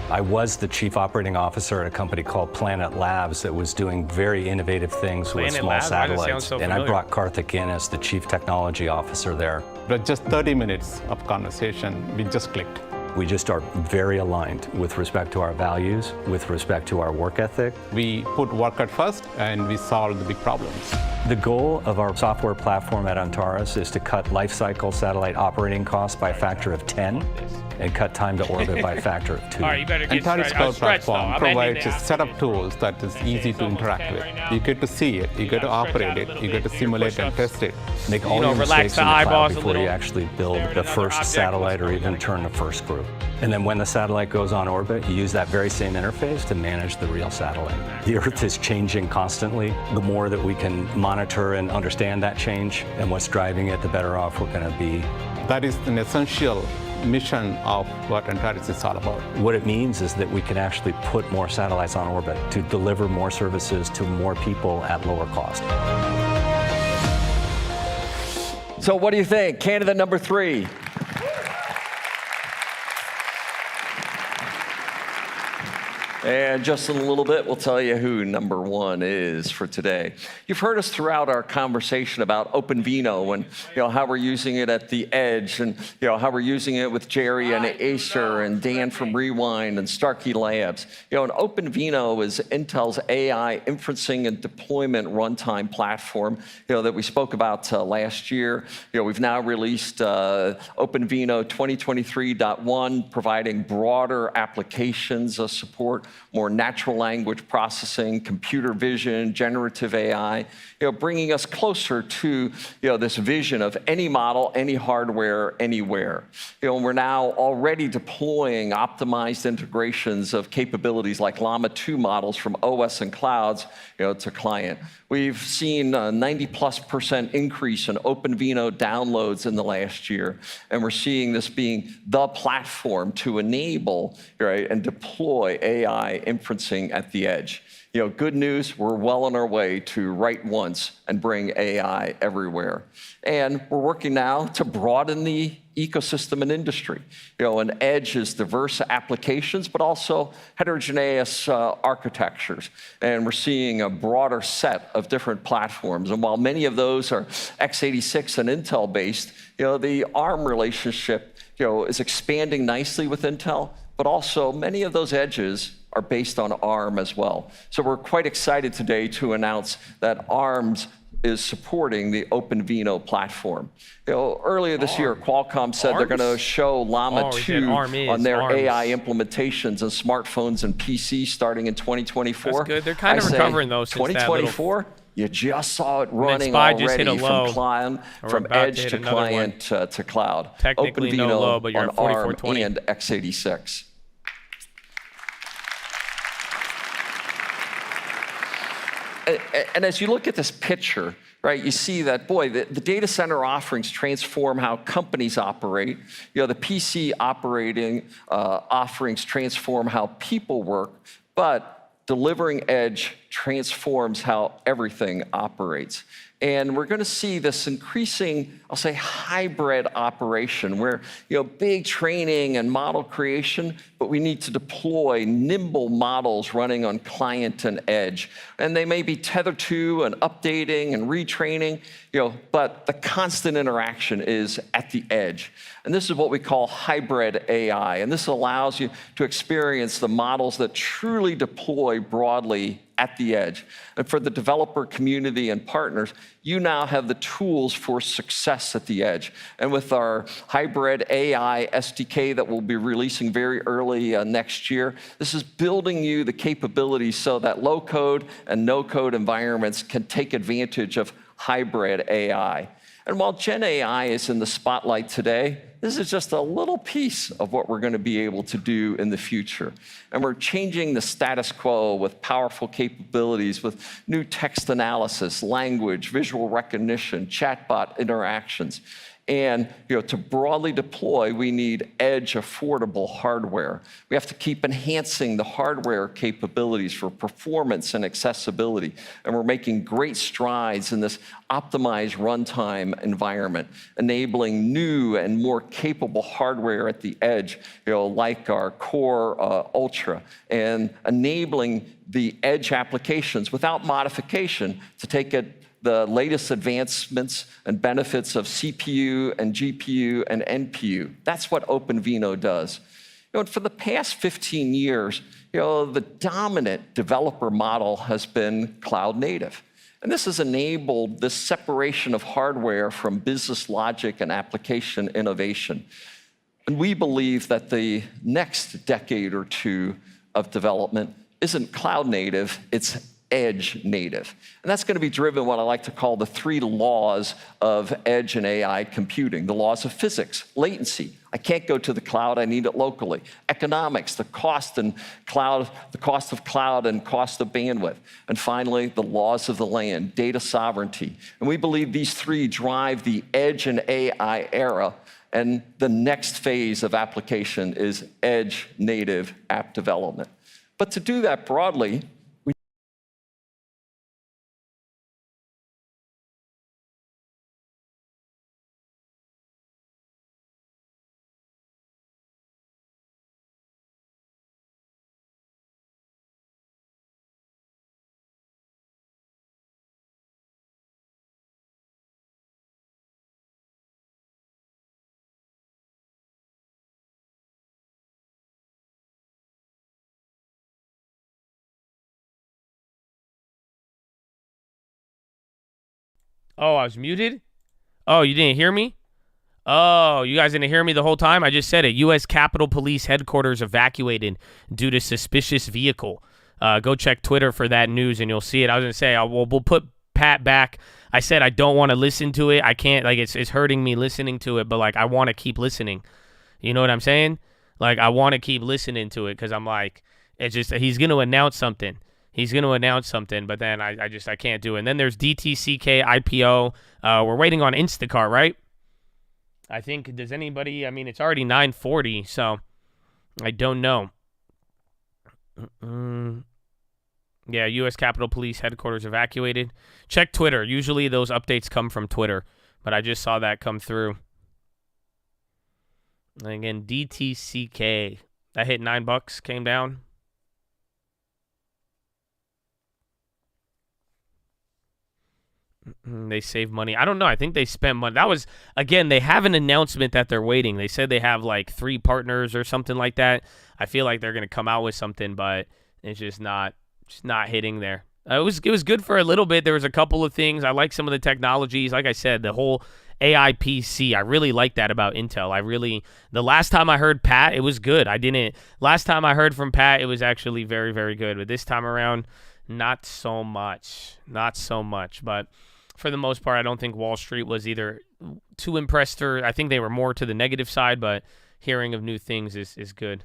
I was the chief operating officer at a company called Planet Labs that was doing very innovative things with small satellites. And I brought Karthik in as the chief technology officer there.
But just 30 minutes of conversation, we just clicked.
We just are very aligned with respect to our values, with respect to our work ethic.
We put work at first and we solve the big problems.
The goal of our software platform at Antares is to cut lifecycle satellite operating costs by a factor of 10 and cut time to orbit by a factor of 2.
All right, you better get
Antares Cloud Platform provides a set of tools that is easy to interact with. You get to see it, you get to operate it, you get to simulate and test it.
Make all your mistakes in the cloud before you actually build the first satellite or even turn the first group. And then when the satellite goes on orbit, you use that very same interface to manage the real satellite. The Earth is changing constantly. The more that we can monitor and understand that change and what's driving it, the better off we're going to be.
That is an essential mission of what Antares is all about.
What it means is that we can actually put more satellites on orbit to deliver more services to more people at lower cost.
So what do you think? Candidate number 3. And just in a little bit, we'll tell you who number 1 is for today. You've heard us throughout our conversation about OpenVINO and how we're using it at the edge, and how we're using it with Jerry and Acer and Dan from Rewind and Starkey Labs. And OpenVINO is Intel's AI inferencing and deployment runtime platform that we spoke about last year. We've now released OpenVINO 2023.1, providing broader applications support, more natural language processing, computer vision, generative AI, bringing us closer to this vision of any model, any hardware, anywhere. And we're now already deploying optimized integrations of capabilities like Llama 2 models from OS and clouds to client. We've seen a 90+% increase in OpenVINO downloads in the last year, and we're seeing this being the platform to enable and deploy AI inferencing at the edge. Good news, we're well on our way to write once and bring AI everywhere. And we're working now to broaden the ecosystem and industry. An edge is diverse applications, but also heterogeneous architectures. And we're seeing a broader set of different platforms. And while many of those are x86 and Intel based, the ARM relationship, is expanding nicely with Intel, but also many of those edges are based on ARM as well. So we're quite excited today to announce that ARMS is supporting the OpenVINO platform. Earlier this year, Qualcomm said they're going to show Llama 2 on their AI implementations in smartphones and PCs starting in 2024.
That's good. They're kind of recovering those.
2024. You just saw it running already from edge to client to cloud.
Technically
OpenVINO
no low, but you're
on
at 4420.
ARM and x86. And as you look at this picture, right, you see that, boy, the data center offerings transform how companies operate. The PC operating offerings transform how people work, but delivering edge transforms how everything operates. And we're going to see this increasing, I'll say, hybrid operation where, big training and model creation, but we need to deploy nimble models running on client and edge. And they may be tethered to and updating and retraining, but the constant interaction is at the edge. And this is what we call hybrid AI. And this allows you to experience the models that truly deploy broadly at the edge. And for the developer community and partners, you now have the tools for success at the edge. And with our hybrid AI SDK that we'll be releasing very early next year, this is building you the capabilities so that low code and no code environments can take advantage of hybrid AI. And while Gen AI is in the spotlight today, this is just a little piece of what we're going to be able to do in the future. And we're changing the status quo with powerful capabilities with new text analysis, language, visual recognition, chatbot interactions. And to broadly deploy, we need edge affordable hardware. We have to keep enhancing the hardware capabilities for performance and accessibility. And we're making great strides in this optimized runtime environment, enabling new and more capable hardware at the edge, like our Core Ultra, and enabling the edge applications without modification to take the latest advancements and benefits of CPU and GPU and NPU. That's what OpenVINO does. And for the past 15 years, the dominant developer model has been cloud native. And this has enabled this separation of hardware from business logic and application innovation. And we believe that the next decade or two of development isn't cloud native, it's edge native. And that's going to be driven what I like to call the 3 laws of edge and AI computing. The laws of physics, latency. I can't go to the cloud, I need it locally. Economics, the cost of cloud and cost of bandwidth. And finally, the laws of the land, data sovereignty. And we believe these 3 drive the edge and AI era. And the next phase of application is edge native app development. But to do that broadly,
Oh, I was muted? Oh, you didn't hear me? Oh, you guys didn't hear me the whole time? I just said it. U.S. Capitol Police headquarters evacuated due to suspicious vehicle. Go check Twitter for that news, and you'll see it. I was going to say, we'll put Pat back. I said I don't want to listen to it. I can't, it's hurting me listening to it, but, I want to keep listening. You know what I'm saying? I want to keep listening to it because I'm it's just, he's going to announce something. He's going to announce something, but then I can't do it. And then there's DTCK IPO. We're waiting on Instacart, right? I think, does anybody, it's already 9:40, so I don't know. Yeah, U.S. Capitol Police headquarters evacuated. Check Twitter. Usually those updates come from Twitter, but I just saw that come through. And again, DTCK. That hit $9, came down. They save money. I don't know. I think they spent money. That was, again, they have an announcement that they're waiting. They said they have like 3 partners or something like that. I feel like they're going to come out with something, but it's just not hitting there. It was good for a little bit. There was a couple of things. I like some of the technologies. Like I said, the whole AI PC, I really like that about Intel. The last time I heard Pat, it was good. Last time I heard from Pat, it was actually very, very good. But this time around, not so much. Not so much. But for the most part, I don't think Wall Street was either too impressed or I think they were more to the negative side, but hearing of new things is good.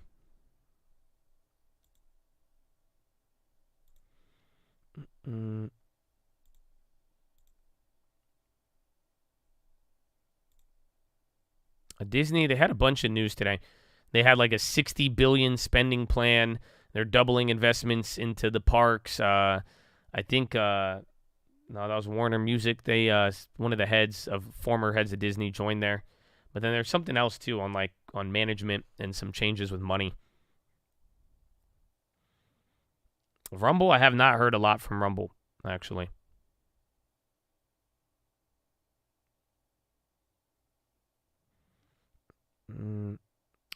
Disney, they had a bunch of news today. They had like a $60 billion spending plan. They're doubling investments into the parks. I think no, that was Warner Music. They one of the former heads of Disney joined there. But then there's something else too on management and some changes with money. Rumble, I have not heard a lot from Rumble, actually.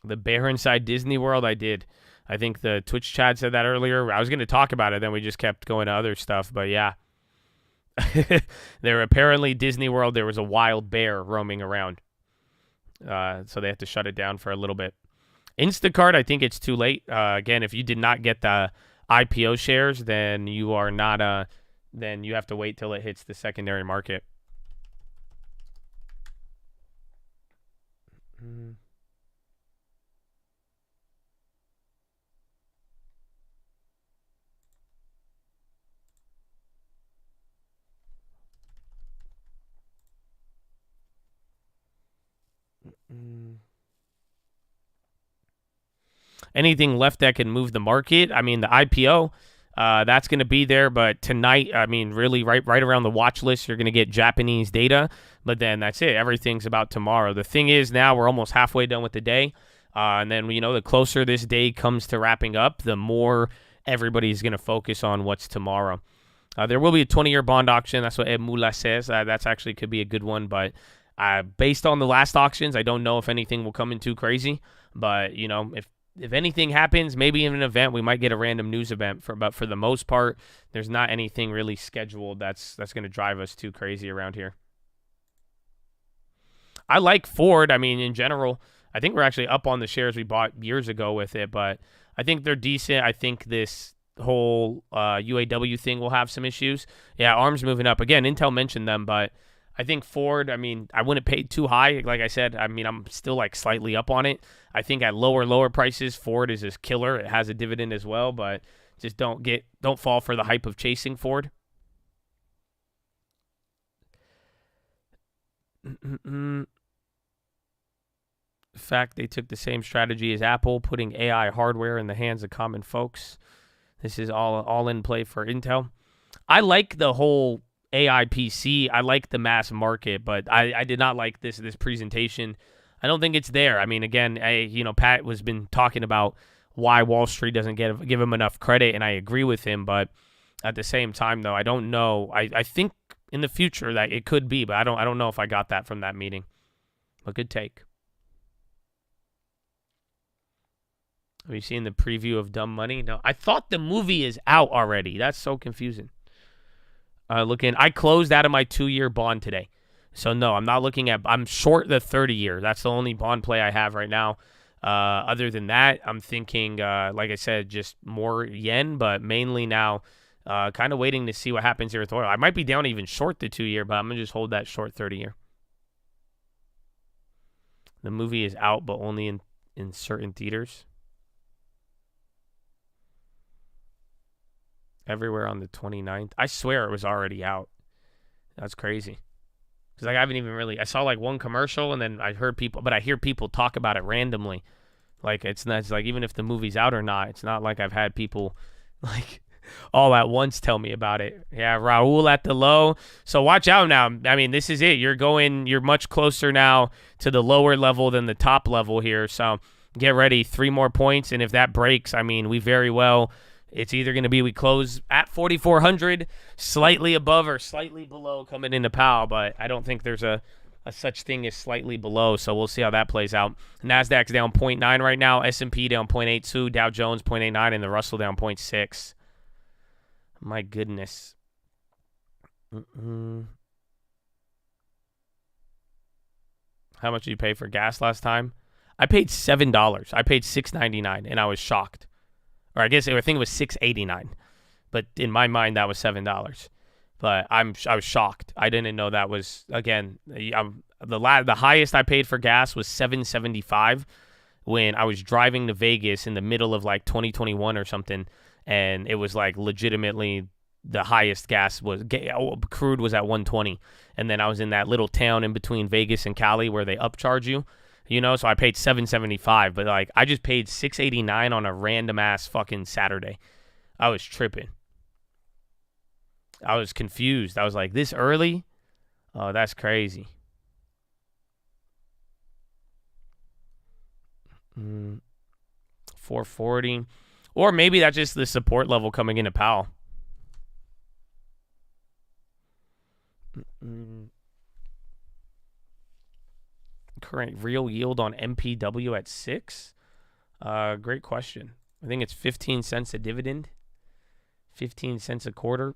The bear inside Disney World, I did. I think the Twitch chat said that earlier. I was going to talk about it, then we just kept going to other stuff. But yeah, there apparently Disney World, there was a wild bear roaming around. So they have to shut it down for a little bit. Instacart, I think it's too late. Again, if you did not get the IPO shares, then you are not. Then you have to wait till it hits the secondary market. Anything left that can move the market? I mean, the IPO, that's going to be there. But tonight, I mean, really right around the watch list, you're going to get Japanese data. But then that's it. Everything's about tomorrow. The thing is now we're almost halfway done with the day. And then, the closer this day comes to wrapping up, the more everybody's going to focus on what's tomorrow. There will be a 20-year bond auction. That's what Ed Mula says. That's actually could be a good one. But based on the last auctions, I don't know if anything will come in too crazy. But, if anything happens, maybe in an event, we might get a random news event. But for the most part, there's not anything really scheduled that's going to drive us too crazy around here. I like Ford. I mean, in general, I think we're actually up on the shares we bought years ago with it, but I think they're decent. I think this whole UAW thing will have some issues. Yeah, ARM's moving up. Again, Intel mentioned them, but I think Ford, I mean, I wouldn't pay too high. Like I said, I mean, I'm still slightly up on it. I think at lower prices, Ford is just killer. It has a dividend as well, but just don't fall for the hype of chasing Ford. In fact, they took the same strategy as Apple, putting AI hardware in the hands of common folks. This is all in play for Intel. I like the whole AI PC. I like the mass market, but I did not like this presentation. I don't think it's there. I mean, again, Pat has been talking about why Wall Street doesn't give him enough credit, and I agree with him. But at the same time, though, I don't know. I think in the future that it could be, but I don't know if I got that from that meeting. A good take. Have you seen the preview of Dumb Money? No, I thought the movie is out already. That's so confusing. I closed out of my 2-year bond today. So no, I'm not looking at, I'm short the 30-year. That's the only bond play I have right now. Other than that, I'm thinking, like I said, just more yen, but mainly now kind of waiting to see what happens here with oil. I might be down even short the 2-year, but I'm going to just hold that short 30-year. The movie is out, but only in certain theaters. Everywhere on the 29th. I swear it was already out. That's crazy. Because I haven't even really... I saw one commercial and then I heard people... But I hear people talk about it randomly. It's not... It's even if the movie's out or not, it's not like I've had people all at once tell me about it. Yeah, Raul at the low. So watch out now. I mean, this is it. You're much closer now to the lower level than the top level here. So get ready. 3 more points. And if that breaks, I mean, it's either going to be we close at 4,400, slightly above or slightly below coming into PAL. But I don't think there's a such thing as slightly below, so we'll see how that plays out. NASDAQ's down 0.9 right now, S&P down 0.82, Dow Jones 0.89, and the Russell down 0.6. My goodness. How much did you pay for gas last time? I paid $7. I paid $6.99, and I was shocked. Or I think it was $6.89, but in my mind that was $7. But I was shocked. I didn't know that was, again, the highest I paid for gas was $7.75 when I was driving to Vegas in the middle of like 2021 or something, and it was like legitimately the highest gas was, crude was at $120, and then I was in that little town in between Vegas and Cali where they upcharge you, so I paid $7.75, but like I just paid $6.89 on a random ass fucking Saturday. I was tripping. I was confused. I was like, this early? Oh, that's crazy. 440. Or maybe that's just the support level coming into PAL. Current real yield on MPW at 6? Great question. I think it's 15 cents a dividend. 15 cents a quarter.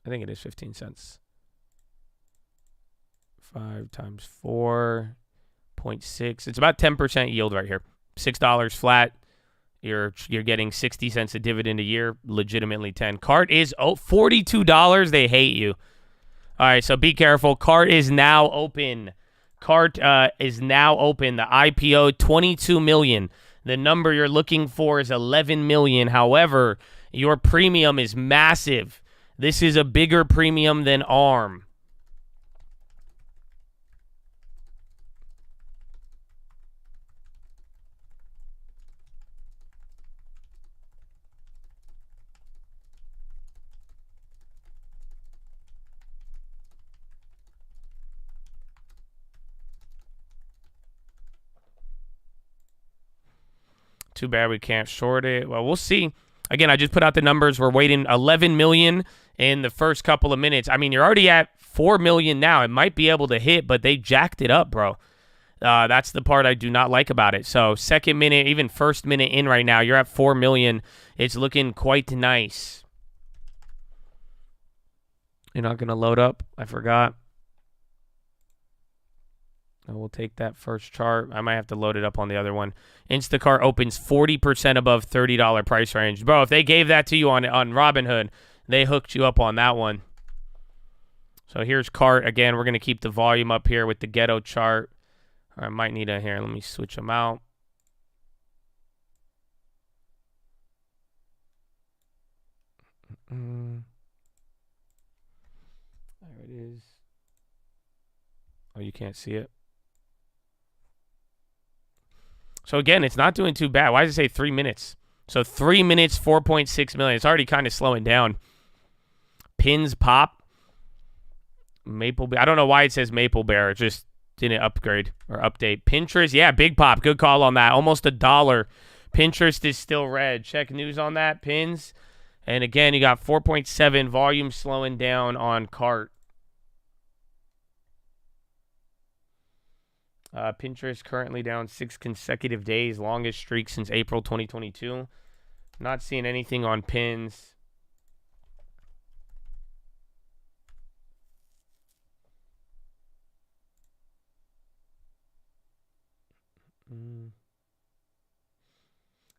I think it is 15 cents. 5 times 4.6. It's about 10% yield right here. $6 flat. You're getting 60 cents a dividend a year. Legitimately 10. Cart is $42. They hate you. All right, so be careful. Cart is now open. Cart is now open. The IPO, 22 million. The number you're looking for is 11 million. However, your premium is massive. This is a bigger premium than ARM. Too bad we can't short it. Well, we'll see. Again, I just put out the numbers. We're waiting 11 million in the first couple of minutes. I mean, you're already at 4 million now. It might be able to hit, but they jacked it up, bro. That's the part I do not like about it. So second minute, even first minute in right now, you're at 4 million. It's looking quite nice. You're not going to load up? I forgot. I will take that first chart. I might have to load it up on the other one. Instacart opens 40% above $30 price range. Bro, if they gave that to you on Robinhood, they hooked you up on that one. So here's Cart. Again, we're going to keep the volume up here with the ghetto chart. I might need here. Let me switch them out. There it is. Oh, you can't see it. So again, it's not doing too bad. Why does it say 3 minutes? So 3 minutes, 4.6 million. It's already kind of slowing down. Pins pop. Maple Bear. I don't know why it says Maple Bear. It just didn't upgrade or update. Pinterest. Yeah, big pop. Good call on that. Almost $1. Pinterest is still red. Check news on that. Pins. And again, you got 4.7 volume slowing down on Cart. Pinterest currently down 6 consecutive days, longest streak since April 2022. Not seeing anything on pins.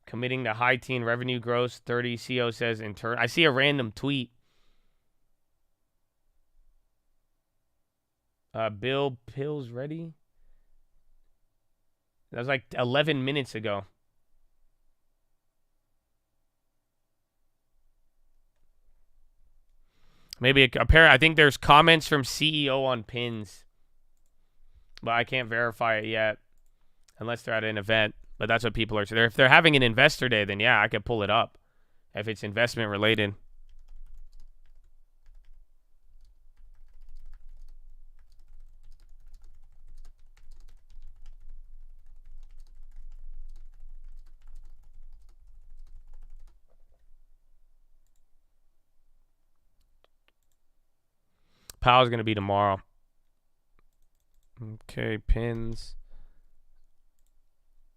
Committing to high teen revenue growth, 30 CO says in turn. I see a random tweet. Bill Pills ready? That was like 11 minutes ago. Maybe I think there's comments from CEO on pins, but I can't verify it yet. unless they're at an event. But that's what people are. So if they're having an investor day, then yeah, I could pull it up if it's investment related. PAL's going to be tomorrow. Okay, pins.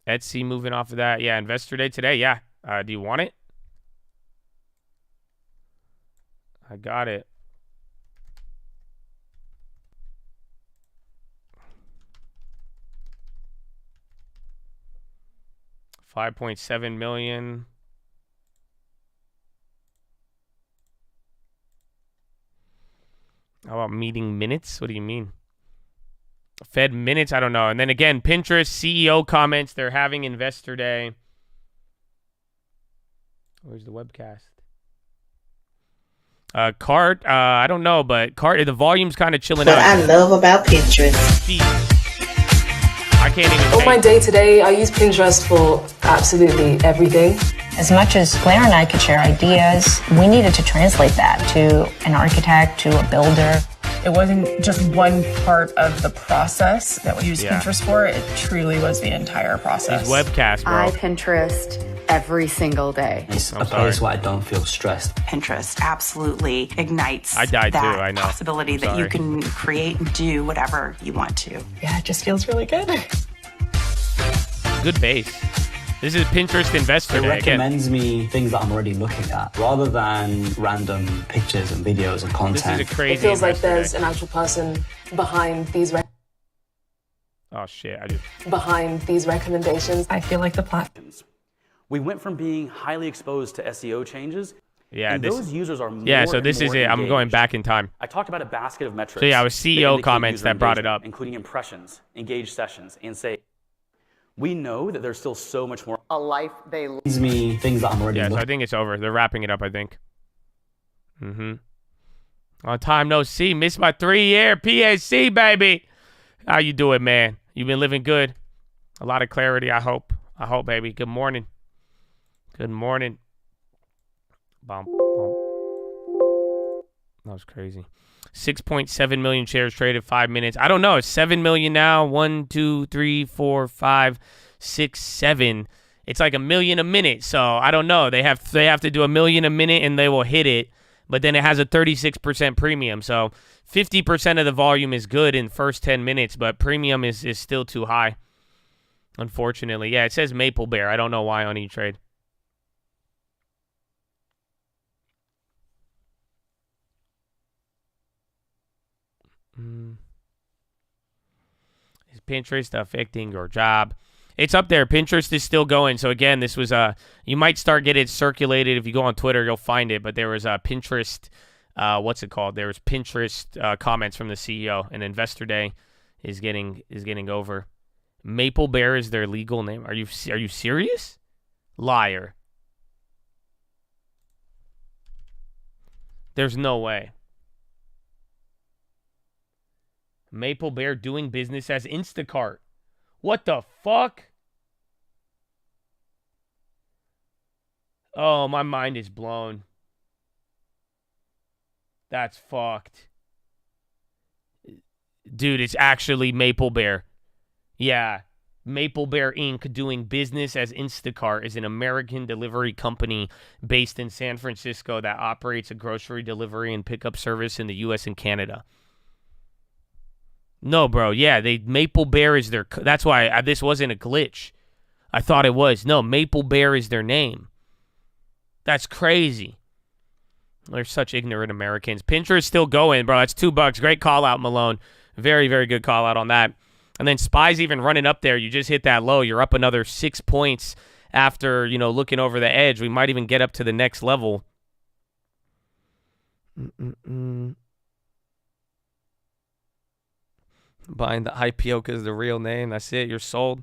Etsy moving off of that. Yeah, investor day today. Yeah. Do you want it? I got it. $5.7 million. How about meeting minutes? What do you mean? Fed minutes? I don't know. And then again, Pinterest CEO comments. They're having investor day. Where's the webcast? Cart, I don't know, but Cart, the volume's kind of chilling out.
What I love about Pinterest.
I can't even.
On my day today, I use Pinterest for absolutely everything.
As much as Claire and I could share ideas, we needed to translate that to an architect, to a builder.
It wasn't just one part of the process that we used Pinterest for. It truly was the entire process.
These webcasts, bro.
I Pinterest every single day.
It's a place where I don't feel stressed.
Pinterest absolutely ignites
that
possibility that you can create and do whatever you want to.
Yeah, it just feels really good.
Good base. This is Pinterest Investor Day.
It recommends me things that I'm already looking at, rather than random pictures and videos and content.
This is a crazy
It feels like
Investor
there's
Day.
an actual person behind these
Oh shit!
behind these recommendations.
I feel like the platforms.
We went from being highly exposed to SEO changes.
Yeah,
and those users are more
Yeah, so
and
this is
more
it. I'm
engaged.
going back in time.
I talked about a basket of metrics.
So yeah, it was
that
CEO
indicate
comments
user
that brought it
engagement,
up.
including impressions, engaged sessions, and say, we know that there's still so much more.
A life they live.
Me things that I'm already
Yeah, so I think it's over. They're wrapping it up, I think. On time, no see. Missed my 3-year PHC, baby. How you doing, man? You been living good? A lot of clarity, I hope. I hope, baby. Good morning. Good morning. Bump, bump. That was crazy. 6.7 million shares traded, 5 minutes. I don't know. It's 7 million now. 1, 2, 3, 4, 5, 6, 7. It's like a million a minute. So I don't know. They have to do a million a minute and they will hit it. But then it has a 36% premium. So 50% of the volume is good in first 10 minutes, but premium is still too high. Unfortunately. Yeah, it says Maple Bear. I don't know why on E-Trade. Is Pinterest affecting your job? It's up there. Pinterest is still going. So again, this was you might start getting it circulated. If you go on Twitter, you'll find it. But there was a Pinterest, what's it called? There was Pinterest comments from the CEO. And Investor Day is getting over. Maple Bear is their legal name. Are you serious? Liar. There's no way. Maple Bear doing business as Instacart. What the fuck? Oh, my mind is blown. That's fucked. Dude, it's actually Maple Bear. Yeah. Maple Bear Inc. doing business as Instacart is an American delivery company based in San Francisco that operates a grocery delivery and pickup service in the U.S. and Canada. No, bro. Yeah, Maple Bear is their... That's why this wasn't a glitch. I thought it was. No, Maple Bear is their name. That's crazy. They're such ignorant Americans. Pinterest still going, bro. That's $2. Great call out, Malone. Very, very good call out on that. And then SPY's even running up there. You just hit that low. You're up another 6 points after, looking over the edge. We might even get up to the next level. Buying the IPO because the real name. That's it. You're sold.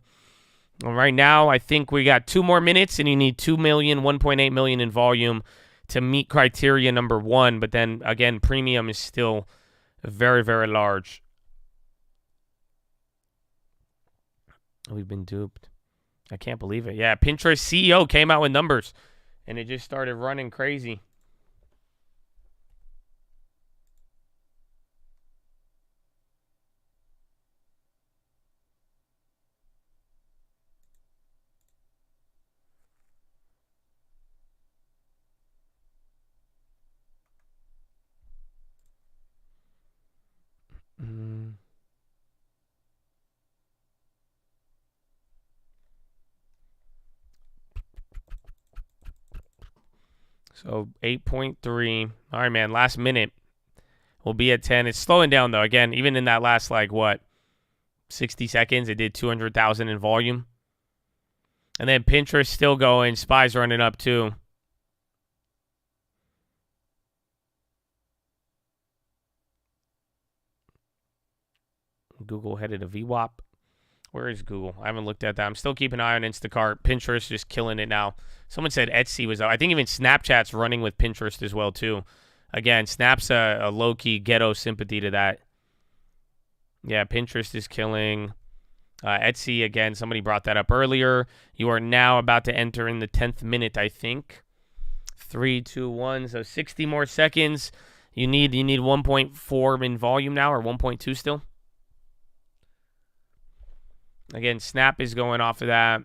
Well, right now, I think we got 2 more minutes, and you need 2 million, 1.8 million in volume to meet criteria number 1. But then, again, premium is still very, very large. We've been duped. I can't believe it. Yeah, Pinterest CEO came out with numbers, and it just started running crazy. So 8.3. All right, man. Last minute. We'll be at 10. It's slowing down, though. Again, even in that last, 60 seconds, it did 200,000 in volume. And then Pinterest still going. SPY's running up, too. Google headed to VWAP. Where is Google? I haven't looked at that. I'm still keeping an eye on Instacart. Pinterest just killing it now. Someone said Etsy was out. I think even Snapchat's running with Pinterest as well, too. Again, Snap's a low-key ghetto sympathy to that. Yeah, Pinterest is killing. Etsy, again, somebody brought that up earlier. You are now about to enter in the 10th minute, I think. 3, 2, 1. So 60 more seconds. You need 1.4 in volume now, or 1.2 still. Again, Snap is going off of that.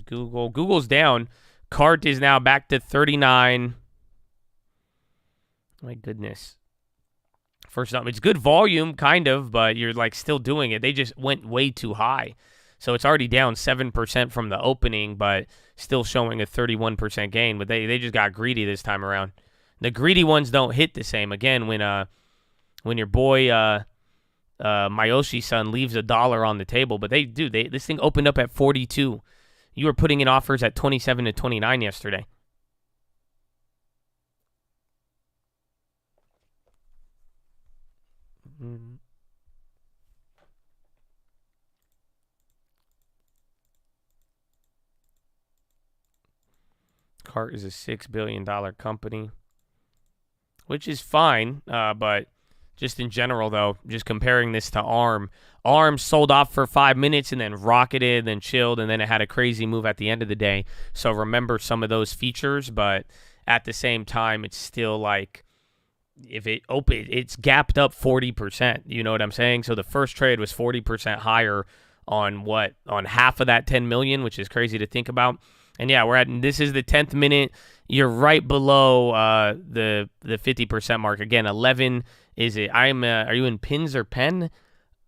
Google's down. Cart is now back to 39. My goodness. First up, it's good volume, kind of, but you're still doing it. They just went way too high. So it's already down 7% from the opening, but still showing a 31% gain. But they just got greedy this time around. The greedy ones don't hit the same. Again, when your boy Mayoshi-san leaves $1 on the table, but this thing opened up at 42. You were putting in offers at 27 to 29 yesterday. Cart is a $6 billion company, which is fine, but just in general, though, just comparing this to ARM. ARM sold off for 5 minutes and then rocketed, then chilled, and then it had a crazy move at the end of the day. So remember some of those features, but at the same time, it's still if it opened, it's gapped up 40%. You know what I'm saying? So the first trade was 40% higher on half of that 10 million, which is crazy to think about. And yeah, this is the 10th minute. You're right below the 50% mark. Again, 11 is it? Are you in pins or pen?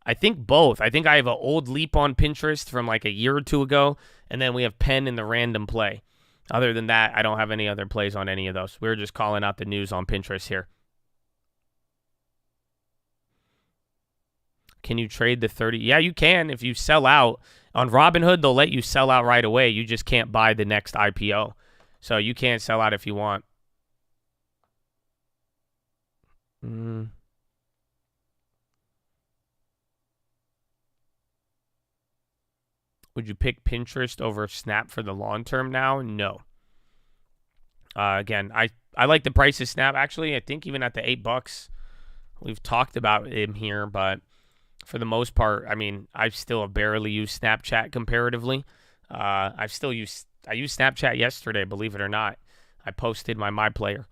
I think both. I think I have an old leap on Pinterest from a year or two ago, and then we have pen in the random play. Other than that, I don't have any other plays on any of those. We're just calling out the news on Pinterest here. Can you trade the 30? Yeah, you can if you sell out. On Robinhood, they'll let you sell out right away. You just can't buy the next IPO. So you can't sell out if you want. Would you pick Pinterest over Snap for the long term now? No. Again, I like the price of Snap. Actually, I think even at the $8, we've talked about him here, but for the most part, I mean, I still have barely used Snapchat comparatively. I used Snapchat yesterday, believe it or not. I posted my player.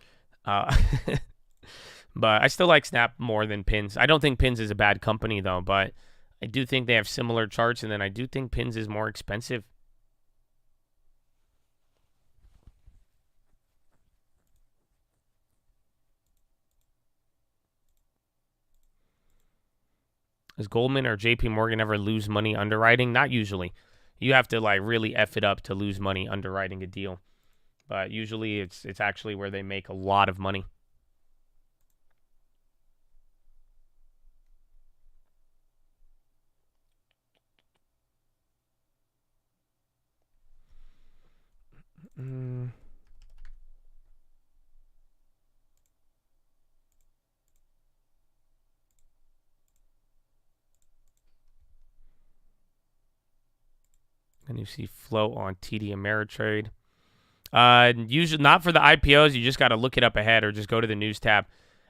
But I still like Snap more than Pins. I don't think Pins is a bad company, though, but I do think they have similar charts, and then I do think Pins is more expensive. Does Goldman or JP Morgan ever lose money underwriting? Not usually. You have to really F it up to lose money underwriting a deal. But usually it's actually where they make a lot of money. And you see float on TD Ameritrade. Usually not for the IPOs. You just got to look it up ahead or just go to the news tab.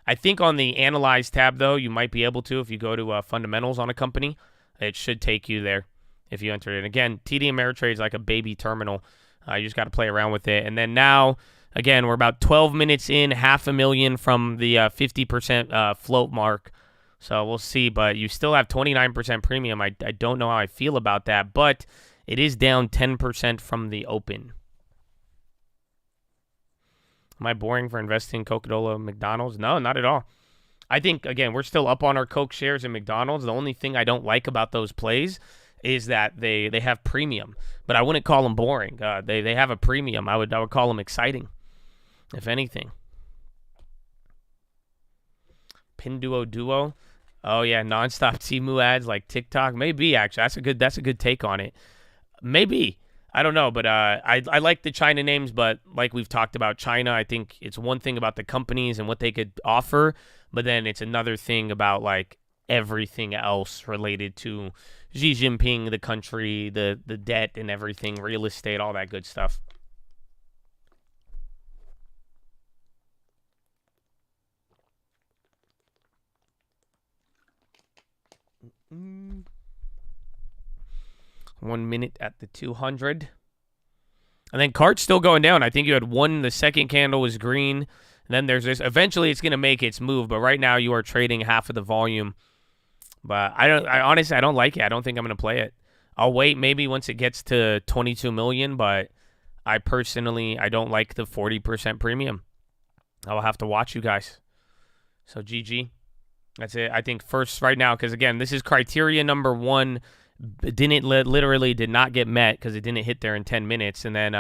I think on the analyze tab, though, you might be able to if you go to fundamentals on a company. It should take you there. if you enter it. Again, TD Ameritrade is like a baby terminal. You just got to play around with it. And then now, again, we're about 12 minutes in, $500,000 from the 50% float mark. So we'll see. But you still have 29% premium. I don't know how I feel about that, but it is down 10% from the open. Am I boring for investing in Coca-Cola and McDonald's? No, not at all. I think, again, we're still up on our Coke shares and McDonald's. The only thing I don't like about those plays is that they have premium. But I wouldn't call them boring. They have a premium. I would call them exciting, if anything. Pinduoduo. Oh, yeah, nonstop Temu ads like TikTok. Maybe, actually. That's a good take on it. Maybe. I don't know, but I like the China names, but like we've talked about China, I think it's one thing about the companies and what they could offer, but then it's another thing about like everything else related to Xi Jinping, the country, the debt and everything, real estate, all that good stuff. Mm-hmm. 1 minute at the 200. And then Cart's still going down. I think you had one, the second candle was green. And then there's this. Eventually it's going to make its move, but right now you are trading half of the volume. But I honestly don't like it. I don't think I'm going to play it. I'll wait maybe once it gets to 22 million, but I don't like the 40% premium. I'll have to watch you guys. So GG. That's it. I think first right now, because again, this is criteria number 1. Literally did not get met because it didn't hit there in 10 minutes. And then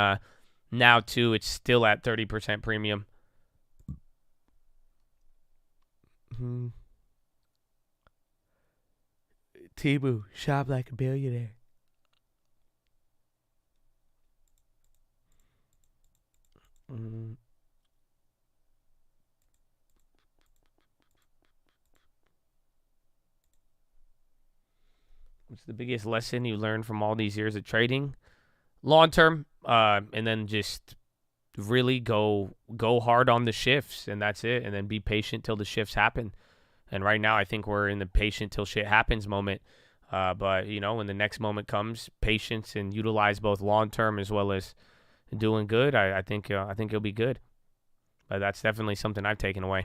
now, too, it's still at 30% premium. Temu, shop like a billionaire. What's the biggest lesson you learned from all these years of trading? Long term, and then just really go hard on the shifts, and that's it. And then be patient till the shifts happen. And right now, I think we're in the patient till shit happens moment. But you know, when the next moment comes, patience and utilize both long term as well as doing good. I think it'll be good. But that's definitely something I've taken away.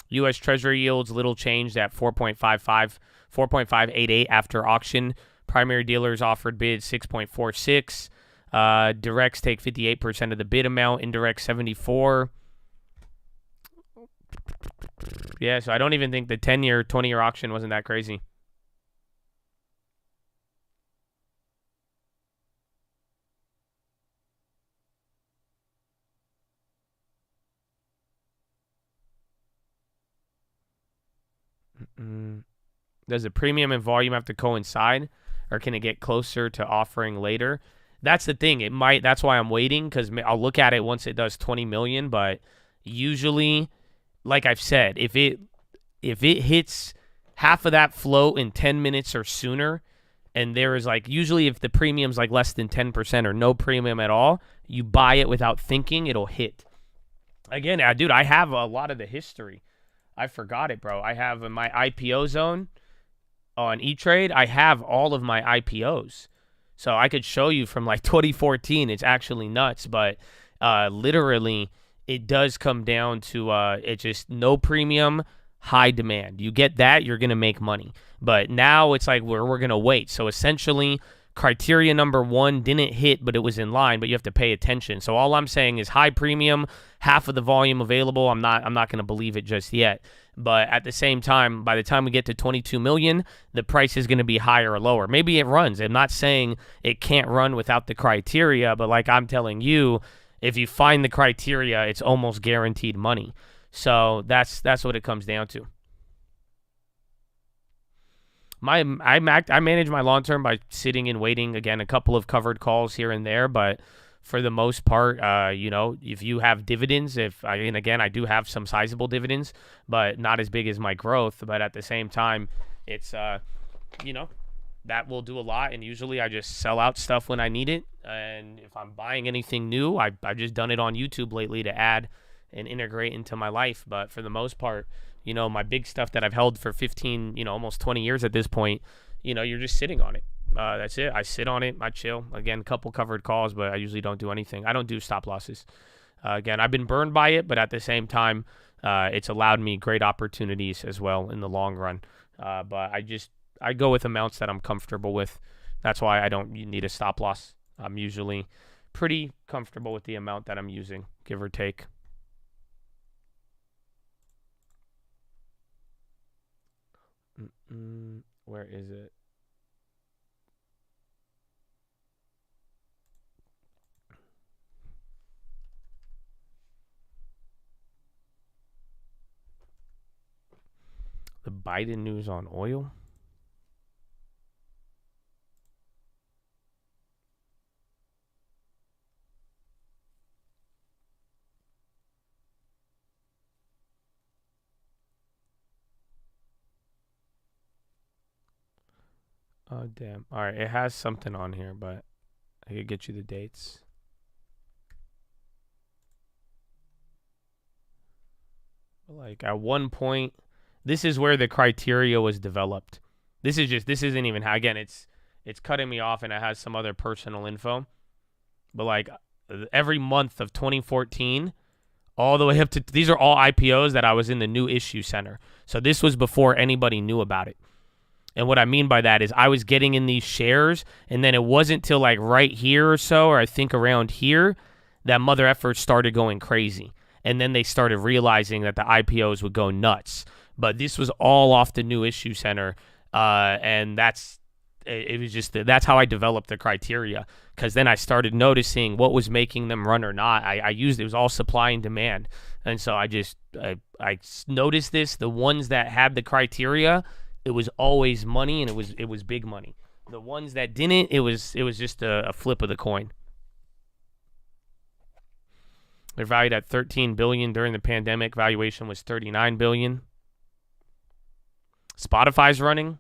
U.S. Treasury yields little changed at 4.588 after auction. Primary dealers offered bids 6.46. Directs take 58% of the bid amount. Indirects 74. Yeah, so I don't even think the 10-year, 20-year auction wasn't that crazy. Does the premium and volume have to coincide, or can it get closer to offering later? That's the thing. It might. That's why I'm waiting, because I'll look at it once it does 20 million. But usually, like I've said, if it hits half of that float in 10 minutes or sooner, and there is like usually if the premium's like less than 10% or no premium at all, you buy it without thinking, it'll hit. Again, dude, I have a lot of the history. I forgot it, bro. I have in my IPO zone on E-Trade, I have all of my IPOs. So I could show you from like 2014. It's actually nuts, but literally it does come down to it's just no premium, high demand. You get that, you're going to make money. But now it's like we're going to wait. So essentially, criteria number 1 didn't hit, but it was in line, but you have to pay attention. So all I'm saying is high premium, half of the volume available. I'm not going to believe it just yet. But at the same time, by the time we get to 22 million, the price is going to be higher or lower. Maybe it runs. I'm not saying it can't run without the criteria, but like I'm telling you, if you find the criteria, it's almost guaranteed money. So that's what it comes down to. I manage my long term by sitting and waiting. Again, a couple of covered calls here and there, but for the most part, you know, if you have dividends, I do have some sizable dividends, but not as big as my growth. But at the same time, it's you know, that will do a lot. And usually I just sell out stuff when I need it. And if I'm buying anything new, I've just done it on YouTube lately to add and integrate into my life. But for the most part, you know, my big stuff that I've held for 15, you know, almost 20 years at this point, you know, you're just sitting on it. That's it. I sit on it. I chill. Again, couple covered calls, but I usually don't do anything. I don't do stop losses. Again, I've been burned by it, but at the same time, it's allowed me great opportunities as well in the long run. But I go with amounts that I'm comfortable with. That's why I don't need a stop loss. I'm usually pretty comfortable with the amount that I'm using, give or take. Where is it? The Biden news on oil? Oh, damn. All right, it has something on here, but I could get you the dates. Like, at one point, this is where the criteria was developed. This isn't even how, again, it's cutting me off and it has some other personal info. But like every month of 2014, all the way up to, these are all IPOs that I was in the new issue center. So this was before anybody knew about it. And what I mean by that is I was getting in these shares, and then it wasn't till like right here or so, or I think around here, that mother efforts started going crazy. And then they started realizing that the IPOs would go nuts. But this was all off the new issue center, and that's how I developed the criteria. Because then I started noticing what was making them run or not. It was all supply and demand, and so I noticed this. The ones that had the criteria, it was always money, and it was big money. The ones that didn't, it was just a flip of the coin. They're valued at $13 billion during the pandemic. Valuation was $39 billion. Spotify's running.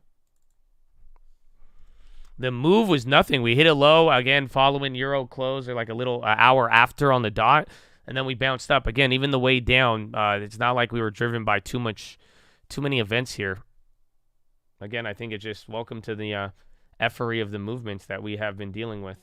The move was nothing. We hit a low, again, following Euro close, or like a little hour after on the dot, and then we bounced up. Again, even the way down, it's not like we were driven by too many events here. Again, I think it's just welcome to the effery of the movements that we have been dealing with.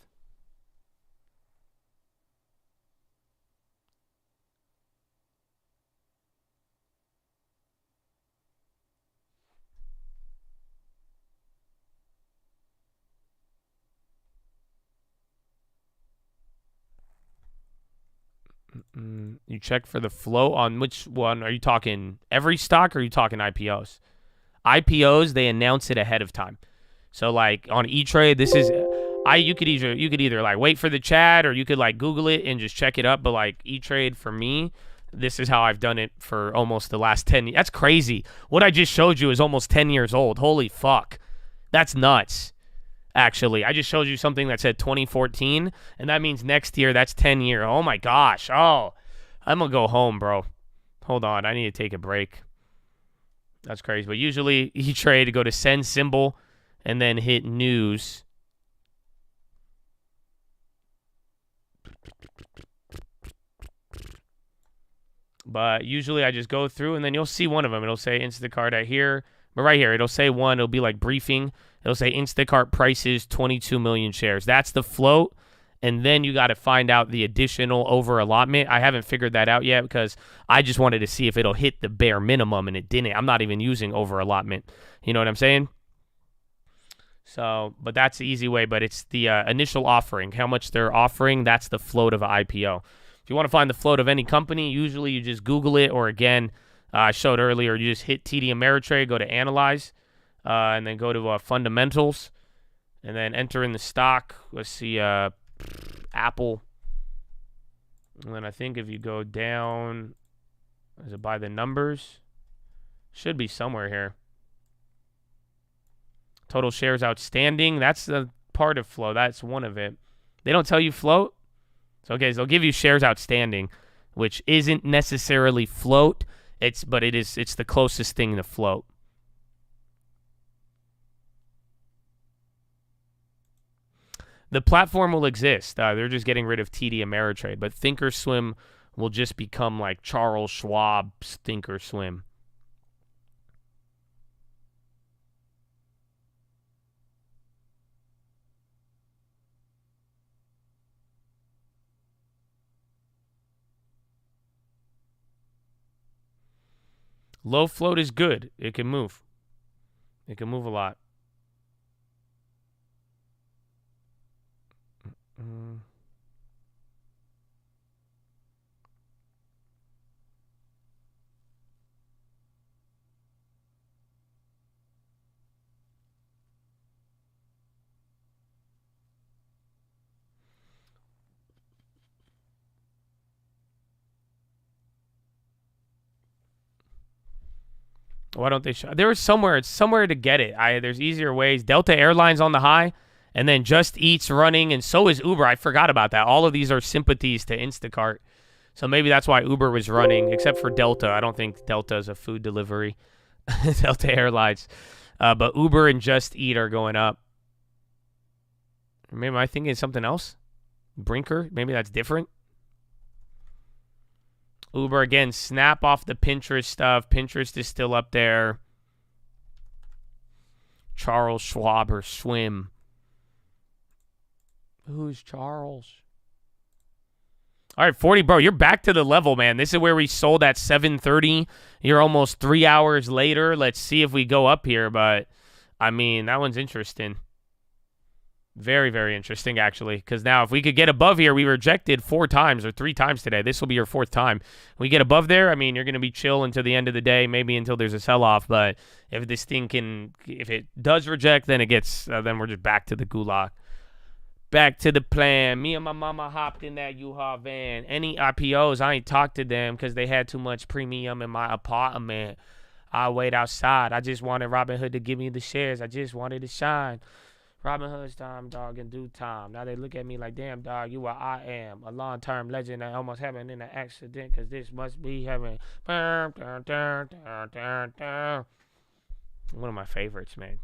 You check for the flow on which one? Are you talking every stock, or are you talking IPOs? IPOs, they announce it ahead of time. So like on E-Trade, this is you could either like wait for the chat, or you could like Google it and just check it up. But like E-Trade, for me, this is how I've done it for almost the last 10 years. That's crazy. What I just showed you is almost 10 years old. Holy fuck. That's nuts. Actually, I just showed you something that said 2014, and that means next year, that's 10 years. Oh my gosh. Oh, I'm going to go home, bro. Hold on. I need to take a break. That's crazy. But usually, E-Trade, go to send symbol and then hit news. But usually, I just go through, and then you'll see one of them. It'll say Instacart at here. But right here, it'll say one. It'll be like briefing. It'll say Instacart prices 22 million shares. That's the float. And then you got to find out the additional over allotment. I haven't figured that out yet because I just wanted to see if it'll hit the bare minimum, and it didn't. I'm not even using over allotment. You know what I'm saying? So, but that's the easy way. But it's the initial offering. How much they're offering, that's the float of an IPO. If you want to find the float of any company, usually you just Google it, or again, I showed earlier, you just hit TD Ameritrade, go to Analyze, and then go to Fundamentals, and then enter in the stock. Let's see, Apple. And then I think if you go down, is it by the numbers? Should be somewhere here. Total shares outstanding. That's the part of flow. That's one of it. They don't tell you float. So, okay, so they'll give you shares outstanding, which isn't necessarily float. It's the closest thing to float. The platform will exist. They're just getting rid of TD Ameritrade, but Thinkorswim will just become like Charles Schwab's Thinkorswim. Low float is good. It can move. It can move a lot. Why don't they show? There was somewhere. It's somewhere to get it. There's easier ways. Delta Airlines on the high, and then Just Eat's running, and so is Uber. I forgot about that. All of these are sympathies to Instacart. So maybe that's why Uber was running, except for Delta. I don't think Delta is a food delivery. Delta Airlines. But Uber and Just Eat are going up. Maybe am I thinking something else? Brinker? Maybe that's different. Uber, again, snap off the Pinterest stuff. Pinterest is still up there. Charles Schwab or Swim. Who's Charles? All right, 40, bro, you're back to the level, man. This is where we sold at 7:30. You're almost 3 hours later. Let's see if we go up here, but, I mean, that one's interesting. Very, very interesting, actually, because now if we could get above here, we rejected 4 times or 3 times today. This will be your 4th time. We get above there, I mean, you're going to be chill until the end of the day, maybe until there's a sell-off, but if this thing can, if it does reject, then it gets, then we're just back to the gulag. Back to the plan. Me and my mama hopped in that U-Haul van. Any IPOs, I ain't talked to them because they had too much premium in my apartment. I wait outside. I just wanted Robinhood to give me the shares. I just wanted to shine. Robin Hood's time, dog, in due time. Now they look at me like, damn, dog, you are I am. A long-term legend that almost happened in an accident because this must be heaven. One of my favorites, man.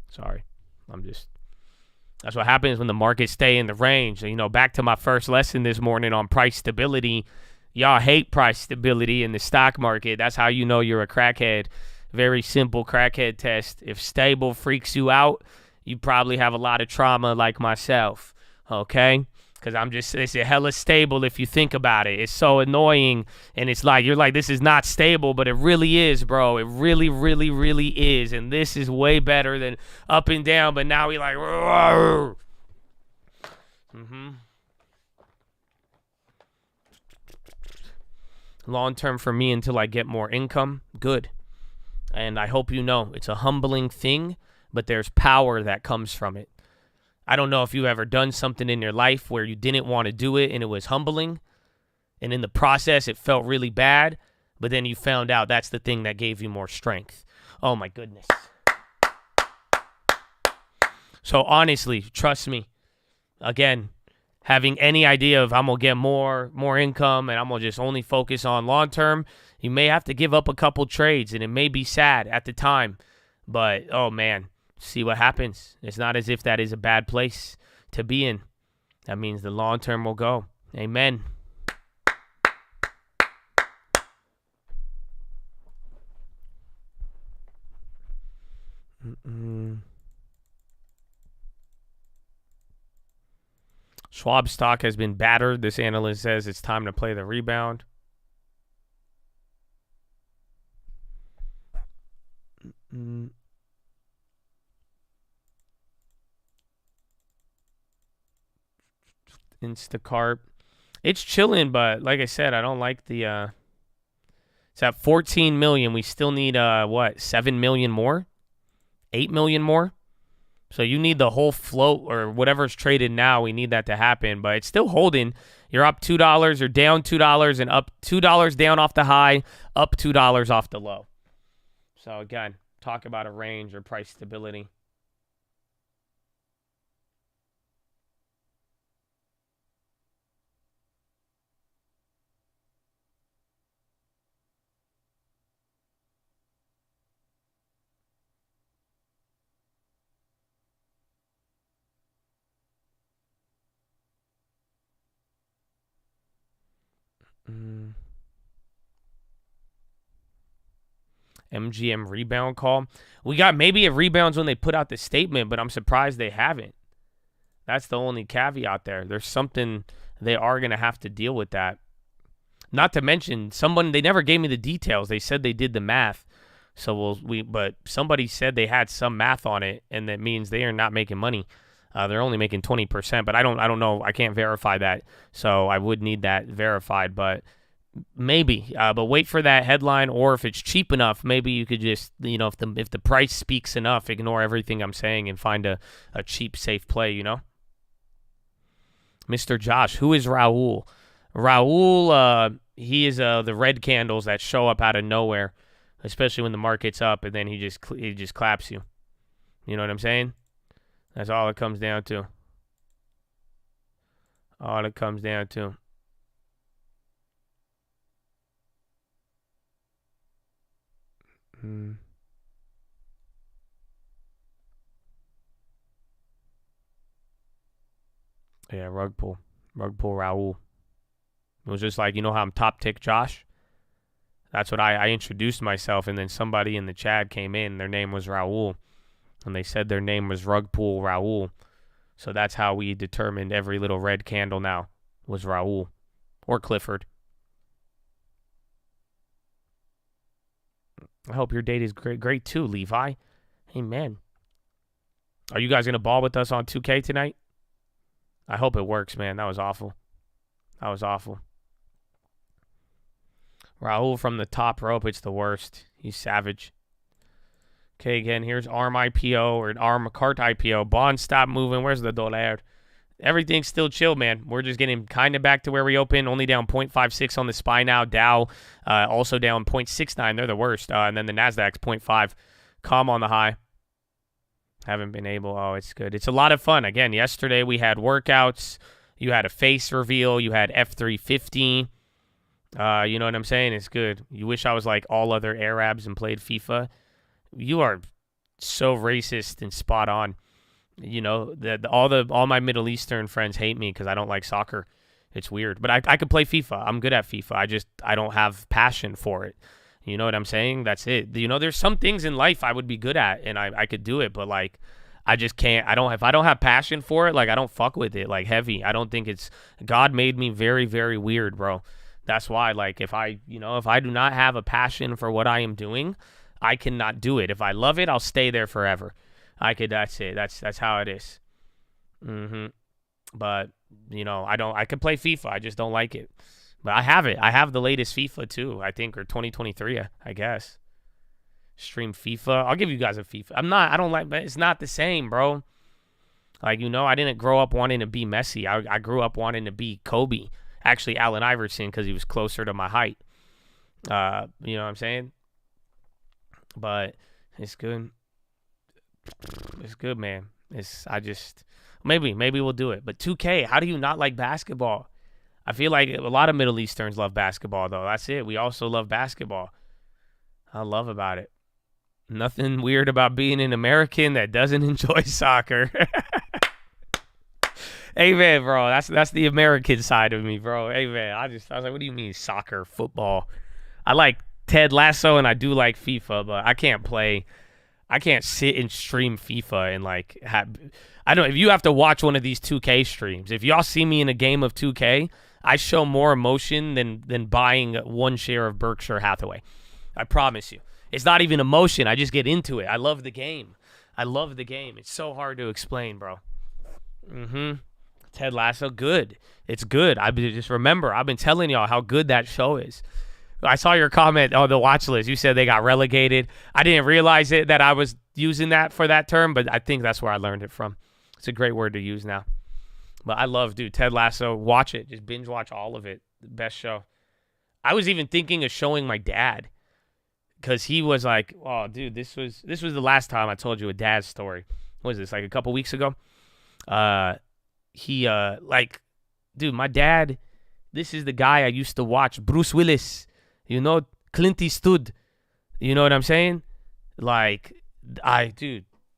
Sorry. That's what happens when the markets stay in the range. You know, back to my first lesson this morning on price stability. Y'all hate price stability in the stock market. That's how you know you're a crackhead. Very simple crackhead test. If stable freaks you out, you probably have a lot of trauma like myself, okay? Because it's hella stable if you think about it. It's so annoying, and it's like, you're like, this is not stable, but it really is, bro. It really, really, really is, and this is way better than up and down, but now we like, long-term for me until I get more income, good. And I hope you know, it's a humbling thing, but there's power that comes from it. I don't know if you've ever done something in your life where you didn't want to do it and it was humbling, and in the process it felt really bad, but then you found out that's the thing that gave you more strength. Oh my goodness. So honestly, trust me, again, having any idea of I'm going to get more income and I'm going to just only focus on long term, you may have to give up a couple trades, and it may be sad at the time, but oh man, see what happens. It's not as if that is a bad place to be in. That means the long term will go. Amen. Schwab stock has been battered. This analyst says it's time to play the rebound. Instacart. It's chilling, but like I said, I don't like the it's at 14 million. We still need 7 million more? 8 million more? So you need the whole float or whatever's traded now. We need that to happen, but it's still holding. You're up $2 or down $2 and up $2 down off the high, up $2 off the low. So again, talk about a range or price stability. MGM rebound call. We got maybe it rebounds when they put out the statement, but I'm surprised they haven't. That's the only caveat there. There's something they are going to have to deal with that. Not to mention, they never gave me the details. They said they did the math. So but somebody said they had some math on it, and that means they are not making money. They're only making 20%, but I don't know. I can't verify that. So I would need that verified, but maybe. But wait for that headline, or if it's cheap enough, maybe you could just, if the price speaks enough, ignore everything I'm saying and find a cheap, safe play, Mr. Josh, who is Raul? Raul, he is the red candles that show up out of nowhere, especially when the market's up, and then he just claps you. You know what I'm saying? That's all it comes down to. All it comes down to. Yeah, rug pull Raul. It was just like, how I'm top tick Josh? That's what I introduced myself, and then somebody in the chat came in, their name was Raul, and they said their name was rug pull Raul. So that's how we determined every little red candle now was Raul or Clifford. I hope your date is great too, Levi. Amen. Are you guys going to ball with us on 2K tonight? I hope it works, man. That was awful. That was awful. Raul from the top rope, it's the worst. He's savage. Okay, again, here's ARM IPO or ARM CART IPO. Bond stop moving. Where's the dollar? Everything's still chill, man. We're just getting kind of back to where we opened. Only down 0.56 on the SPY now. Dow also down 0.69. They're the worst. And then the Nasdaq's 0.5. Calm on the high. Haven't been able. Oh, it's good. It's a lot of fun. Again, yesterday we had workouts. You had a face reveal. You had F350. You know what I'm saying? It's good. You wish I was like all other Arabs and played FIFA. You are so racist and spot on. All my Middle Eastern friends hate me because I don't like soccer. It's weird, but I could play FIFA. I'm good at FIFA. I don't have passion for it. You know what I'm saying? That's it. There's some things in life I would be good at, and I could do it, but like I just can't. If I don't have passion for it, like I don't fuck with it like heavy. I don't think it's. God made me very, very weird, bro. That's why, like, if I do not have a passion for what I am doing, I cannot do it. If I love it, I'll stay there forever. That's it. That's how it is. But, I could play FIFA. I just don't like it. But I have it. I have the latest FIFA too, I think, or 2023, I guess. Stream FIFA. I'll give you guys a FIFA. But it's not the same, bro. Like, I didn't grow up wanting to be Messi. I grew up wanting to be Kobe. Actually, Allen Iverson, because he was closer to my height. You know what I'm saying? But it's good. It's good, man. Maybe we'll do it. But 2K, how do you not like basketball? I feel like a lot of Middle Easterns love basketball, though. That's it. We also love basketball. I love about it. Nothing weird about being an American that doesn't enjoy soccer. Hey, man, bro, that's the American side of me, bro. Hey, man, I was like, what do you mean soccer, football? I like Ted Lasso and I do like FIFA, but I can't sit and stream FIFA and like I don't know if you have to watch one of these 2K streams. If y'all see me in a game of 2K, I show more emotion than buying one share of Berkshire Hathaway. I promise you. It's not even emotion. I just get into it. I love the game. It's so hard to explain, bro. Ted Lasso, good. It's good. Just remember, I've been telling y'all how good that show is. I saw your comment on the watch list. You said they got relegated. I didn't realize it that I was using that for that term, but I think that's where I learned it from. It's a great word to use now. But I love, Ted Lasso. Watch it. Just binge watch all of it. Best show. I was even thinking of showing my dad because he was like, oh, dude, this was the last time I told you a dad's story. What was this, like a couple weeks ago? My dad, this is the guy I used to watch, Bruce Willis, Clint Eastwood, you know what I'm saying?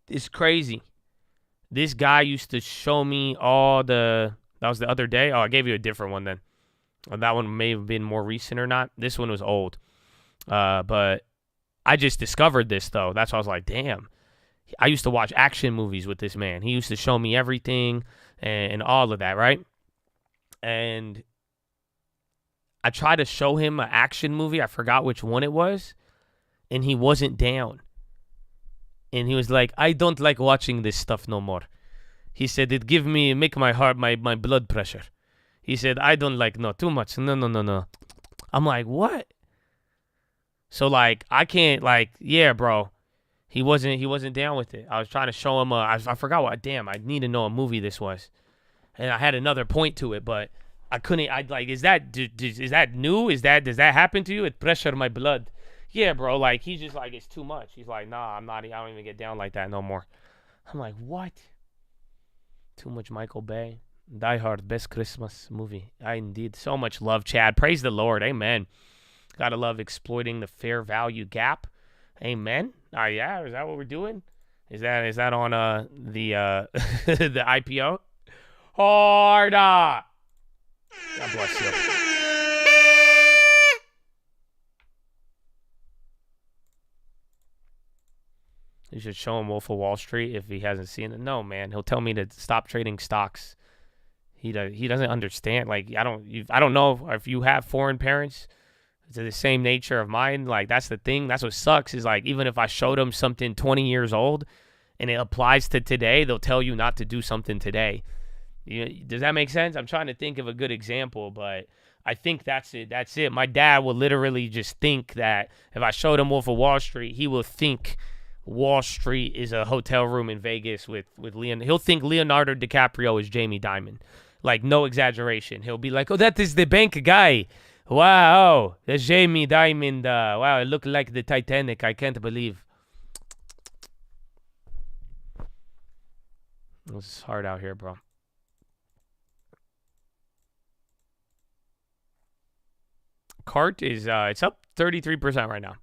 It's crazy. This guy used to show me that was the other day. Oh, I gave you a different one then. That one may have been more recent or not. This one was old. But I just discovered this though. That's why I was like, damn. I used to watch action movies with this man. He used to show me everything and all of that, right? And I tried to show him an action movie. I forgot which one it was. And he wasn't down. And he was like, I don't like watching this stuff no more. He said, make my heart, my blood pressure. He said, I don't like, no, too much. No. I'm like, what? So, like, I can't, like, yeah, bro. He wasn't down with it. I was trying to show him, I forgot what, damn, I need to know a movie this was. And I had another point to it, but I couldn't, is that new? Does that happen to you? It pressured my blood. Yeah, bro, like, he's just like, it's too much. He's like, nah, I don't even get down like that no more. I'm like, what? Too much Michael Bay. Die Hard, best Christmas movie. Indeed. So much love, Chad. Praise the Lord. Amen. Gotta love exploiting the fair value gap. Amen. Yeah, is that what we're doing? Is that on the the IPO? Harda. God bless you. You should show him Wolf of Wall Street if he hasn't seen it. No, man, he'll tell me to stop trading stocks. He doesn't understand. Like, I don't know if you have foreign parents to the same nature of mine. Like, that's the thing. That's what sucks is, like, even if I showed them something 20 years old and it applies to today, they'll tell you not to do something today. Does that make sense? I'm trying to think of a good example, but I think that's it. My dad will literally just think that if I showed him Wolf of Wall Street, he will think Wall Street is a hotel room in Vegas with Leon. He'll think Leonardo DiCaprio is Jamie Dimon. Like, no exaggeration. He'll be like, oh, that is the bank guy. Wow, that's Jamie Dimon. Wow, it looked like the Titanic. I can't believe. It's hard out here, bro. Cart is, it's up 33% right now.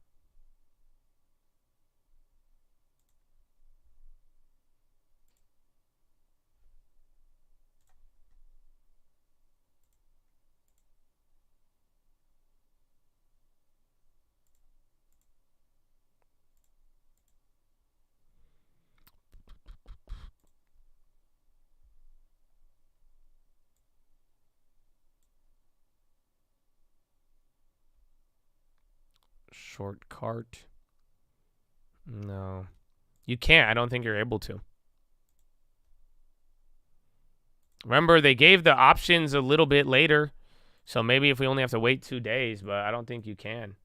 Short cart. No. You can't. I don't think you're able to. Remember, they gave the options a little bit later. So maybe if we only have to wait 2 days, but I don't think you can.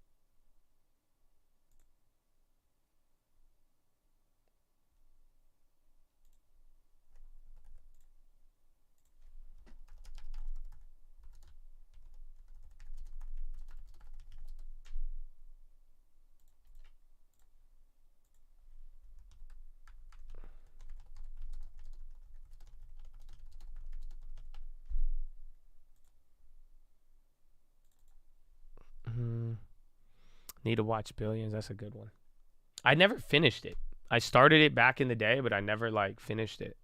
Need to watch Billions. That's a good one. I never finished it. I started it back in the day, but I never finished it.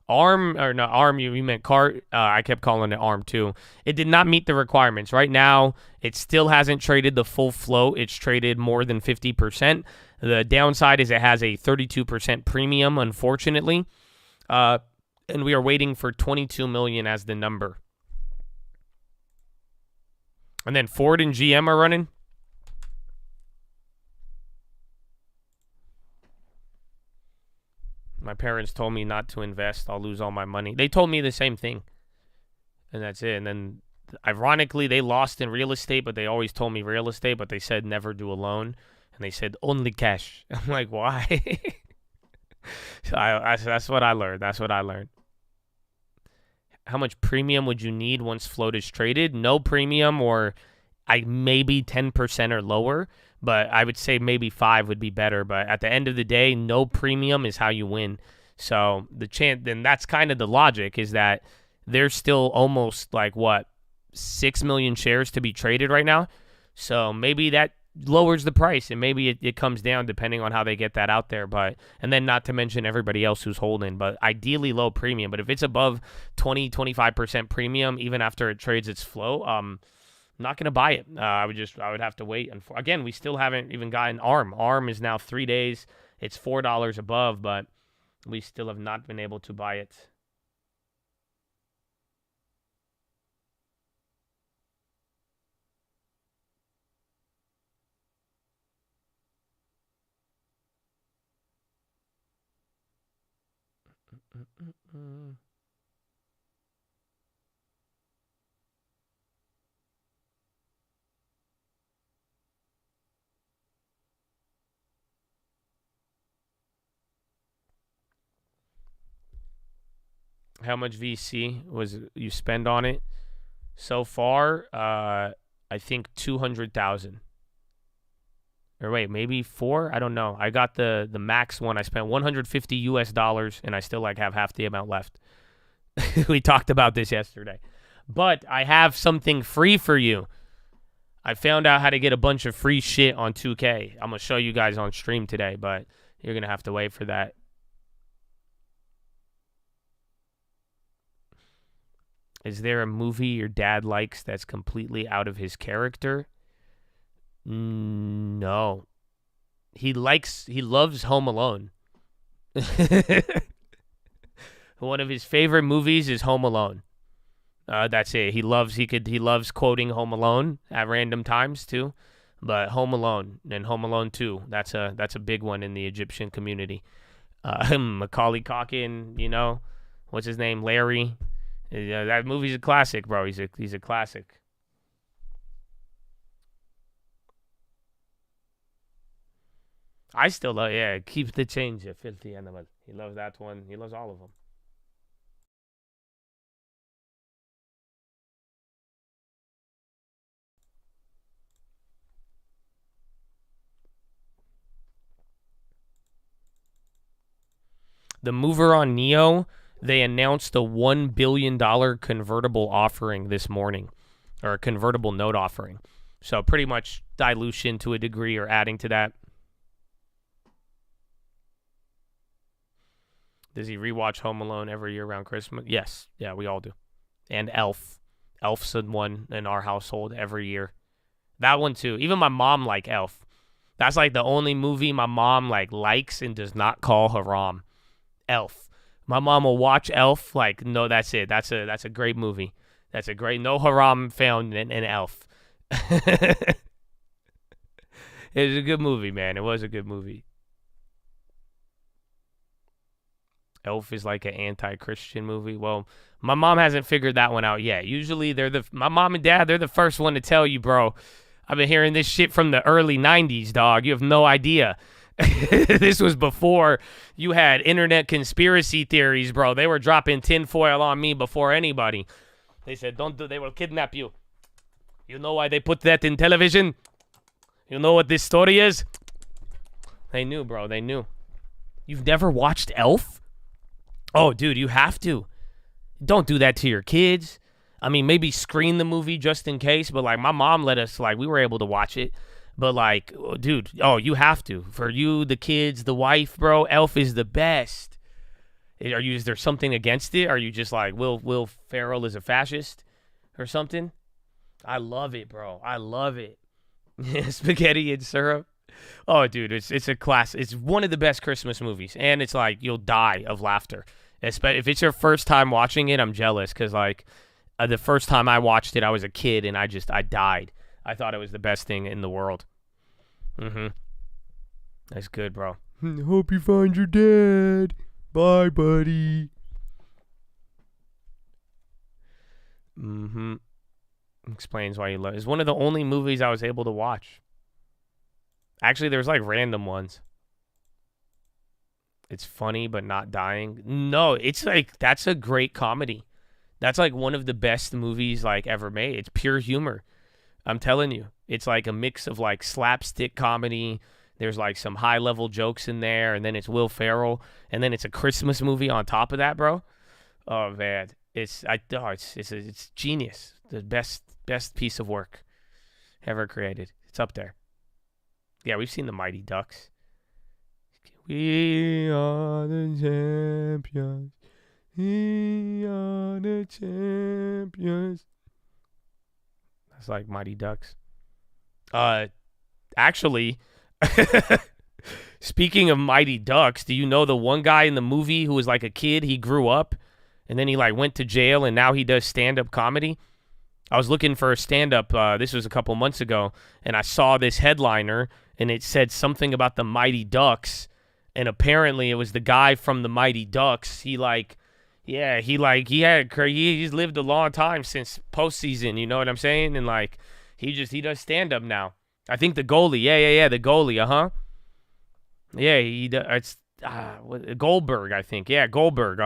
ARM, you meant CART. I kept calling it ARM too. It did not meet the requirements. Right now, it still hasn't traded the full float. It's traded more than 50%. The downside is it has a 32% premium, unfortunately. And we are waiting for 22 million as the number. And then Ford and GM are running. My parents told me not to invest. I'll lose all my money. They told me the same thing. And that's it. And then, ironically, they lost in real estate, but they always told me real estate, but they said never do a loan. And they said only cash. I'm like, why? So that's what I learned. That's what I learned. How much premium would you need once float is traded? No premium, or maybe 10% or lower, but I would say maybe 5 would be better. But at the end of the day, no premium is how you win. So then that's kind of the logic, is that there's still almost 6 million shares to be traded right now. So maybe that lowers the price, and maybe it comes down depending on how they get that out there. And then not to mention everybody else who's holding, but ideally low premium. But if it's above 20-25% premium, even after it trades its flow, I'm not going to buy it. I would have to wait. And again, we still haven't even gotten ARM. ARM is now 3 days. It's $4 above, but we still have not been able to buy it. How much VC was you spend on it so far? I think 200,000. Or wait, maybe 4? I don't know. I got the max one. I spent $150 and I still like have half the amount left. We talked about this yesterday. But I have something free for you. I found out how to get a bunch of free shit on 2K. I'm going to show you guys on stream today, but you're going to have to wait for that. Is there a movie your dad likes that's completely out of his character? No. He loves Home Alone. One of his favorite movies is Home Alone. That's it. He loves quoting Home Alone at random times too. But Home Alone and Home Alone 2, that's a big one in the Egyptian community. Macaulay Culkin, what's his name? Larry. That movie's a classic, bro. He's a classic. I still love, keep the change, you filthy animal. He loves that one. He loves all of them. The mover on Neo, they announced a $1 billion convertible offering this morning, or a convertible note offering. So pretty much dilution to a degree or adding to that. Does he rewatch Home Alone every year around Christmas? Yes. Yeah, we all do. And Elf. Elf's the one in our household every year. That one too. Even my mom likes Elf. That's like the only movie my mom likes and does not call haram. Elf. My mom will watch Elf no, that's it. That's a great movie. That's a great, no haram found in Elf. It was a good movie, man. It was a good movie. Elf is like an anti-Christian movie. Well, my mom hasn't figured that one out yet. Usually my mom and dad, they're the first one to tell you, bro. I've been hearing this shit from the early 90s, dog. You have no idea. This was before you had internet conspiracy theories, bro. They were dropping tinfoil on me before anybody. They said, they will kidnap you. You know why they put that in television? You know what this story is? They knew, bro. They knew. You've never watched Elf? Oh, dude, you have to. Don't do that to your kids. I mean, maybe screen the movie just in case, but my mom let us, we were able to watch it. But dude, you have to. For you, the kids, the wife, bro, Elf is the best. Is there something against it? Are you just Will Ferrell is a fascist or something? I love it, bro. I love it. Spaghetti and syrup. Oh, dude, it's a class. It's one of the best Christmas movies, and it's you'll die of laughter. If it's your first time watching it, I'm jealous because the first time I watched it, I was a kid and I died. I thought it was the best thing in the world. That's good, bro. Hope you find your dad. Bye, buddy. Explains why you love it. It's one of the only movies I was able to watch. Actually, there's random ones. It's funny but not dying. No, it's that's a great comedy. That's one of the best movies ever made. It's pure humor. I'm telling you. It's a mix of slapstick comedy. There's some high level jokes in there, and then it's Will Ferrell, and then it's a Christmas movie on top of that, bro. Oh man, it's genius. The best piece of work ever created. It's up there. Yeah, we've seen the Mighty Ducks. We are the champions. We are the champions. That's Mighty Ducks. Actually, speaking of Mighty Ducks, do you know the one guy in the movie who was a kid? He grew up, and then he went to jail, and now he does stand-up comedy. I was looking for a stand-up. This was a couple months ago, and I saw this headliner, and it said something about the Mighty Ducks. And apparently it was the guy from the Mighty Ducks. He's lived a long time since postseason. You know what I'm saying? And like, he does stand up now. I think the goalie. Yeah, the goalie. Yeah, he does. It's Goldberg, I think. Yeah, Goldberg.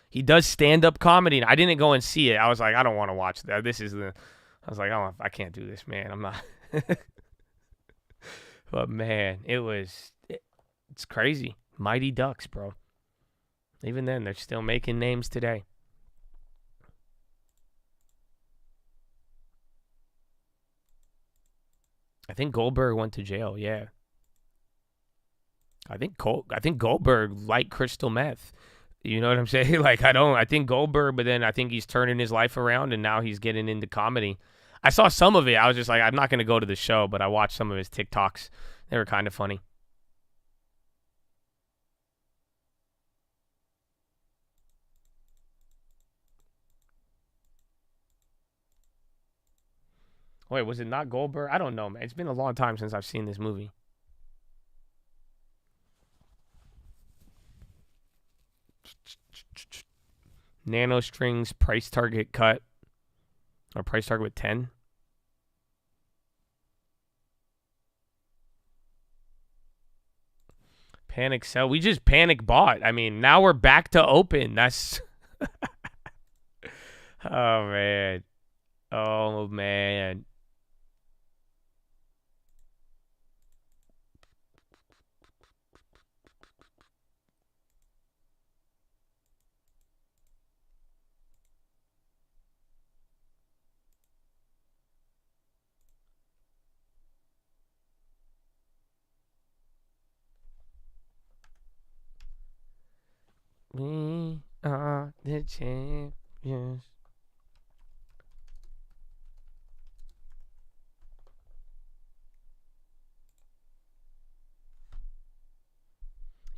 He does stand up comedy. I didn't go and see it. I was like, I don't want to watch that. I was like, I can't do this, man. I'm not. But man, it's crazy. Mighty Ducks, bro. Even then, they're still making names today. I think Goldberg went to jail, yeah. I think Goldberg liked crystal meth. You know what I'm saying? Like, I think Goldberg, but then I think he's turning his life around and now he's getting into comedy. I saw some of it. I was just like, I'm not going to go to the show, but I watched some of his TikToks. They were kind of funny. Wait, was it not Goldberg? I don't know, man. It's been a long time since I've seen this movie. Nano strings, price target cut. Or price target with 10. Panic sell. We just panic bought. I mean, now we're back to open. That's... Oh, man. Oh, man. We are the champions.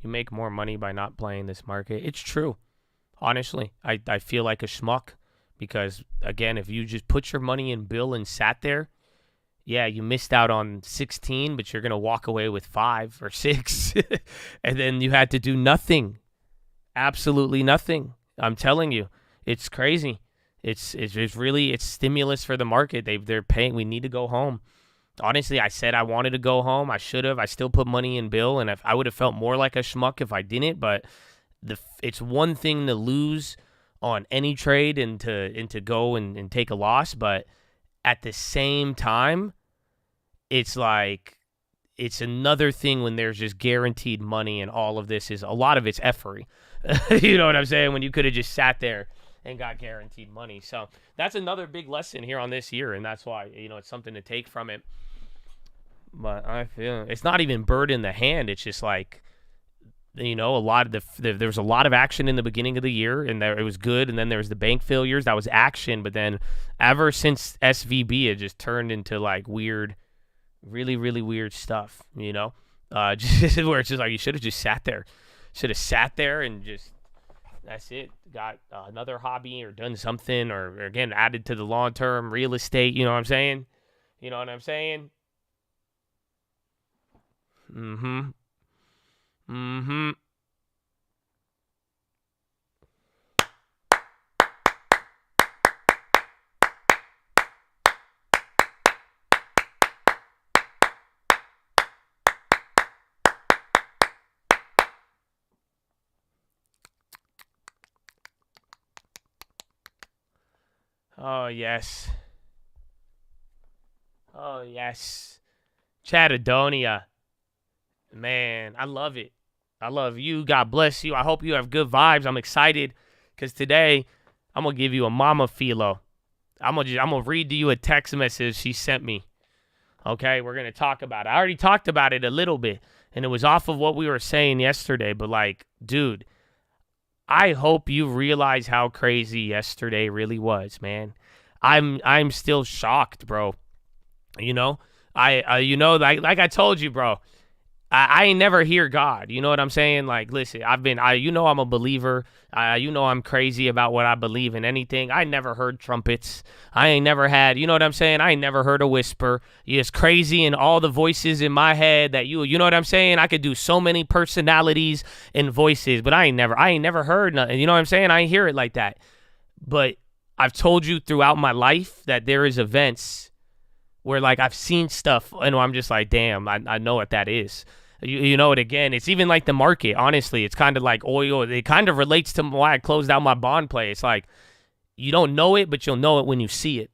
You make more money by not playing this market. It's true. Honestly, I feel like a schmuck because, again, if you just put your money in Bill and sat there, yeah, you missed out on 16, but you're going to walk away with 5 or 6. And then you had to do nothing. Absolutely nothing. I'm telling you, it's crazy. It's really stimulus for the market. They're paying. We need to go home. Honestly, I said I wanted to go home. I should have. I still put money in Bill, and I would have felt more like a schmuck if I didn't. But it's one thing to lose on any trade and to go and take a loss, but at the same time, it's like it's another thing when there's just guaranteed money and all of this is a lot of it's effery. You know what I'm saying? When you could have just sat there and got guaranteed money. So that's another big lesson here on this year, and that's why, it's something to take from it. But I feel it's not even bird in the hand. It's just like, a lot of there was a lot of action in the beginning of the year, and it was good. And then there was the bank failures. That was action. But then ever since SVB, it just turned into like weird, really, really weird stuff, just where it's just like you should have just sat there. Should have sat there and just, that's it. Got another hobby or done something or again, added to the long-term real estate. You know what I'm saying? You know what I'm saying? Mm-hmm. Mm-hmm. Oh, yes. Oh, yes. Chattadonia. Man, I love it. I love you. God bless you. I hope you have good vibes. I'm excited because today I'm going to give you a mama PHILO. I'm going to read to you a text message she sent me. Okay, we're going to talk about it. I already talked about it a little bit, and it was off of what we were saying yesterday. But, like, dude, I hope you realize how crazy yesterday really was, man. I'm still shocked, bro. Like I told you, bro. I ain't never hear God. You know what I'm saying? Like, listen, I'm a believer. I'm crazy about what I believe in anything. I never heard trumpets. I ain't never had, you know what I'm saying? I ain't never heard a whisper. It's crazy in all the voices in my head that you know what I'm saying? I could do so many personalities and voices, but I ain't never heard nothing. You know what I'm saying? I ain't hear it like that. But I've told you throughout my life that there is events where like I've seen stuff and I'm just like, damn, I know what that is. You know it again. It's even like the market, honestly. It's kind of like oil. It kind of relates to why I closed out my bond play. It's like you don't know it, but you'll know it when you see it.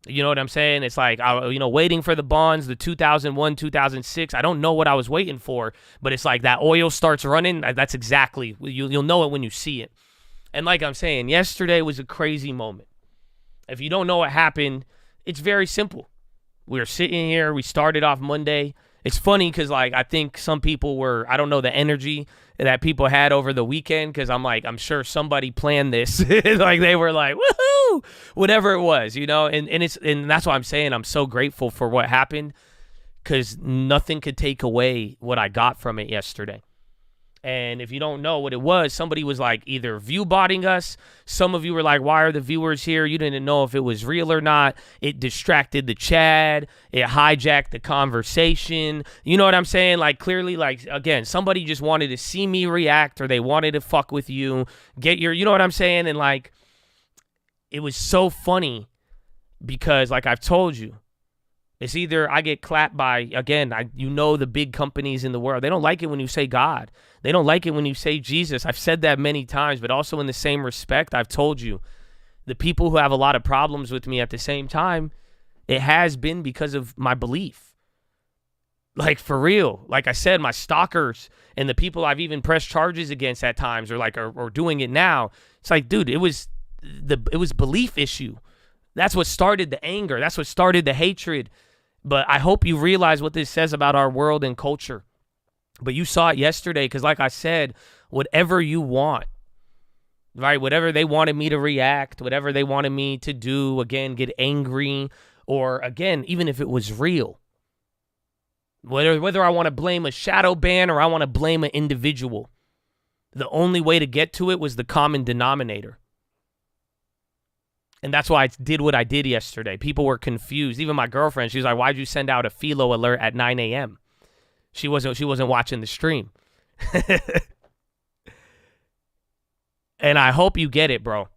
You know what I'm saying? It's like, waiting for the bonds, the 2001, 2006. I don't know what I was waiting for, but it's like that oil starts running. That's exactly, you'll know it when you see it. And like I'm saying, yesterday was a crazy moment. If you don't know what happened, it's very simple. We were sitting here. We started off Monday. It's funny because, like, I think some people were, I don't know, the energy that people had over the weekend because I'm sure somebody planned this. Like, they were like, woohoo, whatever it was, and that's why I'm saying I'm so grateful for what happened because nothing could take away what I got from it yesterday. And if you don't know what it was, somebody was like either view botting us. Some of you were like, why are the viewers here? You didn't know if it was real or not. It distracted the chat. It hijacked the conversation. You know what I'm saying? Like clearly, like, again, somebody just wanted to see me react or they wanted to fuck with you. You know what I'm saying? And like, it was so funny because like I've told you, it's either I get clapped by, again, the big companies in the world. They don't like it when you say God. They don't like it when you say Jesus. I've said that many times, but also in the same respect, I've told you, the people who have a lot of problems with me at the same time, it has been because of my belief. Like, for real. Like I said, my stalkers and the people I've even pressed charges against at times are doing it now. It's like, dude, it was belief issue. That's what started the anger. That's what started the hatred. But I hope you realize what this says about our world and culture. But you saw it yesterday because, like I said, whatever you want, right? Whatever they wanted me to react, whatever they wanted me to do, again, get angry, or, again, even if it was real, whether I want to blame a shadow ban or I want to blame an individual, the only way to get to it was the common denominator. And that's why I did what I did yesterday. People were confused. Even my girlfriend, she was like, why'd you send out a PHILO alert at 9 a.m.? She wasn't watching the stream. And I hope you get it, bro.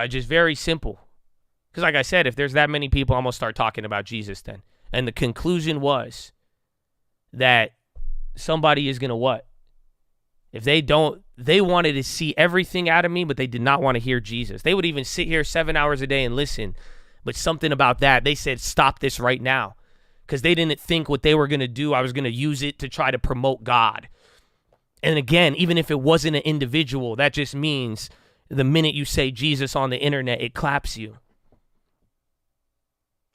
Just very simple. Because like I said, if there's that many people, I'm going to start talking about Jesus then. And the conclusion was that somebody is going to what? If they wanted to see everything out of me, but they did not want to hear Jesus. They would even sit here 7 hours a day and listen. But something about that, they said, stop this right now. Because they didn't think what they were going to do, I was going to use it to try to promote God. And again, even if it wasn't an individual, that just means the minute you say Jesus on the internet, it claps you.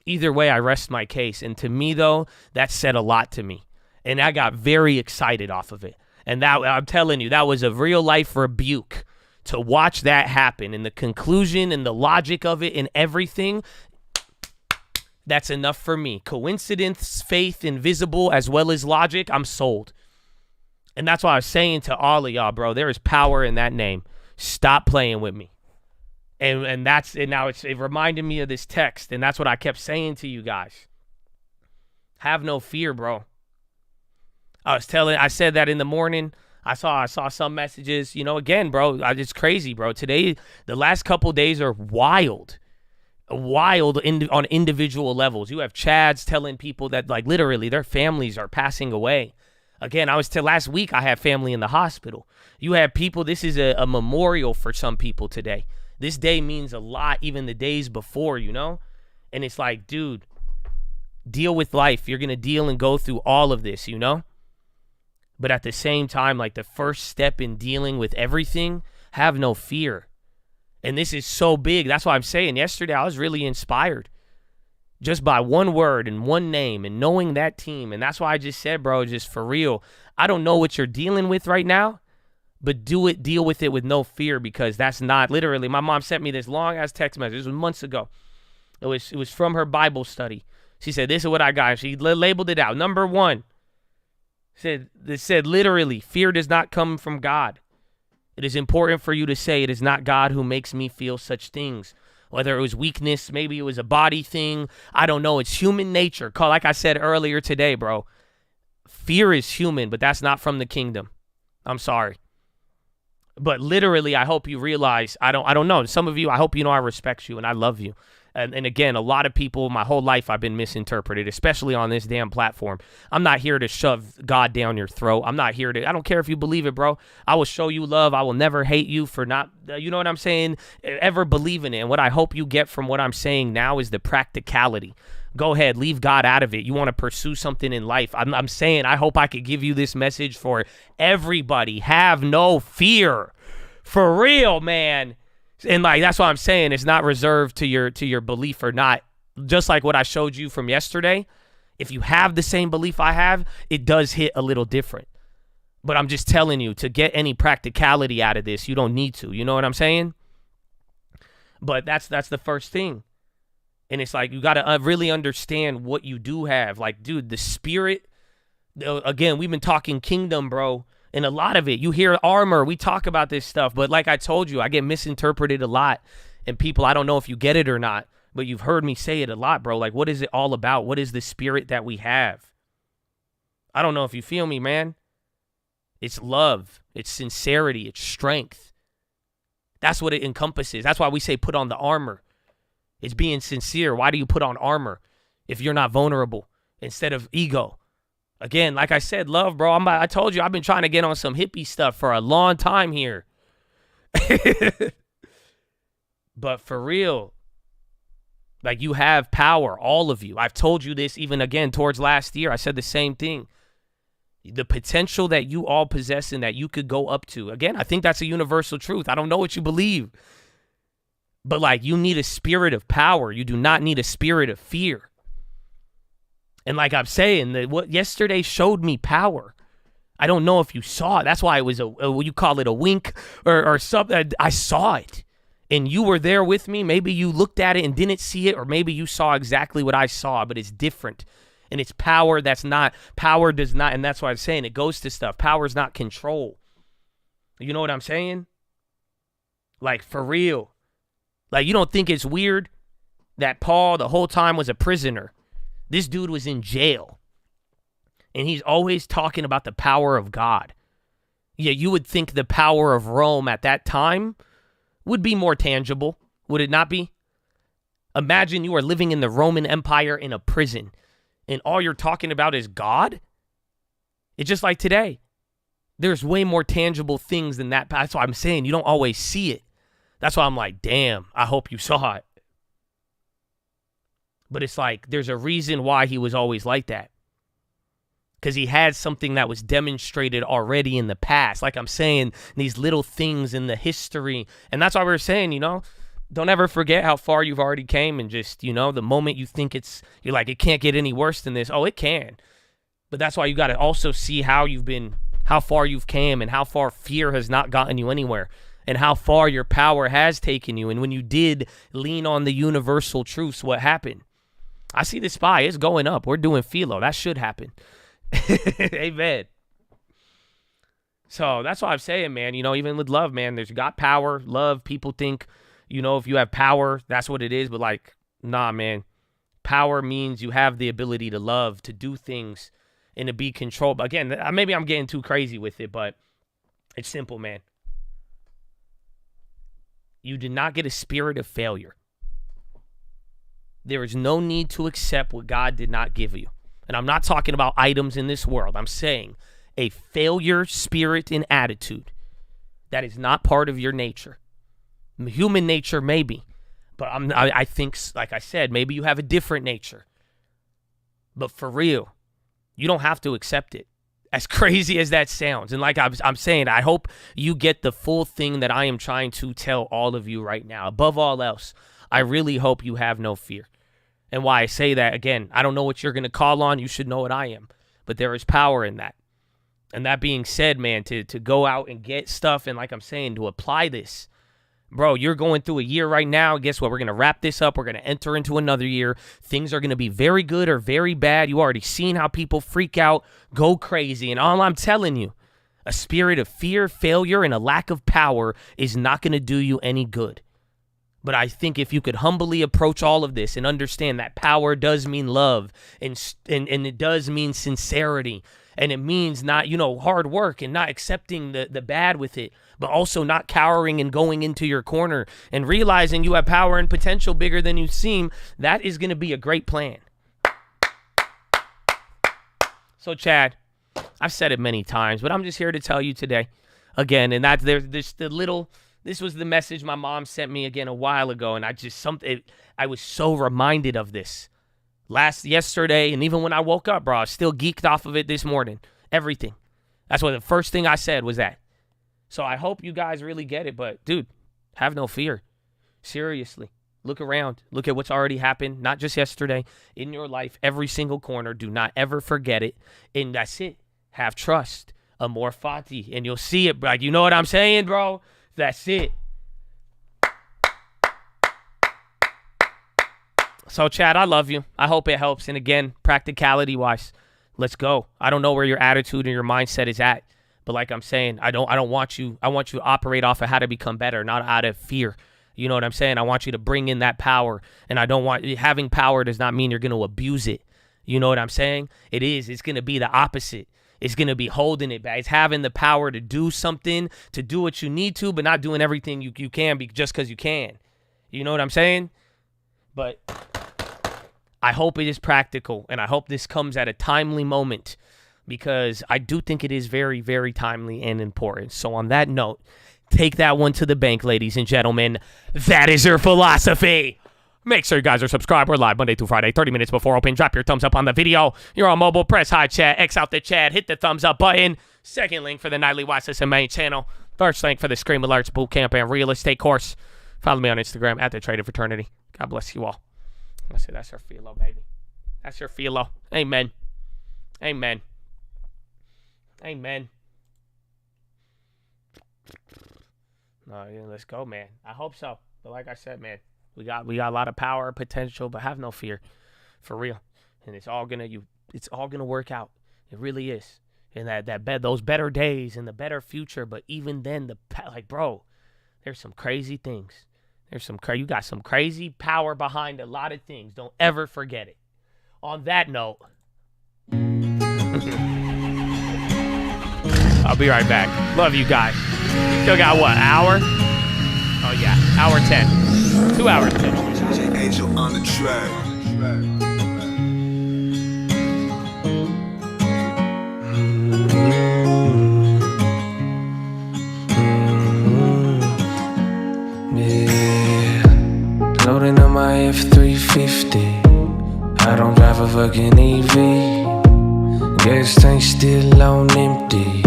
Either way, I rest my case. And to me, though, that said a lot to me. And I got very excited off of it. And that, I'm telling you, that was a real-life rebuke to watch that happen. And the conclusion and the logic of it and everything, that's enough for me. Coincidence, faith, invisible, as well as logic, I'm sold. And that's why I was saying to all of y'all, bro, there is power in that name. Stop playing with me. And now it reminded me of this text, and that's what I kept saying to you guys. Have no fear, bro. I said that in the morning. I saw some messages, again, bro, it's crazy, bro. Today, the last couple days are wild on individual levels. You have Chads telling people that, like, literally their families are passing away. Again, last week I had family in the hospital. You have people, this is a memorial for some people today. This day means a lot, even the days before, And it's like, dude, deal with life. You're going to deal and go through all of this, But at the same time, like, the first step in dealing with everything, have no fear. And this is so big. That's why I'm saying yesterday I was really inspired just by one word and one name and knowing that team. And that's why I just said, bro, just for real, I don't know what you're dealing with right now, but deal with it with no fear, because that's not literally. My mom sent me this long ass text message. This was months ago. It was from her Bible study. She said, this is what I got. She labeled it out. Number 1, It said literally, fear does not come from God. It is important for you to say, it is not God who makes me feel such things. Whether it was weakness, maybe it was a body thing. I don't know. It's human nature. Like I said earlier today, bro. Fear is human, but that's not from the kingdom. I'm sorry. But literally, I hope you realize, I don't know. Some of you, I hope you know I respect you and I love you. And again, a lot of people, my whole life, I've been misinterpreted, especially on this damn platform. I'm not here to shove God down your throat. I'm not here to, I don't care if you believe it, bro. I will show you love. I will never hate you for not, you know what I'm saying, ever believing it. And what I hope you get from what I'm saying now is the practicality. Go ahead, leave God out of it. You want to pursue something in life. I'm saying, I hope I could give you this message for everybody. Have no fear. For real, man. And like, that's what I'm saying. It's not reserved to your belief or not. Just like what I showed you from yesterday. If you have the same belief I have, it does hit a little different. But I'm just telling you, to get any practicality out of this, you don't need to. You know what I'm saying? But that's the first thing. And it's like, you got to really understand what you do have. Like, dude, the spirit, again, we've been talking kingdom, bro. And a lot of it, you hear armor, we talk about this stuff, but like I told you, I get misinterpreted a lot. And people, I don't know if you get it or not, but you've heard me say it a lot, bro. Like, what is it all about? What is the spirit that we have? I don't know if you feel me, man. It's love. It's sincerity. It's strength. That's what it encompasses. That's why we say put on the armor. It's being sincere. Why do you put on armor if you're not vulnerable instead of ego? Again, like I said, love, bro. I told you, I've been trying to get on some hippie stuff for a long time here. But for real, like, you have power, all of you. I've told you this even again towards last year. I said the same thing. The potential that you all possess and that you could go up to. Again, I think that's a universal truth. I don't know what you believe. But like, you need a spirit of power. You do not need a spirit of fear. And like I'm saying, what yesterday showed me power. I don't know if you saw it. That's why it was you call it a wink or something. I saw it. And you were there with me. Maybe you looked at it and didn't see it, or maybe you saw exactly what I saw, but it's different. And it's power does not, and that's why I'm saying it goes to stuff. Power is not control. You know what I'm saying? Like, for real. Like, you don't think it's weird that Paul the whole time was a prisoner? This dude was in jail. And he's always talking about the power of God. Yeah, you would think the power of Rome at that time would be more tangible. Would it not be? Imagine you are living in the Roman Empire in a prison, and all you're talking about is God? It's just like today. There's way more tangible things than that. That's why I'm saying you don't always see it. That's why I'm like, damn, I hope you saw it. But it's like, there's a reason why he was always like that. Because he had something that was demonstrated already in the past. Like I'm saying, these little things in the history. And that's why we were saying, don't ever forget how far you've already came. And just, the moment you think you're like, it can't get any worse than this. Oh, it can. But that's why you got to also see how far you've came and how far fear has not gotten you anywhere. And how far your power has taken you. And when you did lean on the universal truths, what happened? I see the SPY. It's going up. We're doing PHILO. That should happen. Amen. So that's what I'm saying, man. Even with love, man, there's got power, love. People think, if you have power, that's what it is. But like, nah, man. Power means you have the ability to love, to do things, and to be controlled. But again, maybe I'm getting too crazy with it, but it's simple, man. You did not get a spirit of failure. There is no need to accept what God did not give you. And I'm not talking about items in this world. I'm saying a failure spirit and attitude that is not part of your nature. Human nature, maybe. But I think, like I said, maybe you have a different nature. But for real, you don't have to accept it. As crazy as that sounds. And like I'm saying, I hope you get the full thing that I am trying to tell all of you right now. Above all else, I really hope you have no fear. And why I say that, again, I don't know what you're going to call on. You should know what I am. But there is power in that. And that being said, man, to go out and get stuff and like I'm saying, to apply this, Bro, you're going through a year right now. Guess what? We're going to wrap this up. We're going to enter into another year. Things are going to be very good or very bad. You already seen how people freak out, go crazy. And all I'm telling you, a spirit of fear, failure, and a lack of power is not going to do you any good. But I think if you could humbly approach all of this and understand that power does mean love and it does mean sincerity. And it means not, hard work and not accepting the bad with it, but also not cowering and going into your corner and realizing you have power and potential bigger than you seem. That is going to be a great plan. So, Chad, I've said it many times, but I'm just here to tell you today again. And that's this was the message my mom sent me again a while ago. And I was so reminded of this. Yesterday, and even when I woke up, bro, I was still geeked off of it this morning. Everything. That's what the first thing I said was that. So I hope you guys really get it. But, dude, have no fear. Seriously. Look around. Look at what's already happened, not just yesterday, in your life, every single corner. Do not ever forget it. And that's it. Have trust. Amor fati. And you'll see it, bro. You know what I'm saying, bro? That's it. So, Chad, I love you. I hope it helps. And again, practicality-wise, let's go. I don't know where your attitude and your mindset is at, but like I'm saying, I don't want you. I want you to operate off of how to become better, not out of fear. You know what I'm saying? I want you to bring in that power, and I don't want having power does not mean you're going to abuse it. You know what I'm saying? It's going to be the opposite. It's going to be holding it back. It's having the power to do something, to do what you need to, but not doing everything you can just because you can. You know what I'm saying? But I hope it is practical, and I hope this comes at a timely moment because I do think it is very, very timely and important. So on that note, take that one to the bank, ladies and gentlemen. That is your philosophy. Make sure you guys are subscribed. We're live Monday through Friday, 30 minutes before open. Drop your thumbs up on the video. You're on mobile. Press hi chat. X out the chat. Hit the thumbs up button. Second link for the nightly Watchlist and main channel. First link for the Scream Alerts Bootcamp and Real Estate course. Follow me on Instagram at the Trader Fraternity. God bless you all. That's it. That's your PHILO, baby. That's your PHILO. Amen. Amen. Amen. No, yeah, let's go, man. I hope so. But like I said, man, we got a lot of power, potential, but have no fear, for real. And it's all gonna work out. It really is. And those better days and the better future. But even then, bro, there's some crazy things. You got some crazy power behind a lot of things. Don't ever forget it. On that note, I'll be right back. Love you guys. Still got what, hour? Oh yeah, hour 10. 2 hours 10. Angel on the track.
Loading up my F350. I don't drive a fucking EV. Gas tank still on empty,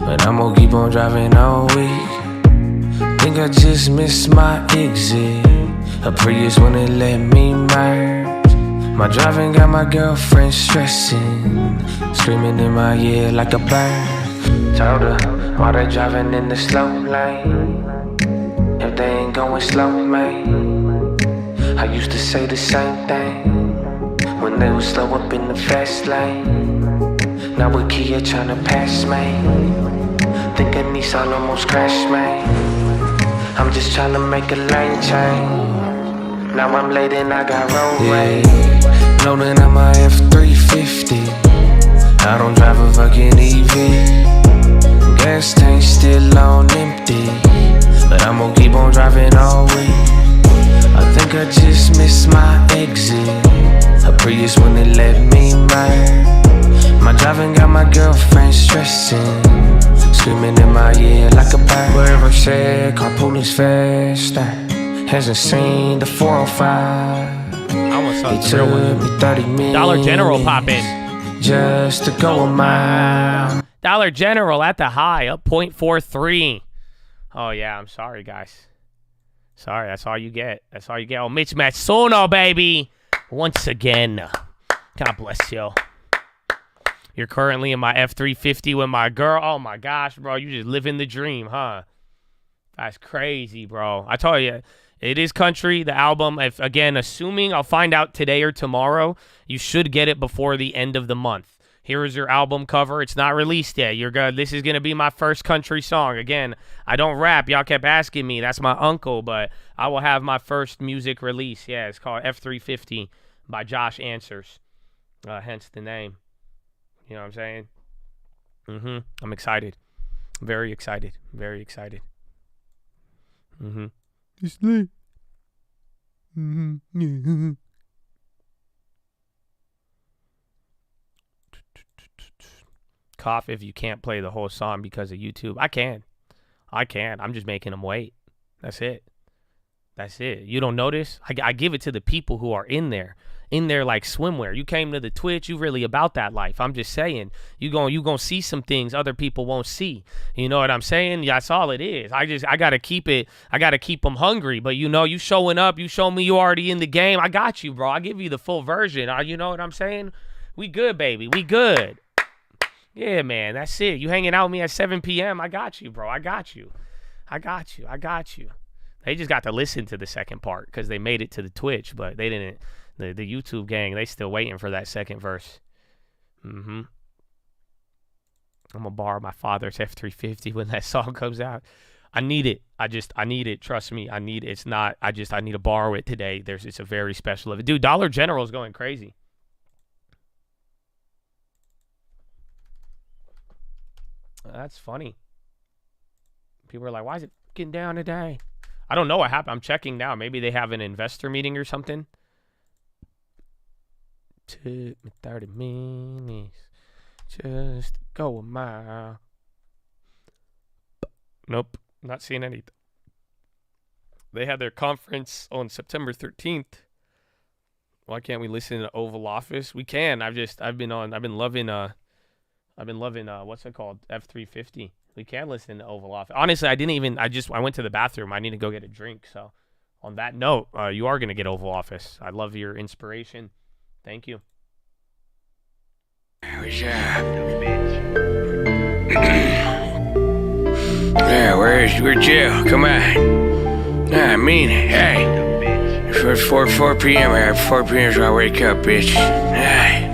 but I'm gonna keep on driving all week. Think I just missed my exit. A Prius wouldn't let me merge. My driving got my girlfriend stressing, screaming in my ear like a bird. Told her, why they driving in the slow lane if they ain't going slow, man? I used to say the same thing when they was slow up in the fast lane. Now with Kia tryna pass me, think a Nissan almost crashed me. I'm just tryna make a lane change. Now I'm late and I got road rage. Loading on my F350. I don't drive a fucking EV. Gas tank still on empty, but I'm gonna keep on driving all week. I think I just missed my exit. A Prius wouldn't let me merge. My driving got my girlfriend stressing, screaming in my ear like a bird. Wherever said carpooling's faster, hasn't seen the 405.
I almost saw
It
the real one.
took me 30 minutes
Dollar General pop in.
just to go a mile.
Dollar General at the high, up 0.43. Oh, yeah, I'm sorry, guys. Sorry, that's all you get. That's all you get. Oh, Mitch Matsuno, baby. Once again. God bless you. You're currently in my F350 with my girl. Oh, my gosh, bro. You just living the dream, huh? That's crazy, bro. I tell you, it is country, the album. If again, assuming I'll find out today or tomorrow, you should get it before the end of the month. Here is your album cover. It's not released yet. You're good. This is going to be my first country song. Again, I don't rap. Y'all kept asking me. That's my uncle, but I will have my first music release. Yeah, it's called F350 by Josh Answers. Hence the name. You know what I'm saying? I'm excited. Very excited. Very excited. It's late. Cough if you can't play the whole song because of YouTube. I can. I'm just making them wait. That's it. You don't notice? I give it to the people who are in there like swimwear. You came to the Twitch, you really about that life. I'm just saying, you gonna see some things other people won't see. You know what I'm saying? That's all it is. I gotta keep them hungry. But you showing up, you show me you already in the game. I got you, bro. I give you the full version. You know what I'm saying? We good, baby. We good. Yeah, man. That's it. You hanging out with me at 7 p.m. I got you, bro. I got you. They just got to listen to the second part because they made it to the Twitch, but they didn't. The YouTube gang, they still waiting for that second verse. I'm gonna borrow my father's F350 when that song comes out. I need it. I need it. Trust me, I need it. It's not. I need to borrow it today. It's a very special event. Dude, Dollar General is going crazy. That's funny. People are like, why is it getting down today? I don't know what happened. I'm checking now. Maybe they have an investor meeting or something. Took me 30 minutes just to go a mile. Nope, not seeing anything. They had their conference on September 13th. Why can't we listen to Oval Office? We can. I've been loving what's it called? F350. We can listen to Oval Office. Honestly, I went to the bathroom. I need to go get a drink. So on that note, you are going to get Oval Office. I love your inspiration. Thank you.
Yeah, where's Jill? Come on. I mean it. Hey. It's 4 p.m. 4 p.m. is when I wake up, bitch. Hey.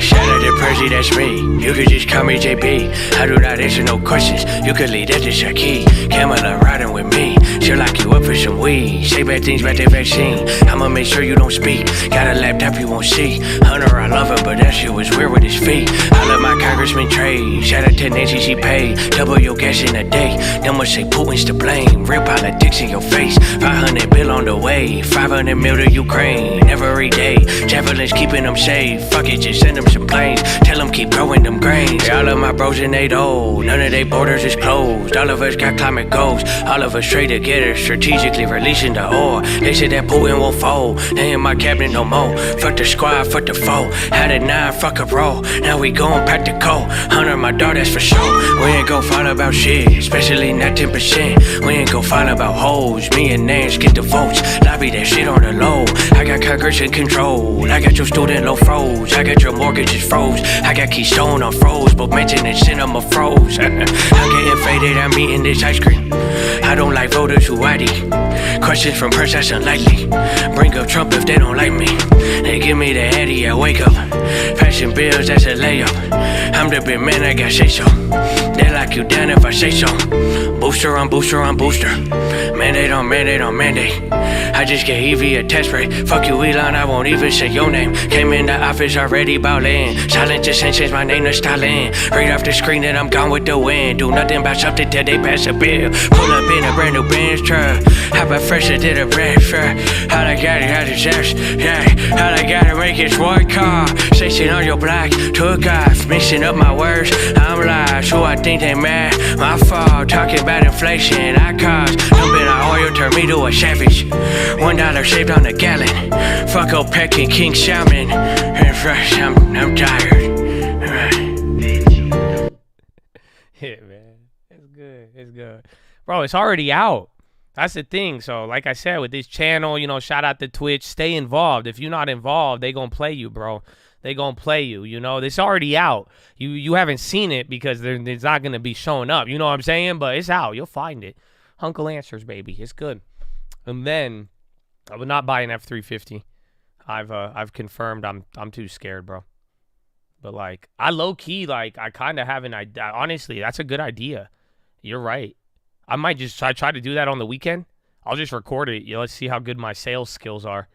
Shout out to Percy, that's me. You could just call me JB. I do not answer no questions. You could leave that to Shaki. Camilla riding with me. She'll lock you up for some weed. Say bad things about that vaccine. I'ma make sure you don't speak. Got a laptop you won't see. Hunter, I love her, but that shit was weird with his feet. I love my congressman trade. Shout out to Nancy, she paid. Double your gas in a day. Them must say Putin's to blame. Real politics in your face. 500 bill on the way. 500 mil to Ukraine. Every day. Javelins keeping them safe. Fuck it, just send them some planes. Tell them keep growing them grains. All of my bros and they old. None of they borders is closed. All of us got climate goals. All of us straight together. Strategically releasing the ore. They said that Putin won't fold. They ain't my cabinet no more. Fuck the squad, fuck the foe. Had a 9, fuck a roll. Now we going back to cold. Hunter, my dog, that's for sure. We ain't gon' follow about shit. Especially not 10%. We ain't gon' follow about hoes. Me and Nance get the votes. Lobby that shit on the low. I got Congress in control. I got your student low froze. I got your mortgages froze. I got Keystone on froze. But mention and cinema froze. I'm getting faded, I'm eating this ice cream. I don't like voters who ID. Questions from press, that's unlikely. Bring up Trump if they don't like me. They give me the Eddie, I wake up. Passing bills, that's a layup. I'm the big man, I got say so. They lock you down if I say so. Booster on booster on booster. Mandate on mandate on mandate. I just gave Evie a test spray. Fuck you, Elon, I won't even say your name. Came in the office already ballin'. Silent just change my name to Stalin. Right off the screen and I'm gone with the wind. Do nothing about something till they pass a bill. Pull up in a brand new Benz truck. How about fresher than a bread truck? How I got it, how to just, yeah. How I gotta make it one car. Station on your block, took off. Mixing up my words, I'm live. So I think they mad, my fault. Talking about inflation, I caused. Dumping our oil turned me to a savage. $1 saved on a gallon. Fuck OPEC and King Salmon. I'm tired.
Yeah, man. It's good. It's good. Bro, it's already out. That's the thing. So, like I said, with this channel, shout out to Twitch. Stay involved. If you're not involved, they gonna play you, bro. They gonna play you. It's already out. You haven't seen it because it's not gonna be showing up. You know what I'm saying? But it's out. You'll find it. Uncle Answers, baby. It's good. And then I would not buy an F-350. I've confirmed I'm too scared, bro. But like I low key I kind of have an idea. Honestly, that's a good idea. You're right. I might just try to do that on the weekend. I'll just record it. Let's see how good my sales skills are.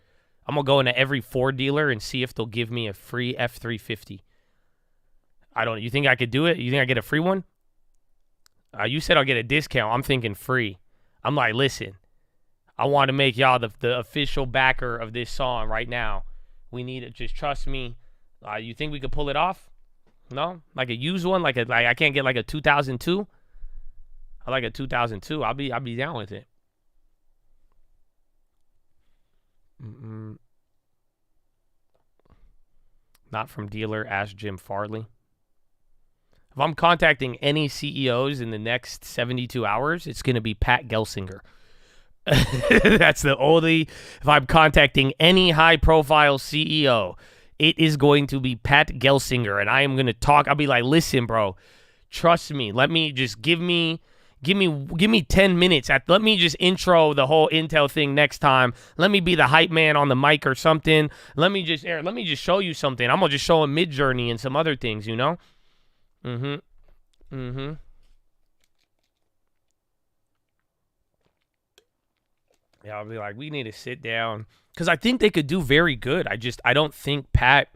I'm gonna go into every Ford dealer and see if they'll give me a free F-350. You think I could do it? You think I get a free one? You said I'll get a discount. I'm thinking free. I'm like, listen, I want to make y'all the official backer of this song right now. We need it. Just trust me. You think we could pull it off? No? Like a used one? Like I can't get like a 2002? I like a 2002. I'll be down with it. Not from dealer. Ask Jim Farley. If I'm contacting any CEOs in the next 72 hours, it's going to be Pat Gelsinger. That's the only. If I'm contacting any high-profile CEO, it is going to be Pat Gelsinger, and I am going to talk. I'll be like, listen, bro, trust me. Let me just give me 10 minutes. Let me just intro the whole Intel thing next time. Let me be the hype man on the mic or something. Let me just show you something. I'm gonna just show him Midjourney and some other things, you know. Yeah, I'll be like, we need to sit down. Because I think they could do very good. I don't think Pat,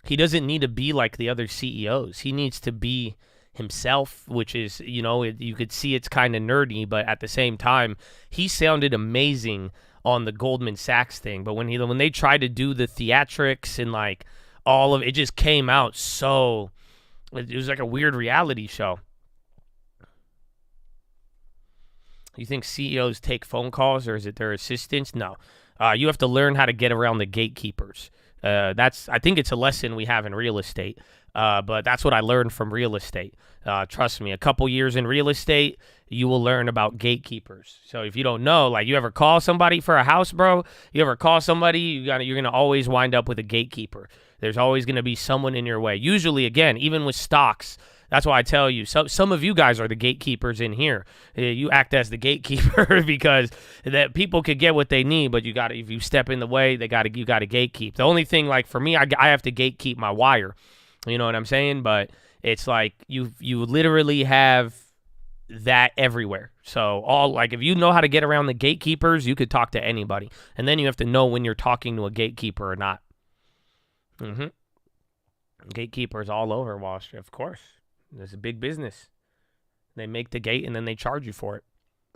he doesn't need to be like the other CEOs. He needs to be himself, which is, you could see it's kind of nerdy, but at the same time, he sounded amazing on the Goldman Sachs thing. But when they tried to do the theatrics and like all of it, just came out so, it was like a weird reality show. You think CEOs take phone calls, or is it their assistants? No. You have to learn how to get around the gatekeepers. I think it's a lesson we have in real estate, but that's what I learned from real estate. Trust me, a couple years in real estate, you will learn about gatekeepers. So if you don't know, like you ever call somebody for a house, bro, you ever call somebody, you're going to always wind up with a gatekeeper. There's always going to be someone in your way. Usually, again, even with stocks, that's why I tell you, some of you guys are the gatekeepers in here. You act as the gatekeeper because that people could get what they need, but if you step in the way, you got to gatekeep. The only thing, like for me, I have to gatekeep my wire. You know what I'm saying? But it's like you literally have that everywhere. So if you know how to get around the gatekeepers, you could talk to anybody. And then you have to know when you're talking to a gatekeeper or not. Gatekeepers all over Wall Street, of course. It's a big business. They make the gate and then they charge you for it.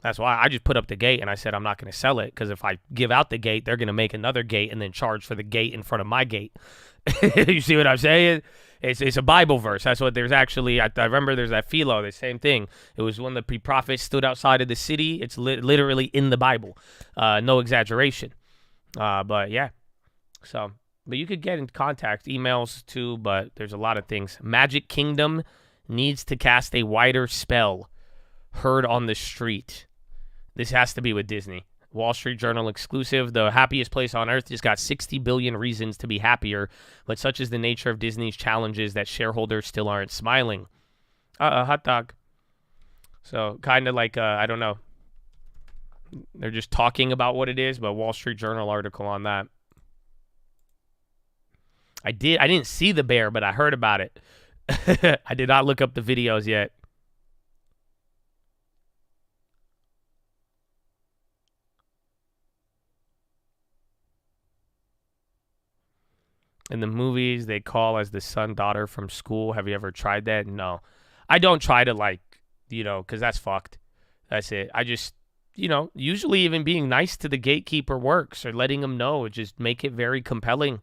That's why I just put up the gate and I said I'm not going to sell it, because if I give out the gate, they're going to make another gate and then charge for the gate in front of my gate. You see what I'm saying? It's a Bible verse. That's what there's actually. I remember there's that PHILO, the same thing. It was when the prophets stood outside of the city. It's literally in the Bible. No exaggeration. But yeah. But you could get in contact, emails too, but there's a lot of things. Magic Kingdom needs to cast a wider spell. Heard on the street. This has to be with Disney. Wall Street Journal exclusive. The happiest place on earth just got 60 billion reasons to be happier, but such is the nature of Disney's challenges that shareholders still aren't smiling. Hot dog. So kind of like, I don't know. They're just talking about what it is, but Wall Street Journal article on that. I didn't see the bear, but I heard about it. I did not look up the videos yet. In the movies, they call as the son, daughter from school. Have you ever tried that? No. I don't try to because that's fucked. That's it. I just, usually even being nice to the gatekeeper works, or letting them know. Just make it very compelling.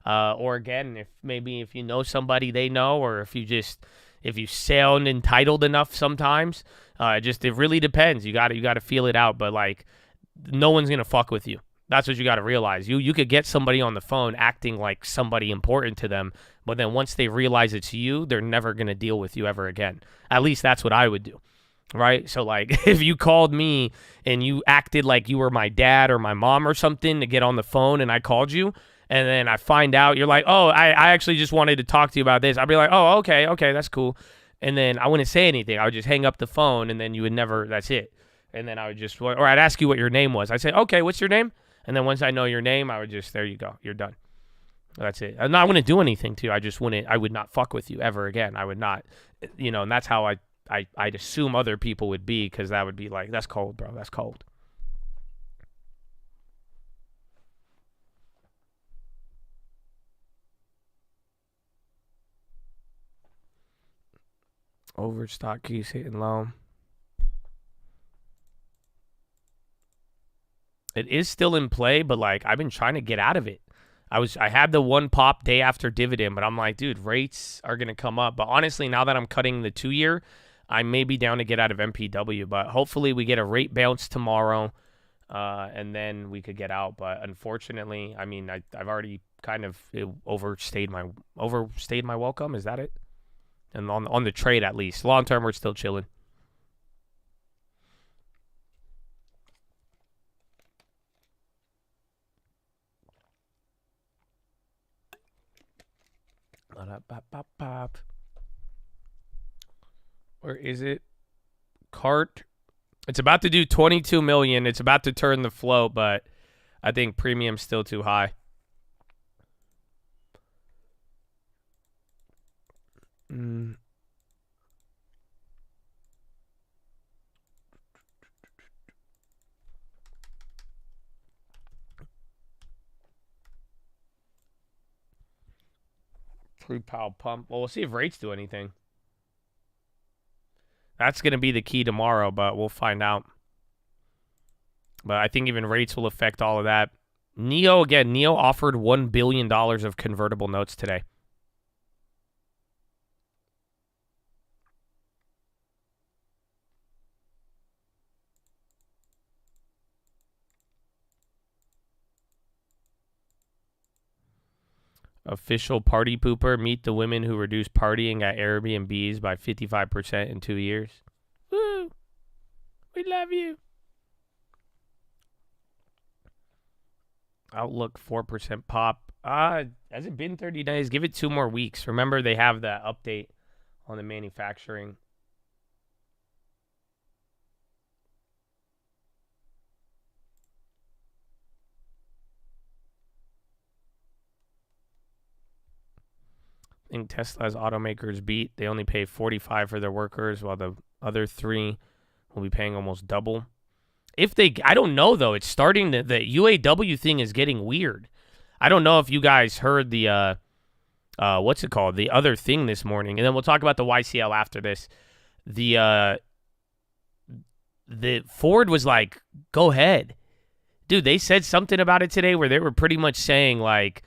Or again, if you know somebody they know, or if you sound entitled enough sometimes, it really depends. You gotta feel it out, but no one's gonna fuck with you. That's what you gotta realize. You could get somebody on the phone acting like somebody important to them, but then once they realize it's you, they're never gonna deal with you ever again. At least that's what I would do. Right? So if you called me and you acted like you were my dad or my mom or something to get on the phone, and I called you, and then I find out you're like, oh, I actually just wanted to talk to you about this. I'd be like, oh, okay, that's cool. And then I wouldn't say anything. I would just hang up the phone, and then you would never, that's it. And then I would just, or I'd ask you what your name was. I'd say, okay, what's your name? And then once I know your name, I would just, there you go, you're done. That's it. I'm not going to do anything to you. I would not fuck with you ever again. I would not, and that's how I'd assume other people would be, because that would be like, that's cold, bro. That's cold. Overstock keeps hitting low. It is still in play, but like I've been trying to get out of it. I had the one pop day after dividend, but I'm like, dude, rates are gonna come up. But honestly, now that I'm cutting the 2-year, I may be down to get out of MPW. But hopefully we get a rate bounce tomorrow, and then we could get out. But unfortunately, I mean, I've already kind of overstayed my welcome. Is that it? And on the trade, at least. Long term, we're still chilling. Where is it? Cart. It's about to do 22 million. It's about to turn the float, but I think premium's still too high. Pre-pal pump. Well, we'll see if rates do anything. That's going to be the key tomorrow, but we'll find out. But I think even rates will affect all of that. NEO offered $1 billion of convertible notes today. Official party pooper. Meet the women who reduced partying at Airbnbs by 55% in 2 years. Woo! We love you. Outlook 4% pop. Has it been 30 days? Give it 2 more weeks. Remember, they have that update on the manufacturing. I think Tesla's automakers beat. They only pay $45 for their workers, while the other 3 will be paying almost double. I don't know though. It's starting the UAW thing is getting weird. I don't know if you guys heard the what's it called? The other thing this morning, and then we'll talk about the YCL after this. The Ford was like, "Go ahead, dude." They said something about it today where they were pretty much saying like,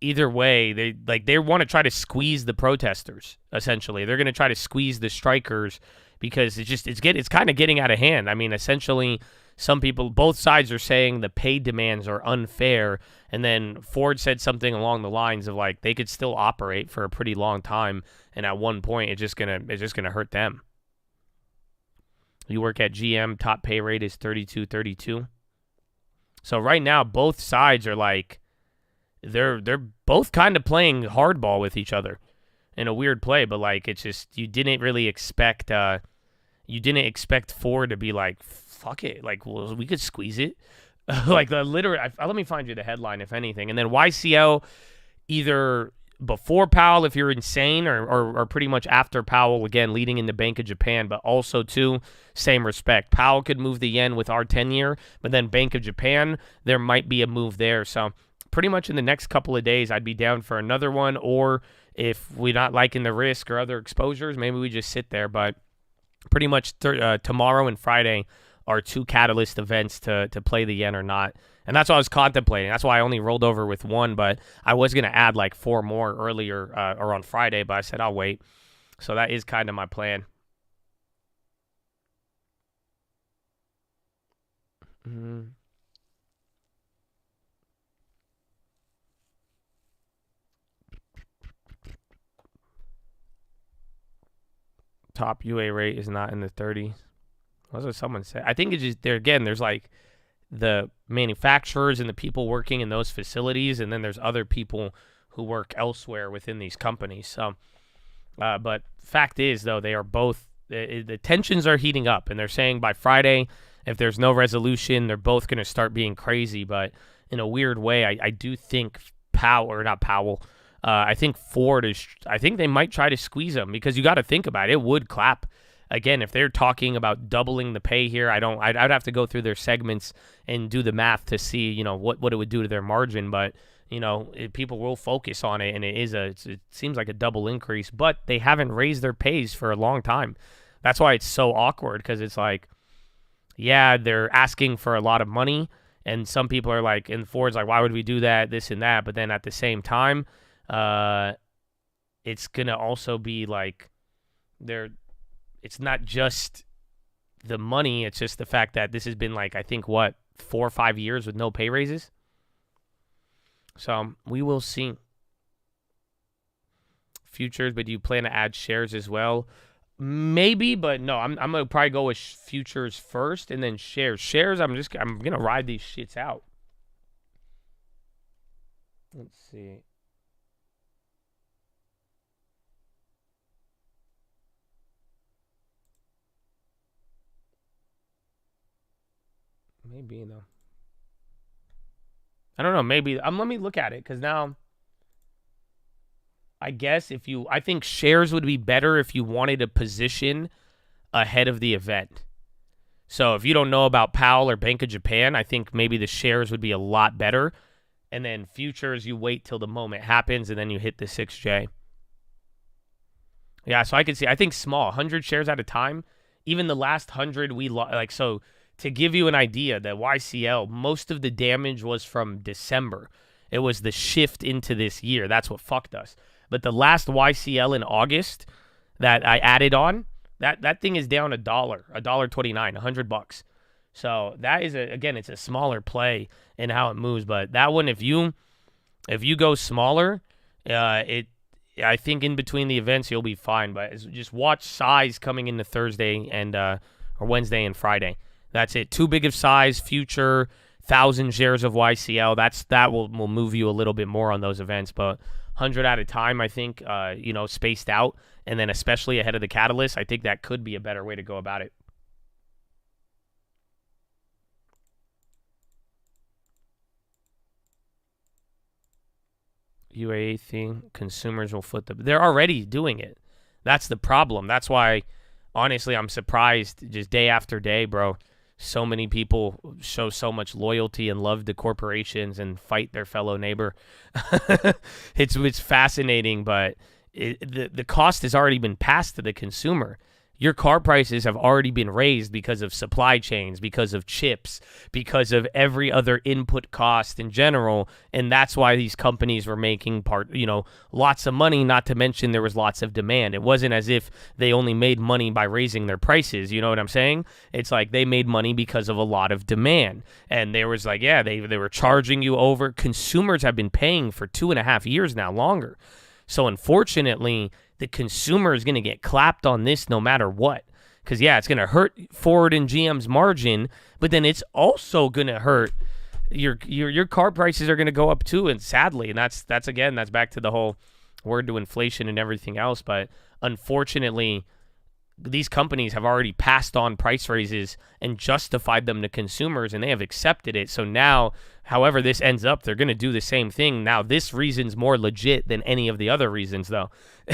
either way, they want to try to squeeze the protesters. Essentially, they're going to try to squeeze the strikers because it's kind of getting out of hand. I mean, essentially, some people, both sides are saying the pay demands are unfair, and then Ford said something along the lines of like they could still operate for a pretty long time, and at one point it's just gonna hurt them. You work at GM, top pay rate is $32.32. So right now, both sides are like, they're both kind of playing hardball with each other in a weird play, but like it's just you didn't expect Ford to be like, fuck it, like, well, we could squeeze it. Like the literal. Let me find you the headline, if anything, and then YCL either before Powell if you're insane, or pretty much after Powell, again leading in the Bank of Japan, but also too same respect. Powell could move the yen with our 10-year, but then Bank of Japan, there might be a move there. So pretty much in the next couple of days, I'd be down for another one, or if we're not liking the risk or other exposures, maybe we just sit there. But pretty much tomorrow and Friday are 2 catalyst events to play the yen or not. And that's what I was contemplating. That's why I only rolled over with 1, but I was going to add like 4 more earlier or on Friday, but I said I'll wait. So that is kind of my plan. Top UA rate is not in the 30s. That's what someone said. I think it's just there again. There's like the manufacturers and the people working in those facilities, and then there's other people who work elsewhere within these companies. So, but fact is though, they are both the tensions are heating up, and they're saying by Friday, if there's no resolution, they're both going to start being crazy. But in a weird way, I do think I think Ford is. I think they might try to squeeze them, because you got to think about it. It would clap again if they're talking about doubling the pay here. I'd have to go through their segments and do the math to see what it would do to their margin. But people will focus on it, and it seems like a double increase. But they haven't raised their pays for a long time. That's why it's so awkward, because it's like, yeah, they're asking for a lot of money, and some people are like, and Ford's like, why would we do that, this and that? But then at the same time, it's gonna also be like, it's not just the money, it's just the fact that this has been like, I think 4 or 5 years with no pay raises. So we will see. Futures, but do you plan to add shares as well? Maybe, but no, I'm gonna probably go with futures first and then shares. Shares, I'm gonna ride these shits out. Let's see. Maybe though. I don't know. Maybe let me look at it, because now I guess I think shares would be better if you wanted a position ahead of the event. So if you don't know about PAL or Bank of Japan, I think maybe the shares would be a lot better. And then futures, you wait till the moment happens and then you hit the 6J. Yeah, so I can see, I think small, 100 shares at a time. Even the last 100 so to give you an idea, the YCL, most of the damage was from December. It was the shift into this year. That's what fucked us. But the last YCL in August that I added on, that thing is down $1.29, $100. So that is again, it's a smaller play in how it moves. But that one, if you go smaller, I think in between the events you'll be fine. But just watch size coming into Thursday and or Wednesday and Friday. That's it. Too big of size, future, 1,000 shares of YCL. That will move you a little bit more on those events. But 100 at a time, I think, spaced out, and then especially ahead of the catalyst, I think that could be a better way to go about it. UAE thing, consumers will foot they're already doing it. That's the problem. That's why, honestly, I'm surprised just day after day, bro. So many people show so much loyalty and love to corporations and fight their fellow neighbor. It's fascinating, but the cost has already been passed to the consumer. Your car prices have already been raised because of supply chains, because of chips, because of every other input cost in general, and that's why these companies were making lots of money, not to mention there was lots of demand. It wasn't as if they only made money by raising their prices, you know what I'm saying? It's like they made money because of a lot of demand, and there was like, yeah, they were charging you over. Consumers have been paying for 2.5 years now, longer. So unfortunately, the consumer is going to get clapped on this no matter what. Because, yeah, it's going to hurt Ford and GM's margin, but then it's also going to hurt your car prices are going to go up too, and sadly. And that's back to the whole word to inflation and everything else. But unfortunately, these companies have already passed on price raises and justified them to consumers, and they have accepted it. So now, however this ends up, they're going to do the same thing. Now, this reason's more legit than any of the other reasons, though.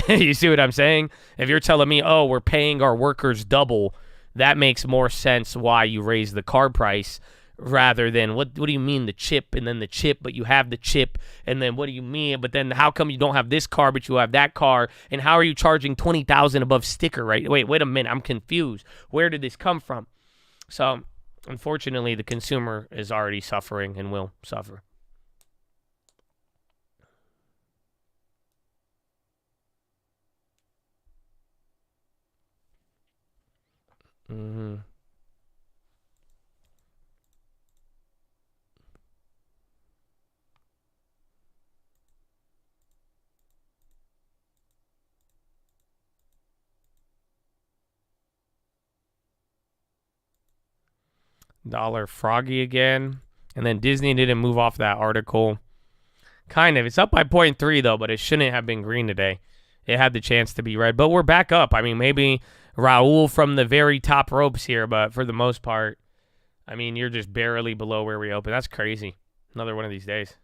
You see what I'm saying? If you're telling me, oh, we're paying our workers double, that makes more sense why you raise the car price rather than what do you mean the chip and then the chip, but you have the chip, and then what do you mean? But then how come you don't have this car, but you have that car? And how are you charging $20,000 above sticker, right? Wait a minute. I'm confused. Where did this come from? So unfortunately, the consumer is already suffering and will suffer. Mm-hmm. Dollar froggy again. And then Disney didn't move off that article. Kind of. It's up by 0.3 though, but it shouldn't have been green today. It had the chance to be red, but we're back up. I mean, maybe Raul from the very top ropes here, but for the most part, I mean, you're just barely below where we open. That's crazy. Another one of these days.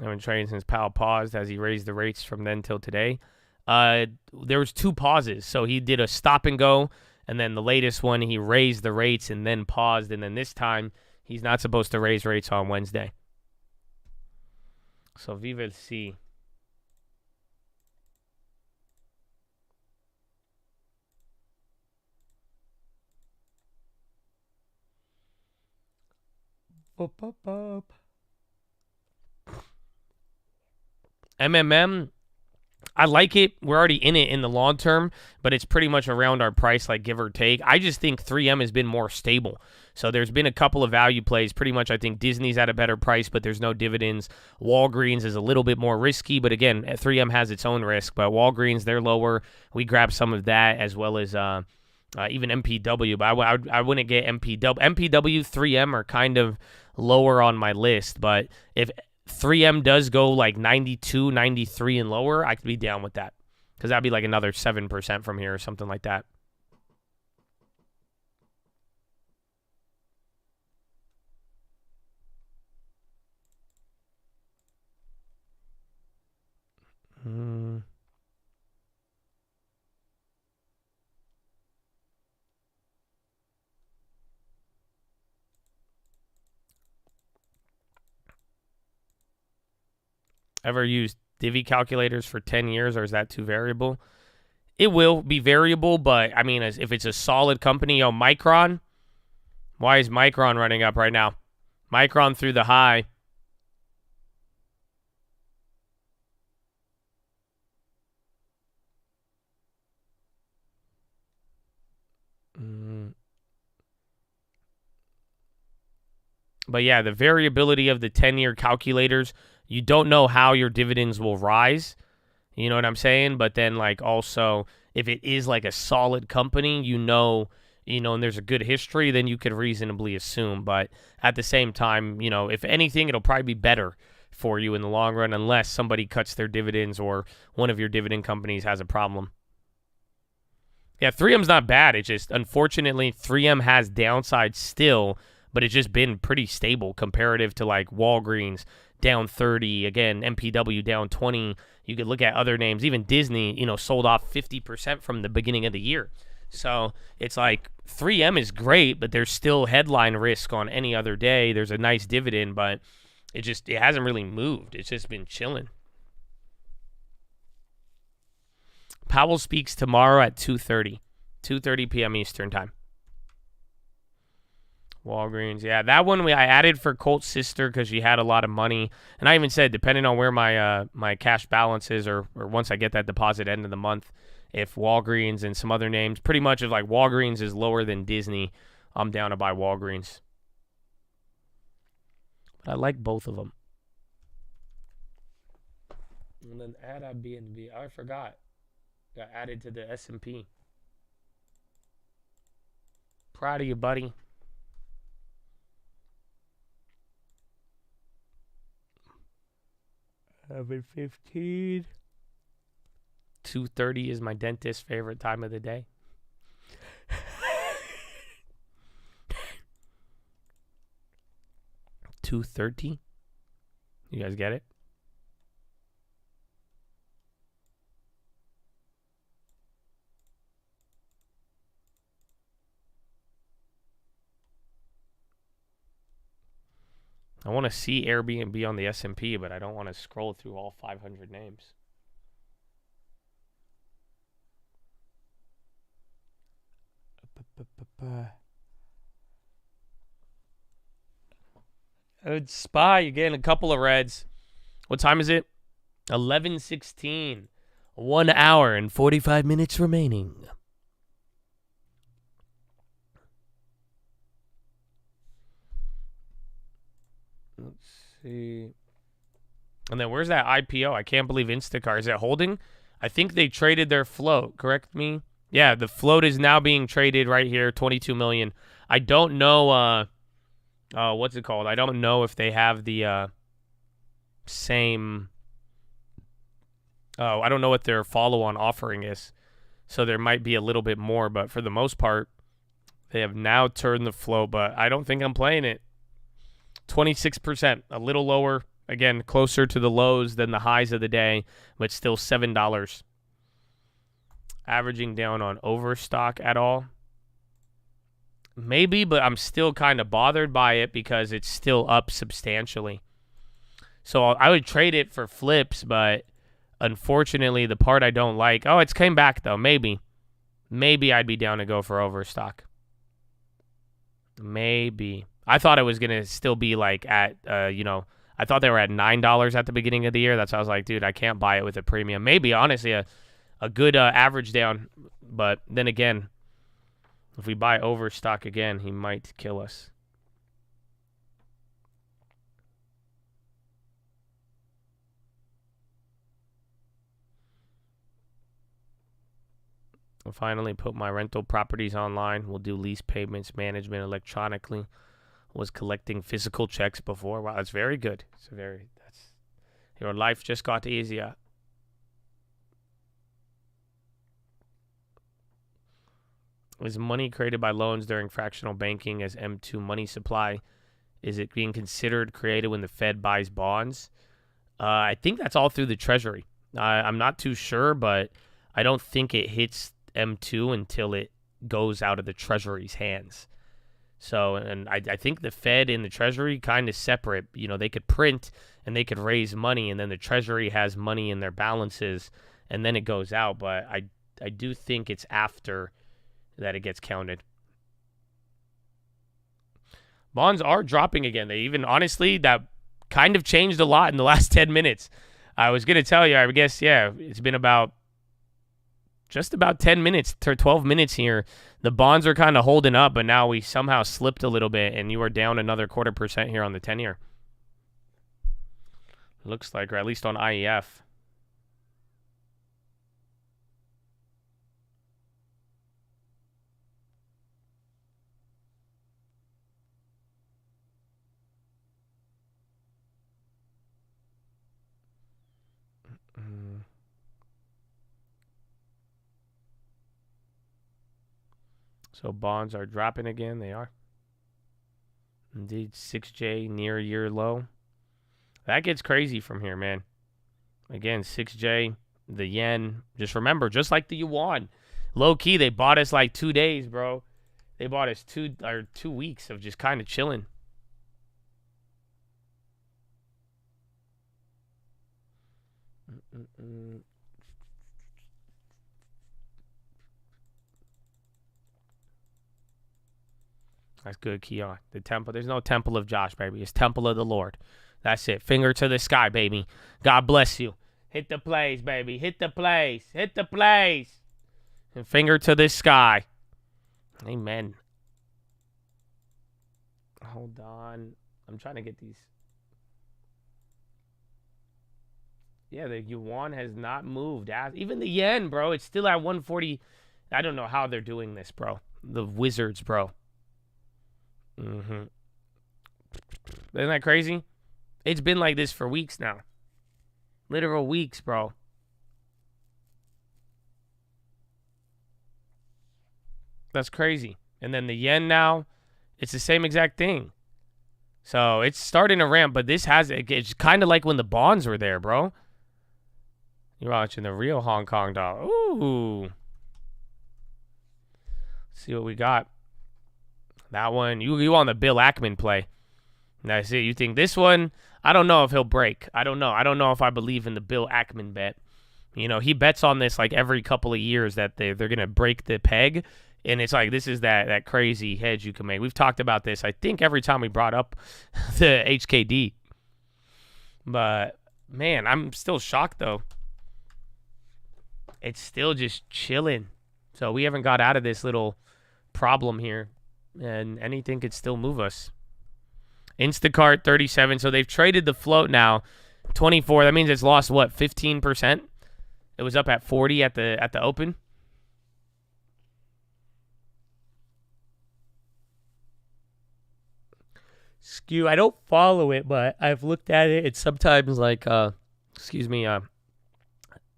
I've been trading since Powell paused as he raised the rates from then till today. There was 2 pauses. So he did a stop and go, and then the latest one, he raised the rates and then paused, and then this time, he's not supposed to raise rates on Wednesday. So we will see. Up. MMM, I like it. We're already in it in the long term, but it's pretty much around our price, like give or take. I just think 3M has been more stable. So there's been a couple of value plays. Pretty much I think Disney's at a better price, but there's no dividends. Walgreens is a little bit more risky, but again, 3M has its own risk. But Walgreens, they're lower. We grabbed some of that as well as even MPW, but I wouldn't get MPW. MPW, 3M are kind of lower on my list, but if 3M does go like 92, 93 and lower, I could be down with that because that'd be like another 7% from here or something like that. Ever used Divi calculators for 10 years, or is that too variable? It will be variable, but, I mean, if it's a solid company, Micron, why is Micron running up right now? Micron through the high. But, yeah, the variability of the 10-year calculators, you don't know how your dividends will rise. You know what I'm saying? But then, like, also, if it is like a solid company, and there's a good history, then you could reasonably assume. But at the same time, if anything, it'll probably be better for you in the long run unless somebody cuts their dividends or one of your dividend companies has a problem. Yeah, 3M's not bad. It's just, unfortunately, 3M has downside still, but it's just been pretty stable comparative to, like, Walgreens, down 30. Again, MPW down 20. You could look at other names. Even Disney, sold off 50% from the beginning of the year. So it's like 3M is great, but there's still headline risk on any other day. There's a nice dividend, but it hasn't really moved. It's just been chilling. Powell speaks tomorrow at 2:30 p.m. Eastern time. Walgreens, yeah, that one I added for Colt's sister because she had a lot of money, and I even said depending on where my cash balance is, or once I get that deposit end of the month, if Walgreens and some other names, pretty much if like Walgreens is lower than Disney, I'm down to buy Walgreens. But I like both of them. And then add Airbnb, I forgot, got added to the S&P. Proud of you, buddy. Having 15. 2:30 is my dentist's favorite time of the day. $2.30. You guys get it? I want to see Airbnb on the S&P, but I don't want to scroll through all 500 names. Spy, you're getting a couple of reds. What time is it? 11:16. 1 hour and 45 minutes remaining. Let's see. And then where's that IPO? I can't believe Instacart. Is it holding? I think they traded their float. Correct me? Yeah, the float is now being traded right here, 22 million. I don't know what's it called? I don't know if they have the same. Oh, I don't know what their follow-on offering is. So there might be a little bit more, but for the most part, they have now turned the flow, but I don't think I'm playing it. 26%, a little lower. Again, closer to the lows than the highs of the day, but still $7. Averaging down on overstock at all? Maybe, but I'm still kind of bothered by it because it's still up substantially. So I would trade it for flips, but unfortunately, the part I don't like... Oh, it's came back, though. Maybe. Maybe I'd be down to go for overstock. Maybe. I thought it was going to still be like at, I thought they were at $9 at the beginning of the year. That's why I was like, dude, I can't buy it with a premium. Maybe, honestly, a good average down. But then again, if we buy overstock again, he might kill us. I'll finally put my rental properties online. We'll do lease payments management electronically. Was collecting physical checks before. Wow, that's very good. Your life just got easier. Is money created by loans during fractional banking as M2 money supply? Is it being considered created when the Fed buys bonds? I think that's all through the Treasury. I'm not too sure, but I don't think it hits M2 until it goes out of the Treasury's hands. So, and I think the Fed and the Treasury kind of separate. You know, they could print and they could raise money, and then the Treasury has money in their balances, and then it goes out. But I do think it's after that it gets counted. Bonds are dropping again. They even, honestly, that kind of changed a lot in the last 10 minutes. I was going to tell you, I guess, yeah, it's been just about 10 minutes to 12 minutes here. The bonds are kind of holding up, but now we somehow slipped a little bit, and you are down another 0.25% here on the 10-year. Looks like, or at least on IEF. So bonds are dropping again. They are. Indeed, 6J near year low. That gets crazy from here, man. Again, 6J, the yen. Just remember, just like the yuan, low key, they bought us like 2 days, bro. They bought us 2 weeks of just kind of chilling. That's good, Keon. The temple. There's no temple of Josh, baby. It's temple of the Lord. That's it. Finger to the sky, baby. God bless you. Hit the plays, baby. Hit the plays. Hit the plays. And finger to the sky. Amen. Hold on. I'm trying to get these. Yeah, the yuan has not moved. Even the yen, bro. It's still at 140. I don't know how they're doing this, bro. The wizards, bro. Isn't that crazy? It's been like this for weeks now. Literal weeks, bro. That's crazy. And then the yen now, it's the same exact thing. So it's starting to ramp, but it's kind of like when the bonds were there, bro. You're watching the real Hong Kong dollar. Ooh. Let's see what we got. That one, you on the Bill Ackman play. That's it. You think this one, I don't know if he'll break. I don't know. I don't know if I believe in the Bill Ackman bet. You know, he bets on this like every couple of years that they're going to break the peg. And it's like, this is that crazy hedge you can make. We've talked about this, I think, every time we brought up the HKD. But, man, I'm still shocked, though. It's still just chilling. So we haven't got out of this little problem here. And anything could still move us. Instacart 37. So they've traded the float now 24. That means it's lost what, 15%? It was up at 40 at the open. Skew. I don't follow it, but I've looked at it. It's sometimes like,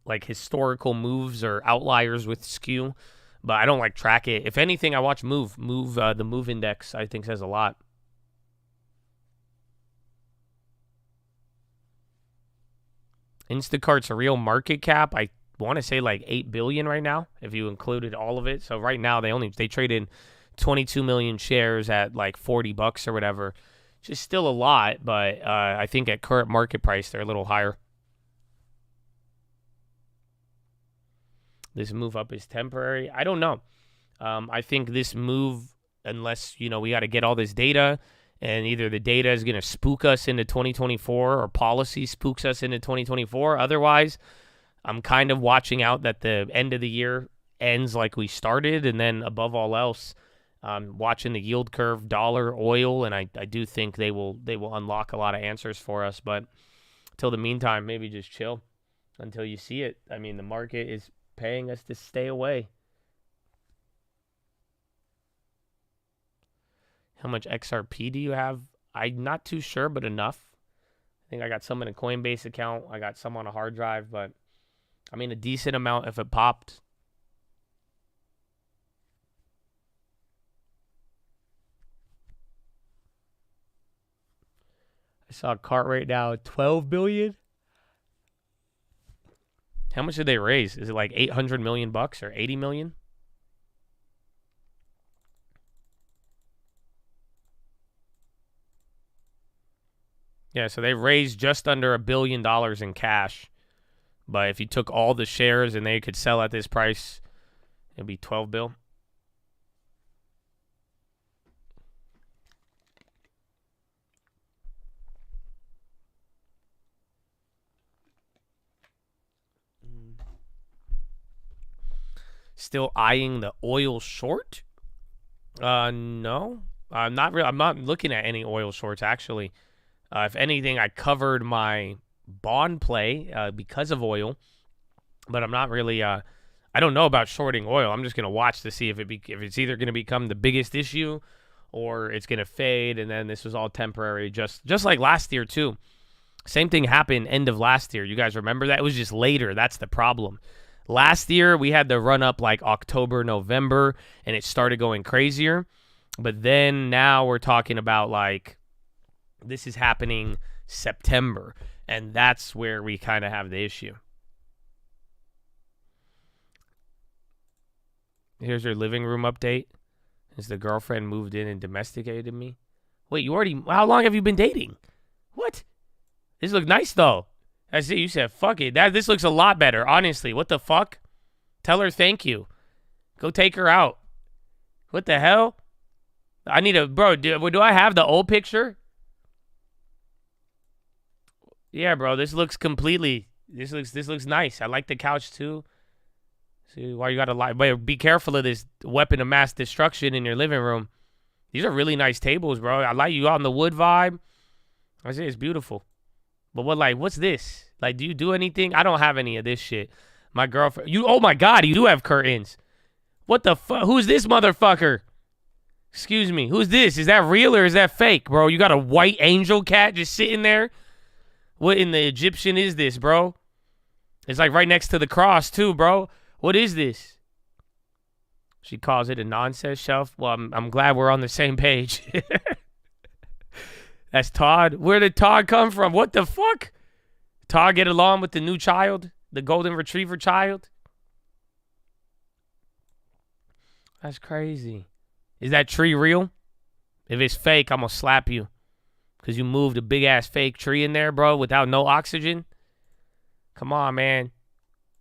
like historical moves or outliers with skew, but I don't like track it. If anything, I watch Move. The Move Index, I think, says a lot. Instacart's a real market cap. I want to say like 8 billion right now, if you included all of it. So right now they traded 22 million shares at like $40 or whatever. Which is still a lot, but I think at current market price they're a little higher. This move up is temporary. I don't know. I think this move, unless, we got to get all this data, and either the data is going to spook us into 2024 or policy spooks us into 2024. Otherwise, I'm kind of watching out that the end of the year ends like we started, and then above all else, watching the yield curve, dollar, oil, and I do think they will unlock a lot of answers for us. But till the meantime, maybe just chill until you see it. I mean, the market is paying us to stay away. How much XRP do you have? I'm not too sure, but enough. I think I got some in a Coinbase account. I got some on a hard drive, but I mean a decent amount if it popped. I saw a cart right now at 12 billion. How much did they raise? Is it like 800 million bucks or 80 million? Yeah, so they raised just under $1 billion in cash. But if you took all the shares and they could sell at this price, it'd be 12 bill. Still eyeing the oil short? No. I'm not looking at any oil shorts, actually. If anything, I covered my bond play because of oil, but I'm not really. I don't know about shorting oil. I'm just gonna watch to see if it's either gonna become the biggest issue, or it's gonna fade, and then this was all temporary, just like last year too. Same thing happened end of last year. You guys remember that? It was just later. That's the problem. Last year we had the run up like October, November, and it started going crazier. But then now we're talking about like. This is happening September, and that's where we kind of have the issue. Here's your living room update. As the girlfriend moved in and domesticated me. Wait, how long have you been dating? What? This looks nice, though. I see you said, fuck it. This looks a lot better, honestly. What the fuck? Tell her thank you. Go take her out. What the hell? I need bro, do I have the old picture? Yeah, bro, this looks nice. I like the couch too. See why you gotta lie. But be careful of this weapon of mass destruction in your living room. These are really nice tables, bro. I like you on the wood vibe. I say it's beautiful. But what's this? Like, do you do anything? I don't have any of this shit. My girlfriend, oh my God, you do have curtains. What the fuck? Who's this motherfucker? Excuse me. Who's this? Is that real or is that fake, bro? You got a white angel cat just sitting there? What in the Egyptian is this, bro? It's like right next to the cross, too, bro. What is this? She calls it a nonsense shelf. Well, I'm glad we're on the same page. That's Todd. Where did Todd come from? What the fuck? Todd get along with the new child? The golden retriever child? That's crazy. Is that tree real? If it's fake, I'm going to slap you. Because you moved a big-ass fake tree in there, bro, without no oxygen. Come on, man.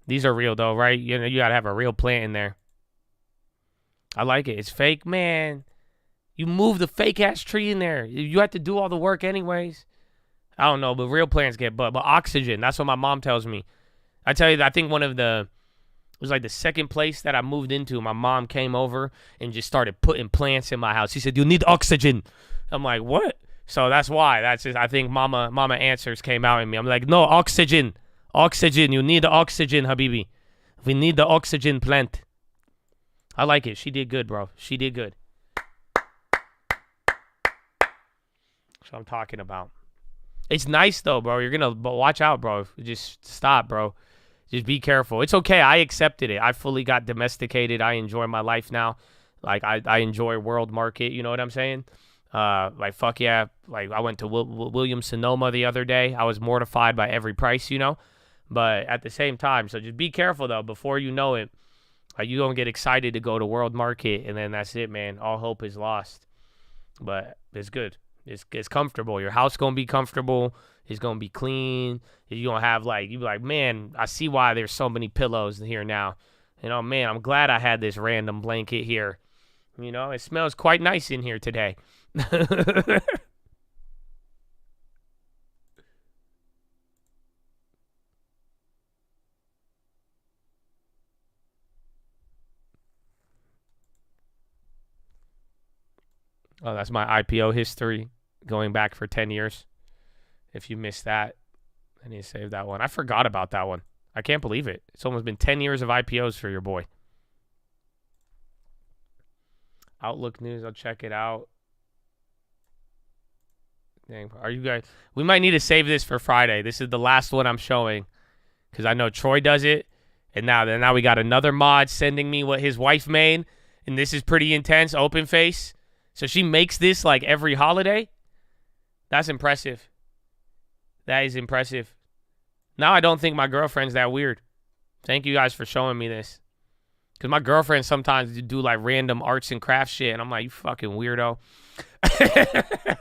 These are real, though, right? You got to have a real plant in there. I like it. It's fake, man. You moved the fake-ass tree in there. You have to do all the work anyways. I don't know, but real plants get but oxygen. That's what my mom tells me. I tell you, I think it was like the second place that I moved into. My mom came over and just started putting plants in my house. She said, "You need oxygen." I'm like, "What?" So that's why. That's just, I think Mama Answers came out in me. I'm like, no, oxygen. Oxygen. You need the oxygen, Habibi. We need the oxygen plant. I like it. She did good, bro. She did good. what I'm talking about. It's nice though, bro. You're gonna watch out, bro. Just stop, bro. Just be careful. It's okay. I accepted it. I fully got domesticated. I enjoy my life now. Like I enjoy world market. You know what I'm saying? Like fuck yeah. Like I went to Williams Sonoma the other day. I was mortified by every price, you know. But at the same time, so just be careful though. Before you know it, you gonna get excited to go to world market, and then that's it, man. All hope is lost. But it's good. It's comfortable. Your house gonna be comfortable. It's gonna be clean. You're gonna have you be like, man, I see why there's so many pillows here now. And oh man, I'm glad I had this random blanket here. You know, it smells quite nice in here today. Oh, that's my IPO history going back for 10 years. If you missed that, I need to save that one. I forgot about that one. I can't believe it. It's almost been 10 years of IPOs for your boy. Outlook News, I'll check it out. Dang, are you guys? We might need to save this for Friday. This is the last one I'm showing because I know Troy does it. And now we got another mod sending me what his wife made. And this is pretty intense, open face. So she makes this like every holiday. That's impressive. That is impressive. Now I don't think my girlfriend's that weird. Thank you guys for showing me this. Because my girlfriend sometimes do like random arts and crafts shit. And I'm like, you fucking weirdo.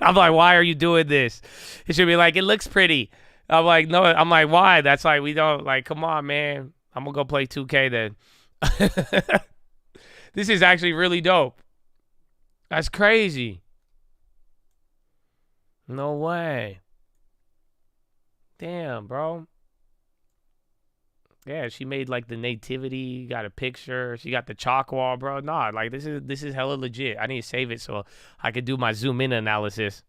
I'm like, why are you doing this? It should be like, it looks pretty. I'm like, no. I'm like, why? That's like, we don't, like, come on, man. I'm going to go play 2K then. This is actually really dope. That's crazy. No way. Damn, bro. Yeah, she made like the nativity, got a picture, she got the chalk wall, bro. Nah, like this is hella legit. I need to save it so I could do my zoom in analysis.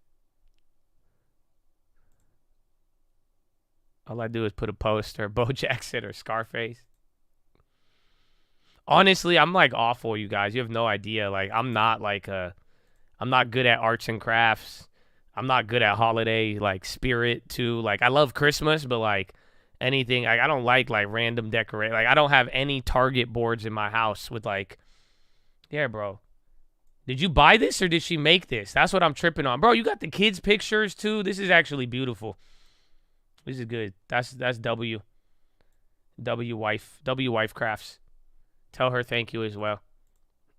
All I do is put a poster, Bo Jackson or Scarface. Honestly, I'm like awful, you guys. You have no idea. Like I'm not good at arts and crafts. I'm not good at holiday like spirit too. Like I love Christmas, but like anything, I don't like random decorate. Like I don't have any Target boards in my house with like, yeah, bro. Did you buy this or did she make this? That's what I'm tripping on, bro. You got the kids' pictures too. This is actually beautiful. This is good. That's W wife crafts. Tell her thank you as well.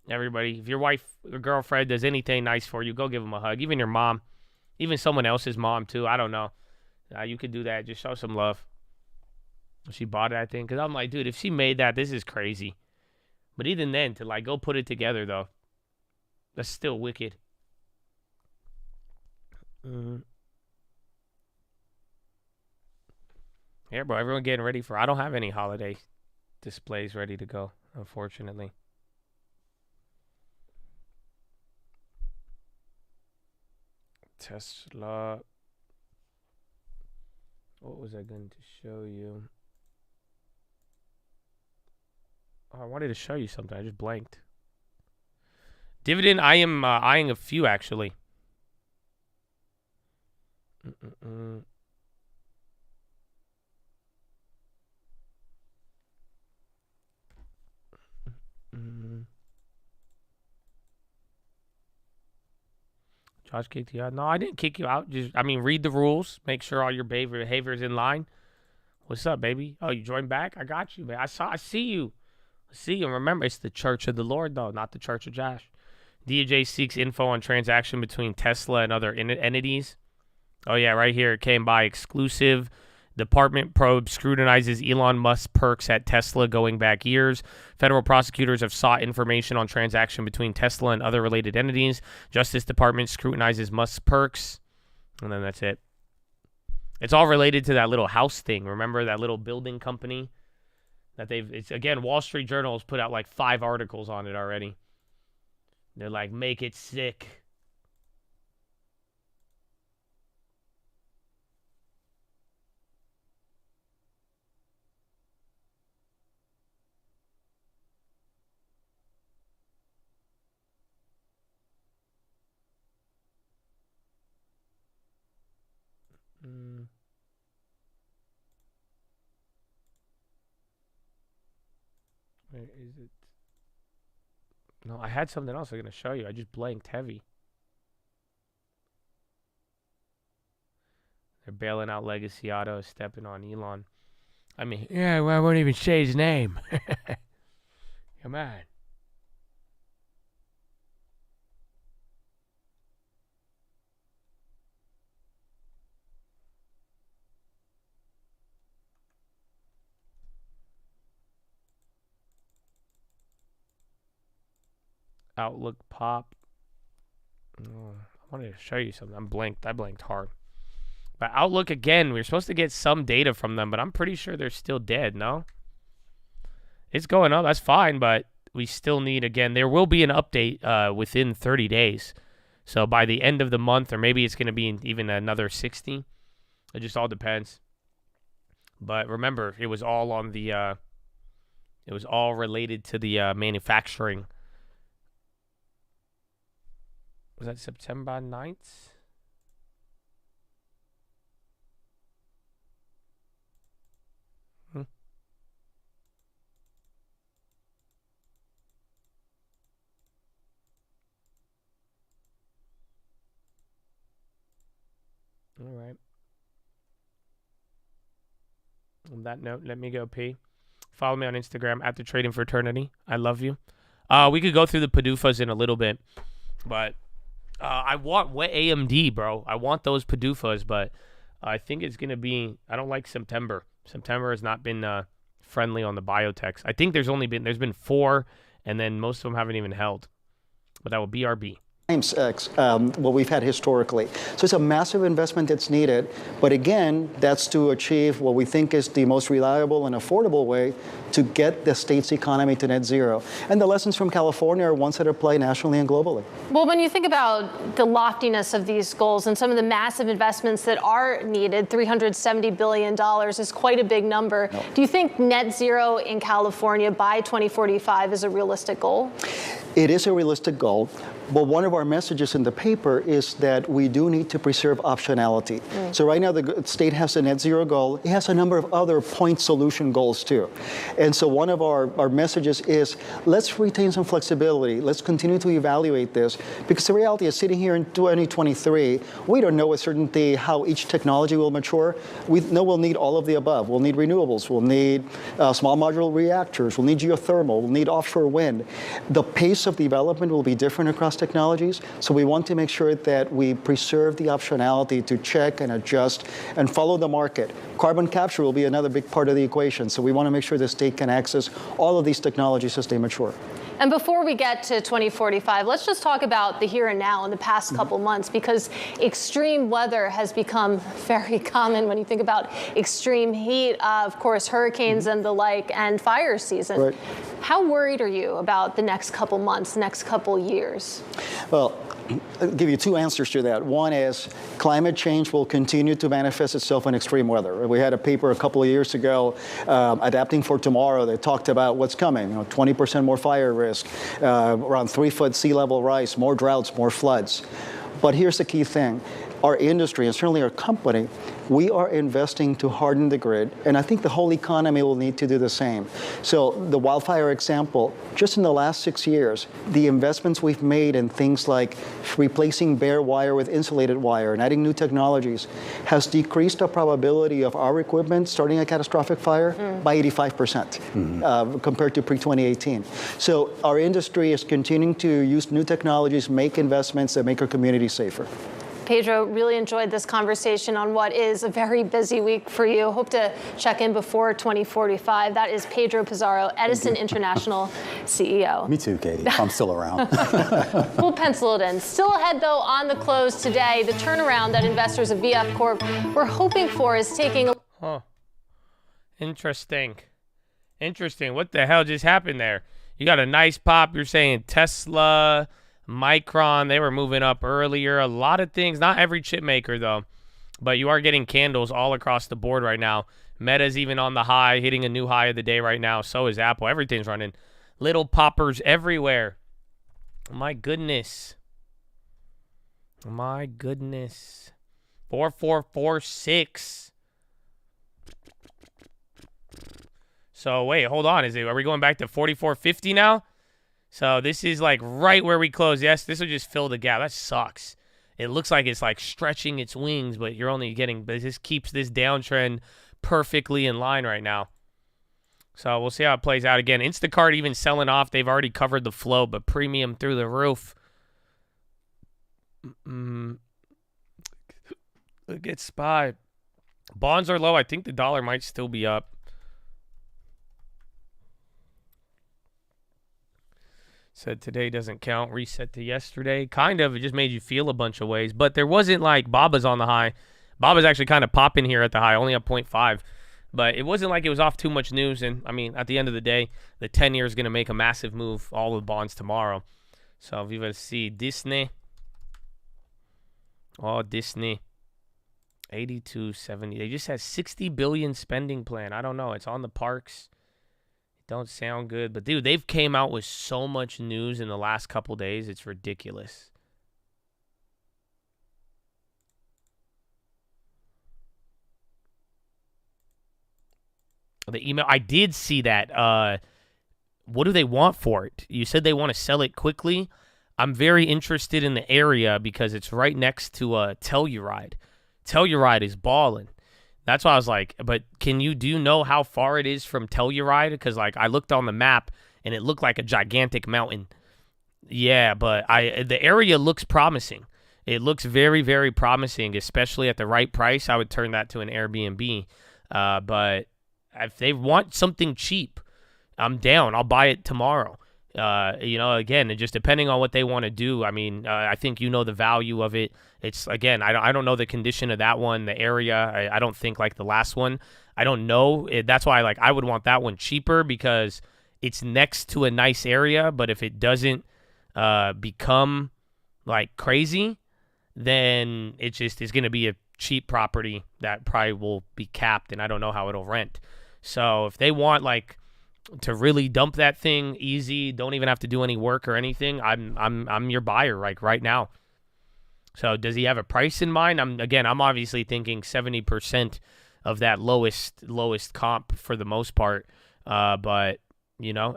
Everybody, if your wife or girlfriend does anything nice for you, go give them a hug. Even your mom, even someone else's mom too. I don't know. You could do that. Just show some love. She bought it, I think. Because I'm like, dude, if she made that, this is crazy. But even then, to like go put it together, though, that's still wicked. Yeah, bro, everyone getting ready for... I don't have any holiday displays ready to go, unfortunately. Tesla. What was I going to show you? Oh, I wanted to show you something. I just blanked. Dividend, I am eyeing a few, actually. Josh kicked you out. No, I didn't kick you out. Read the rules. Make sure all your behavior is in line. What's up, baby? Oh, you joined back? I got you, man. I see you. And remember, it's the Church of the Lord, though, not the Church of Josh. DOJ seeks info on transaction between Tesla and other entities. Oh, yeah, right here. It came by exclusive. Department probe scrutinizes Elon Musk's perks at Tesla going back years. Federal prosecutors have sought information on transaction between Tesla and other related entities. Justice Department scrutinizes Musk's perks. And then that's it. It's all related to that little house thing. Remember that little building company? Again, Wall Street Journal has put out like 5 articles on it already. They're like, make it sick. Where is it? No, I had something else I was going to show you. I just blanked heavy. They're bailing out Legacy Auto, stepping on Elon. I mean, yeah, well, I won't even say his name. Come on. Outlook pop. Oh, I wanted to show you something. I blanked hard. But Outlook again, we were supposed to get some data from them, but I'm pretty sure they're still dead, no? It's going up, that's fine, but we still need, again, there will be an update within 30 days. So by the end of the month, or maybe it's going to be even another 60. It just all depends. But remember, it was all on the, it was all related to the manufacturing. Was that September 9th? All right. On that note, let me go pee. Follow me on Instagram at the Trading Fraternity. I love you. We could go through the PDUFAs in a little bit, but I want AMD, bro. I want those PDUFAs, but I think it's gonna be. I don't like September. September has not been friendly on the biotechs. I think there's been 4, and then most of them haven't even held. But that will BRB.
Times X, what we've had historically. So it's a massive investment that's needed, but again, that's to achieve what we think is the most reliable and affordable way to get the state's economy to net zero. And the lessons from California are ones that apply nationally and globally.
Well, when you think about the loftiness of these goals and some of the massive investments that are needed, $370 billion is quite a big number. No. Do you think net zero in California by 2045 is a realistic goal?
It is a realistic goal, but one of our messages in the paper is that we do need to preserve optionality. So right now the state has a net zero goal. It has a number of other point solution goals too. And so one of our messages is let's retain some flexibility. Let's continue to evaluate this, because the reality is sitting here in 2023, we don't know with certainty how each technology will mature. We know we'll need all of the above. We'll need renewables. We'll need small modular reactors. We'll need geothermal. We'll need offshore wind. The pace of development will be different across technologies, so we want to make sure that we preserve the optionality to check and adjust and follow the market. Carbon capture will be another big part of the equation, so we want to make sure the state can access all of these technologies as they mature.
And before we get to 2045, let's just talk about the here and now in the past couple months, because extreme weather has become very common when you think about extreme heat, of course, hurricanes and the like, and fire season.
Right.
How worried are you about the next couple months, next couple years?
Well, I'll give you 2 answers to that. One is climate change will continue to manifest itself in extreme weather. We had a paper a couple of years ago, Adapting for Tomorrow, that talked about what's coming. 20% more fire risk, around 3-foot sea level rise, more droughts, more floods. But here's the key thing. Our industry, and certainly our company, we are investing to harden the grid, and I think the whole economy will need to do the same. So the wildfire example, just in the last 6 years, the investments we've made in things like replacing bare wire with insulated wire and adding new technologies has decreased the probability of our equipment starting a catastrophic fire by 85% compared to pre-2018. So our industry is continuing to use new technologies, make investments that make our community safer.
Pedro, really enjoyed this conversation on what is a very busy week for you. Hope to check in before 2045. That is Pedro Pizarro, Edison International CEO.
Me too, Katie. I'm still around.
We'll pencil it in. Still ahead, though, on the close today, the turnaround that investors of VF Corp were hoping for is taking a...
Interesting. What the hell just happened there? You got a nice pop. You're saying Tesla... Micron, they were moving up earlier. A lot of things, not every chip maker though, but you are getting candles all across the board right now. Meta's even on the high, hitting a new high of the day right now. So is Apple. Everything's running. Little poppers everywhere. My goodness. 4446. So wait, hold on. Are we going back to 44.50 now? So this is like right where we close. Yes, this will just fill the gap. That sucks. It looks like it's like stretching its wings, but you're only getting, but this keeps this downtrend perfectly in line right now. So we'll see how it plays out. Again, Instacart even selling off. They've already covered the flow, but premium through the roof. Look at SPY. Bonds are low. I think the dollar might still be up. Said today doesn't count. Reset to yesterday. Kind of. It just made you feel a bunch of ways. But there wasn't like Baba's on the high. Baba's actually kind of popping here at the high. Only up 0.5. But it wasn't like it was off too much news. And, I mean, at the end of the day, the 10-year is going to make a massive move. All the bonds tomorrow. So if you want to see Disney. Oh, Disney. 82.70. They just had 60 billion spending plan. I don't know. It's on the parks. Don't sound good. But, dude, they've came out with so much news in the last couple days. It's ridiculous. The email. I did see that. What do they want for it? You said they want to sell it quickly. I'm very interested in the area because it's right next to Telluride. Telluride is balling. That's why I was like, but do you know how far it is from Telluride? Because, like, I looked on the map, and it looked like a gigantic mountain. Yeah, but the area looks promising. It looks very, very promising, especially at the right price. I would turn that to an Airbnb. But if they want something cheap, I'm down. I'll buy it tomorrow. Again, just depending on what they want to do. I mean, I think you know the value of it. It's, again, I don't know the condition of that one, the area. I don't think like the last one. I don't know. That's why I would want that one cheaper because it's next to a nice area. But if it doesn't become like crazy, then it just is going to be a cheap property that probably will be capped, and I don't know how it'll rent. So if they want like to really dump that thing easy, don't even have to do any work or anything, I'm your buyer right now. So does he have a price in mind? I'm obviously thinking 70% of that lowest comp for the most part. But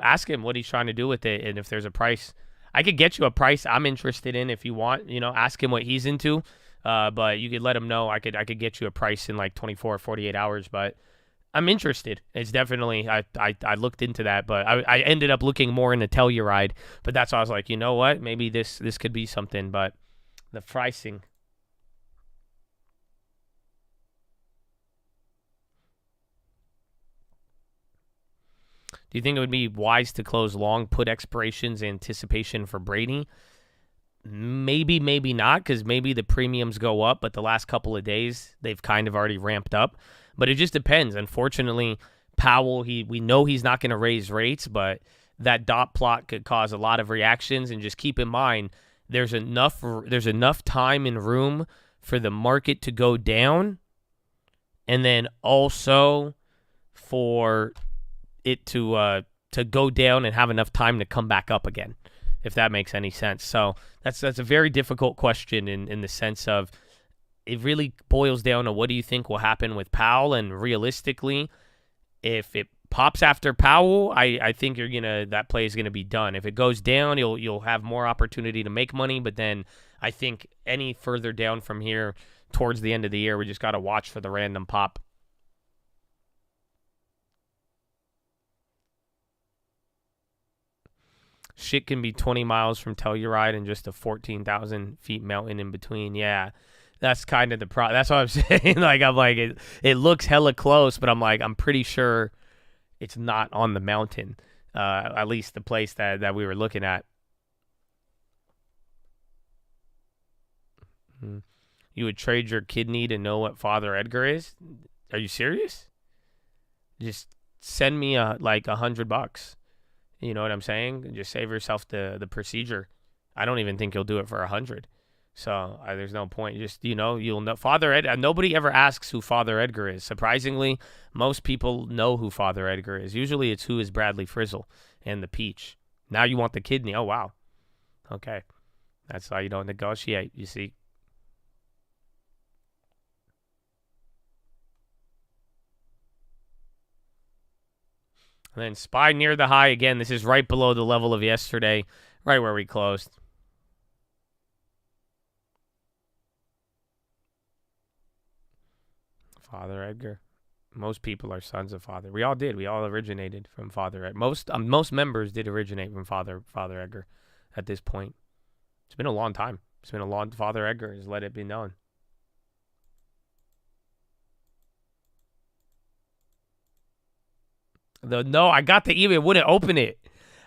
ask him what he's trying to do with it, and if there's a price, I could get you a price I'm interested in if you want. Ask him what he's into. But you could let him know. I could get you a price in like 24 or 48 hours. But I'm interested. It's definitely, I looked into that, but I ended up looking more into Telluride. But that's why I was like, you know what? Maybe this could be something. But the pricing. Do you think it would be wise to close long put expirations in anticipation for Brady? Maybe, maybe not, because maybe the premiums go up, but the last couple of days, they've kind of already ramped up. But it just depends. Unfortunately, Powell, we know he's not going to raise rates, but that dot plot could cause a lot of reactions. And just keep in mind, there's enough time and room for the market to go down, and then also for it to go down and have enough time to come back up again, if that makes any sense. So that's a very difficult question in the sense of it really boils down to what do you think will happen with Powell, and realistically, if it pops after Powell, I think that play is gonna be done. If it goes down, you'll have more opportunity to make money, but then I think any further down from here towards the end of the year, we just gotta watch for the random pop. Shit can be 20 miles from Telluride and just a 14,000 feet mountain in between. Yeah, that's kind of the that's what I'm saying. It looks hella close, but I'm pretty sure it's not on the mountain. At least the place that we were looking at. You would trade your kidney to know what Father Edgar is? Are you serious? Just send me $100. You know what I'm saying? Just save yourself the procedure. I don't even think you'll do it for 100. So there's no point. Just, you'll know. Father Ed. Nobody ever asks who Father Edgar is. Surprisingly, most people know who Father Edgar is. Usually it's who is Bradley Frizzle and the peach. Now you want the kidney. Oh, wow. Okay. That's why you don't negotiate, you see. And then SPY near the high again. This is right below the level of yesterday, right where we closed. Father Edgar. Most people are sons of Father. We all did. We all originated from Father Edgar. Most members did originate from Father Edgar at this point. It's been a long time. It's been a long Father Edgar has let it be known. No, I got the email. It wouldn't open it.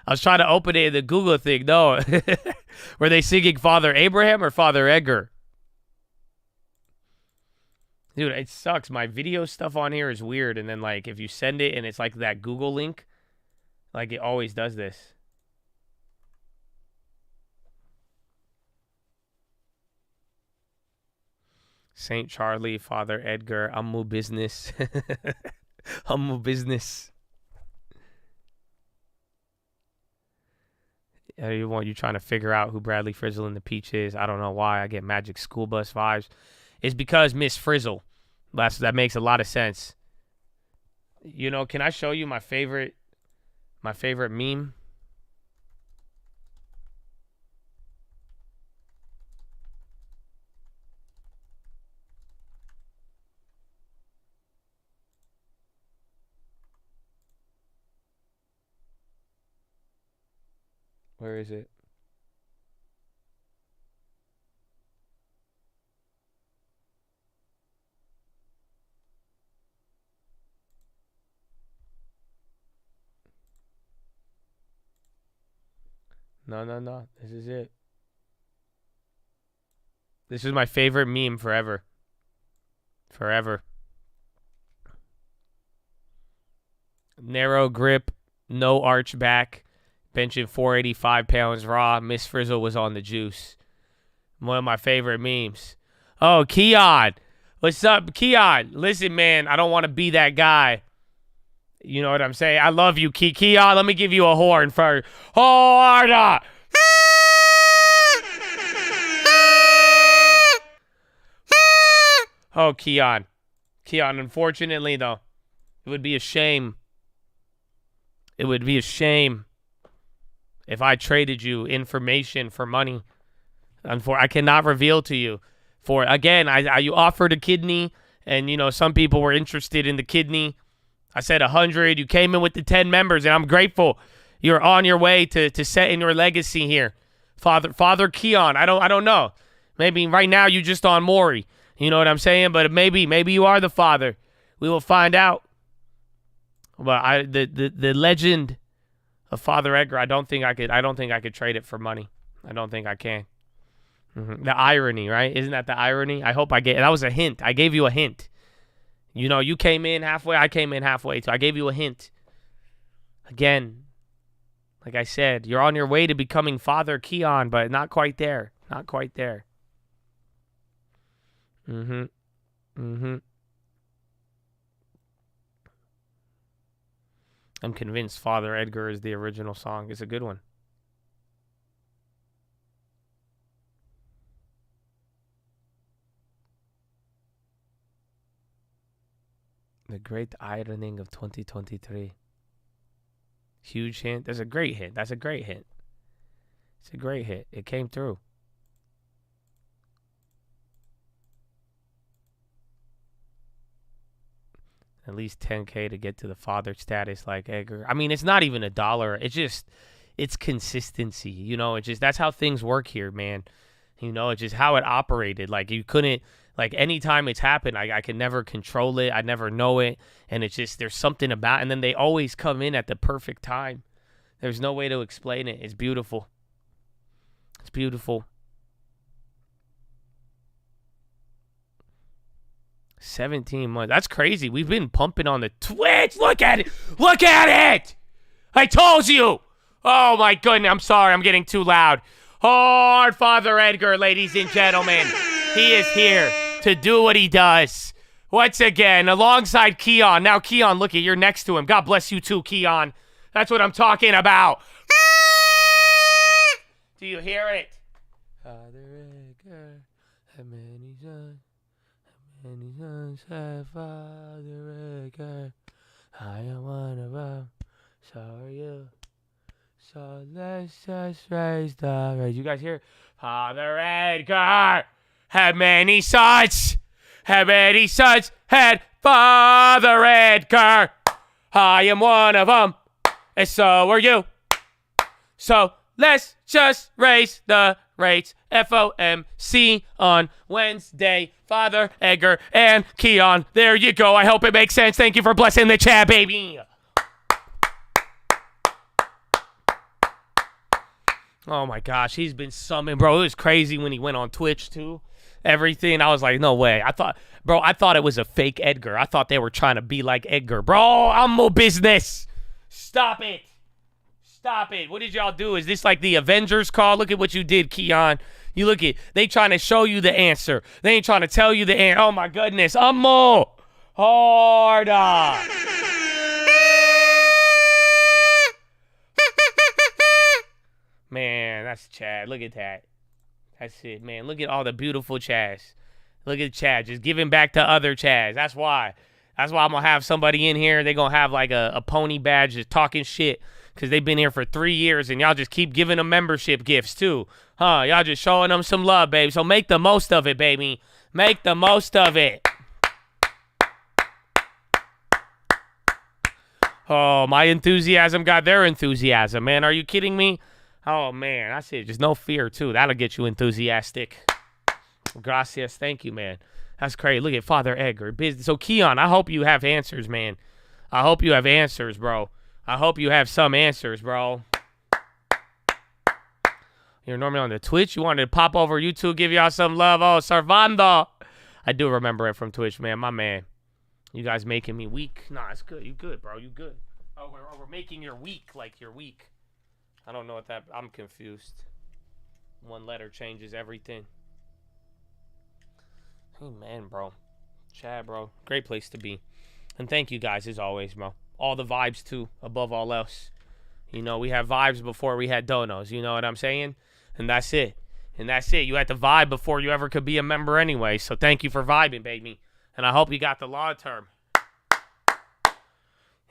I was trying to open it in the Google thing. No. Were they singing Father Abraham or Father Edgar? Dude, it sucks. My video stuff on here is weird. And then, like, if you send it and it's like that Google link, like, it always does this. St. Charlie, Father Edgar, Ammu business. Ammu business. You trying to figure out who Bradley Frizzle and the Peach is. I don't know why I get Magic School Bus vibes. It's because Miss Frizzle. That makes a lot of sense. You know, can I show you my favorite meme? Where is it? No. This is it. This is my favorite meme forever. Forever. Narrow grip, no arch back, benching 485 pounds raw. Miss Frizzle was on the juice. One of my favorite memes. Oh, Keon. What's up, Keon? Listen, man, I don't want to be that guy. You know what I'm saying? I love you, Keon. Let me give you a horn first. Horn! Oh, Keon. Keon, unfortunately, though, it would be a shame. It would be a shame if I traded you information for money. I cannot reveal to you. For, again, you offered a kidney, and, you know, some people were interested in the kidney. I said 100. You came in with the 10 members, and I'm grateful. You're on your way to setting your legacy here. Father Keon, I don't know. Maybe right now you just on Maury. You know what I'm saying? But maybe you are the father. We will find out. But the legend of Father Edgar, I don't think I could trade it for money. I don't think I can. The irony, right? Isn't that the irony? I hope that was a hint. I gave you a hint. You know, you came in halfway, I came in halfway too. I gave you a hint. Again, like I said, you're on your way to becoming Father Keon, but not quite there. Not quite there. I'm convinced Father Edgar is the original song. It's a good one. The great ironing of 2023. Huge hint. That's a great hint. It's a great hint. It came through. At least 10K to get to the father status like Edgar. I mean, it's not even $1. It's consistency. You know, that's how things work here, man. You know, it's just how it operated. Like, you couldn't, like, anytime it's happened, I can never control it. I never know it. And it's just, there's something about, and then they always come in at the perfect time. There's no way to explain it. It's beautiful. It's beautiful. 17 months. That's crazy. We've been pumping on the Twitch. Look at it. Look at it. I told you. Oh, my goodness. I'm sorry. I'm getting too loud. Hard Father Edgar, ladies and gentlemen. He is here to do what he does. Once again, alongside Keon. Now, Keon, look at, you're next to him. God bless you too, Keon. That's what I'm talking about. Do you hear it? Father Edgar, how many sons? How many sons have Father Edgar? I am one of them. So are you. So let's just raise the raise. You guys hear? Father Edgar had many sons. Had many sons. Had Father Edgar. I am one of them. And so are you. So let's just raise the rates. FOMC on Wednesday. Father Edgar and Keon. There you go. I hope it makes sense. Thank you for blessing the chat, baby. Oh my gosh, he's been summoned, bro. It was crazy when he went on Twitch too. Everything. I was like, no way. I thought it was a fake Edgar. I thought they were trying to be like Edgar. Bro, I'm more business. Stop it. Stop it. What did y'all do? Is this like the Avengers call? Look at what you did, Keon. You look at, they trying to show you the answer. They ain't trying to tell you the answer. Oh my goodness. I'm more harder. Man, that's Chad. Look at that. That's it, man. Look at all the beautiful Chads. Look at Chad. Just giving back to other Chads. That's why. That's why I'm going to have somebody in here. They're going to have like a pony badge just talking shit because they've been here for 3 years and y'all just keep giving them membership gifts too. Huh? Y'all just showing them some love, baby. So make the most of it, baby. Make the most of it. Oh, my enthusiasm got their enthusiasm, man. Are you kidding me? Oh, man, that's it. Just no fear, too. That'll get you enthusiastic. Gracias. Thank you, man. That's crazy. Look at Father Edgar. Business. So, Keon, I hope you have answers, man. I hope you have answers, bro. I hope you have some answers, bro. You're normally on the Twitch. You wanted to pop over YouTube, give y'all some love. Oh, Servando. I do remember it from Twitch, man. My man. You guys making me weak. Nah, it's good. You good, bro. You good. Oh, we're making your week like you're weak. I don't know what that... I'm confused. One letter changes everything. Hey, man, bro. Chad, bro. Great place to be. And thank you guys, as always, bro. All the vibes, too, above all else. You know, we have vibes before we had donos. You know what I'm saying? And that's it. And that's it. You had to vibe before you ever could be a member anyway. So thank you for vibing, baby. And I hope you got the long term.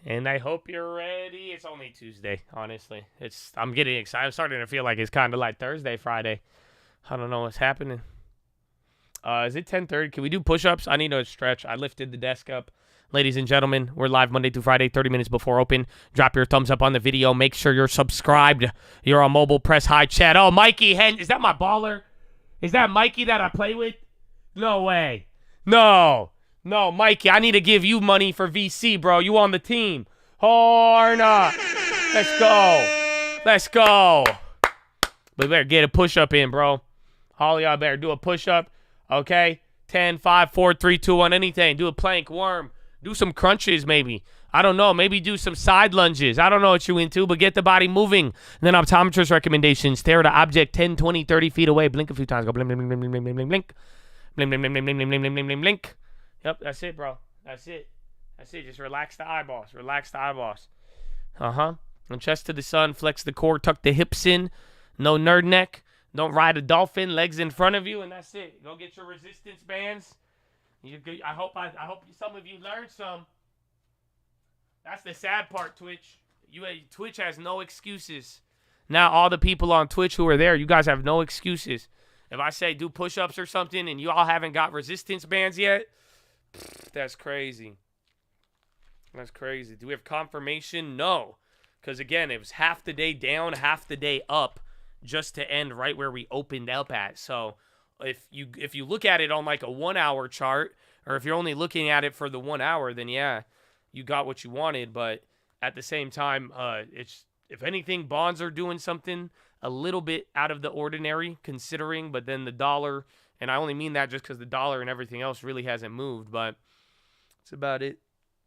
And I hope you're ready. It's only Tuesday, honestly. I'm getting excited. I'm starting to feel like it's kind of like Thursday, Friday. I don't know what's happening. Is it 10:30? Can we do push-ups? I need to stretch. I lifted the desk up. Ladies and gentlemen, we're live Monday through Friday, 30 minutes before open. Drop your thumbs up on the video. Make sure you're subscribed. You're on mobile. Press high chat. Oh, Mikey Hen. Is that my baller? Is that Mikey that I play with? No way. No, Mikey, I need to give you money for VC, bro. You on the team. Horna. Let's go. We better get a push-up in, bro. All y'all better do a push-up, okay? 10, 5, 4, 3, 2, 1, anything. Do a plank, worm. Do some crunches, maybe. I don't know. Maybe do some side lunges. I don't know what you into, but get the body moving. And then optometrist recommendations. Stare at an object 10, 20, 30 feet away. Blink a few times. Go blink, blink, blink, blink, blink, blink, blink, blink. Blink, blink, blink, blink, blink, blink, blink, blink, blink, blink. Yep, that's it, bro. That's it. Just relax the eyeballs. And chest to the sun. Flex the core. Tuck the hips in. No nerd neck. Don't ride a dolphin. Legs in front of you, and that's it. Go get your resistance bands. I hope some of you learned some. That's the sad part, Twitch. Twitch has no excuses. Now all the people on Twitch who are there, you guys have no excuses. If I say do push-ups or something and you all haven't got resistance bands yet, that's crazy. That's crazy. Do we have confirmation? No. Because, again, it was half the day down, half the day up, just to end right where we opened up at. So if you look at it on like a 1 hour chart, or if you're only looking at it for the 1 hour, then yeah, you got what you wanted. But at the same time, if anything, bonds are doing something a little bit out of the ordinary considering, but then the dollar, and I only mean that just because the dollar and everything else really hasn't moved, but that's about it.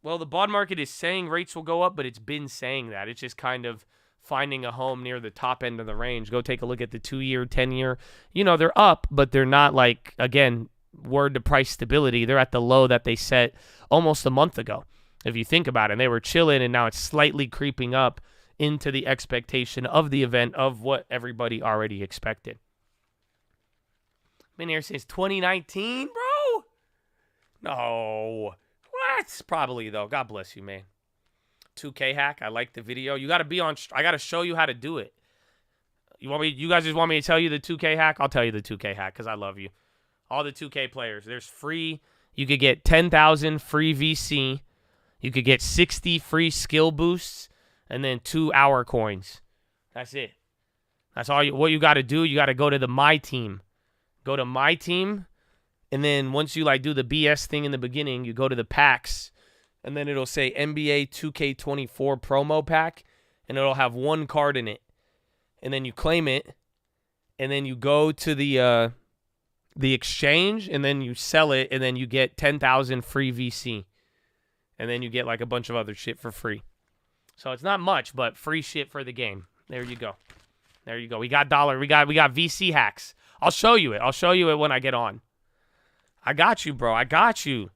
Well, the bond market is saying rates will go up, but it's been saying that. It's just kind of finding a home near the top end of the range. Go take a look at the 2-year, 10-year. You know, they're up, but they're not like, again, word to price stability. They're at the low that they set almost a month ago. If you think about it, they were chilling, and now it's slightly creeping up into the expectation of the event of what everybody already expected. Been here since 2019, bro? No. What? Probably, though. God bless you, man. 2K hack. I like the video. You got to be on. I got to show you how to do it. You guys just want me to tell you the 2K hack? I'll tell you the 2K hack because I love you. All the 2K players. There's free. You could get 10,000 free VC. You could get 60 free skill boosts, and then 2 hour coins. That's it. That's all. What you got to do, you got to go to the My Team. Go to My Team, and then once you like do the BS thing in the beginning, you go to the packs, and then it'll say NBA 2K24 promo pack, and it'll have 1 card in it. And then you claim it, and then you go to the exchange, and then you sell it, and then you get 10,000 free VC. And then you get like a bunch of other shit for free. So it's not much, but free shit for the game. There you go. There you go. We got dollar. We got VC hacks. I'll show you it. I'll show you it when I get on. I got you, bro. I got you.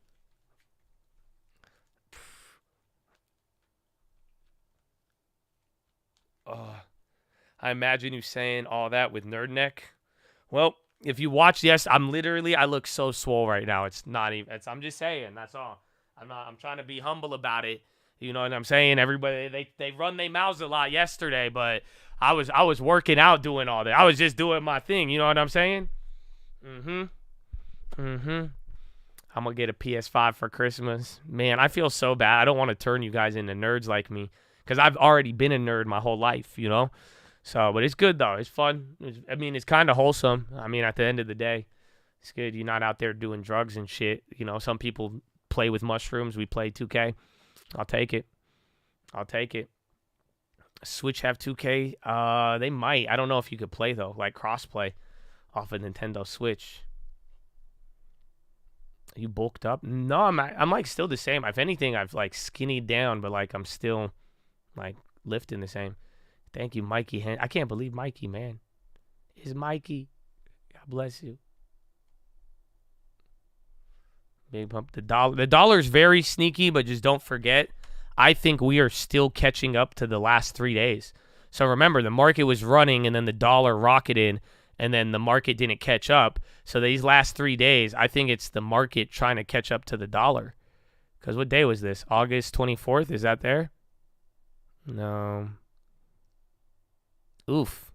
I imagine you saying all that with nerd neck. Well, if you watch, yes, I look so swole right now. It's not even. I'm just saying. That's all. I'm trying to be humble about it. You know what I'm saying? Everybody, they run their mouths a lot yesterday, but I was working out doing all that. I was just doing my thing. You know what I'm saying? I'm gonna get a PS5 for Christmas. Man, I feel so bad. I don't want to turn you guys into nerds like me because I've already been a nerd my whole life, you know? So, but it's good though. It's fun. It's kind of wholesome. At the end of the day, it's good. You're not out there doing drugs and shit. You know, some people play with mushrooms. We play 2K. I'll take it. Switch have 2K? They might. I don't know if you could play though, like crossplay off of Nintendo Switch. Are you bulked up? No, I'm like still the same. If anything, I've like skinnied down, but like I'm still like lifting the same. Thank you, Mikey. I can't believe Mikey, man. Is Mikey? God bless you. Big pump. The dollar's very sneaky, but just don't forget, I think we are still catching up to the last 3 days. So remember, the market was running, and then the dollar rocketed, and then the market didn't catch up. So these last 3 days, I think it's the market trying to catch up to the dollar. Because what day was this? August 24th? Is that there? No. Oof.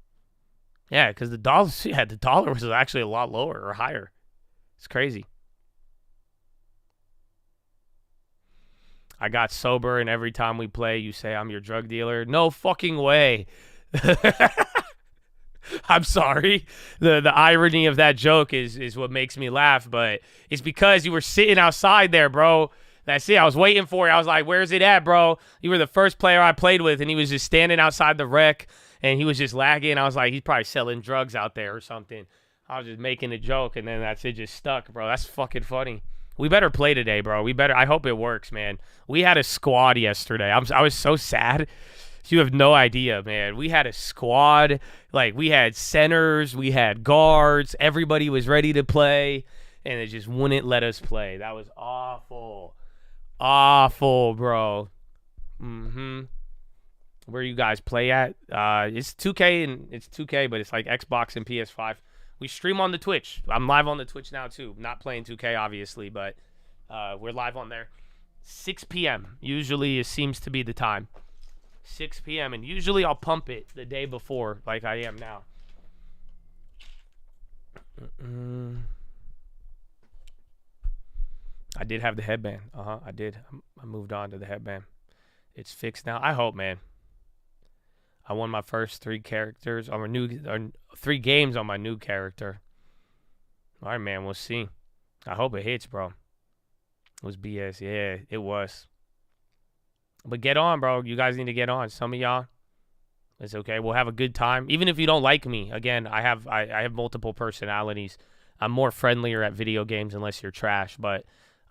Yeah, because the dollar was actually a lot lower or higher. It's crazy. I got sober, and every time we play, you say I'm your drug dealer. No fucking way. I'm sorry. The irony of that joke is what makes me laugh, but it's because you were sitting outside there, bro. That's it. I was waiting for you. I was like, where's it at, bro? You were the first player I played with, and he was just standing outside the rec, and he was just lagging. I was like, he's probably selling drugs out there or something. I was just making a joke, and then that's it just stuck, bro. That's fucking funny. We better play today, bro. I hope it works, man. We had a squad yesterday. I was so sad. You have no idea, man. We had a squad. Like, we had centers. We had guards. Everybody was ready to play, and it just wouldn't let us play. That was awful. Awful, bro. Where you guys play at? It's 2K, but it's like Xbox and PS5. We stream on the Twitch. I'm live on the Twitch now, too. Not playing 2K, obviously, but we're live on there. 6 p.m. usually it seems to be the time. 6 p.m. And usually I'll pump it the day before like I am now. I did have the headband. I did. I moved on to the headband. It's fixed now. I hope, man. I won my first 3 characters on my new, or 3 games on my new character. All right, man. We'll see. I hope it hits, bro. It was BS. Yeah, it was. But get on, bro. You guys need to get on. Some of y'all, it's okay. We'll have a good time. Even if you don't like me. Again, I have multiple personalities. I'm more friendlier at video games unless you're trash. But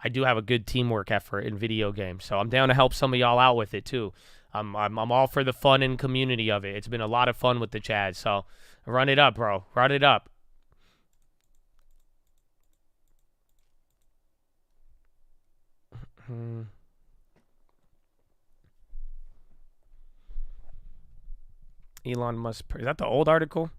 I do have a good teamwork effort in video games. So I'm down to help some of y'all out with it, too. I'm all for the fun and community of it. It's been a lot of fun with the Chads. So run it up, bro. Run it up. Elon Musk. Is that the old article?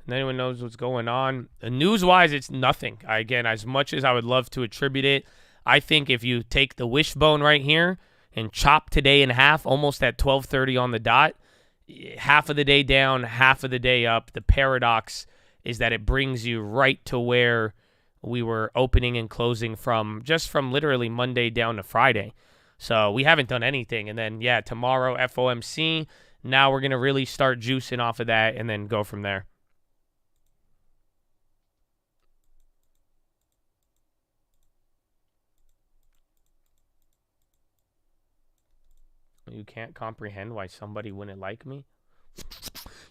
And anyone knows what's going on. News-wise, it's nothing. Again, as much as I would love to attribute it, I think if you take the wishbone right here and chop today in half, almost at 12:30 on the dot, half of the day down, half of the day up, the paradox is that it brings you right to where we were opening and closing from, just from literally Monday down to Friday. So we haven't done anything. And then, yeah, tomorrow, FOMC. Now we're going to really start juicing off of that and then go from there. You can't comprehend why somebody wouldn't like me?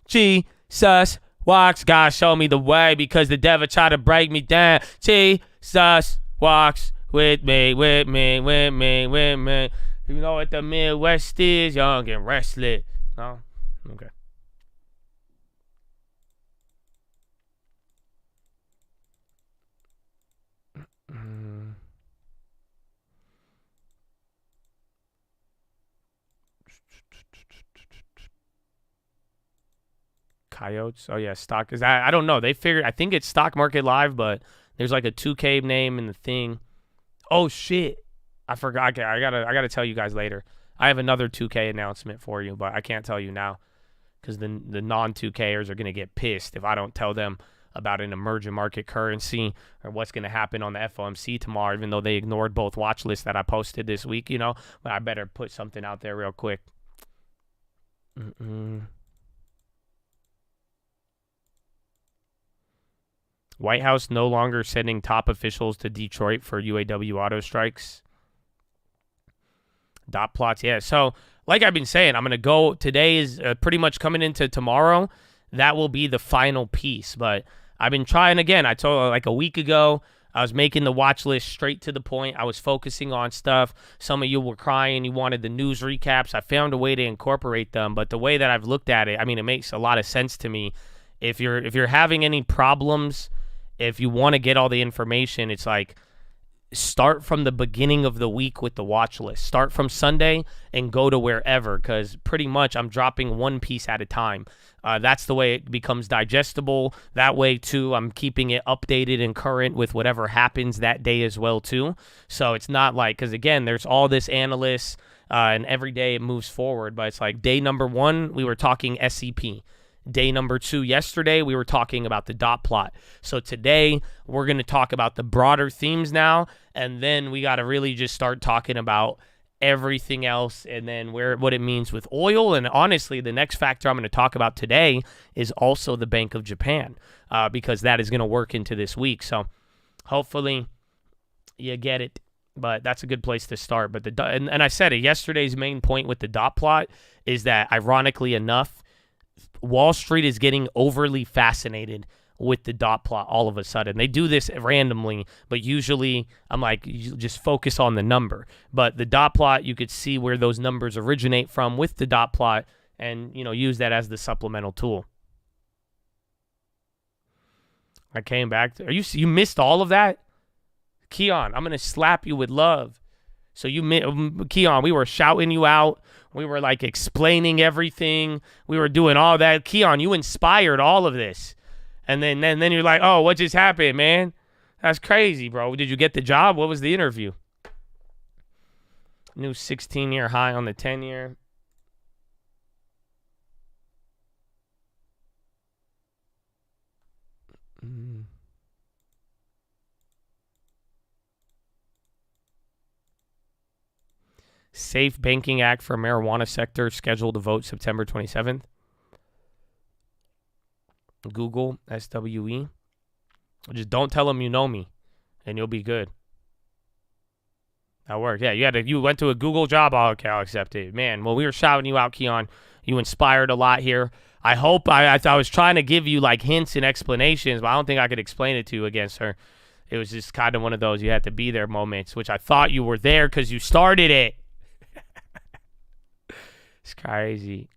Jesus walks, God show me the way because the devil tried to break me down. Jesus walks with me. You know what the Midwest is? Young and restless. No? Okay. Coyotes. Oh yeah, stock is I don't know. They figured I think it's Stock Market Live, but there's like a 2K name in the thing. Oh shit. I forgot. I gotta tell you guys later. I have another 2K announcement for you, but I can't tell you now because the non-2Kers are gonna get pissed if I don't tell them about an emerging market currency or what's gonna happen on the FOMC tomorrow, even though they ignored both watch lists that I posted this week, you know. But I better put something out there real quick. White House no longer sending top officials to Detroit for UAW auto strikes. Dot plots, yeah. So, like I've been saying, I'm going to go. Today is pretty much coming into tomorrow. That will be the final piece. But I've been trying again. I told like a week ago, I was making the watch list straight to the point. I was focusing on stuff. Some of you were crying. You wanted the news recaps. I found a way to incorporate them. But the way that I've looked at it, I mean, it makes a lot of sense to me. If you're having any problems, if you want to get all the information, it's like start from the beginning of the week with the watch list. Start from Sunday and go to wherever, because pretty much I'm dropping one piece at a time. That's the way it becomes digestible. That way, too, I'm keeping it updated and current with whatever happens that day as well, too. So it's not like, because again, there's all this analysts, and every day it moves forward. But it's like day number 1, we were talking SCP. Day number 2 yesterday, we were talking about the dot plot. So today, we're going to talk about the broader themes now, and then we got to really just start talking about everything else and then what it means with oil. And honestly, the next factor I'm going to talk about today is also the Bank of Japan, because that is going to work into this week. So hopefully you get it, but that's a good place to start. But and I said it, yesterday's main point with the dot plot is that, ironically enough, Wall Street is getting overly fascinated with the dot plot all of a sudden. They do this randomly, but usually I'm like, you just focus on the number. But the dot plot, you could see where those numbers originate from with the dot plot and, use that as the supplemental tool. I came back to, you missed all of that? Keon, I'm going to slap you with love. So Keon, we were shouting you out. We were like explaining everything. We were doing all that. Keon, you inspired all of this. And then you're like, oh, what just happened, man? That's crazy, bro. Did you get the job? What was the interview? New 16-year high on the 10-year. Safe Banking Act for Marijuana Sector scheduled to vote September 27th. Google, SWE. Just don't tell them you know me, and you'll be good. That worked. Yeah, you went to a Google job. Oh, okay, I'll accept it. Man, well, we were shouting you out, Keon. You inspired a lot here. I hope I was trying to give you like hints and explanations, but I don't think I could explain it to you against her. It was just kind of one of those you had to be there moments, which I thought you were there because you started it. It's crazy.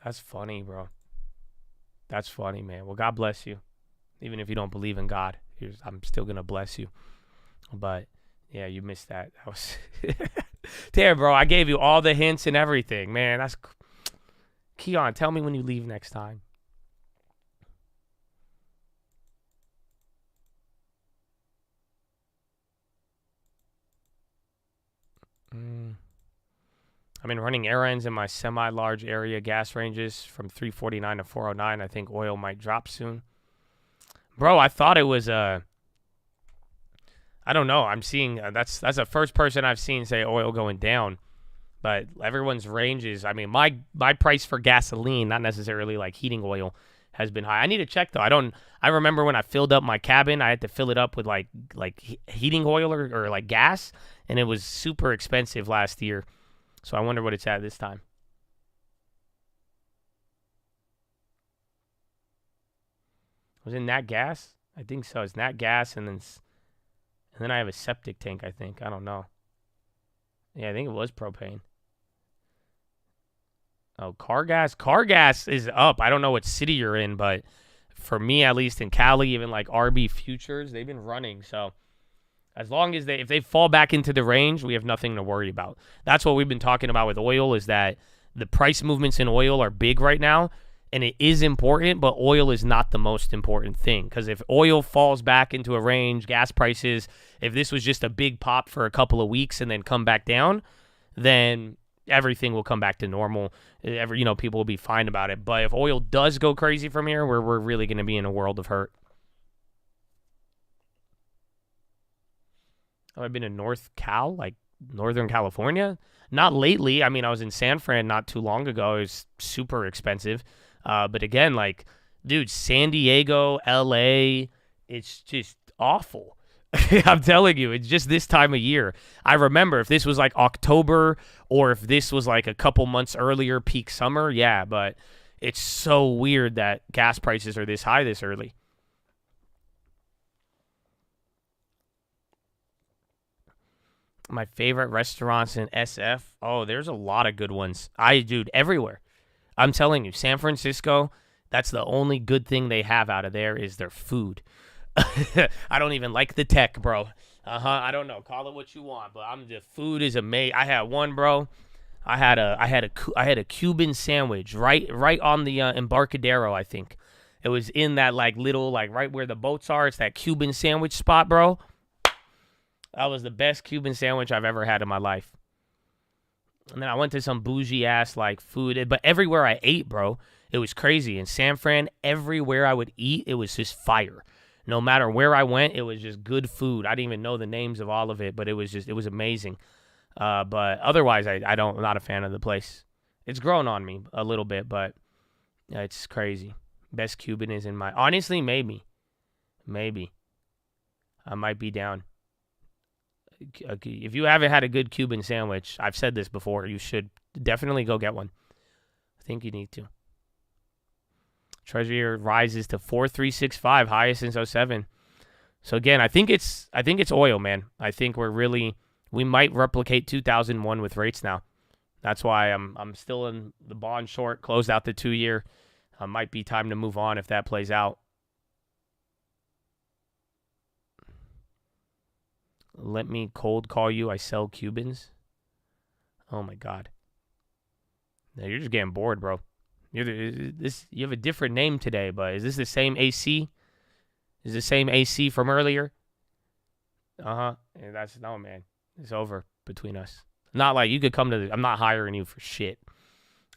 That's funny, bro. That's funny, man. Well, God bless you. Even if you don't believe in God, I'm still going to bless you. But, yeah, you missed that. That was Damn, bro, I gave you all the hints and everything, man. That's Keon. Tell me when you leave next time. I've been running errands in my semi-large area gas ranges from 349 to 409. I think oil might drop soon. Bro, I thought it was I don't know. I'm seeing that's the first person I've seen say oil going down. But everyone's ranges, I mean, my price for gasoline, not necessarily like heating oil, has been high. I need to check though. I remember when I filled up my cabin, I had to fill it up with like heating oil or like gas, and it was super expensive last year. So I wonder what it's at this time. Was it nat gas? I think so. It's nat gas, and then I have a septic tank, I think. I don't know. Yeah, I think it was propane. Oh, car gas. Car gas is up. I don't know what city you're in, but for me, at least in Cali, even like RB Futures, they've been running. So as long as if they fall back into the range, we have nothing to worry about. That's what we've been talking about with oil, is that the price movements in oil are big right now, and it is important, but oil is not the most important thing. Because if oil falls back into a range, gas prices, if this was just a big pop for a couple of weeks and then come back down, then everything will come back to normal. People will be fine about it. But if oil does go crazy from here, we're really going to be in a world of hurt. I've been in Northern California. Not lately. I mean, I was in San Fran not too long ago. It was super expensive. But again, like, dude, San Diego, LA, it's just awful. I'm telling you, it's just this time of year. I remember if this was like October or if this was like a couple months earlier, peak summer, yeah, but it's so weird that gas prices are this high this early. My favorite restaurants in SF. Oh, there's a lot of good ones. Dude, everywhere. I'm telling you, San Francisco, that's the only good thing they have out of there is their food. I don't even like the tech, bro. I don't know. Call it what you want, but the food is amazing. I had one, bro. I had a Cuban sandwich right on the Embarcadero, I think. It was in that like little like right where the boats are. It's that Cuban sandwich spot, bro. That was the best Cuban sandwich I've ever had in my life. And then I went to some bougie ass like food, but everywhere I ate, bro, it was crazy. In San Fran, everywhere I would eat, it was just fire. No matter where I went, it was just good food. I didn't even know the names of all of it, but it was amazing. But otherwise, I'm not a fan of the place. It's grown on me a little bit, but it's crazy. Best Cuban is honestly, maybe. I might be down. If you haven't had a good Cuban sandwich, I've said this before, you should definitely go get one. I think you need to. Treasury rises to 4,365, highest since 2007. So again, I think it's oil, man. I think we might replicate 2001 with rates now. That's why I'm still in the bond short, closed out the 2-year. Might be time to move on if that plays out. Let me cold call you. I sell Cubans. Oh my God. Now you're just getting bored, bro. You have a different name today, but is this the same AC? Is the same AC from earlier? Yeah, no, man. It's over between us. Not like you could come to I'm not hiring you for shit.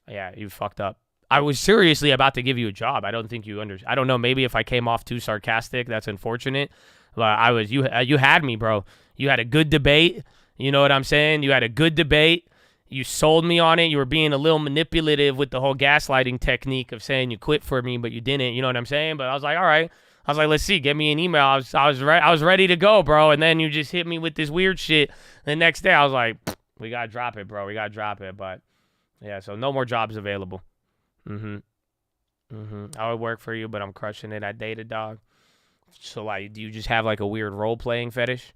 Yeah, you fucked up. I was seriously about to give you a job. I don't think you I don't know. Maybe if I came off too sarcastic, that's unfortunate. But you had me, bro. You had a good debate. You know what I'm saying? You had a good debate. You sold me on it. You were being a little manipulative with the whole gaslighting technique of saying you quit for me, but you didn't. You know what I'm saying? But I was like, all right. I was like, let's see. Get me an email. I was ready to go, bro. And then you just hit me with this weird shit. The next day, I was like, we gotta drop it, bro. We gotta drop it. But yeah, so no more jobs available. I would work for you, but I'm crushing it at Datadog. So like, do you just have like a weird role playing fetish?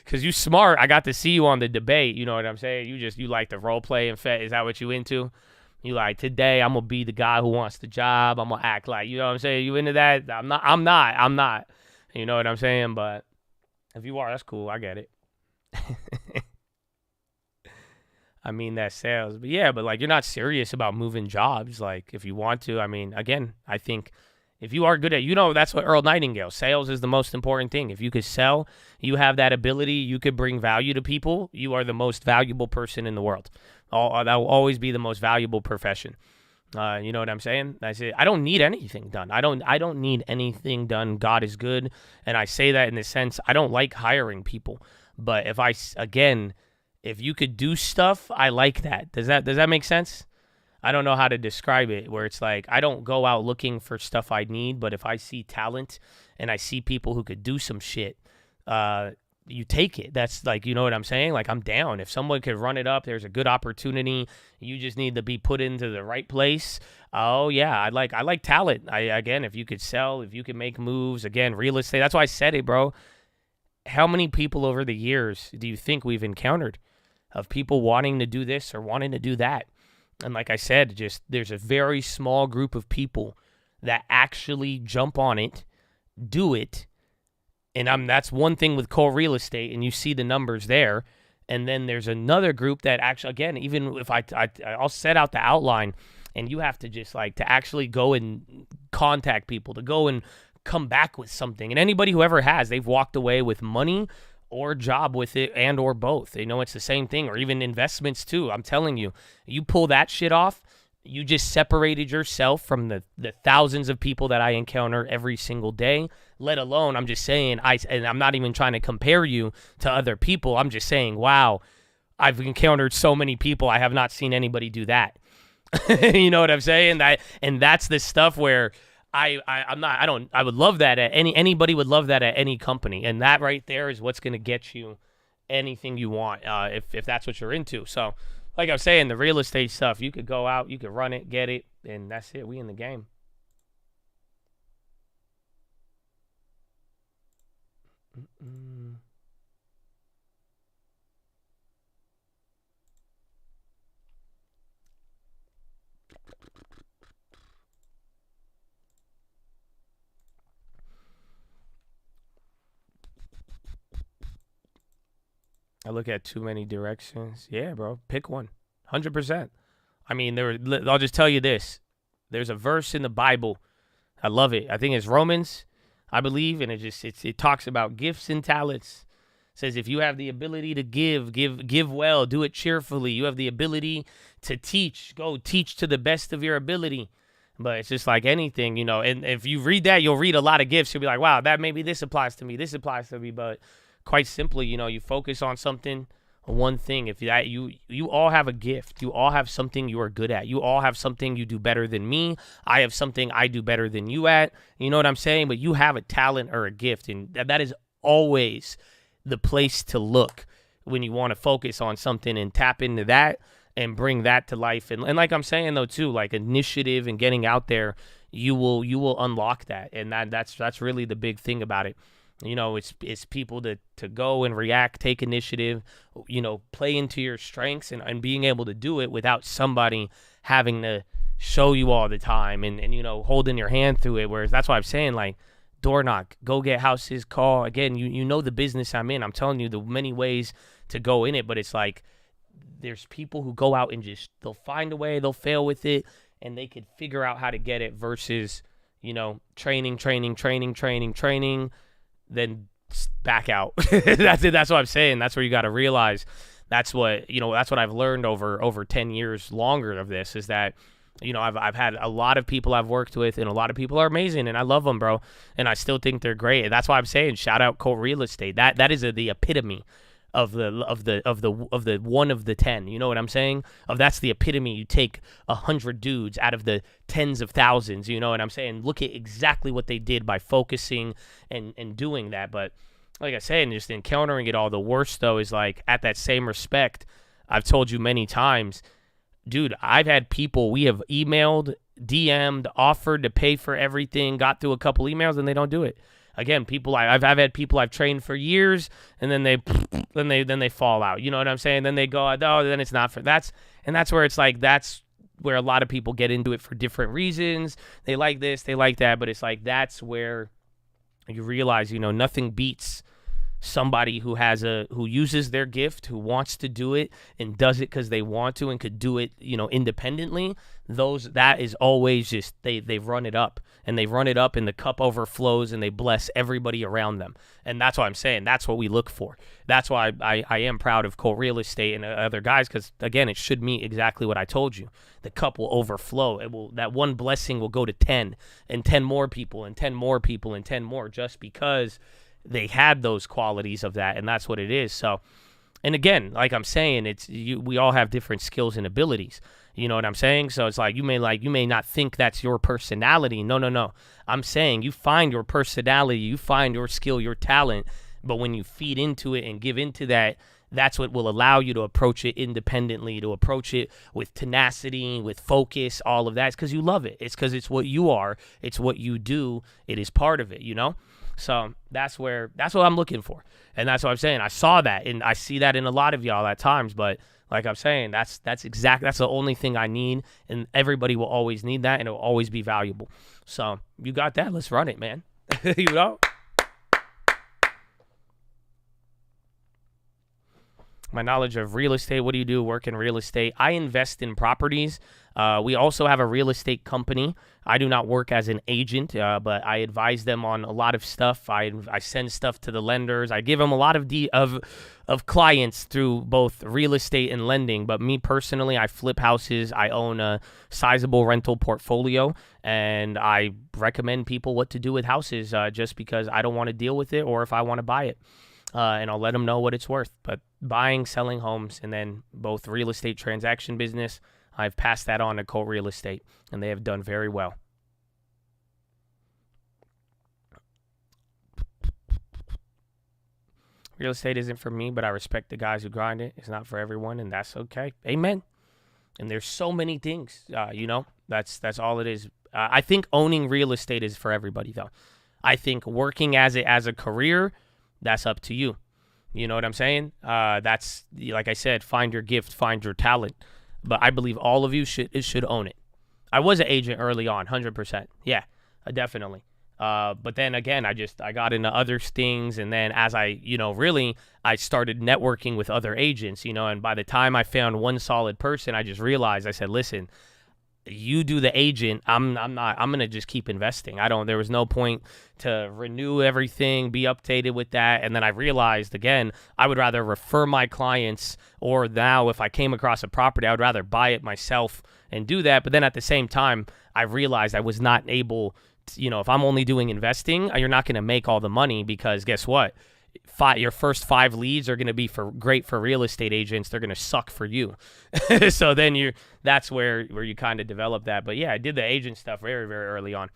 Because you smart. I got to see you on the debate. You know what I'm saying? You like the role play and is that what you into? You like, today I'm going to be the guy who wants the job. I'm going to act like, you know what I'm saying? You into that? I'm not. You know what I'm saying? But if you are, that's cool. I get it. I mean, that's sales. But yeah, but like you're not serious about moving jobs. Like if you want to, I mean, again, I think if you are good at, that's what Earl Nightingale, sales is the most important thing. If you could sell, you have that ability, you could bring value to people, you are the most valuable person in the world. That will always be the most valuable profession. You know what I'm saying? I say I don't need anything done. I don't need anything done. God is good, and I say that in the sense I don't like hiring people. But if you could do stuff, I like that. Does that make sense? I don't know how to describe it, where it's like I don't go out looking for stuff I need, but if I see talent and I see people who could do some shit, you take it. That's like, you know what I'm saying? Like I'm down. If someone could run it up, there's a good opportunity. You just need to be put into the right place. Oh yeah, I like talent. If you could sell, if you could make moves, again, real estate. That's why I said it, bro. How many people over the years do you think we've encountered of people wanting to do this or wanting to do that? And like I said, just there's a very small group of people that actually jump on it, do it. And that's one thing with core real estate, and you see the numbers there. And then there's another group that actually, again, even if I'll set out the outline, and you have to just like to actually go and contact people, to go and come back with something. And anybody who ever has, they've walked away with money or job with it, and or both. They know it's the same thing, or even investments too. I'm telling you, you pull that shit off, you just separated yourself from the thousands of people that I encounter every single day, let alone, I'm just saying, and I'm not even trying to compare you to other people. I'm just saying, wow, I've encountered so many people. I have not seen anybody do that. You know what I'm saying? And that's the stuff where I would love that at anybody would love that at any company. And that right there is what's going to get you anything you want, if that's what you're into. So, like I was saying, the real estate stuff, you could go out, you could run it, get it, and that's it. We in the game. I look at too many directions. Yeah, bro. Pick one. 100%. I mean, I'll just tell you this. There's a verse in the Bible. I love it. I think it's Romans, I believe, and it talks about gifts and talents. It says if you have the ability to give well, do it cheerfully. You have the ability to teach, go teach to the best of your ability. But it's just like anything, and if you read that, you'll read a lot of gifts. You'll be like, wow, that maybe this applies to me. This applies to me. But quite simply, you focus on something, one thing. If that you all have a gift, you all have something you are good at. You all have something you do better than me. I have something I do better than you at. You know what I'm saying? But you have a talent or a gift, and that is always the place to look when you want to focus on something and tap into that and bring that to life. And like I'm saying though too, like initiative and getting out there, you will unlock that, and that's really the big thing about it. It's people to go and react, take initiative, play into your strengths and being able to do it without somebody having to show you all the time and holding your hand through it. Whereas that's why I'm saying, like, door knock, go get houses, call. Again, you know the business I'm in. I'm telling you the many ways to go in it, but it's like there's people who go out and just they'll find a way, they'll fail with it, and they could figure out how to get it versus, training, then back out. That's it. That's what I'm saying. That's where you got to realize. That's what I've learned over 10 years longer of this is that, I've had a lot of people I've worked with, and a lot of people are amazing, and I love them, bro. And I still think they're great. And that's why I'm saying, shout out Core Real Estate. That is the epitome of the 1 of the 10. You know what I'm saying? That's the epitome. You take 100 dudes out of the tens of thousands. You know what I'm saying? Look at exactly what they did by focusing and doing that. But like I said, just encountering it all. The worst though is like at that same respect. I've told you many times, dude. I've had people we have emailed, DM'd, offered to pay for everything, got through a couple emails, and they don't do it. Again, people I've had people I've trained for years, and then they fall out. You know what I'm saying? Then they go, oh, then it's not for that's where it's like that's where a lot of people get into it for different reasons. They like this, they like that, but it's like that's where you realize, nothing beats somebody who uses their gift, who wants to do it and does it because they want to and could do it, independently, that is always just, they run it up, and they run it up and the cup overflows and they bless everybody around them. And that's what I'm saying. That's what we look for. That's why I am proud of Cole Real Estate and other guys, because again, it should mean exactly what I told you. The cup will overflow. That one blessing will go to 10 and 10 more people and 10 more people and 10 more, just because they had those qualities of that, and that's what it is. So, and again, like I'm saying, we all have different skills and abilities. You know what I'm saying? So it's like you may not think that's your personality. No. I'm saying you find your personality, you find your skill, your talent, but when you feed into it and give into that, that's what will allow you to approach it independently, to approach it with tenacity, with focus, all of that. It's because you love it. It's because it's what you are. It's what you do. It is part of it, So that's what I'm looking for. And that's what I'm saying. I saw that, and I see that in a lot of y'all at times, but like I'm saying, that's the only thing I need, and everybody will always need that, and it will always be valuable. So you got that. Let's run it, man. My knowledge of real estate. What do you do? Work in real estate. I invest in properties. We also have a real estate company. I do not work as an agent, but I advise them on a lot of stuff. I send stuff to the lenders. I give them a lot of clients through both real estate and lending. But me personally, I flip houses. I own a sizable rental portfolio, and I recommend people what to do with houses just because I don't want to deal with it, or if I want to buy it. And I'll let them know what it's worth. But buying, selling homes, and then both real estate transaction business, I've passed that on to Cole Real Estate, and they have done very well. Real estate isn't for me, but I respect the guys who grind it. It's not for everyone, and that's okay. Amen. And there's so many things, that's all it is. I think owning real estate is for everybody, though. I think working as a career, that's up to you. You know what I'm saying? That's, like I said, find your gift, find your talent. But I believe all of you should own it. I was an agent early on, 100%. Yeah, definitely. But then again, I got into other things, and then as I started networking with other agents, and by the time I found one solid person, I just realized, I said, listen, you do the agent. I'm going to just keep investing. There was no point to renew everything, be updated with that. And then I realized, again, I would rather refer my clients, or now if I came across a property, I would rather buy it myself and do that. But then at the same time, I realized I was not able to, if I'm only doing investing, you're not going to make all the money, because guess what? Your first 5 leads are going to be great for real estate agents. They're going to suck for you. So then that's where you kind of develop that. But yeah, I did the agent stuff very, very early on.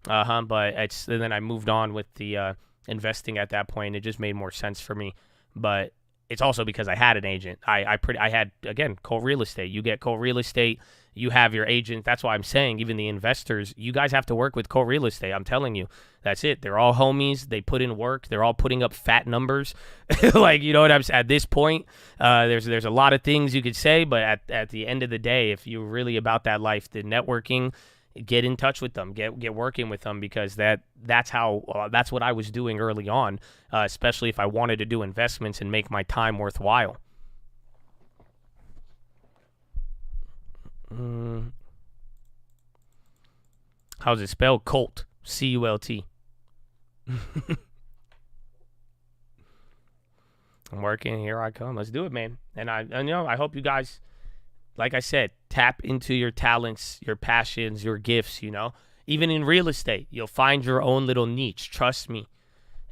But then I moved on with the investing at that point. It just made more sense for me. But it's also because I had an agent. I had, again, Cole Real Estate. You get Cole Real Estate, you have your agent. That's why I'm saying, even the investors, you guys have to work with Cole Real Estate. I'm telling you, that's it. They're all homies. They put in work. They're all putting up fat numbers. Like, you know what I'm saying? At this point, there's a lot of things you could say, but at the end of the day, if you're really about that life, the networking, get in touch with them, get working with them, because that's what I was doing early on, especially if I wanted to do investments and make my time worthwhile. How's it spelled? Colt. Cult. I'm working. Here I come. Let's do it, man. And I hope you guys, like I said, tap into your talents, your passions, your gifts, Even in real estate, you'll find your own little niche. Trust me.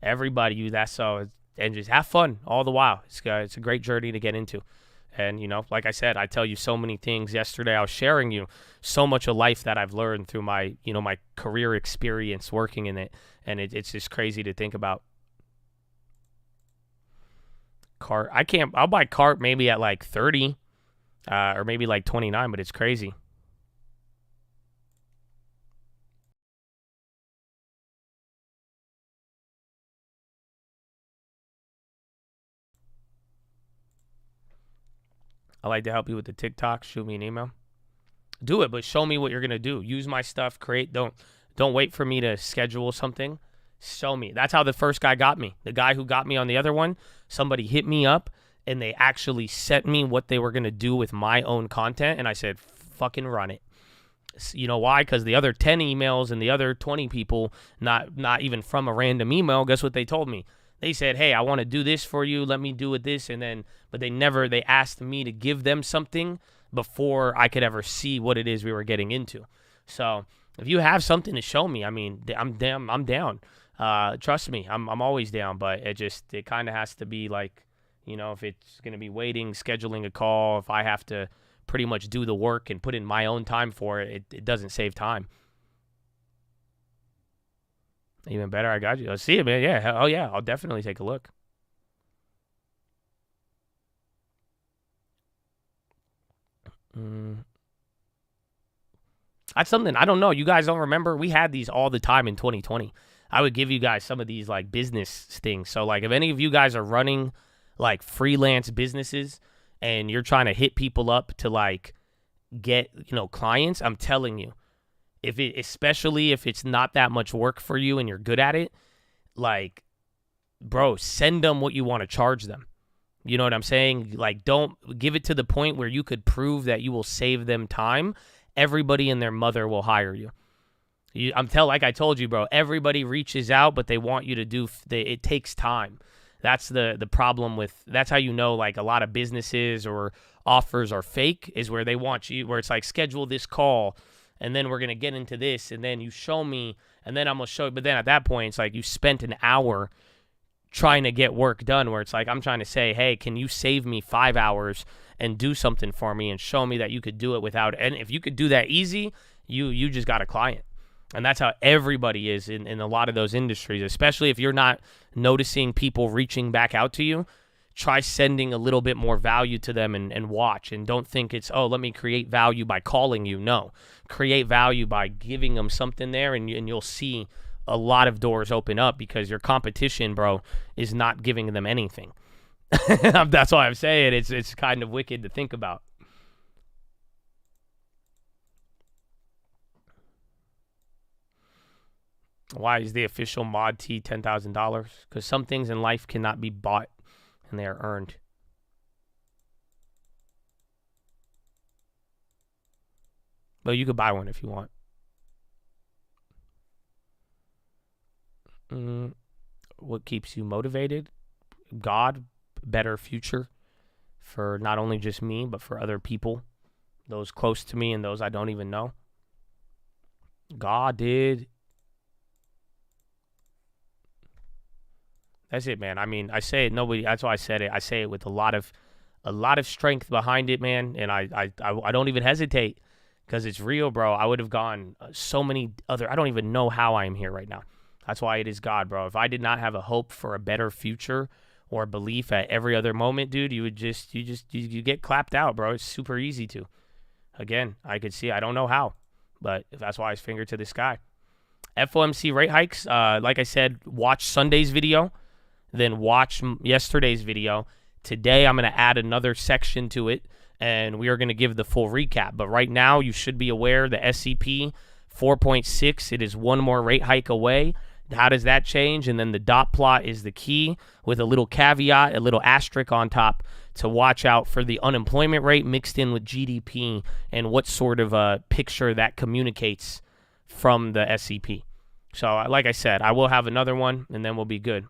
Everybody, and just have fun all the while. It's a great journey to get into. And, like I said, I tell you so many things. Yesterday, I was sharing you so much of life that I've learned through my, my career experience working in it. And it's just crazy to think about. Cart. I'll buy cart maybe at like 30 or maybe like 29, but it's crazy. I like to help you with the TikTok. Shoot me an email. Do it, but show me what you're going to do. Use my stuff. Create. Don't wait for me to schedule something. Show me. That's how the first guy got me. The guy who got me on the other one, somebody hit me up and they actually sent me what they were going to do with my own content. And I said, fucking run it. You know why? Because the other 10 emails and the other 20 people, not even from a random email, guess what they told me? They said, hey, I want to do this for you. Let me do it this. And then, but they asked me to give them something before I could ever see what it is we were getting into. So if you have something to show me, I mean, I'm down. Trust me, I'm always down, but it kind of has to be like, you know, if it's going to be waiting, scheduling a call, if I have to pretty much do the work and put in my own time for it, it doesn't save time. Even better, I got you. Let's see it, man. Yeah. Oh, yeah. I'll definitely take a look. That's something, I don't know. You guys don't remember? We had these all the time in 2020. I would give you guys some of these like business things. So like if any of you guys are running like freelance businesses and you're trying to hit people up to like get, you know, clients, I'm telling you, especially if it's not that much work for you and you're good at it, like, bro, send them what you want to charge them. You know what I'm saying? Like, don't give it to the point where you could prove that you will save them time. Everybody and their mother will hire you. Like I told you, bro, everybody reaches out, but they want you to do, it takes time. That's the problem with, that's how you know, like a lot of businesses or offers are fake, is where they want you, where it's like, schedule this call and then we're going to get into this and then you show me and then I'm going to show you. But then at that point, it's like you spent an hour trying to get work done, where it's like, I'm trying to say, hey, can you save me 5 hours and do something for me and show me that you could do it without, and if you could do that easy, you just got a client. And that's how everybody is in a lot of those industries, especially if you're not noticing people reaching back out to you. Try sending a little bit more value to them and watch. And don't think it's, oh, let me create value by calling you. No. Create value by giving them something there, and you'll see a lot of doors open up, because your competition, bro, is not giving them anything. That's why I'm saying it's kind of wicked to think about. Why is the official mod tee $10,000? Because some things in life cannot be bought and they are earned. But you could buy one if you want. What keeps you motivated? God, better future for not only just me, but for other people, those close to me and those I don't even know. God did. That's it, man. I mean, I say it. That's why I said it. I say it with a lot of strength behind it, man. And I don't even hesitate, because it's real, bro. I would have gone so many other. I don't even know how I am here right now. That's why it is God, bro. If I did not have a hope for a better future or belief at every other moment, dude, you get clapped out, bro. It's super easy to. Again, I could see. I don't know how, but that's why it's finger to the sky. FOMC rate hikes. Like I said, watch Sunday's video. Then watch yesterday's video. Today, I'm going to add another section to it, and we are going to give the full recap. But right now, you should be aware the SEP 4.6, it is one more rate hike away. How does that change? And then the dot plot is the key, with a little caveat, a little asterisk on top, to watch out for the unemployment rate mixed in with GDP and what sort of a picture that communicates from the SEP. So like I said, I will have another one, and then we'll be good.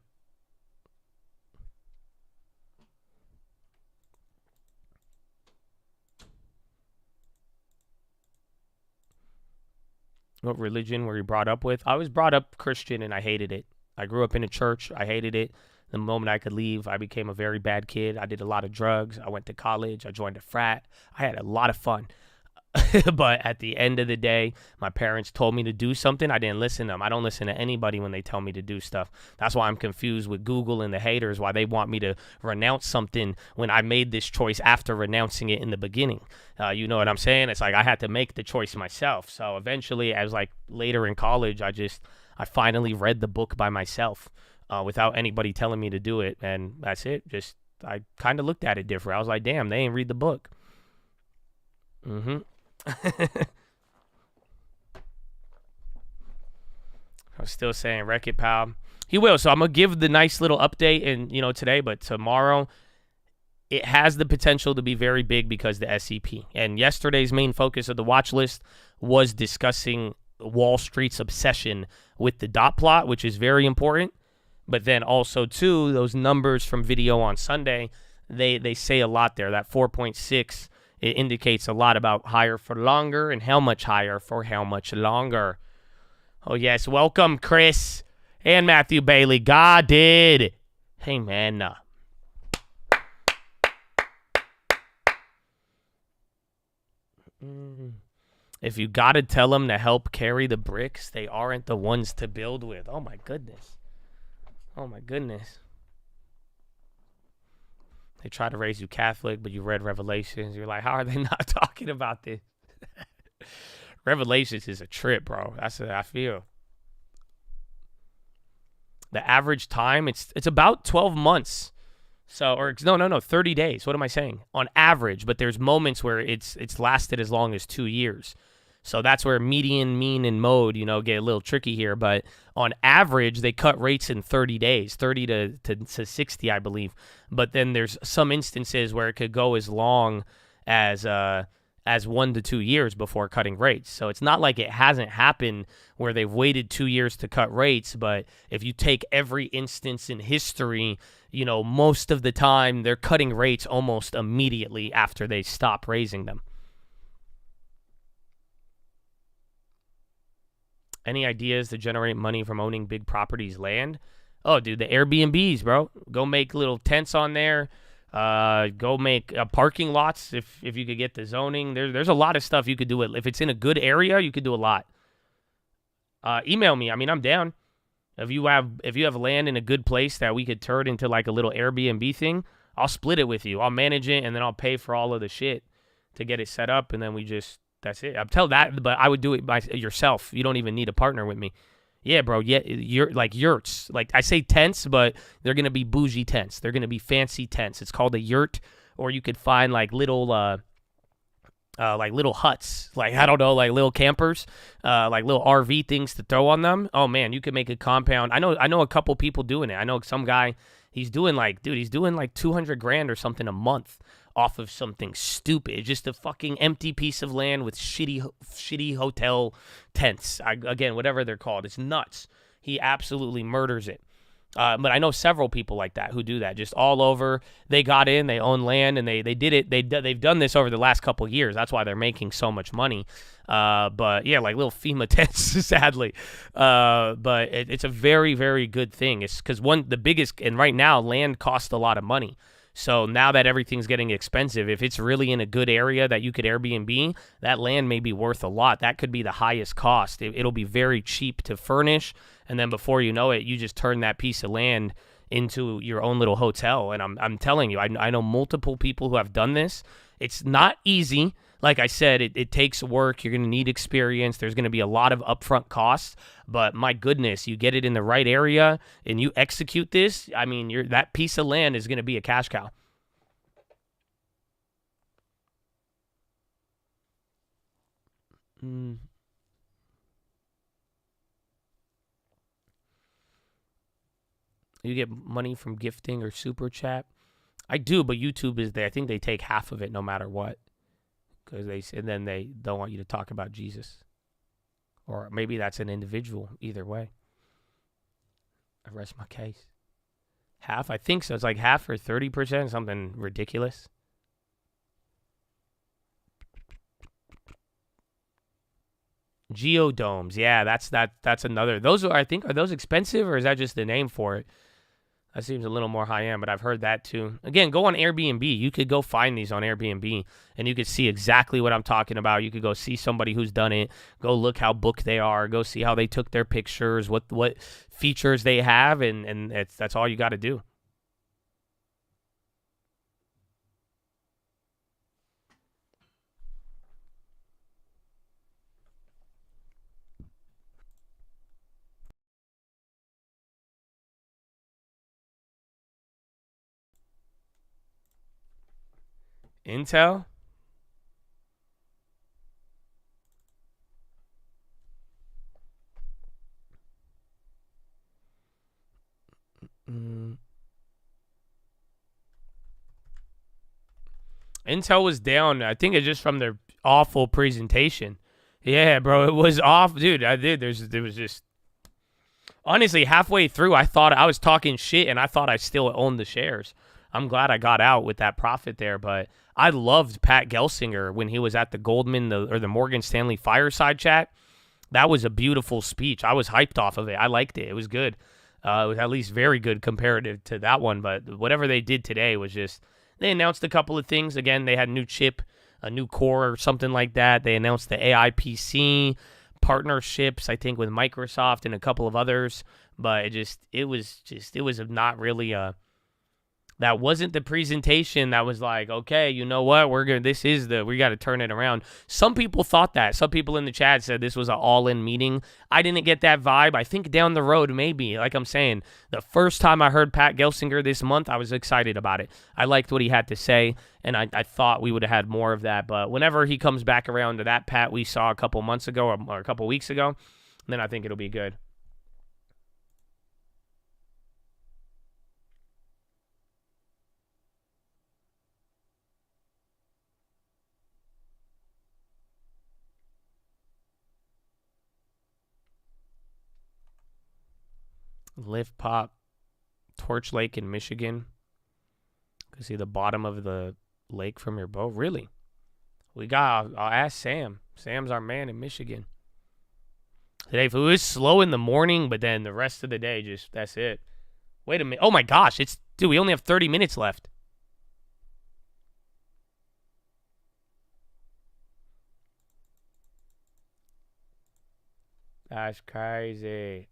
What religion were you brought up with? I was brought up Christian, and I hated it. I grew up in a church. I hated it. The moment I could leave, I became a very bad kid. I did a lot of drugs. I went to college. I joined a frat. I had a lot of fun. But at the end of the day, my parents told me to do something. I didn't listen to them. I don't listen to anybody when they tell me to do stuff. That's why I'm confused with Google and the haters, why they want me to renounce something when I made this choice after renouncing it in the beginning. You know what I'm saying? It's like I had to make the choice myself. So eventually, as like later in college, I finally read the book by myself without anybody telling me to do it. And that's it. Just I kind of looked at it different. I was like, damn, they ain't read the book. still saying wreck it, pal. He will. So I'm going to give the nice little update and today, but tomorrow it has the potential to be very big because the SEP. And yesterday's main focus of the watch list was discussing Wall Street's obsession with the dot plot, which is very important. But then also, too, those numbers from video on Sunday, they say a lot there. That 4.6, it indicates a lot about higher for longer and how much higher for how much longer. Oh, yes. Welcome, Chris and Matthew Bailey. God did. Hey, man. If you got to tell them to help carry the bricks, they aren't the ones to build with. Oh, my goodness. Oh, my goodness. They try to raise you Catholic, but you read Revelations. You're like, how are they not talking about this? Revelations is a trip, bro. That's what I feel. The average time, it's about 12 months. So, or no, 30 days. What am I saying? On average, but there's moments where it's lasted as long as 2 years. So that's where median, mean, and mode, get a little tricky here. But on average, they cut rates in 30 days, 30 to 60, I believe. But then there's some instances where it could go as long as 1 to 2 years before cutting rates. So it's not like it hasn't happened where they've waited 2 years to cut rates. But if you take every instance in history, most of the time they're cutting rates almost immediately after they stop raising them. Any ideas to generate money from owning big properties, land? Oh, dude, the Airbnbs, bro. Go make little tents on there. Go make parking lots if you could get the zoning. There's a lot of stuff you could do. If it's in a good area, you could do a lot. Email me. I mean, I'm down. If you have land in a good place that we could turn into like a little Airbnb thing, I'll split it with you. I'll manage it, and then I'll pay for all of the shit to get it set up, and then that's it. I'll tell that, but I would do it by yourself. You don't even need a partner with me. Yeah, bro. Yeah, you're like yurts. Like I say tents, but they're gonna be bougie tents. They're gonna be fancy tents. It's called a yurt, or you could find like little huts. Like I don't know, like little campers, like little RV things to throw on them. Oh man, you could make a compound. I know a couple people doing it. I know some guy. He's doing like $200,000 or something a month off of something stupid, just a fucking empty piece of land with shitty hotel tents. Again, whatever they're called, it's nuts. He absolutely murders it. But I know several people like that who do that, just all over. They got in, they own land, and they did it. They've done this over the last couple of years. That's why they're making so much money. But yeah, like little FEMA tents, sadly. But it's a very, very good thing. It's because and right now, land costs a lot of money. So now that everything's getting expensive, if it's really in a good area that you could Airbnb, that land may be worth a lot. That could be the highest cost. It'll be very cheap to furnish, and then before you know it, you just turn that piece of land into your own little hotel. And I'm telling you, I know multiple people who have done this. It's not easy. Like I said, it takes work. You're going to need experience. There's going to be a lot of upfront costs. But my goodness, you get it in the right area and you execute this, I mean, that piece of land is going to be a cash cow. You get money from gifting or super chat? I do, but YouTube is there. I think they take half of it no matter what. And then they don't want you to talk about Jesus. Or maybe that's an individual. Either way. I rest my case. Half? I think so. It's like half or 30%, something ridiculous. Geodomes. Yeah, that's another. Those are those expensive, or is that just the name for it? That seems a little more high-end, but I've heard that too. Again, go on Airbnb. You could go find these on Airbnb, and you could see exactly what I'm talking about. You could go see somebody who's done it. Go look how booked they are. Go see how they took their pictures, what features they have, and that's all you got to do. Intel? Intel was down. I think it's just from their awful presentation. Yeah, bro, it was off, dude. There was just honestly halfway through, I thought I was talking shit, and I thought I still owned the shares. I'm glad I got out with that profit there, but I loved Pat Gelsinger when he was at the Goldman or the Morgan Stanley fireside chat. That was a beautiful speech. I was hyped off of it. I liked it. It was good. It was at least very good comparative to that one, but whatever they did today was just, they announced a couple of things. Again, they had a new chip, a new core or something like that. They announced the AI PC partnerships, I think, with Microsoft and a couple of others, but it was not really that wasn't the presentation that was like, okay, you know what, we got to turn it around. Some people thought that. Some people in the chat said this was an all-in meeting. I didn't get that vibe. I think down the road, maybe. Like I'm saying, the first time I heard Pat Gelsinger this month, I was excited about it. I liked what he had to say, and I thought we would have had more of that. But whenever he comes back around to that Pat we saw a couple months ago or a couple weeks ago, then I think it'll be good. Lift Pop, Torch Lake in Michigan. You can see the bottom of the lake from your boat. Really? I'll ask Sam. Sam's our man in Michigan. Today, if it was slow in the morning, but then the rest of the day, that's it. Wait a minute. Oh my gosh, dude, we only have 30 minutes left. That's crazy.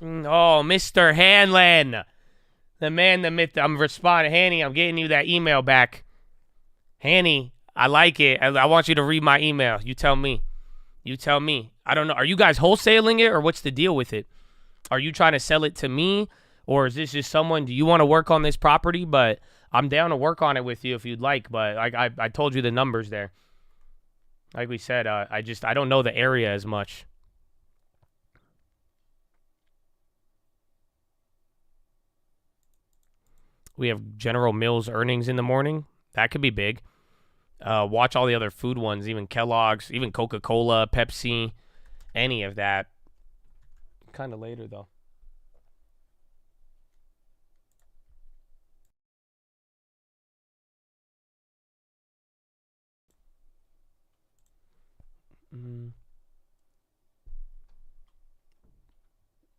Oh, Mr. Hanlon. The man, the myth. I'm responding. Hanny, I'm getting you that email back. Hanny, I like it. I want you to read my email. You tell me. You tell me. I don't know. Are you guys wholesaling it, or what's the deal with it? Are you trying to sell it to me, or is this just someone, do you want to work on this property? But I'm down to work on it with you if you'd like, but I told you the numbers there. Like we said, I don't know the area as much. We have General Mills earnings in the morning. That could be big. Watch all the other food ones, even Kellogg's, even Coca-Cola, Pepsi, any of that. Kind of later, though.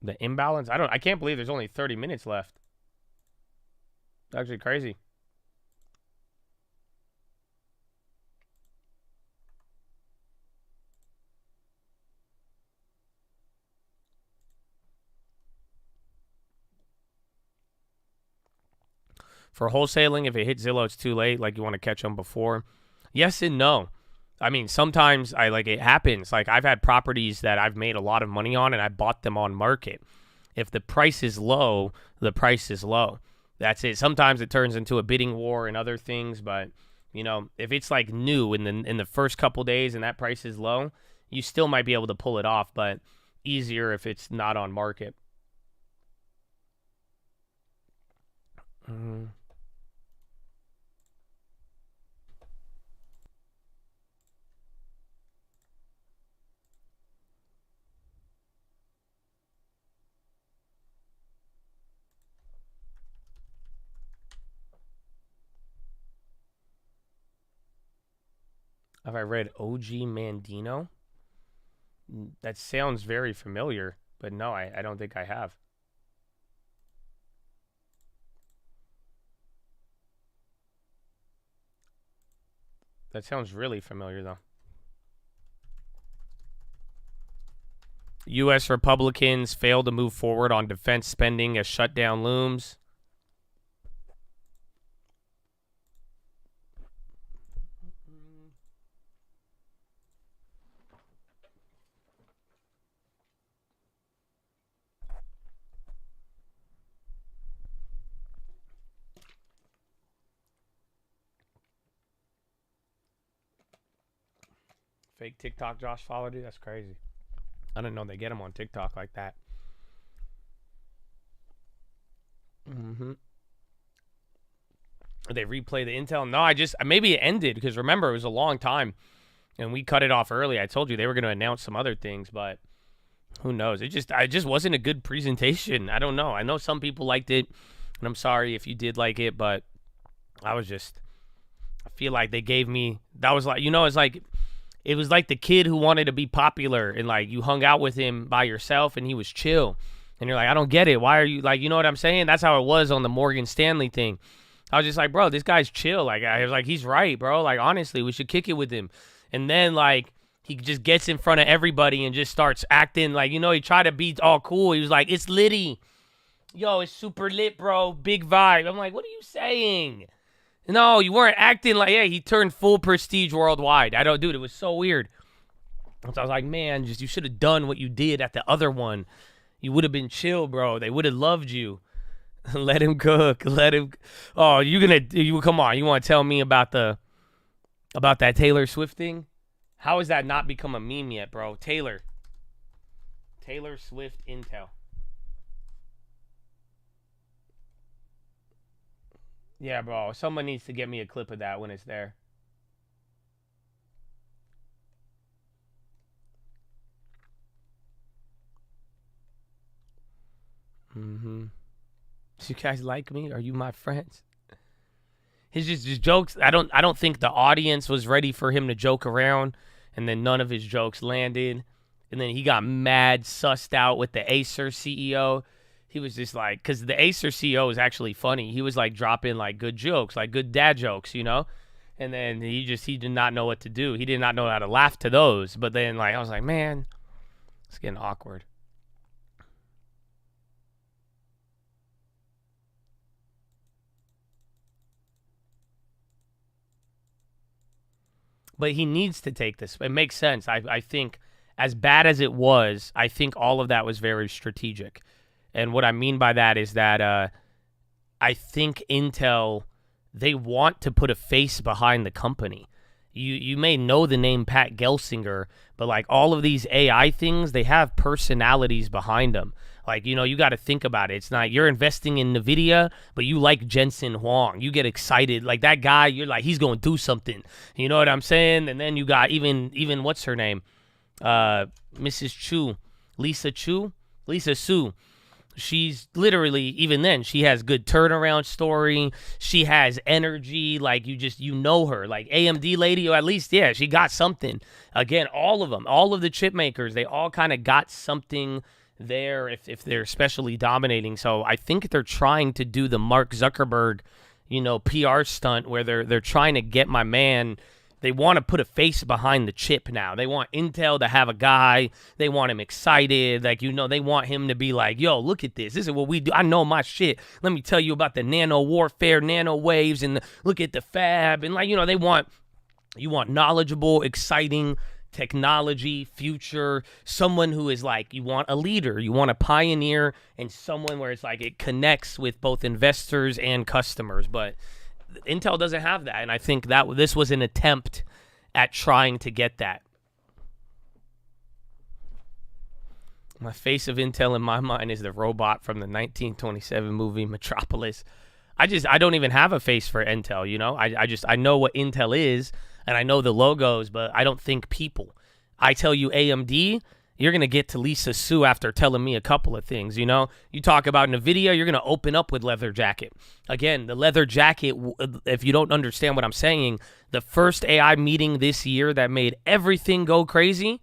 The imbalance? I can't believe there's only 30 minutes left. It's actually crazy. For wholesaling, if it hits Zillow, it's too late. Like, you want to catch them before. Yes and no. I mean, sometimes it happens. Like, I've had properties that I've made a lot of money on, and I bought them on market. If the price is low, the price is low. That's it. Sometimes it turns into a bidding war and other things, but you know, if it's like new in the first couple days and that price is low, you still might be able to pull it off, but easier if it's not on market. Have I read OG Mandino? That sounds very familiar, but no, I don't think I have. That sounds really familiar, though. U.S. Republicans fail to move forward on defense spending as shutdown looms. Fake TikTok Josh followed you? That's crazy. I didn't know they get him on TikTok like that. They replay the intel? No, maybe it ended because remember it was a long time and we cut it off early. I told you they were going to announce some other things, but who knows? It just wasn't a good presentation. I don't know. I know some people liked it, and I'm sorry if you did like it, but I feel like they gave me, that was like, it was like the kid who wanted to be popular and like you hung out with him by yourself and he was chill. And you're like, I don't get it. Why are you like, you know what I'm saying? That's how it was on the Morgan Stanley thing. I was just like, bro, this guy's chill. Like, I was like, he's right, bro. Like, honestly, we should kick it with him. And then like, he just gets in front of everybody and just starts acting like, he tried to be all cool. He was like, it's litty. Yo, it's super lit, bro. Big vibe. I'm like, what are you saying? No, you weren't acting like, yeah, he turned full prestige worldwide. Dude, it was so weird. So I was like, man, you should have done what you did at the other one. You would have been chill, bro. They would have loved you. Let him cook. Let him. Oh, come on. You want to tell me about that Taylor Swift thing? How has that not become a meme yet, bro? Taylor Swift intel. Yeah, bro. Someone needs to get me a clip of that when it's there. Do you guys like me? Are you my friends? His just jokes. I don't think the audience was ready for him to joke around, and then none of his jokes landed. And then he got mad, sussed out with the Acer CEO. He was just like, because the Acer CEO is actually funny. He was like dropping like good jokes, like good dad jokes, And then he did not know what to do. He did not know how to laugh to those. But then like I was like, man, it's getting awkward. But he needs to take this. It makes sense. I think as bad as it was, I think all of that was very strategic. And what I mean by that is that I think Intel, they want to put a face behind the company. You may know the name Pat Gelsinger, but like all of these AI things, they have personalities behind them. Like, you got to think about it. It's not, you're investing in NVIDIA, but you like Jensen Huang. You get excited. Like that guy, you're like, he's going to do something. You know what I'm saying? And then you got even what's her name? Mrs. Chu. Lisa Su. She's literally, even then, she has good turnaround story. She has energy. Like, you know her. Like, AMD lady, or at least, yeah, she got something. Again, all of them, all of the chip makers, they all kind of got something there if they're especially dominating. So I think they're trying to do the Mark Zuckerberg, PR stunt where they're trying to get my man. They want to put a face behind the chip now. They want Intel to have a guy. They want him excited. Like, they want him to be like, yo, look at this. This is what we do. I know my shit. Let me tell you about the nano warfare, nano waves, and look at the fab. And, like, you want knowledgeable, exciting technology, future, someone who is like, you want a leader, you want a pioneer, and someone where it's like it connects with both investors and customers. But Intel doesn't have that, and I think that this was an attempt at trying to get that. My face of Intel in my mind is the robot from the 1927 movie Metropolis. I don't even have a face for Intel, I know what Intel is, and I know the logos, but I don't think people. I tell you AMD, you're going to get to Lisa Su after telling me a couple of things, You talk about NVIDIA, you're going to open up with leather jacket. Again, the leather jacket, if you don't understand what I'm saying, the first AI meeting this year that made everything go crazy,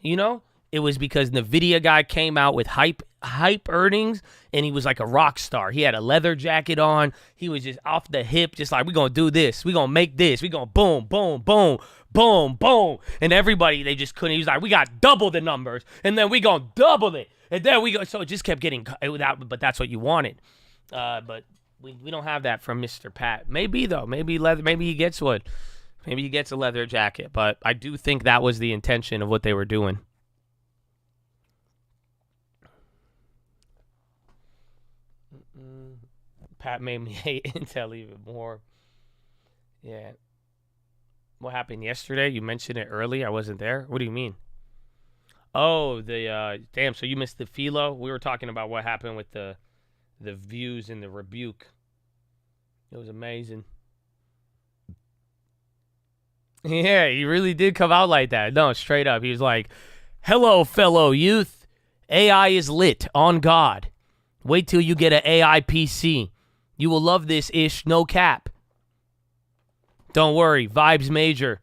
it was because NVIDIA guy came out with hype hype earnings, and he was like a rock star. He had a leather jacket on. He was just off the hip, just like, we're going to do this. We're going to make this. We're going to boom, boom, boom, boom, boom. And everybody, they just couldn't. He was like, we got double the numbers, and then we going to double it. And then we go. So it just kept getting without, but that's what you wanted. But we don't have that from Mr. Pat. Maybe, though. Maybe he gets one. Maybe he gets a leather jacket, but I do think that was the intention of what they were doing. Pat made me hate Intel even more. Yeah. What happened yesterday? You mentioned it early. I wasn't there. What do you mean? Oh, damn, so you missed the PHILO? We were talking about what happened with the views and the rebuke. It was amazing. Yeah, he really did come out like that. No, straight up. He was like, hello, fellow youth. AI is lit on God. Wait till you get an AI PC. You will love this ish, no cap. Don't worry, vibes major.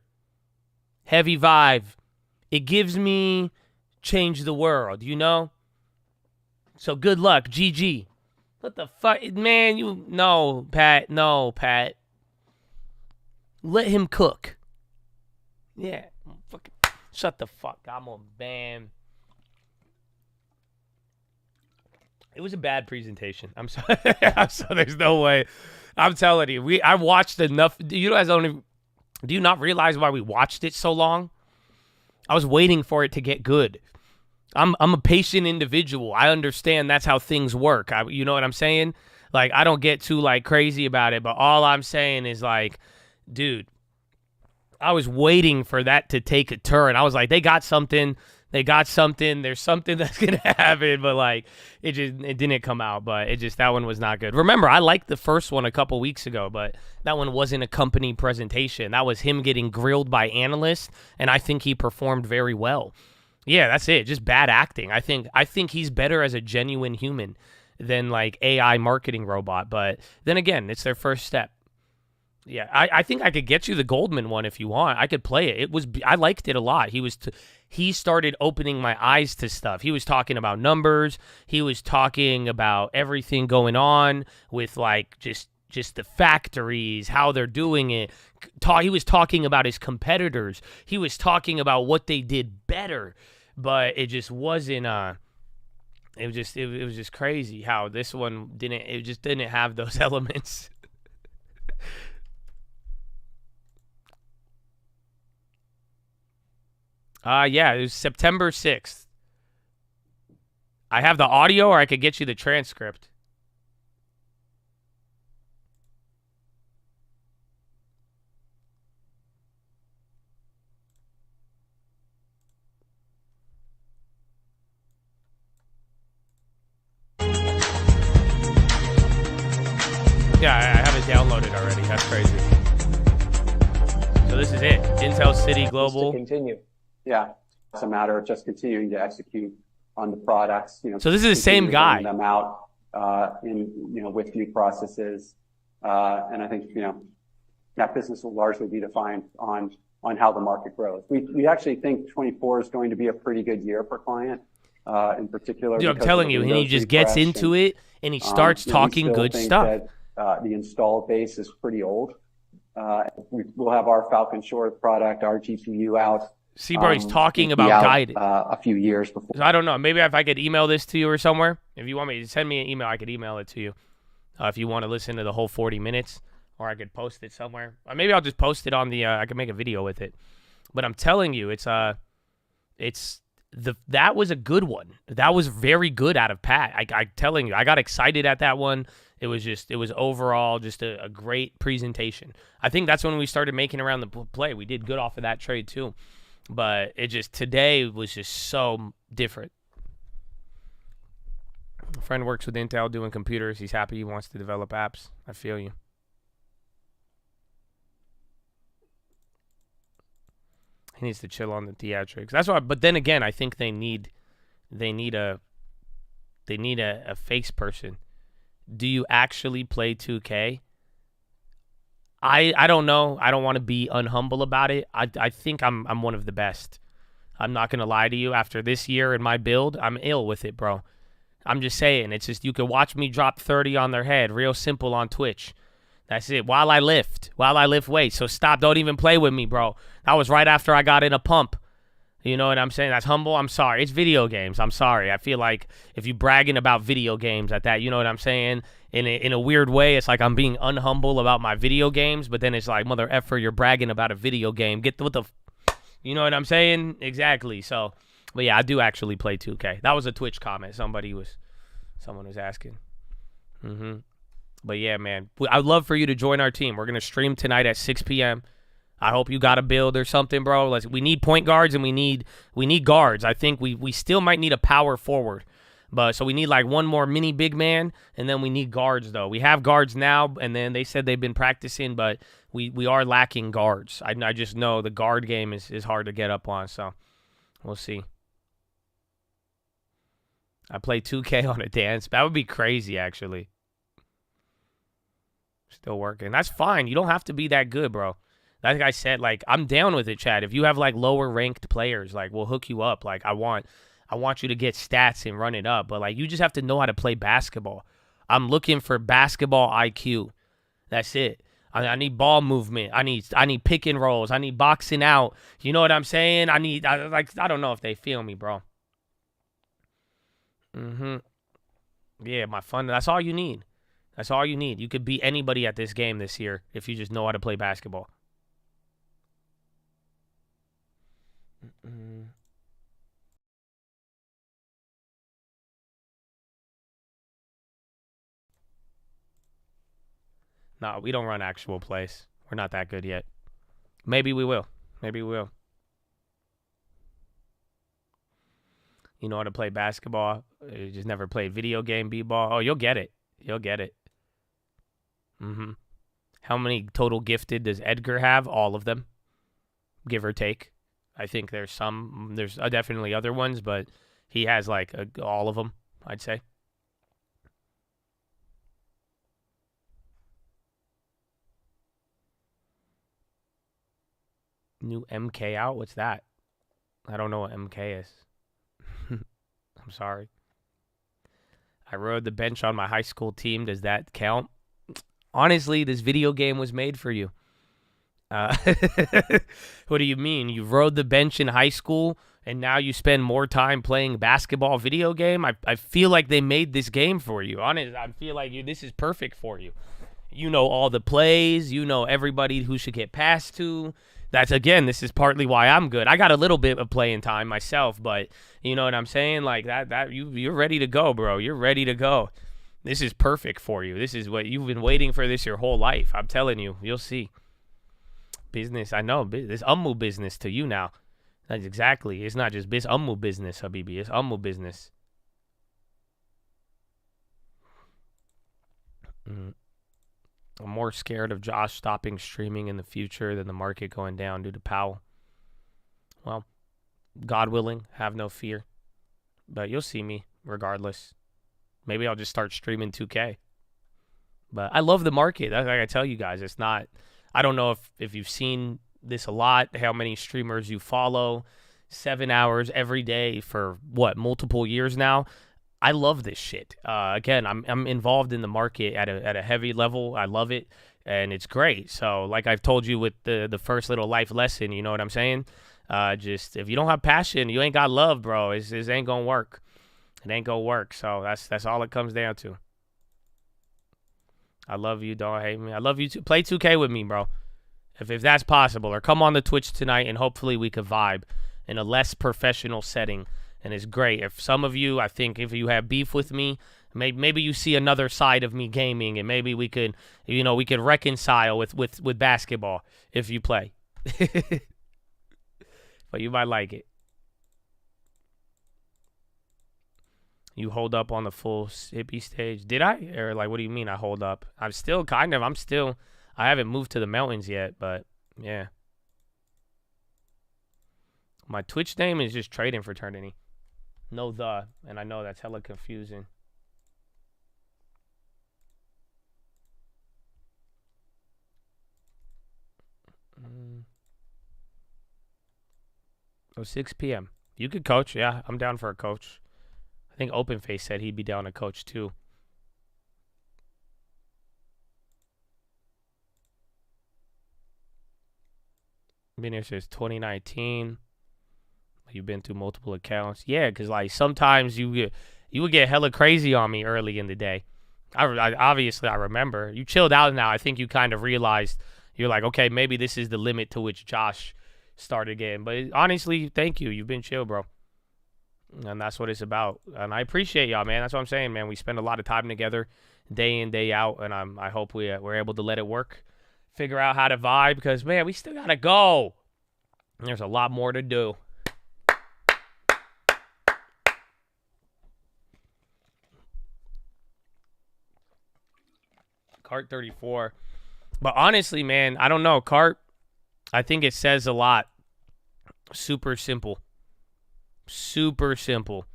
Heavy vibe. It gives me change the world, you know? So good luck, GG. What the fuck? Man, no, Pat. Let him cook. Yeah, fucking shut the fuck. I'm on ban. It was a bad presentation. I'm sorry. There's no way. I'm telling you, I watched enough. Do you not realize why we watched it so long? I was waiting for it to get good. I'm a patient individual. I understand that's how things work. You know what I'm saying? Like, I don't get too like crazy about it, but all I'm saying is like, dude, I was waiting for that to take a turn. I was like, they got something. There's something that's going to happen, but like, it didn't come out, but that one was not good. Remember, I liked the first one a couple weeks ago, but that one wasn't a company presentation. That was him getting grilled by analysts, and I think he performed very well. Yeah, that's it. Just bad acting. I think he's better as a genuine human than like AI marketing robot, but then again, it's their first step. Yeah, I think I could get you the Goldman one if you want. I could play it. I liked it a lot. He started opening my eyes to stuff. He was talking about numbers. He was talking about everything going on with like just the factories, how they're doing it. He was talking about his competitors. He was talking about what they did better, but it just wasn't. It was just crazy how this one didn't. It just didn't have those elements. Yeah, it was September 6th. I have the audio, or I could get you the transcript. Yeah, I have it downloaded already. That's crazy. So this is it. Intel City Global.
Just to continue. Yeah, it's a matter of just continuing to execute on the products.
So this is the same guy.
Them out with new processes, and I think that business will largely be defined on how the market grows. We actually think 24 is going to be a pretty good year for client, in particular.
Dude, I'm telling you, and he just gets into it and he starts talking good stuff.
The installed base is pretty old. We'll have our Falcon Shore product, our GPU out.
See, bro, he's talking about guided.
A few years before.
So I don't know. Maybe if I could email this to you or somewhere. If you want me to send me an email, I could email it to you. If you want to listen to the whole 40 minutes, or I could post it somewhere. Or maybe I'll just post it on the. I could make a video with it. But I'm telling you, that was a good one. That was very good out of Pat. I'm telling you, I got excited at that one. It was overall just a great presentation. I think that's when we started making around the play. We did good off of that trade too. But today was just so different. A friend works with Intel doing computers. He's happy. He wants to develop apps. I feel you. He needs to chill on the theatrics. That's why. But then again, I think they need a face person. Do you actually play 2K? I don't know. I don't want to be unhumble about it. I think I'm one of the best. I'm not going to lie to you. After this year in my build, I'm ill with it, bro. I'm just saying. It's just you can watch me drop 30 on their head. Real simple on Twitch. That's it. While I lift weights. So stop. Don't even play with me, bro. That was right after I got in a pump. You know what I'm saying? That's humble. I'm sorry. It's video games. I'm sorry. I feel like if you bragging about video games at that, you know what I'm saying? In a weird way, it's like I'm being unhumble about my video games, but then it's like, mother effer, you're bragging about a video game. You know what I'm saying? Exactly. So, but yeah, I do actually play 2K. That was a Twitch comment. Someone was asking. But yeah, man, I'd love for you to join our team. We're going to stream tonight at 6 p.m. I hope you got a build or something, bro. We need point guards and we need guards. I think we still might need a power forward. But so we need like one more mini big man, and then we need guards though. We have guards now, and then they said they've been practicing, but we are lacking guards. I just know the guard game is hard to get up on, so we'll see. I play 2K on a dance. That would be crazy, actually. Still working. That's fine. You don't have to be that good, bro. Like I said, like, I'm down with it, Chad. If you have like lower ranked players, like, we'll hook you up. Like, I want you to get stats and run it up, but like, you just have to know how to play basketball. I'm looking for basketball IQ. That's it. I need ball movement. I need pick and rolls. I need boxing out. You know what I'm saying? I don't know if they feel me, bro. Yeah, my fun. That's all you need. That's all you need. You could beat anybody at this game this year if you just know how to play basketball. No, we don't run actual plays. We're not that good yet. Maybe we will. Maybe we will. You know how to play basketball. You just never played video game b-ball. Oh, you'll get it. You'll get it. How many total gifted does Edgar have? All of them, give or take. I think there's definitely other ones, but he has like all of them, I'd say. New MK out? What's that? I don't know what MK is. I'm sorry. I rode the bench on my high school team. Does that count? Honestly, this video game was made for you. What do you mean? You rode the bench in high school and now you spend more time playing basketball video game? I feel like they made this game for you. Honestly, I feel like this is perfect for you. You know all the plays. You know everybody who should get passed to. This is partly why I'm good. I got a little bit of playing time myself, but you know what I'm saying? Like you're ready to go, bro. You're ready to go. This is perfect for you. This is what you've been waiting for this your whole life. I'm telling you. You'll see. Business, I know. This business to you now. That's exactly. It's not just business, Habibi. It's business. I'm more scared of Josh stopping streaming in the future than the market going down due to Powell. Well, God willing, have no fear. But you'll see me regardless. Maybe I'll just start streaming 2K. But I love the market. Like I tell you guys, it's not... I don't know if you've seen this a lot, how many streamers you follow. 7 hours every day for, multiple years now. I love this shit. Again, I'm involved in the market at a heavy level. I love it, and it's great. So, like I've told you with the first little life lesson, you know what I'm saying? Just if you don't have passion, you ain't got love, bro. It ain't gonna work. It ain't gonna work. So that's all it comes down to. I love you. Don't hate me. I love you too. Play 2K with me, bro. If that's possible, or come on the Twitch tonight, and hopefully we could vibe in a less professional setting. And it's great. If some of you, I think, if you have beef with me, maybe you see another side of me gaming, and maybe we could reconcile with basketball if you play. But you might like it. You hold up on the full hippie stage. Did I? Or what do you mean I hold up? I haven't moved to the mountains yet, but yeah. My Twitch name is just Trading Fraternity. And I know that's hella confusing. Oh, 6 p.m. You could coach. Yeah, I'm down for a coach. I think Openface said he'd be down to coach too. Been here since 2019. You've been through multiple accounts. Yeah, because like sometimes you would get hella crazy on me early in the day. Obviously I remember. You chilled out now. I think you kind of realized you're like, okay, maybe this is the limit to which Josh started getting. But honestly, thank you. You've been chill, bro. And that's what it's about. And I appreciate y'all, man. That's what I'm saying, man. We spend a lot of time together day in, day out. And I hope we're able to let it work. Figure out how to vibe because, man, we still got to go. There's a lot more to do. Cart 34. But honestly, man, I don't know. Cart, I think it says a lot. Super simple. Super simple.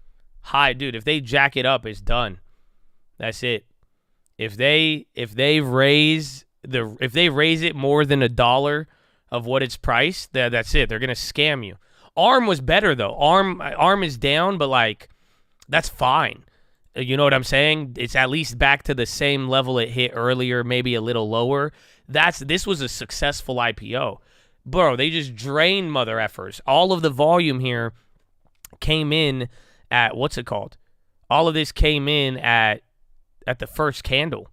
High, dude, if they jack it up, it's done. That's it. If they raise it more than $1 of what it's priced, that's it. They're gonna scam you. ARM was better though. ARM is down, but like that's fine. You know what I'm saying? It's at least back to the same level it hit earlier, maybe a little lower. This was a successful IPO. Bro, they just drained mother effers. All of the volume here came in at, what's it called? All of this came in at the first candle.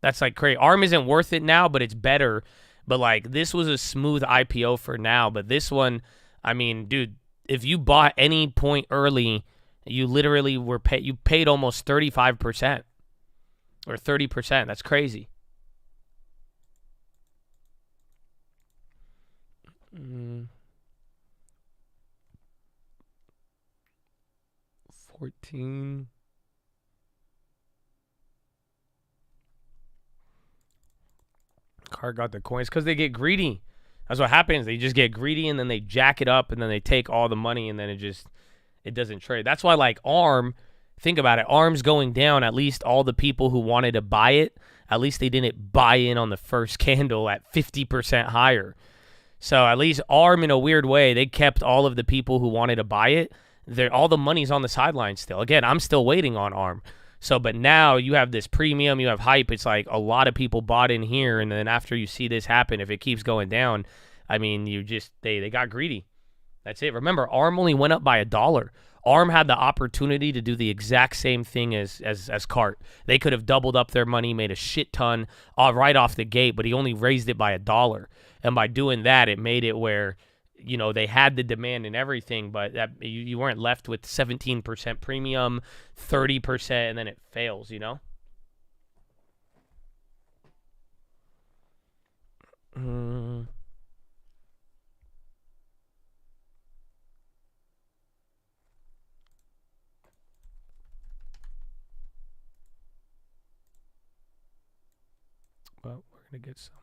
That's like crazy. ARM isn't worth it now, but it's better. But like this was a smooth IPO for now. But this one, I mean, dude, if you bought any point early, you literally you paid almost 35% or 30%. That's crazy. Mm. 14. Card got the coins because they get greedy. That's what happens. They just get greedy and then they jack it up and then they take all the money and then it doesn't trade. That's why like ARM, think about it. ARM's going down. At least all the people who wanted to buy it, at least they didn't buy in on the first candle at 50% higher. So at least ARM, in a weird way, they kept all of the people who wanted to buy it. All the money's on the sidelines still. Again, I'm still waiting on ARM. So, but now you have this premium, you have hype. It's like a lot of people bought in here, and then after you see this happen, if it keeps going down, I mean, they got greedy. That's it. Remember, ARM only went up by $1. ARM had the opportunity to do the exact same thing as CART. They could have doubled up their money, made a shit ton right off the gate, but he only raised it by $1. And by doing that, it made it where, you know, they had the demand and everything, but that you weren't left with 17% premium, 30%, and then it fails, you know? Well, we're going to get some.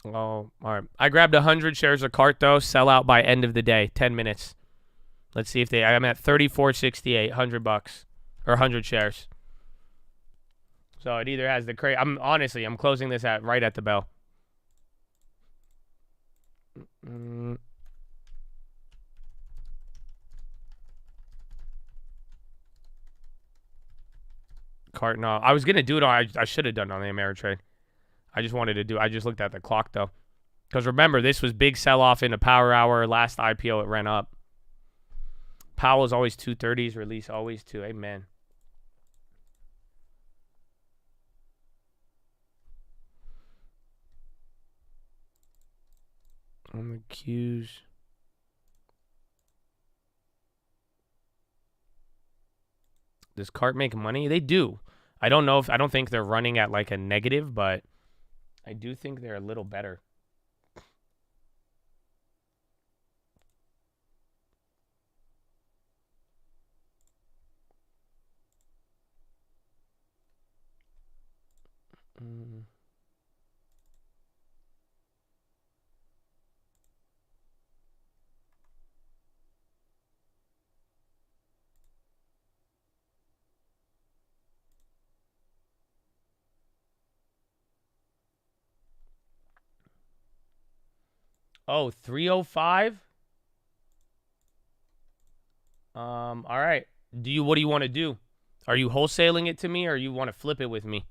Oh, all right. I grabbed 100 shares of CART, though. Sell out by end of the day, 10 minutes. Let's see if I'm at 34.68, $100 or 100 shares. So it either has the crate. I'm closing this right at the bell. CART, no. I was going to do it. I should have done it on the Ameritrade. I just looked at the clock, though. Because remember, this was big sell-off in the power hour. Last IPO, it ran up. Powell is always 230s. Release always 2. Amen. On the Qs. Does CART make money? They do. I don't think they're running at like a negative, but I do think they're a little better. Oh, 305? All right. What do you want to do? Are you wholesaling it to me or you want to flip it with me?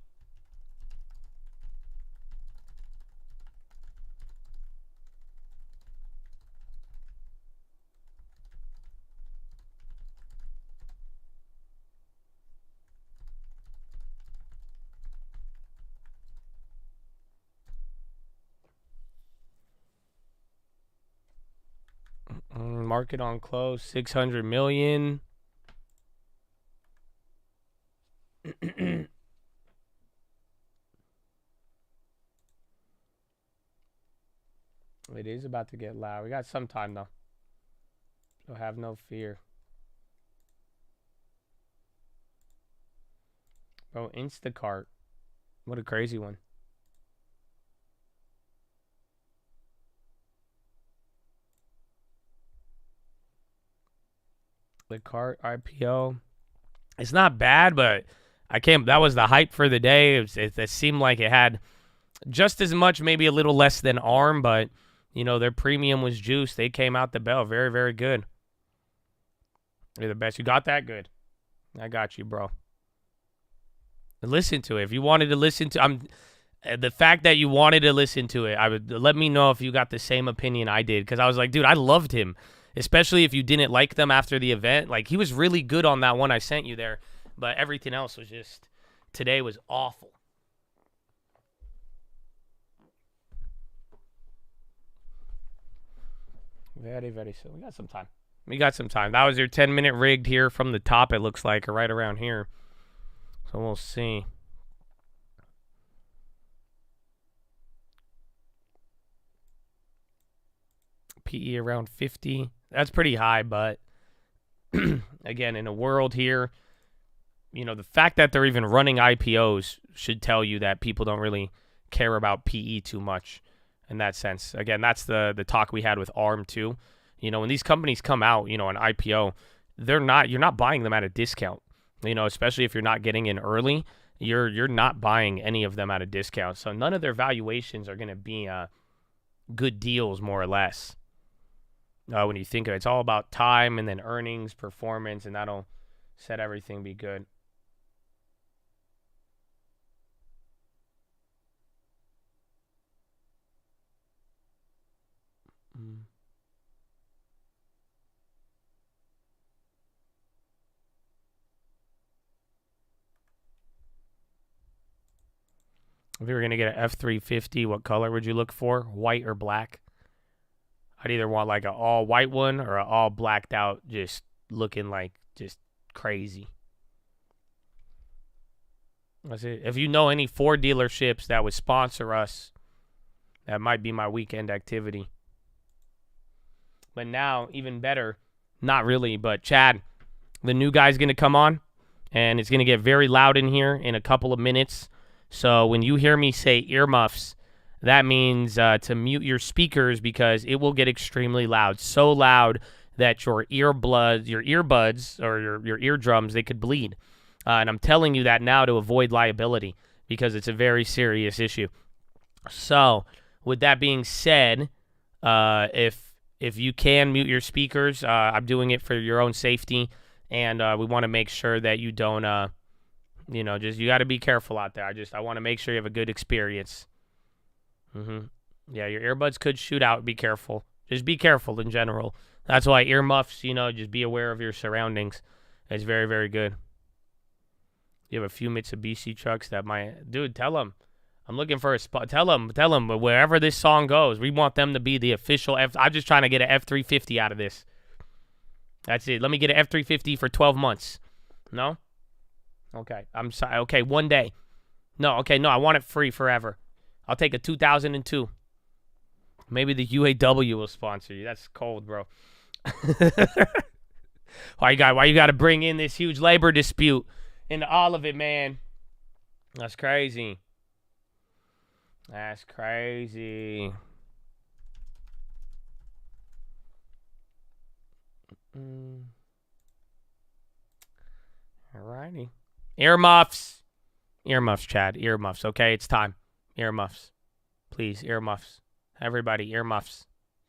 Market on close, 600 million. It is about to get loud. We got some time though. So have no fear. Bro, Instacart. What a crazy one. The cart IPO. It's not bad, but that was the hype for the day. It seemed like it had just as much, maybe a little less than ARM, but you know, their premium was juiced. They came out the bell. Very, very good. You're the best. You got that? Good. I got you, bro. Listen to it. If you wanted to listen to the fact that you wanted to listen to it, I would let me know if you got the same opinion I did, because I was like, dude, I loved him. Especially if you didn't like them after the event. Like, he was really good on that one I sent you there. But everything else was just, today was awful. Very, very soon. We got some time. That was your 10-minute rigged here from the top, it looks like, or right around here. So we'll see. PE around 50. That's pretty high, but again, in a world here, you know, the fact that they're even running IPOs should tell you that people don't really care about PE too much in that sense. Again, that's the talk we had with ARM too. You know, when these companies come out, you know, an IPO, you're not buying them at a discount. You know, especially if you're not getting in early, you're not buying any of them at a discount. So none of their valuations are going to be good deals, more or less. When you think of it, it's all about time and then earnings, performance, and that'll set everything be good. If you were going to get an F-350, what color would you look for? White or black? I'd either want like an all white one or an all blacked out, just looking like just crazy. That's it. If you know any Ford dealerships that would sponsor us, that might be my weekend activity. But now, even better, not really, but Chad, the new guy's going to come on, and it's going to get very loud in here in a couple of minutes. So when you hear me say earmuffs, that means to mute your speakers, because it will get extremely loud. So loud that your earbuds, or your eardrums, they could bleed. And I'm telling you that now to avoid liability, because it's a very serious issue. So with that being said, if you can mute your speakers, I'm doing it for your own safety, and we want to make sure that you don't, you know, just you got to be careful out there. I want to make sure you have a good experience. Yeah, your earbuds could shoot out. Be careful. Just be careful in general. That's why earmuffs, you know, just be aware of your surroundings. It's very, very good. You have a few Mitsubishi trucks that might... Dude, tell them. I'm looking for a spot. Tell them, wherever this song goes, we want them to be the official I'm just trying to get an F-350 out of this. That's it. Let me get an F-350 for 12 months. No? Okay. I'm sorry. Okay, one day. No, okay, no, I want it free forever. I'll take a 2002. Maybe the UAW will sponsor you. That's cold, bro. Why you got to bring in this huge labor dispute into all of it, man? That's crazy. That's crazy. Alrighty. Earmuffs. Earmuffs, Chad. Earmuffs. Okay, it's time. Earmuffs. Please, earmuffs. Everybody, earmuffs.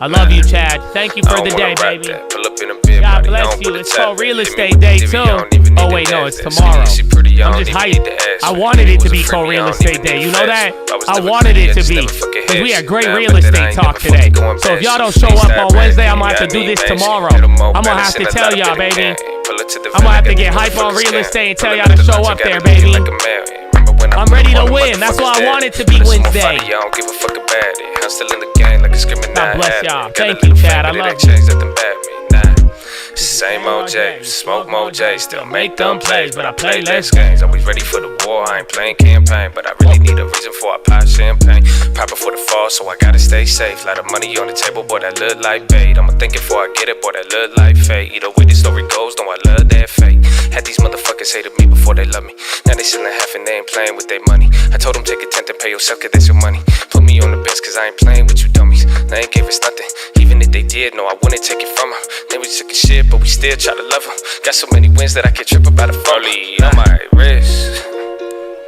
I love you, Chad. Thank you for the day, baby. God bless you. It's called Real Estate Day, too. Oh, wait, no, it's tomorrow. I'm just hyped. I wanted it to be called Real Estate Day. You know that? I wanted it to be. Because we had great real estate talk today. So if y'all don't show up on Wednesday, I'm going to have to do this tomorrow. I'm going to have to tell y'all, baby. I'm going to have to get hype on real estate and tell y'all to show up there, baby. I'm ready to win. That's why I want it to be Wednesday. God bless y'all. Thank you, Chad. I love you.
Same old J, smoke more J, still make them plays, but I play less games. Always ready for the war, I ain't playing campaign, but I really need a reason for I pop champagne. Pop before the fall, so I gotta stay safe. Lot of money on the table, boy, that look like bait. I'ma think it before I get it, boy, that look like fate. Either way the story goes, don't I love that fate. Had these motherfuckers hated me before they love me. Now they selling half and they ain't playing with their money. I told them take a tenth and pay yourself, cause that's your money. Put me on the bench, cause I ain't playing with you dummies. They ain't give us nothing, even if they did, no, I wouldn't take it from them. They was took a shit, but we still try to love them. Got so many wins that I can't trip about a fully on my wrist.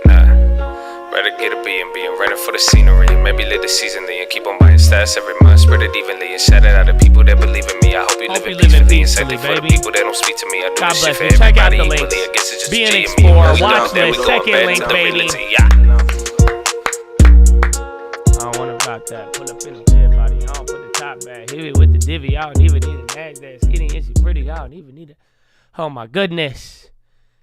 Rather get a B&B and rent it for the scenery. Maybe live the season and keep on buying stats every month. Spread it evenly and shout it out to people that believe in me. I hope you live in peacefully and same thing for the people that don't speak to me. I do this shit for everybody equally. I guess it's just
Be an
G and
explorer.
me.
Watchlist. Second link, baby. I don't want about that. Pull up in the dead body. I don't put the top back. Hit it with the divvy. I don't even need a NASDAQ. Skinny and she pretty. I don't even need it. Oh my goodness.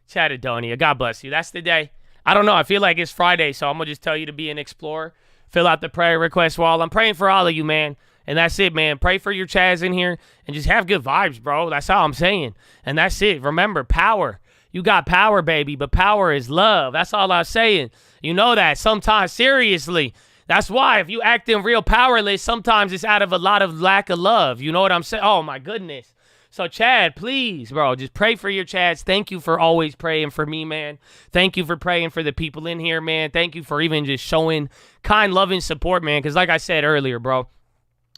Chattadonia. God bless you. That's the day. I don't know. I feel like it's Friday, so I'm going to just tell you to be an explorer. Fill out the prayer request wall. I'm praying for all of you, man. And that's it, man. Pray for your Chaz in here and just have good vibes, bro. That's all I'm saying. And that's it. Remember, power. You got power, baby, but power is love. That's all I'm saying. You know that. Sometimes, seriously. That's why if you acting real powerless, sometimes it's out of a lot of lack of love. You know what I'm saying? Oh, my goodness. So, Chad, please, bro, just pray for your Chads. Thank you for always praying for me, man. Thank you for praying for the people in here, man. Thank you for even just showing kind, loving support, man. Because like I said earlier, bro,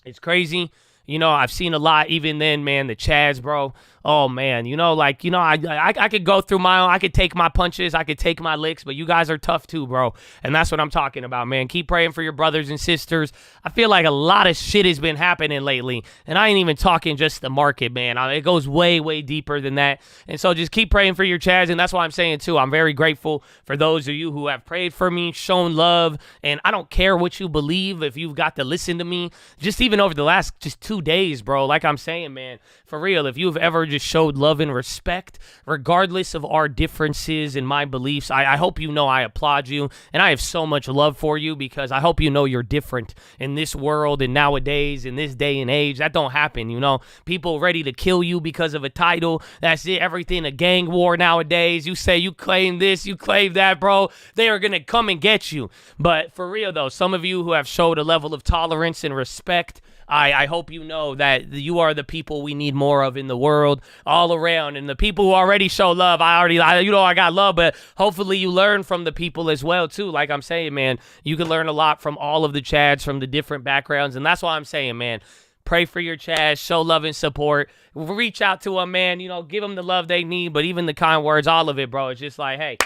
it's crazy. You know, I've seen a lot even then, man, the Chads, bro. Oh, man, you know, like, you know, I could go through my own. I could take my punches. I could take my licks. But you guys are tough, too, bro. And that's what I'm talking about, man. Keep praying for your brothers and sisters. I feel like a lot of shit has been happening lately. And I ain't even talking just the market, man. It goes way, way deeper than that. And so just keep praying for your Chads. And that's why I'm saying, too, I'm very grateful for those of you who have prayed for me, shown love. And I don't care what you believe if you've got to listen to me. Just even over the last just 2 days, bro. Like I'm saying, man, for real, if you've ever just showed love and respect, regardless of our differences and my beliefs, I hope you know I applaud you, and I have so much love for you because I hope you know you're different in this world and nowadays, in this day and age. That don't happen, you know. People ready to kill you because of a title. That's it. Everything a gang war nowadays. You say you claim this, you claim that, bro. They are going to come and get you. But for real, though, some of you who have showed a level of tolerance and respect, I hope you know that you are the people we need more of in the world all around. And the people who already show love, I got love, but hopefully you learn from the people as well, too. Like I'm saying, man, you can learn a lot from all of the Chads, from the different backgrounds. And that's why I'm saying, man, pray for your Chads, show love and support. Reach out to them, man, you know, give them the love they need, but even the kind words, all of it, bro. It's just like, hey,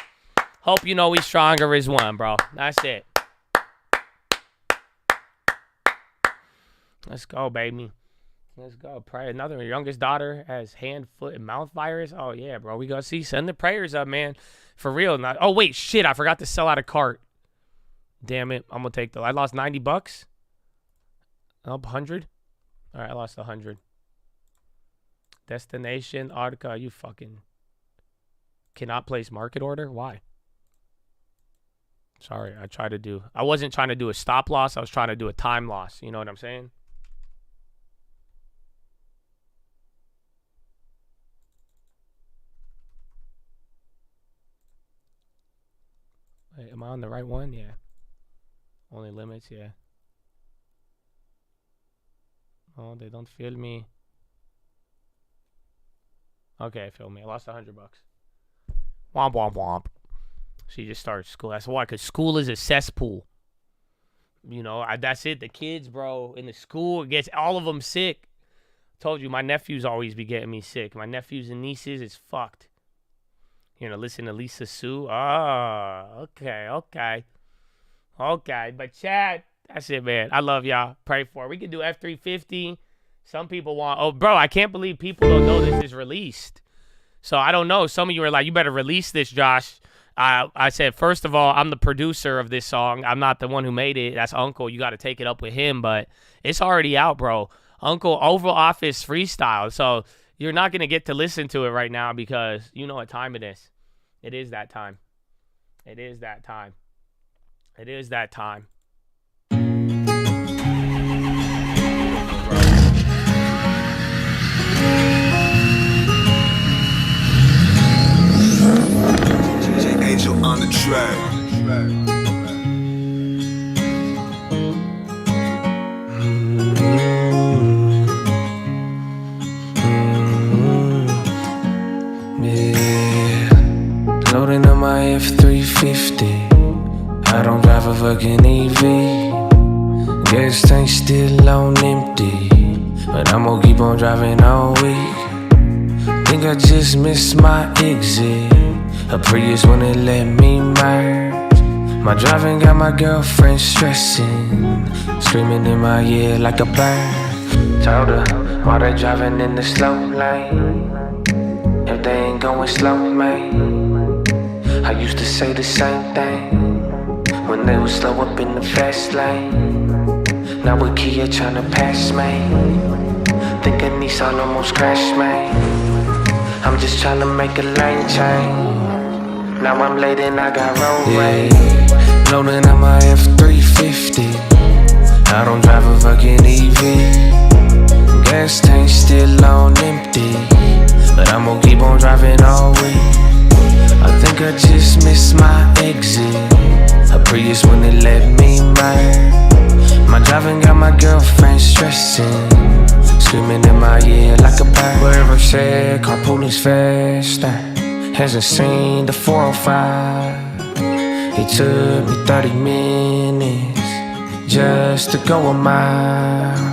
hope you know we stronger as one, bro. That's it. Let's go, baby. Let's go. Pray. Another youngest daughter has hand, foot, and mouth virus. Oh, yeah, bro. We go see. Send the prayers up, man. For real. Not. Oh, wait. Shit. I forgot to sell out a cart. Damn it. I'm going to take I lost $90. Up 100. All right. I lost 100. Destination. Artica. You fucking cannot place market order. Why? Sorry. I wasn't trying to do a stop loss. I was trying to do a time loss. You know what I'm saying? Wait, am I on the right one? Yeah. Only limits, yeah. Oh, they don't feel me. Okay, feel me. I lost $100. Womp, womp, womp. She just started school. That's why, because school is a cesspool. You know, that's it. The kids, bro, in the school, it gets all of them sick. Told you, my nephews always be getting me sick. My nephews and nieces is fucked. You know, listen to Lisa Sue. Oh, okay. But Chad, That's it, man. I love y'all. Pray for it. We can do F-350. Some people want, oh, bro, I can't believe people don't know this is released. So I don't know. Some of you are like, you better release this, Josh. I said, first of all, I'm the producer of this song. I'm not the one who made it. That's Uncle. You got to take it up with him. But it's already out, bro. Uncle Oval Office freestyle. So you're not going to get to listen to it right now because you know what time it is. It is that time. It is that time. It is that time.
Angel on the track.
Yeah. Loading up my F-350. I don't drive a fucking EV. Gas tank still on empty, but I'm gonna keep on driving all week. Think I just missed my exit. A Prius wouldn't let me merge. My driving got my girlfriend stressing, screaming in my ear like a bird. Told her, while they driving in the slow lane, if they ain't going slow, man. I used to say the same thing when they was slow up in the fast lane. Now with Kia tryna pass me, think a Nissan almost crashed me. I'm just tryna make a lane change. Now I'm late and I got road rage. Loading up my F-350. I don't drive a fucking EV. Gas tank still on empty, but I'm gonna keep on driving all week. I think I just missed my exit. A Prius wouldn't let me merge. My driving got my girlfriend stressing, screaming in my ear like a bird. Whoever said carpooling's faster hasn't seen the 405. It took me 30 minutes just to go a mile.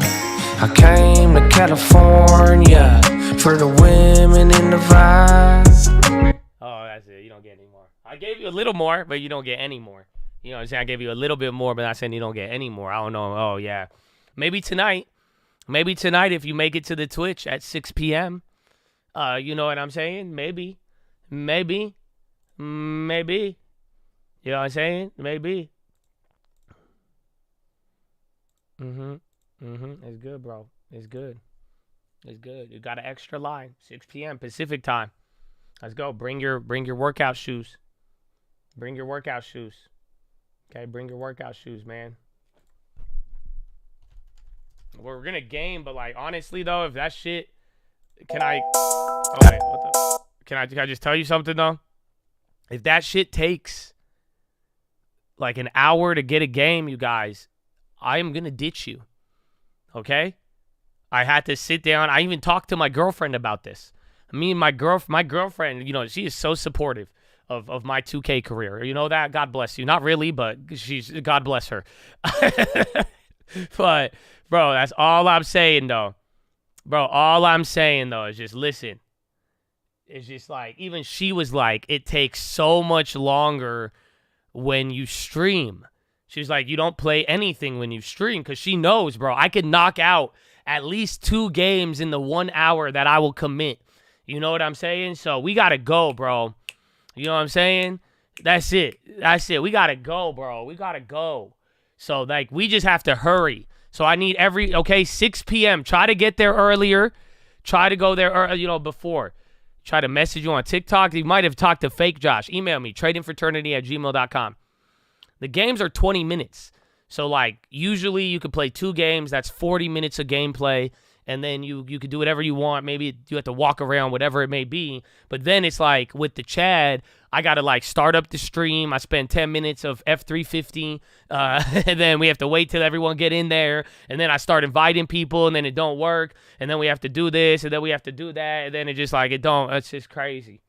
I came to California for the women in the vibe.
Oh, that's it. You don't get any more. I gave you a little more, but you don't get any more. You know what I'm saying? I gave you a little bit more, but I said you don't get any more. I don't know. Oh, yeah. Maybe tonight if you make it to the Twitch at 6 p.m. You know what I'm saying? Maybe. You know what I'm saying? Maybe. It's good, bro. It's good. You got an extra line. 6 p.m. Pacific time. Let's go. Bring your workout shoes. Bring your workout shoes. Okay, bring your workout shoes, man. We're gonna game, but like honestly though, if that shit, can I? Oh wait, what the? Can I just tell you something though? If that shit takes like an hour to get a game, you guys, I am gonna ditch you. Okay? I had to sit down. I even talked to my girlfriend about this. Me and my girlfriend, you know, she is so supportive of my 2K career. You know that? God bless you. Not really, but God bless her. But, bro, that's all I'm saying, though. Bro, all I'm saying, though, is just listen. It's just like, even she was like, it takes so much longer when you stream. She's like, you don't play anything when you stream, because she knows, bro, I could knock out at least 2 games in the 1 hour that I will commit. You know what I'm saying? So we got to go, bro. You know what I'm saying? That's it. We got to go, bro. We got to go. So, like, we just have to hurry. So I need 6 p.m. Try to get there earlier. Try to go there, before. Try to message you on TikTok. You might have talked to fake Josh. Email me, tradingfraternity@gmail.com. The games are 20 minutes. So, like, usually you could play 2 games. That's 40 minutes of gameplay. And then you could do whatever you want. Maybe you have to walk around, whatever it may be. But then it's like with the Chad, I got to like start up the stream. I spend 10 minutes of F350. And then we have to wait till everyone get in there. And then I start inviting people and then it don't work. And then we have to do this and then we have to do that. And then it just like, it's just crazy.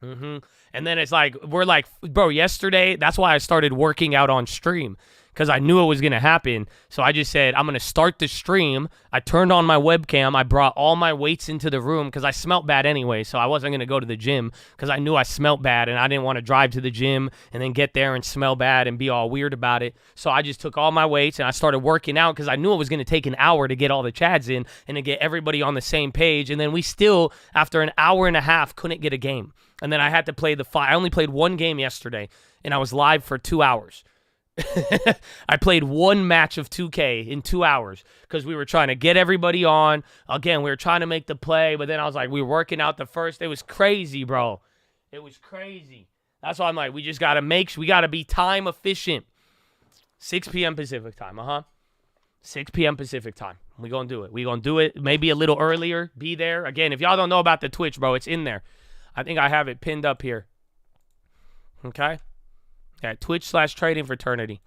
And then it's like, we're like, bro, yesterday, that's why I started working out on stream. because I knew it was going to happen. So I just said, I'm going to start the stream. I turned on my webcam. I brought all my weights into the room because I smelt bad anyway. So I wasn't going to go to the gym because I knew I smelt bad and I didn't want to drive to the gym and then get there and smell bad and be all weird about it. So I just took all my weights and I started working out because I knew it was going to take an hour to get all the chads in and to get everybody on the same page. And then we still, after an hour and a half, couldn't get a game. And then I had to play I only played one game yesterday and I was live for 2 hours. I played one match of 2K in 2 hours because we were trying to get everybody on. Again, we were trying to make the play, but then I was like, we were working out the first. It was crazy, bro. It was crazy. That's why I'm like, we just got to we got to be time efficient. 6 p.m. Pacific time, 6 p.m. Pacific time. We're going to do it. We're going to do it maybe a little earlier. Be there. Again, if y'all don't know about the Twitch, bro, it's in there. I think I have it pinned up here. Okay? At Twitch/Trading Fraternity.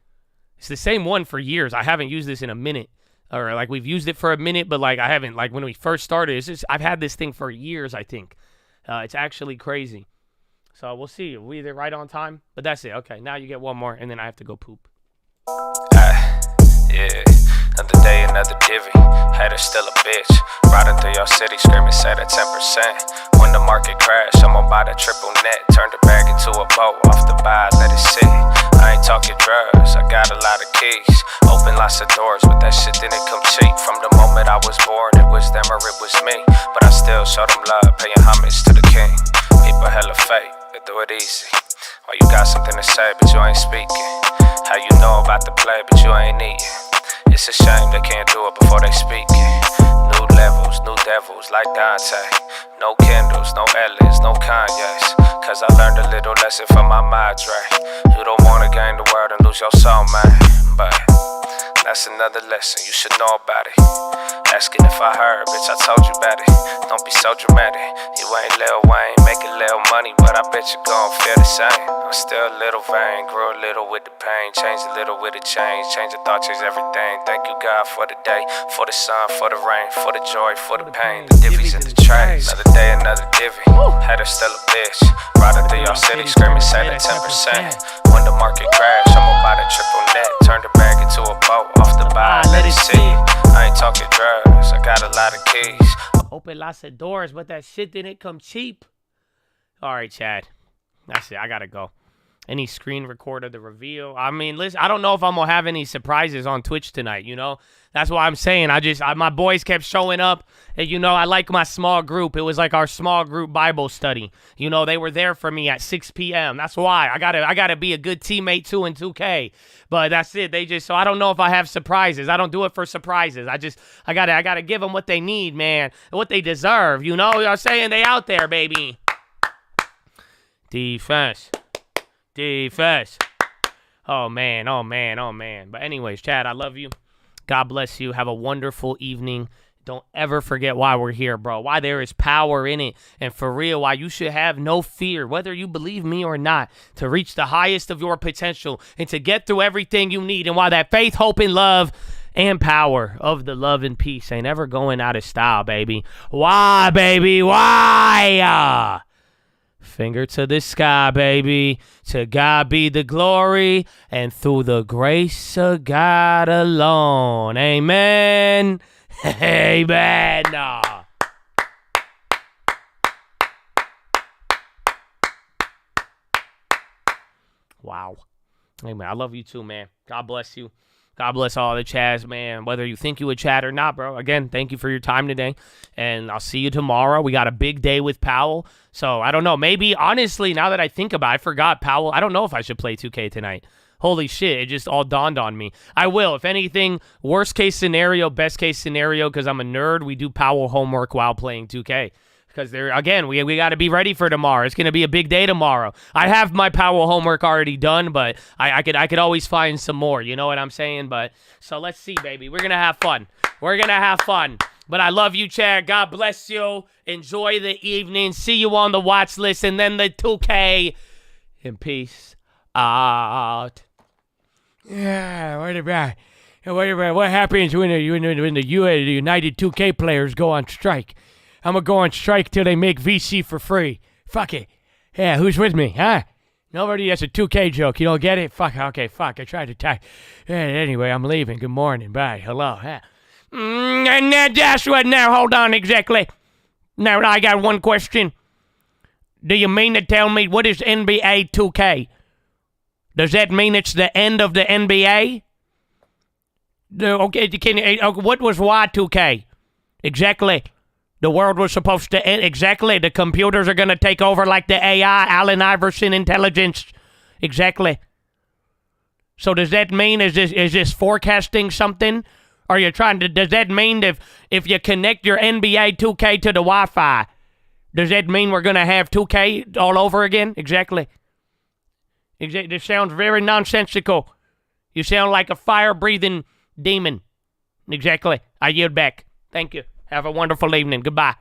It's the same one for years. I haven't used this in a minute. Or like we've used it for a minute, but like I haven't, like when we first started, I've had this thing for years, I think. It's actually crazy. So we'll see. We either right on time, but that's it. Okay, now you get one more, and then I have to go poop.
Yeah. Another day, another divvy. Hater still a bitch. Riding through your city, screaming, say that 10%. When the market crash, I'ma buy that triple net. Turn the bag into a boat, off the buy, let it sit. I ain't talking drugs, I got a lot of keys. Open lots of doors, but that shit didn't come cheap. From the moment I was born, it was them or it was me. But I still show them love, paying homage to the king. People hella fake, they do it easy. Or you got something to say, but you ain't speaking. How you know about the play, but you ain't eating. It's a shame they can't do it before they speak it. New levels, new devils like Dante. No Kendalls, no Ellens, no Kanye's. Cause I learned a little lesson from my madre. You don't wanna gain the world and lose your soul, man. But that's another lesson, you should know about it. Asking if I heard, bitch, I told you about it. Don't be so dramatic. You ain't Lil Wayne, making little money, but I bet you gon' feel the same. I'm still a little vain, grew a little with the pain, changed a little with the change, change the thought, change everything. Thank you, God, for the day, for the sun, for the rain, for the joy, for the pain. The divvies in the trades. Another day, another divvy. Hater still a bitch. Riding through your city, screaming, say that 10%. When the market crash, I'ma buy the triple net. Turn the bag into a boat, off the buy, let it sit. I ain't talking drugs, I got a lot of keys.
Open lots of doors, but that shit didn't come cheap. All right, Chad. That's it. I got to go. Any screen record of the reveal? I mean, listen, I don't know if I'm going to have any surprises on Twitch tonight, you know? That's why I'm saying my boys kept showing up. And, you know, I like my small group. It was like our small group Bible study. You know, they were there for me at 6 p.m. That's why. I gotta be a good teammate, too, in 2K. But that's it. So I don't know if I have surprises. I don't do it for surprises. I gotta give them what they need, man. What they deserve, you know? I'm saying they out there, baby. Defense. Oh, man. But anyways, Chad, I love you. God bless you. Have a wonderful evening. Don't ever forget why we're here, bro. Why there is power in it. And for real, why you should have no fear, whether you believe me or not, to reach the highest of your potential and to get through everything you need. And why that faith, hope, and love and power of the love and peace ain't ever going out of style, baby. Why, baby? Why? Finger to the sky, baby. To God be the glory, and through the grace of God alone. Amen. Amen. Wow. Amen. I love you too, man. God bless you. God bless all the Chaz, man. Whether you think you a Chad or not, bro. Again, thank you for your time today. And I'll see you tomorrow. We got a big day with Powell. So, I don't know. Maybe, honestly, now that I think about it, I forgot Powell. I don't know if I should play 2K tonight. Holy shit, it just all dawned on me. I will. If anything, worst case scenario, best case scenario, because I'm a nerd, we do Powell homework while playing 2K. Because again, we got to be ready for tomorrow. It's going to be a big day tomorrow. I have my Powell homework already done, but I could always find some more. You know what I'm saying? But so let's see, baby. We're going to have fun. But I love you, Chad. God bless you. Enjoy the evening. See you on the watch list and then the 2K. And peace out. Yeah, what happens when the United 2K players go on strike? I'm going to go on strike till they make VC for free. Fuck it. Yeah, who's with me, huh? Nobody has a 2K joke. You don't get it? Fuck. Okay, fuck. I tried to type. Anyway, I'm leaving. Good morning. Bye. Hello. And that's what now. Hold on exactly. Now I got one question. Do you mean to tell me what is NBA 2K? Does that mean it's the end of the NBA? Okay, what was Y2K? Exactly. The world was supposed to end. Exactly. The computers are going to take over like the AI, Allen Iverson intelligence. Exactly. So does that mean, is this forecasting something? Are you trying to, does that mean if you connect your NBA 2K to the Wi-Fi, does that mean we're going to have 2K all over again? Exactly. This sounds very nonsensical. You sound like a fire-breathing demon. Exactly. I yield back. Thank you. Have a wonderful evening. Goodbye.